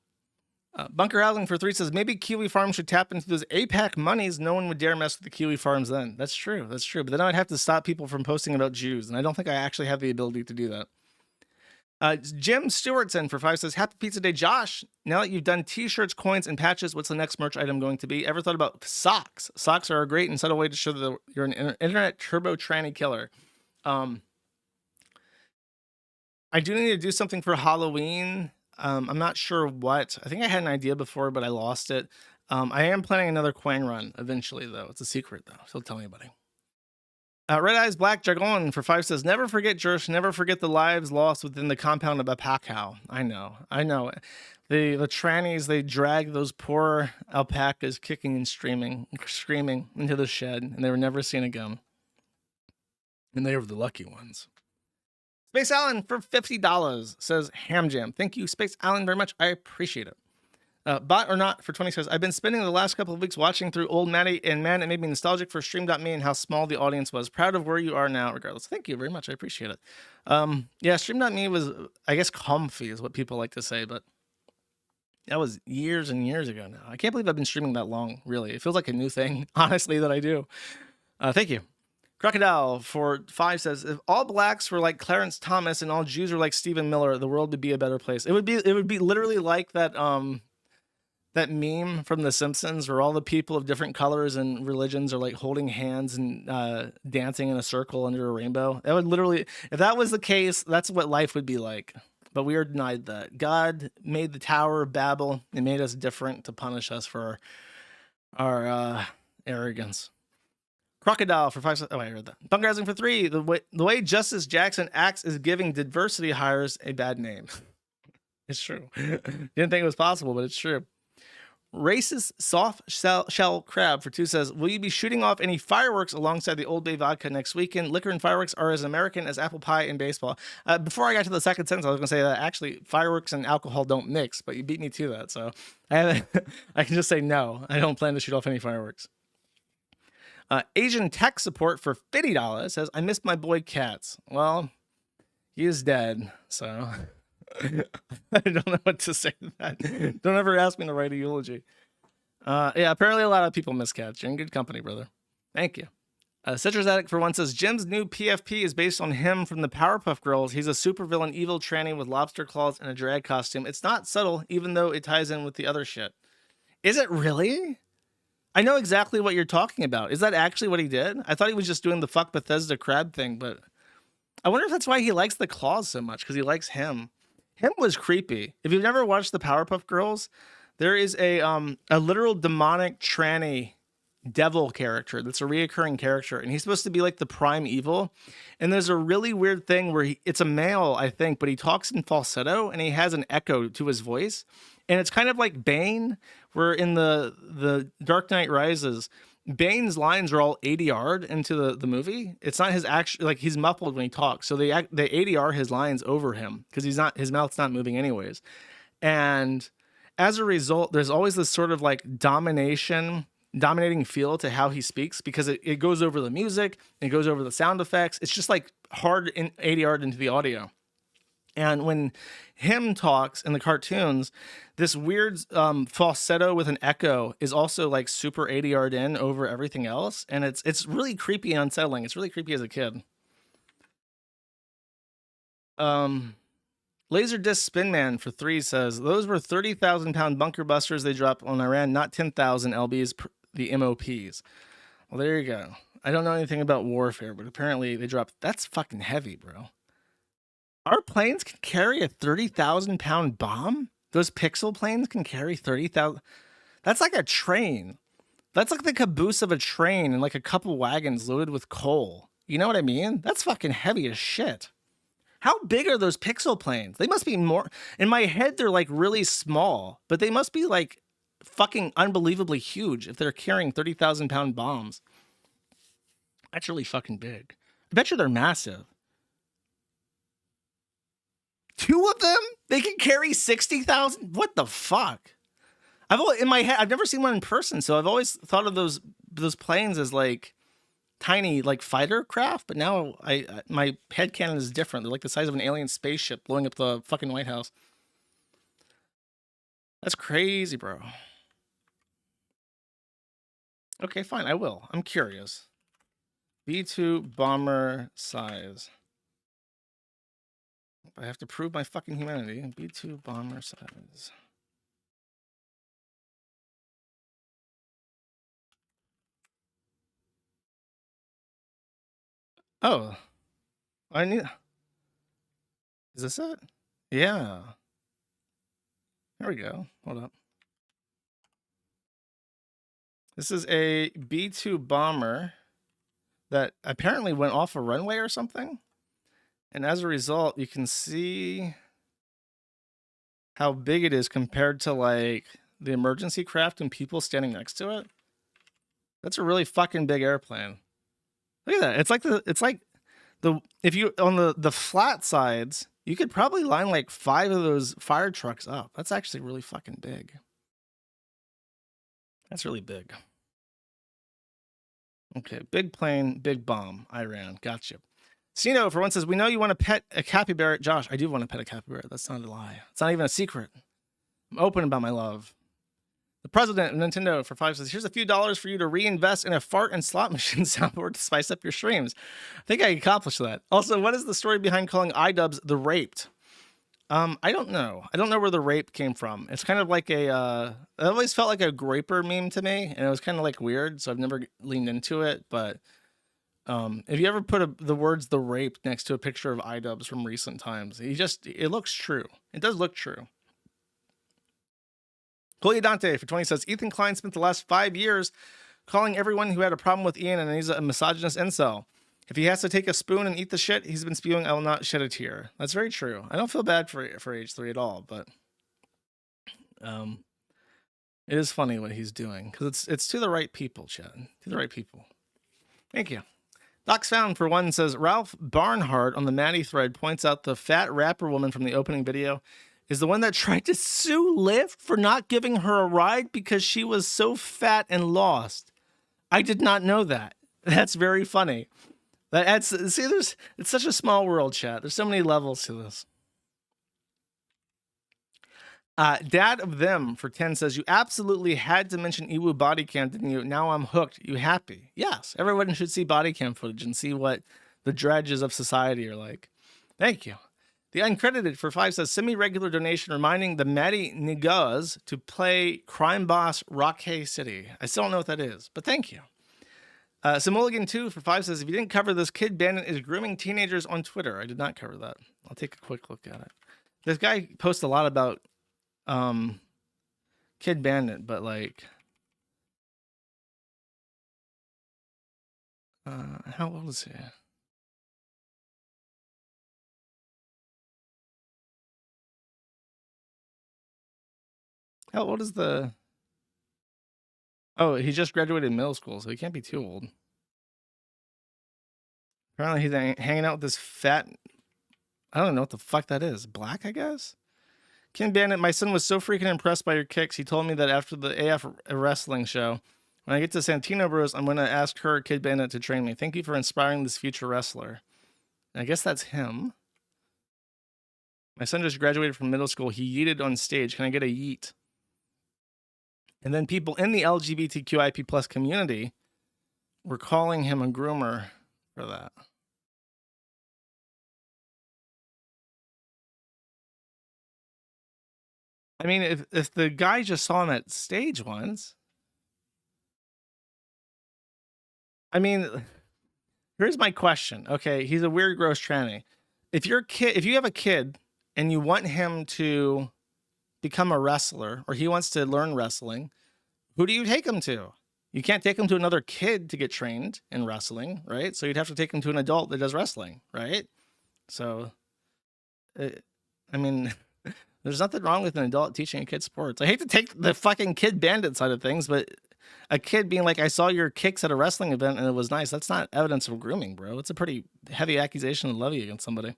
Bunker Housing for 3 says, maybe Kiwi Farms should tap into those APAC monies. No one would dare mess with the Kiwi Farms then. That's true. But then I'd have to stop people from posting about Jews, and I don't think I actually have the ability to do that. Jim Stewartson for 5 says, happy pizza day, Josh. Now that you've done t-shirts, coins, and patches, what's the next merch item going to be? Ever thought about socks? Socks are a great and subtle way to show that you're an internet turbo tranny killer. I do need to do something for Halloween. I'm not sure what. I think I had an idea before, but I lost it. I am planning another coin run eventually, though. It's a secret, though, so don't tell anybody. Red Eyes Black Dragon for 5 says, never forget Jersh, never forget the lives lost within the compound of a pack cow. I know. The trannies, they drag those poor alpacas kicking and screaming into the shed, and they were never seen again. And they were the lucky ones. Space Allen for $50 says, ham jam. Thank you, Space Allen, very much. I appreciate it. Bot or not for 20 says, I've been spending the last couple of weeks watching through old Maddie, and man, it made me nostalgic for Stream.me and how small the audience was. Proud of where you are now, regardless. Thank you very much. I appreciate it. Yeah, Stream.me was, I guess, comfy is what people like to say, but that was years and years ago now. I can't believe I've been streaming that long, really. It feels like a new thing, honestly, that I do. Thank you. Crocodile for 5 says, if all blacks were like Clarence Thomas and all Jews were like Stephen Millar, the world would be a better place. It would be literally like that that meme from The Simpsons where all the people of different colors and religions are like holding hands and dancing in a circle under a rainbow. That would literally, if that was the case, that's what life would be like. But we are denied that. God made the Tower of Babel and made us different to punish us for our arrogance. Crocodile for 5. Oh, I heard that. Bunker Housing for 3. The way Justice Jackson acts is giving diversity hires a bad name. It's true. Didn't think it was possible, but it's true. Racist soft shell crab for 2 says, will you be shooting off any fireworks alongside the Old Bay vodka next weekend? Liquor and fireworks are as American as apple pie and baseball. Before I got to the second sentence, I was going to say that actually fireworks and alcohol don't mix, but you beat me to that. So I can just say no. I don't plan to shoot off any fireworks. Asian tech support for $50 says, I miss my boy Cats. Well, he is dead, so I don't know what to say to that. Don't ever ask me to write a eulogy. Yeah, apparently a lot of people miss Cats. You're in good company, brother. Thank you. Citrus Addict for 1 says, Jim's new PFP is based on him from the Powerpuff Girls. He's a supervillain evil tranny with lobster claws and a drag costume. It's not subtle, even though it ties in with the other shit. Is it really? I know exactly what you're talking about. Is that actually what he did? I thought he was just doing the fuck Bethesda crab thing, but I wonder if that's why he likes the claws so much, because he likes him. Him was creepy. If you've never watched the Powerpuff Girls, there is a literal demonic tranny devil character that's a reoccurring character, and he's supposed to be like the prime evil. And there's a really weird thing where it's a male, I think, but he talks in falsetto and he has an echo to his voice. And it's kind of like Bane, where in the Dark Knight Rises, Bane's lines are all ADR'd into the movie. It's not his actual, like, he's muffled when he talks. So they ADR his lines over him because his mouth's not moving anyways. And as a result, there's always this sort of like dominating feel to how he speaks, because it goes over the music, it goes over the sound effects. It's just like hard in ADR'd into the audio. And when him talks in the cartoons, this weird falsetto with an echo is also like super ADR'd in over everything else. And it's really creepy and unsettling. It's really creepy as a kid. Laserdisc Spinman for 3 says, those were 30,000 pound bunker busters they dropped on Iran, not 10,000 LBs, the MOPs. Well, there you go. I don't know anything about warfare, but apparently they dropped. That's fucking heavy, bro. Our planes can carry a 30,000 pound bomb? Those pixel planes can carry 30,000. That's like a train. That's like the caboose of a train and like a couple wagons loaded with coal. You know what I mean? That's fucking heavy as shit. How big are those pixel planes? They must be more. In my head, they're like really small, but they must be like fucking unbelievably huge if they're carrying 30,000 pound bombs. That's really fucking big. I bet you they're massive. 2 of them? They can carry 60,000? What the fuck? In my head, I've never seen one in person, so I've always thought of those planes as like tiny, like fighter craft. But now my headcanon is different. They're like the size of an alien spaceship blowing up the fucking White House. That's crazy, bro. Okay, fine. I will. I'm curious. B2 bomber size. I have to prove my fucking humanity. B2 bomber size. Oh. I need... Is this it? Yeah. There we go. Hold up. This is a B2 bomber that apparently went off a runway or something. And as a result, you can see how big it is compared to like the emergency craft and people standing next to it. That's a really fucking big airplane. Look at that. It's like the if you on the flat sides, you could probably line like 5 of those fire trucks up. That's actually really fucking big. That's really big. Okay, big plane, big bomb, Iran. Gotcha. Sino, for one, says, we know you want to pet a capybara. Josh, I do want to pet a capybara. That's not a lie. It's not even a secret. I'm open about my love. The president of Nintendo for 5 says, here's a few dollars for you to reinvest in a fart and slot machine soundboard to spice up your streams. I think I accomplished that. Also, what is the story behind calling iDubbbz the raped? I don't know. I don't know where the rape came from. It's kind of like it always felt like a graper meme to me, and it was kind of like weird, so I've never leaned into it, but if you ever put the words "the rape" next to a picture of iDubbbz from recent times, it looks true. It does look true. Colia Dante for 20 says, Ethan Klein spent the last 5 years calling everyone who had a problem with Ian and Anissa a misogynist incel. If he has to take a spoon and eat the shit he's been spewing, I will not shed a tear. That's very true. I don't feel bad for H3 at all, but it is funny what he's doing because it's to the right people, Chad. To the right people. Thank you. Docs Found for one says, Ralph Barnhart on the Maddie thread points out the fat rapper woman from the opening video is the one that tried to sue Lyft for not giving her a ride because she was so fat and lost. I did not know that. That's very funny. It's such a small world, chat. There's so many levels to this. Dad of Them for 10 says, you absolutely had to mention Iwu body cam, didn't you? Now I'm hooked. You happy? Yes. Everyone should see body cam footage and see what the dredges of society are like. Thank you. The Uncredited for 5 says, semi-regular donation reminding the Maddie Niggas to play crime boss Rockhay City. I still don't know what that is, but thank you. Simulligan 2 for 5 says, if you didn't cover this, Kid Bandit is grooming teenagers on Twitter. I did not cover that. I'll take a quick look at it. This guy posts a lot about Kid Bandit, but like, how old is he? How old is the... Oh, he just graduated middle school, so he can't be too old. Apparently he's hanging out with this fat... I don't know what the fuck that is. Black, I guess? King Bandit, my son was so freaking impressed by your kicks. He told me that after the AF wrestling show, when I get to Santino Bros, I'm going to ask her, Kid Bandit, to train me. Thank you for inspiring this future wrestler. I guess that's him. My son just graduated from middle school. He yeeted on stage. Can I get a yeet? And then people in the LGBTQIP plus community were calling him a groomer for that. I mean, if the guy just saw him at stage once, I mean, here's my question. Okay, he's a weird, gross tranny. If you have a kid and you want him to become a wrestler or he wants to learn wrestling, who do you take him to? You can't take him to another kid to get trained in wrestling, right? So you'd have to take him to an adult that does wrestling, right? So, I mean, there's nothing wrong with an adult teaching a kid sports. I hate to take the fucking Kid Bandit side of things, but a kid being like, I saw your kicks at a wrestling event and it was nice. That's not evidence of grooming, bro. It's a pretty heavy accusation of levy against somebody.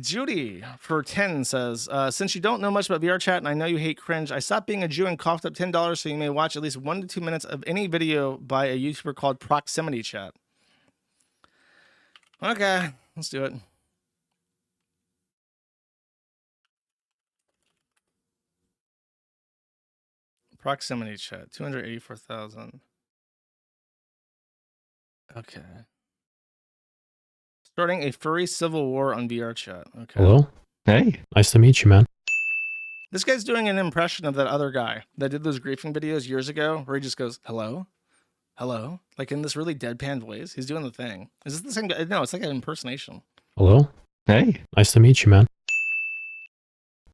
Judy for 10 says, since you don't know much about VR chat and I know you hate cringe, I stopped being a Jew and coughed up $10 so you may watch at least 1 to 2 minutes of any video by a YouTuber called Proximity Chat. Okay, let's do it. Proximity Chat, 284,000. Okay. Starting a furry civil war on VR chat. Okay. Hello? Hey. Nice to meet you, man. This guy's doing an impression of that other guy that did those griefing videos years ago where he just goes, hello? Hello? Like in this really deadpan voice. He's doing the thing. Is this the same guy? No, it's like an impersonation. Hello? Hey. Nice to meet you, man.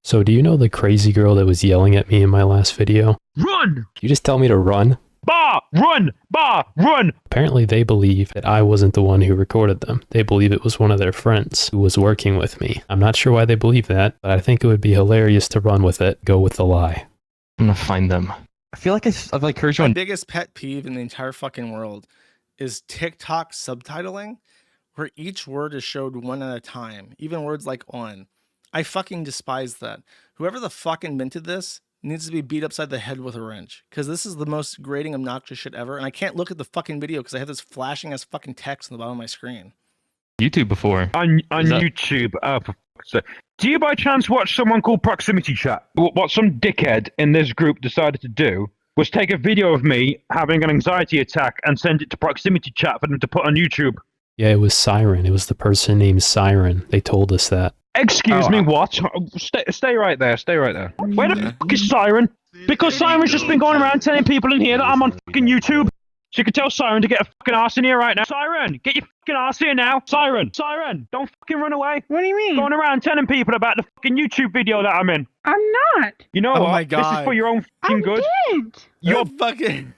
So do you know the crazy girl that was yelling at me in my last video? Run! You just tell me to run? Bah! Run! Bah! Run! Apparently they believe that I wasn't the one who recorded them. They believe it was one of their friends who was working with me. I'm not sure why they believe that, but I think it would be hilarious to run with it, go with the lie. I'm gonna find them. I feel like I've like heard you My on... biggest pet peeve in the entire fucking world is TikTok subtitling, where each word is showed one at a time, even words like on. I fucking despise that. Whoever the fuck invented this needs to be beat upside the head with a wrench, because this is the most grating, obnoxious shit ever, and I can't look at the fucking video because I have this flashing ass fucking text on the bottom of my screen. YouTube before. On YouTube. Do you by chance watch someone called Proximity Chat? What some dickhead in this group decided to do was take a video of me having an anxiety attack and send it to Proximity Chat for them to put on YouTube. Yeah, it was Siren. It was the person named Siren. They told us that. Excuse me, what? Stay right there, stay right there. Where the fuck is Siren? Because Siren's just been going around telling people in here that I'm on fucking YouTube. So you can tell Siren to get a fucking ass in here right now. Siren, get your fucking ass here now. Siren, don't fucking run away. What do you mean? Going around telling people about the fucking YouTube video that I'm in. I'm not. You know Oh what? my God. This is for your own fucking good. You're fucking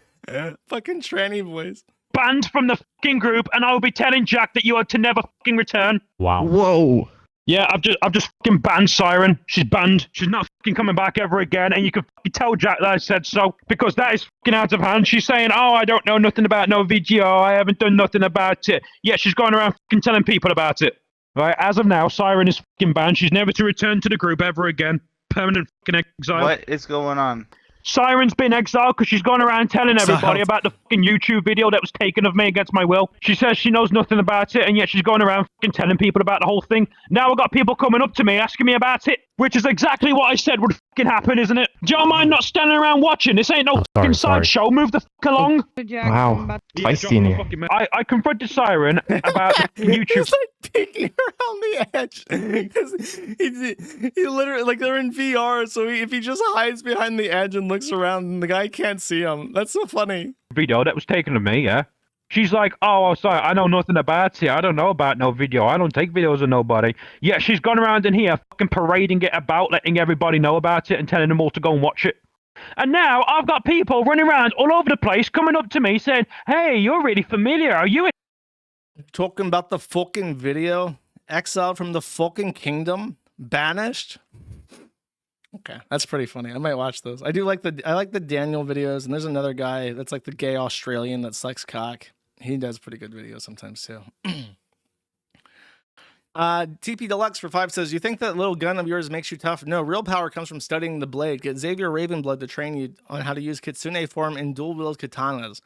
tranny boys. Banned from the fucking group, and I will be telling Jack that you are to never fucking return. Wow. Whoa. Yeah, I've just fucking banned Siren. She's banned. She's not fucking coming back ever again, and you can fucking tell Jack that I said so, because that is fucking out of hand. She's saying, oh, I don't know nothing about no VGO, I haven't done nothing about it. Yeah, she's going around fucking telling people about it. Right, as of now, Siren is fucking banned. She's never to return to the group ever again. Permanent fucking exile. What is going on? Siren's been exiled because she's gone around telling everybody Exiled. about the fucking YouTube video that was taken of me against my will. She says she knows nothing about it, and yet she's going around fucking telling people about the whole thing. Now I've got people coming up to me asking me about it, which is exactly what I said would fucking happen, isn't it? Do you mind not standing around watching? This ain't no fucking sideshow. Move the fuck along. Wow. Feisty in here. I confronted Siren about the YouTube. He's like peeking around the edge because he literally, like, they're in VR, so if he just hides behind the edge and looks around, and the guy can't see him. That's so funny. Video that was taken of me, yeah. She's like, oh, sorry, I know nothing about it. I don't know about no video. I don't take videos of nobody. Yeah, she's gone around in here fucking parading it about, letting everybody know about it and telling them all to go and watch it. And now I've got people running around all over the place coming up to me saying, hey, you're really familiar. Are you Talking about the fucking video, exiled from the fucking kingdom, banished. Okay, that's pretty funny. I might watch those. I like the Daniel videos, and there's another guy that's like the gay Australian that sucks cock. He does pretty good videos sometimes too. TP Deluxe for 5 says, you think that little gun of yours makes you tough? No, real power comes from studying the blade. Get Xavier Ravenblood to train you on how to use kitsune form and dual-wield katanas.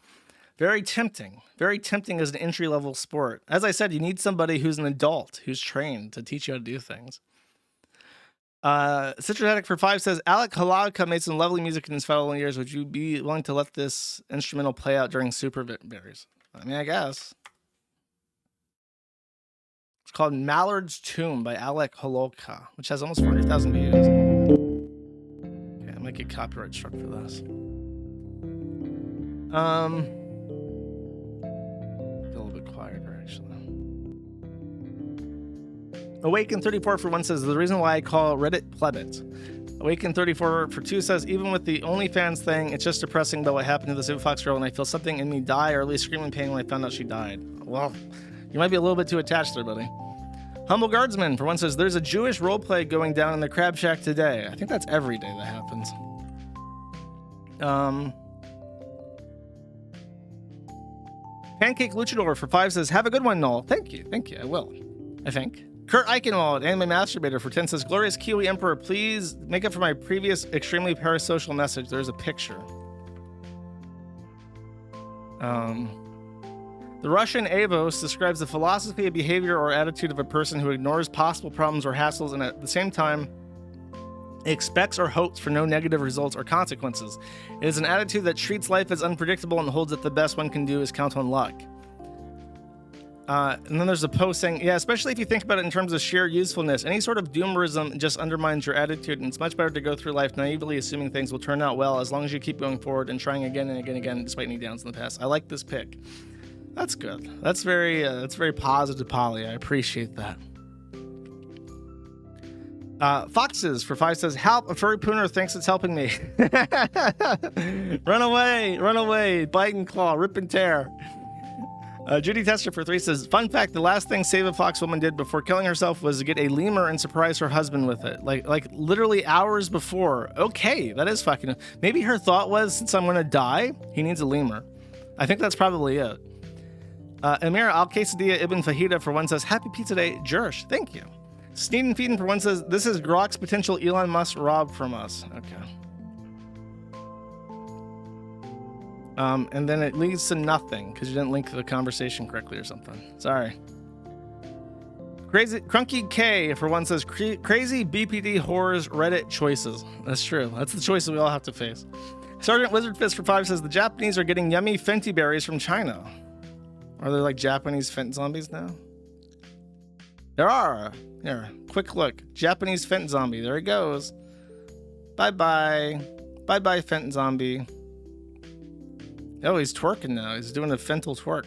Very tempting. Very tempting as an entry-level sport. As I said, you need somebody who's an adult, who's trained to teach you how to do things. Citratic for 5 says, Alec Halaka made some lovely music in his following years. Would you be willing to let this instrumental play out during Super Berries? I mean, I guess. It's called Mallard's Tomb by Alec Halaka, which has almost 400,000 views. Okay, I might get copyright struck for this. Get a little bit quieter, actually. Awaken34 for 1 says, the reason why I call Reddit plebit. Awaken34 for 2 says, even with the OnlyFans thing, it's just depressing about what happened to the Super Fox girl, and I feel something in me die, or at least scream in pain when I found out she died. Well, you might be a little bit too attached there, buddy. Humble Guardsman for 1 says, there's a Jewish roleplay going down in the Crab Shack today. I think that's every day that happens. Pancake Luchador for 5 says, have a good one, Noel. Thank you, I will. I think. Kurt Eichenwald, Anime Masturbator for 10 says, Glorious Kiwi Emperor, please make up for my previous extremely parasocial message. There's a picture. The Russian Avos describes the philosophy, behavior, or attitude of a person who ignores possible problems or hassles and at the same time expects or hopes for no negative results or consequences. It is an attitude that treats life as unpredictable and holds that the best one can do is count on luck. And then there's a post saying, yeah, especially if you think about it in terms of sheer usefulness, any sort of doomerism just undermines your attitude, and it's much better to go through life naively assuming things will turn out well as long as you keep going forward and trying again and again and again despite any downs in the past. I like this pick. That's good. That's very positive, Polly. I appreciate that. Foxes for 5 says, help, a furry pooner thinks it's helping me. Run away, bite and claw, rip and tear. Judy Tester for 3 says, fun fact, the last thing Save a Fox woman did before killing herself was to get a lemur and surprise her husband with it. Like literally hours before. Okay, that is fucking... Maybe her thought was, since I'm gonna die, he needs a lemur. I think that's probably it. Amira Al-Quesadilla Ibn Fahida for 1 says, happy pizza day, Jersh. Thank you. Sneed and Feedin for 1 says, this is Grok's potential Elon Musk rob from us. Okay. And then it leads to nothing because you didn't link the conversation correctly or something. Sorry. Crazy Crunky K for 1 says, crazy BPD horrors Reddit choices. That's true. That's the choices we all have to face. Sergeant Wizard Fist for 5 says, the Japanese are getting yummy Fenty berries from China. Are there like Japanese Fent zombies now? There are. Here, quick look. Japanese Fent zombie. There he goes. Bye-bye. Bye-bye, Fent zombie. Oh, he's twerking now. He's doing a Fental twerk.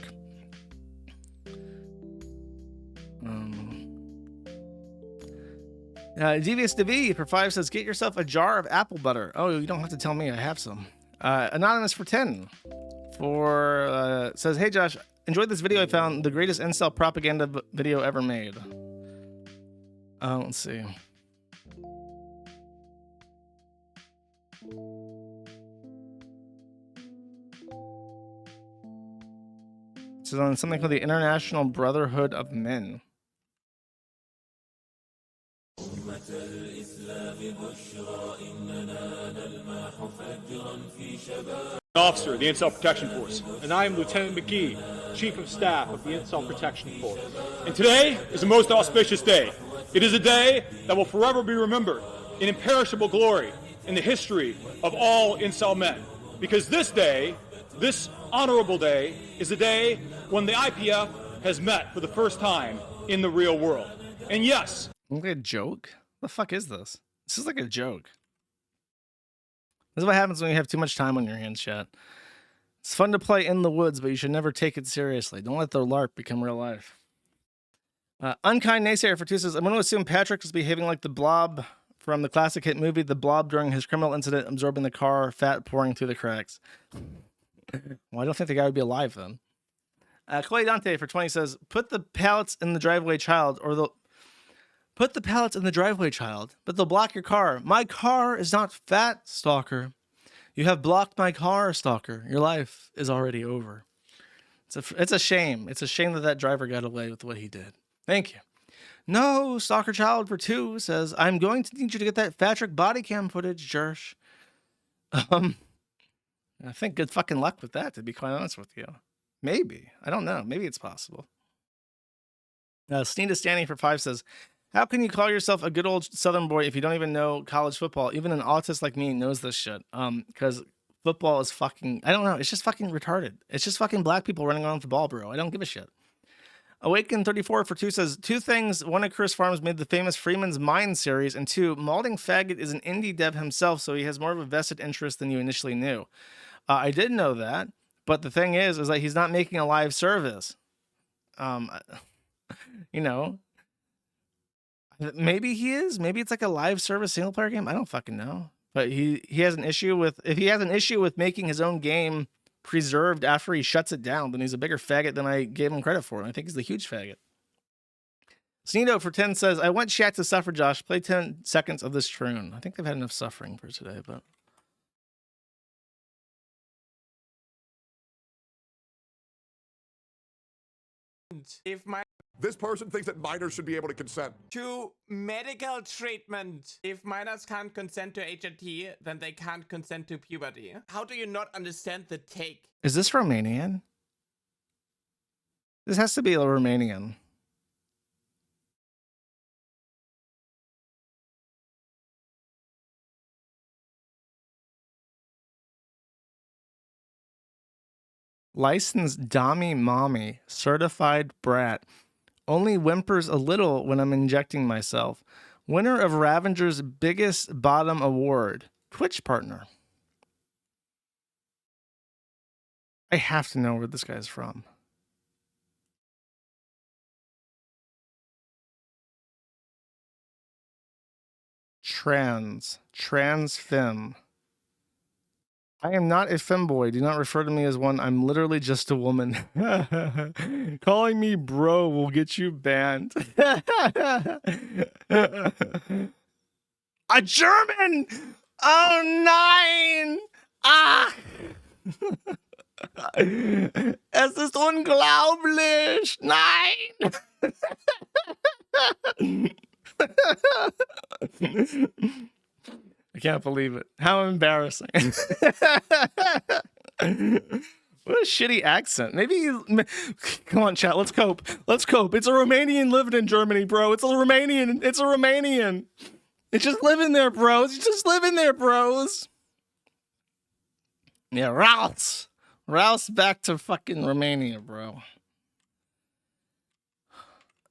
Devious DeV for 5 says, get yourself a jar of apple butter. Oh, you don't have to tell me. I have some. Anonymous for 10 says, hey, Josh, enjoyed this video. I found the greatest incel propaganda video ever made. Let's see. This is on something called the International Brotherhood of Men. Officer of the Incel Protection Force, and I am Lieutenant McGee, Chief of Staff of the Incel Protection Force. And today is a most auspicious day. It is a day that will forever be remembered in imperishable glory in the history of all Incel men. Because this day, this honorable day, is a day when the IPF has met for the first time in the real world. And yes. Look at a joke? What the fuck is this? This is like a joke. This is what happens when you have too much time on your hands, chat. It's fun to play in the woods, but you should never take it seriously. Don't let the LARP become real life. Unkind Naysayer for 2 says, I'm going to assume Patrick is behaving like the Blob from the classic hit movie The Blob during his criminal incident, absorbing the car, fat pouring through the cracks. Well, I don't think the guy would be alive then. Clay Dante for 20 says, put the pallets in the driveway, child, or they'll... Put the pallets in the driveway, child, but they'll block your car. My car is not fat, stalker. You have blocked my car, stalker. Your life is already over. It's a shame. It's a shame that driver got away with what he did. Thank you. No, Stalker Child for 2 says, I'm going to need you to get that Patrick body cam footage, Jersh. I think good fucking luck with that, to be quite honest with you. Maybe. I don't know. Maybe it's possible. Sneeda Stanny for 5 says, how can you call yourself a good old Southern boy if you don't even know college football? Even an autist like me knows this shit. Because football is fucking, I don't know. It's just fucking retarded. It's just fucking black people running around with the ball, bro. I don't give a shit. Awaken 34 for 2 says, 2 things. 1, at Chris Farms made the famous Freeman's Mind series, and 2, Malding Faggot is an indie dev himself, so he has more of a vested interest than you initially knew. I did know that, but the thing is that he's not making a live service. You know, maybe he is. Maybe it's like a live service single player game. I don't fucking know. But he has an issue with, if he has an issue with making his own game preserved after he shuts it down, then he's a bigger faggot than I gave him credit for. And I think he's a huge faggot. Sneedo for 10 says, I want chat to suffer, Josh. Play 10 seconds of this troon. I think they've had enough suffering for today, but. If this person thinks that minors should be able to consent to medical treatment. If minors can't consent to HRT, then they can't consent to puberty. How do you not understand the take? Is this Romanian? This has to be a Romanian. Licensed Dommy Mommy, certified brat. Only whimpers a little when I'm injecting myself. Winner of Ravenger's biggest bottom award. Twitch partner. I have to know where this guy's from. Trans femme. I am not a femboy. Do not refer to me as one. I'm literally just a woman. Calling me bro will get you banned. A German! Oh, 9! Ah! Es ist unglaublich! Nein! I can't believe it. How embarrassing. What a shitty accent. Maybe you... Come on, chat. Let's cope. Let's cope. It's a Romanian living in Germany, bro. It's a Romanian. It's a Romanian. It's just living there, bro. It's just living there, bros. Yeah, Rouse. Rouse back to fucking Romania, bro.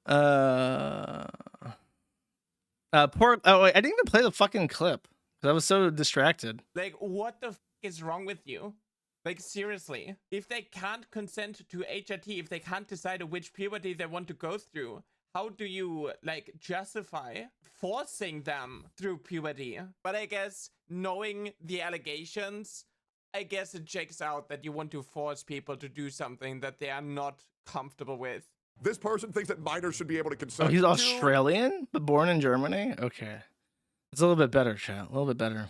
Oh, wait, I didn't even play the fucking clip. I was so distracted. Like, what the f is wrong with you? Like, seriously. If they can't consent to HRT, if they can't decide which puberty they want to go through, how do you, like, justify forcing them through puberty? But I guess, knowing the allegations, I guess it checks out that you want to force people to do something that they are not comfortable with. This person thinks that minors should be able to consent. Oh, he's Australian, but born in Germany? Okay. It's a little bit better, chat. A little bit better.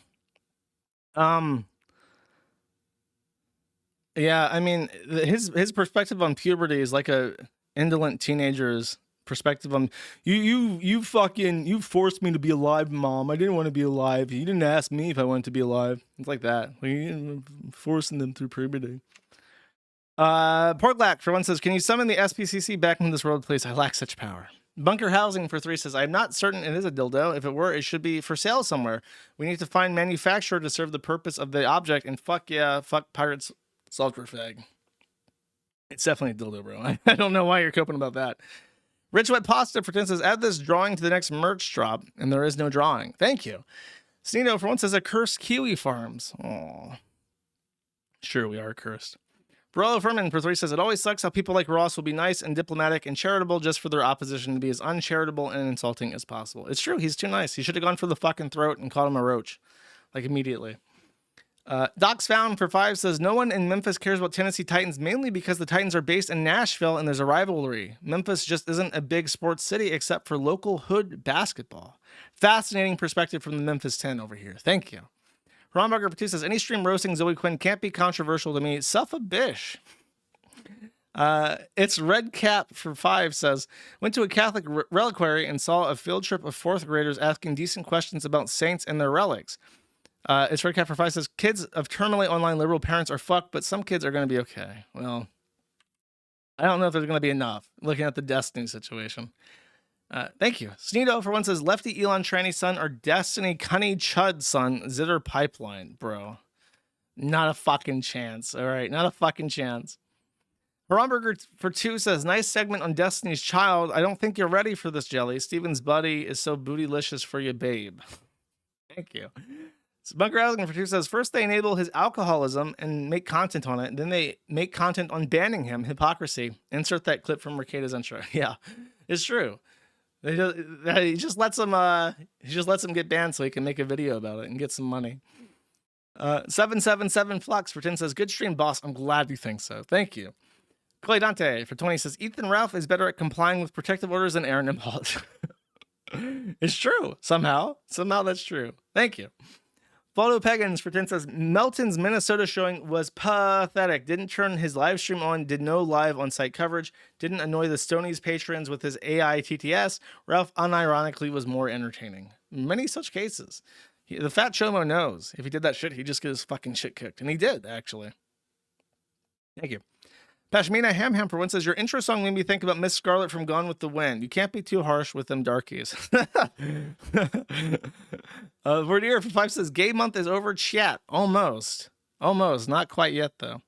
Yeah, I mean, his perspective on puberty is like a indolent teenager's perspective on you forced me to be alive, mom. I didn't want to be alive. You didn't ask me if I wanted to be alive. It's like that. Like, forcing them through puberty. Portlack for 1 says, can you summon the SPCC back into this world, please? I lack such power. Bunker Housing for 3 says, I'm not certain it is a dildo. If it were, it should be for sale somewhere. We need to find manufacturer to serve the purpose of the object, and fuck pirates software fag. It's definitely a dildo, bro. I don't know why you're coping about that. Rich Wet Pasta for 10 says, add this drawing to the next merch drop, and there is no drawing. Thank you. Sneedo for 1 says, a cursed kiwi farms. Oh, sure, we are cursed. Barolo Furman for 3 says, it always sucks how people like Ross will be nice and diplomatic and charitable just for their opposition to be as uncharitable and insulting as possible. It's true. He's too nice. He should have gone for the fucking throat and called him a roach. Like, immediately. Docs Found for 5 says, no one in Memphis cares about Tennessee Titans, mainly because the Titans are based in Nashville and there's a rivalry. Memphis just isn't a big sports city except for local hood basketball. Fascinating perspective from the Memphis 10 over here. Thank you. Ronberger for 2 says, any stream roasting Zoe Quinn can't be controversial to me. Self a bish. It's Red Cap for 5 says, went to a Catholic reliquary and saw a field trip of 4th graders asking decent questions about saints and their relics. It's Red Cap for 5 says, kids of terminally online liberal parents are fucked, but some kids are going to be okay. Well, I don't know if there's going to be enough looking at the Destiny situation. Thank you. Sneedo for 1 says, Lefty Elon Tranny son or Destiny Cunny Chud son, Zitter Pipeline, bro. Not a fucking chance. All right, not a fucking chance. Romberger for 2 says, nice segment on Destiny's Child. I don't think you're ready for this, Jelly. Steven's buddy is so bootylicious for you, babe. Thank you. Bunker Asking for 2 says, first they enable his alcoholism and make content on it. Then they make content on banning him. Hypocrisy. Insert that clip from Rekieta's intro. Yeah, it's true. He just lets him get banned so he can make a video about it and get some money. 777 Flux for 10 says, good stream, boss. I'm glad you think so. Thank you. Clay Dante for 20 says, Ethan Ralph is better at complying with protective orders than Aaron Impalt. It's true. Somehow that's true. Thank you. Photo Pagans for 10 says, Melton's Minnesota showing was pathetic. Didn't turn his live stream on, did no live on-site coverage, didn't annoy the Stonies patrons with his AI TTS. Ralph unironically was more entertaining. Many such cases. The fat Chomo knows. If he did that shit, he'd just get his fucking shit kicked. And he did, actually. Thank you. Pashmina Ham for 1 says, your intro song made me think about Miss Scarlet from Gone with the Wind. You can't be too harsh with them darkies. Verdier for 5 says, gay month is over, chat. Almost. Not quite yet, though.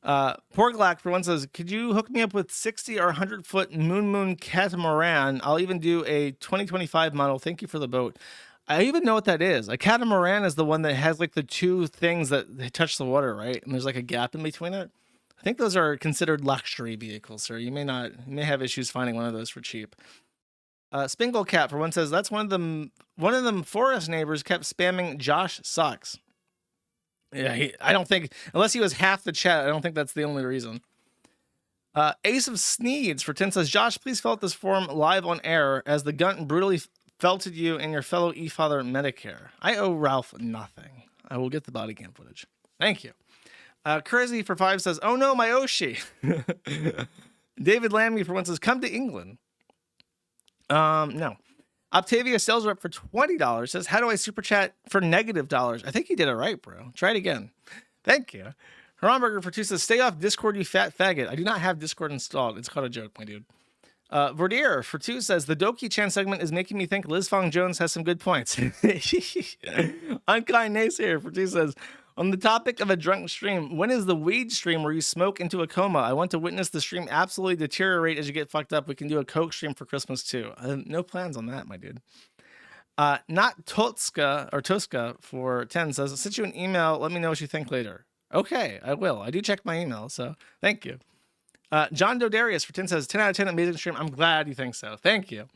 Porglack for 1 says, could you hook me up with 60 or 100-foot Moon catamaran? I'll even do a 2025 model. Thank you for the boat. I even know what that is. A catamaran is the one that has like the 2 things that they touch the water, right? And there's like a gap in between it. I think those are considered luxury vehicles, sir. You may have issues finding one of those for cheap. Spingle Cat for 1 says, that's one of them forest neighbors kept spamming Josh sucks. Yeah, I don't think, unless he was half the chat, I don't think that's the only reason. Ace of Sneeds for 10 says, Josh, please fill out this form live on air as the gun brutally felted you and your fellow e-father Medicare. I owe Ralph nothing. I will get the body cam footage. Thank you. Crazy for 5 says, oh no, my Oshi. David Landby for 1 says, come to England. No. Octavia sales rep for $20 says, how do I super chat for $? I think you did it right, bro. Try it again. Thank you. Hamburger for 2 says, stay off Discord, you fat faggot. I do not have Discord installed. It's called a joke, my dude. Verdier for 2 says, the Doki Chan segment is making me think Liz Fong Jones has some good points. Unkind Naysayer for 2 says, on the topic of a drunk stream, when is the weed stream where you smoke into a coma? I want to witness the stream absolutely deteriorate as you get fucked up. We can do a coke stream for Christmas too. No plans on that, my dude. Not Totska or Toska for 10 says, I'll send you an email. Let me know what you think later. Okay, I will. I do check my email, so thank you. John Dodarius for 10 says, 10 out of 10 amazing stream. I'm glad you think so. Thank you.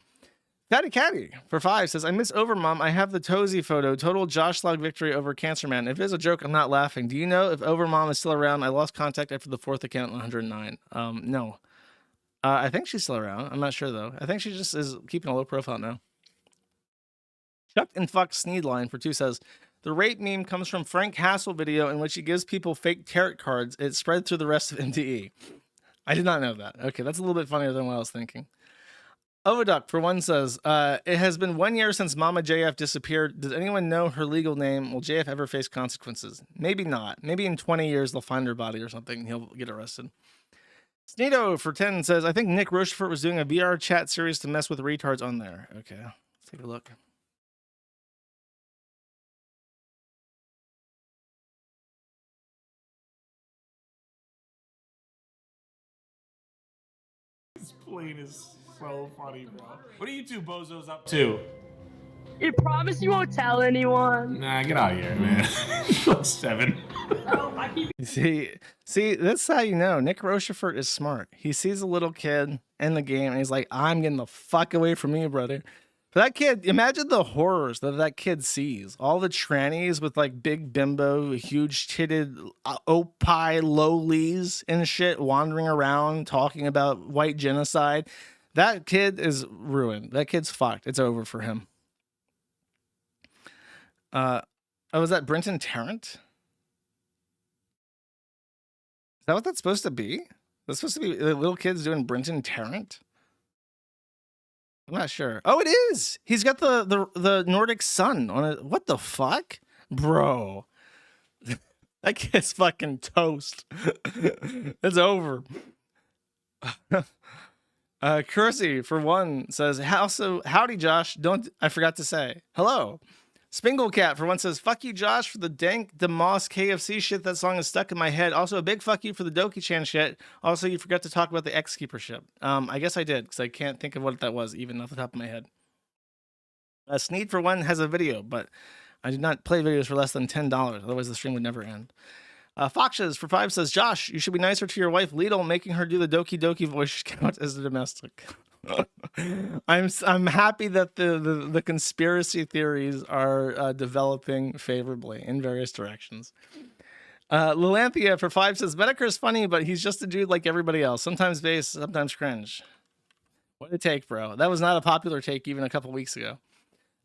Fatty Caddy for 5 says, I miss Overmom. I have the Tozy photo. Total Josh Log victory over Cancer Man. If it's a joke, I'm not laughing. Do you know if Overmom is still around? I lost contact after the 4th account 109. No. I think she's still around. I'm not sure, though. I think she just is keeping a low profile now. Chuck and Fuck Sneedline for 2 says, the rape meme comes from Frank Hassel video in which he gives people fake tarot cards. It spread through the rest of MTE. I did not know that. Okay, that's a little bit funnier than what I was thinking. Oviduck for 1 says, it has been 1 year since Mama JF disappeared. Does anyone know her legal name? Will JF ever face consequences? Maybe not. Maybe in 20 years they'll find her body or something and he'll get arrested. Sneedo for 10 says, I think Nick Rochefort was doing a VR chat series to mess with retards on there. Okay, let's take a look. This plane is so funny, bro. What are you two bozos up to? You promise you won't tell anyone. Nah, get out of here, man. 7. See, that's how you know Nick Rochefort is smart. He sees a little kid in the game and he's like, I'm getting the fuck away from you, brother. For that kid, imagine the horrors that kid sees. All the trannies with like big bimbo, huge titted opie lowlies and shit wandering around talking about white genocide. That kid is ruined. That kid's fucked. It's over for him. Was that Brenton Tarrant? Is that what that's supposed to be? That's supposed to be little kids doing Brenton Tarrant? I'm not sure. Oh, it is. He's got the Nordic sun on it. What the fuck? Bro. That kid's fucking toast. It's over. Kersey, for one, says, howdy, Josh. I forgot to say. Hello. Spinglecat, for one, says, fuck you, Josh, for the dank DeMoss KFC shit. That song is stuck in my head. Also, a big fuck you for the Doki Chan shit. Also, you forgot to talk about the X-Keeper ship. I guess I did, because I can't think of what that was, even off the top of my head. Sneed, for one, has a video, but I did not play videos for less than $10. Otherwise, the stream would never end. Foxes, for 5, says, Josh, you should be nicer to your wife, Lidl, making her do the Doki Doki voice count as a domestic. I'm happy that the conspiracy theories are developing favorably in various directions. Lilanthia for 5 says, Medicare is funny, but he's just a dude like everybody else. Sometimes bass, sometimes cringe. What a take, bro. That was not a popular take even a couple weeks ago.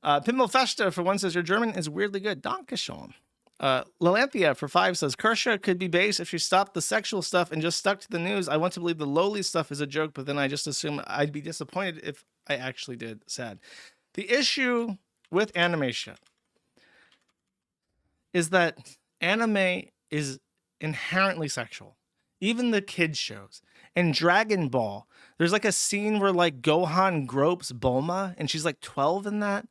Pimmel Festa for 1 says, your German is weirdly good. Dankeschön. Lilanthia for 5 says, Kersha could be base if she stopped the sexual stuff and just stuck to the news. I want to believe the lowly stuff is a joke, but then I just assume I'd be disappointed if I actually did. Sad. The issue with anime shit is that anime is inherently sexual. Even the kids shows. In Dragon Ball, there's like a scene where like Gohan gropes Bulma and she's like 12 in that.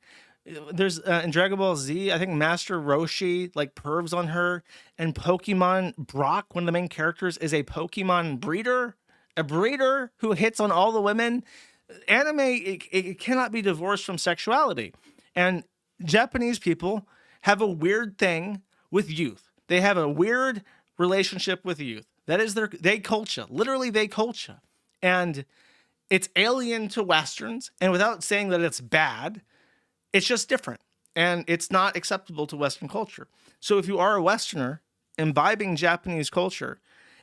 There's in Dragon Ball Z, I think Master Roshi like pervs on her, and Pokemon Brock, one of the main characters, is a Pokemon breeder, a breeder who hits on all the women. Anime, it cannot be divorced from sexuality, and Japanese people have a weird thing with youth. They have a weird relationship with youth. That is they culture, literally they culture, and it's alien to Westerns. And without saying that it's bad, it's just different, and it's not acceptable to Western culture. So if you are a Westerner imbibing Japanese culture,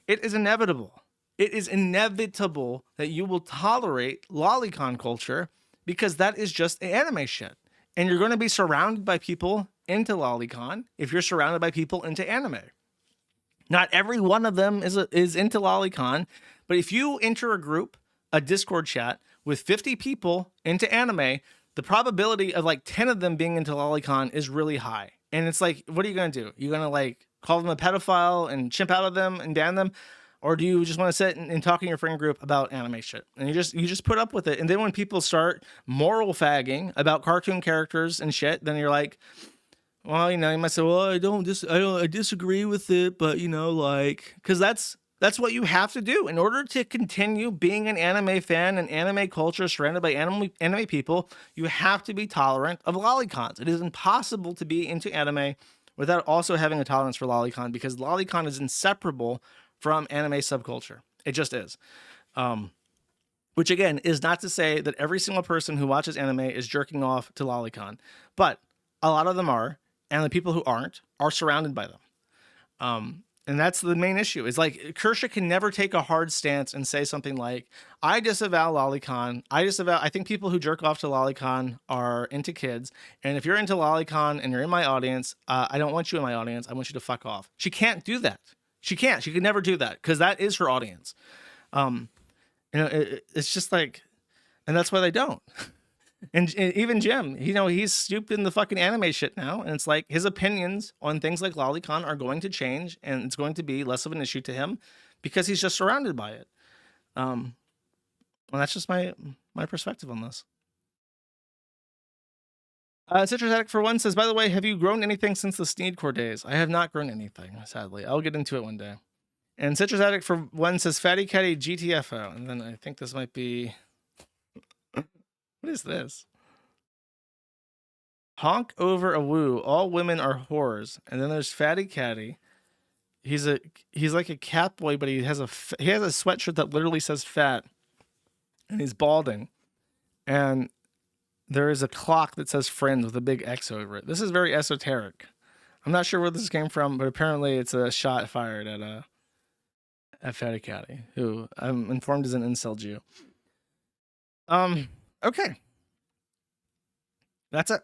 it is inevitable. It is inevitable that you will tolerate lolicon culture because that is just anime shit. And you're going to be surrounded by people into lolicon if you're surrounded by people into anime. Not every one of them is into lolicon, but if you enter a group, a Discord chat with 50 people into anime, the probability of like 10 of them being into lolicon is really high. And it's like, what are you going to do? You're going to like call them a pedophile and chimp out of them and ban them? Or do you just want to sit and talk in your friend group about anime shit? And you just put up with it. And then when people start moral fagging about cartoon characters and shit, then you're like, well, you know, you might say, well, I disagree with it, but you know, like, because that's what you have to do in order to continue being an anime fan and anime culture surrounded by anime people. You have to be tolerant of lolicons. It is impossible to be into anime without also having a tolerance for lolicon, because lolicon is inseparable from anime subculture. It just is. Which again is not to say that every single person who watches anime is jerking off to lolicon, but a lot of them are, and the people who aren't are surrounded by them. And that's the main issue. Is like Kersha can never take a hard stance and say something like, I disavow lolicon. I think people who jerk off to lolicon are into kids. And if you're into lolicon and you're in my audience, I don't want you in my audience. I want you to fuck off. She can't do that. She can't. She could never do that because that is her audience. You know, it's just like, and that's why they don't. And even Jim, you know, he's stooped in the fucking anime shit now. And it's like his opinions on things like lolicon are going to change, and it's going to be less of an issue to him because he's just surrounded by it. And that's just my perspective on this. Citrus Addict for 1 says, by the way, have you grown anything since the Sneedcore days? I have not grown anything, sadly. I'll get into it one day. And Citrus Addict for 1 says, Fatty Catty GTFO. And then I think this might be... What is this? Honk over a woo. All women are whores. And then there's Fatty Catty. He's like a cat boy, but he has a sweatshirt that literally says fat. And he's balding. And there is a clock that says friends with a big X over it. This is very esoteric. I'm not sure where this came from, but apparently it's a shot fired at Fatty Catty, who I'm informed is an incel Jew. Okay. That's it.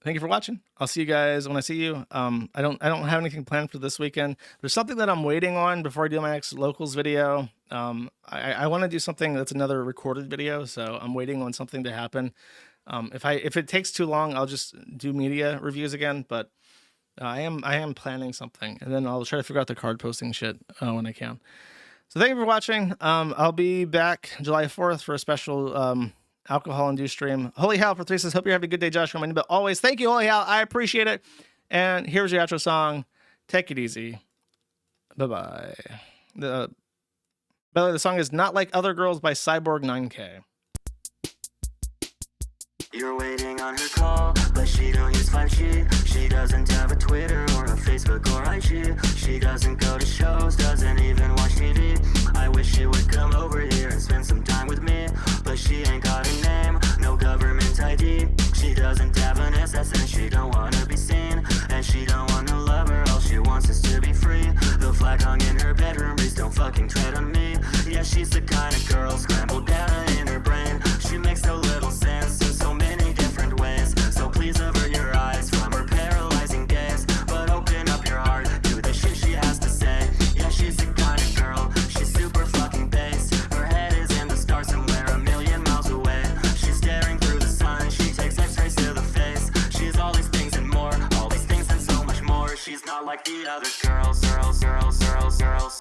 thank you for watching. I'll see you guys when I see you. I don't have anything planned for this weekend. There's something that I'm waiting on before I do my next locals video. I want to do something that's another recorded video, so I'm waiting on something to happen. If it takes too long, I'll just do media reviews again. But I am planning something, and then I'll try to figure out the card posting shit when I can. So thank you for watching. I'll be back July 4th for a special alcohol-induced stream. Holy Hell for 3 says, hope you're having a good day, Josh. But always, thank you, Holy Hell. I appreciate it. And here's your outro song. Take it easy. Bye-bye. By the way, the song is Not Like Other Girls by Cyborg 9K. You're waiting on her call, but she don't use 5G. She doesn't have a Twitter or a Facebook or IG. She doesn't go to shows, doesn't even watch TV. I wish she would come over here and spend some time with me, but she ain't got a name, no government ID. She doesn't have an SSN, she don't wanna be seen, and she don't want no lover, all she wants is to be free. The flag hung in her bedroom, please don't fucking tread on me. Yeah, she's the kind of girl, scrambled data in her brain. She makes so little sense in so many different ways. So please avert your eyes from her paralyzing gaze, but open up your heart to the shit she has to say. Yeah, she's the kind of girl, she's super fucking base. Her head is in the stars somewhere a million miles away. She's staring through the sun, she takes x-rays to the face. She's all these things and more, all these things and so much more. She's not like the other girls.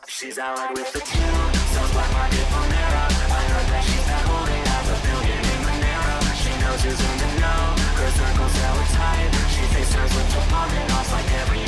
She's allied with the two, sells black market Pomera. I heard that she's been holding $500 million in Monero. She knows who's in the know, her circle's hella tight. She thinks hers with Jobama and off like every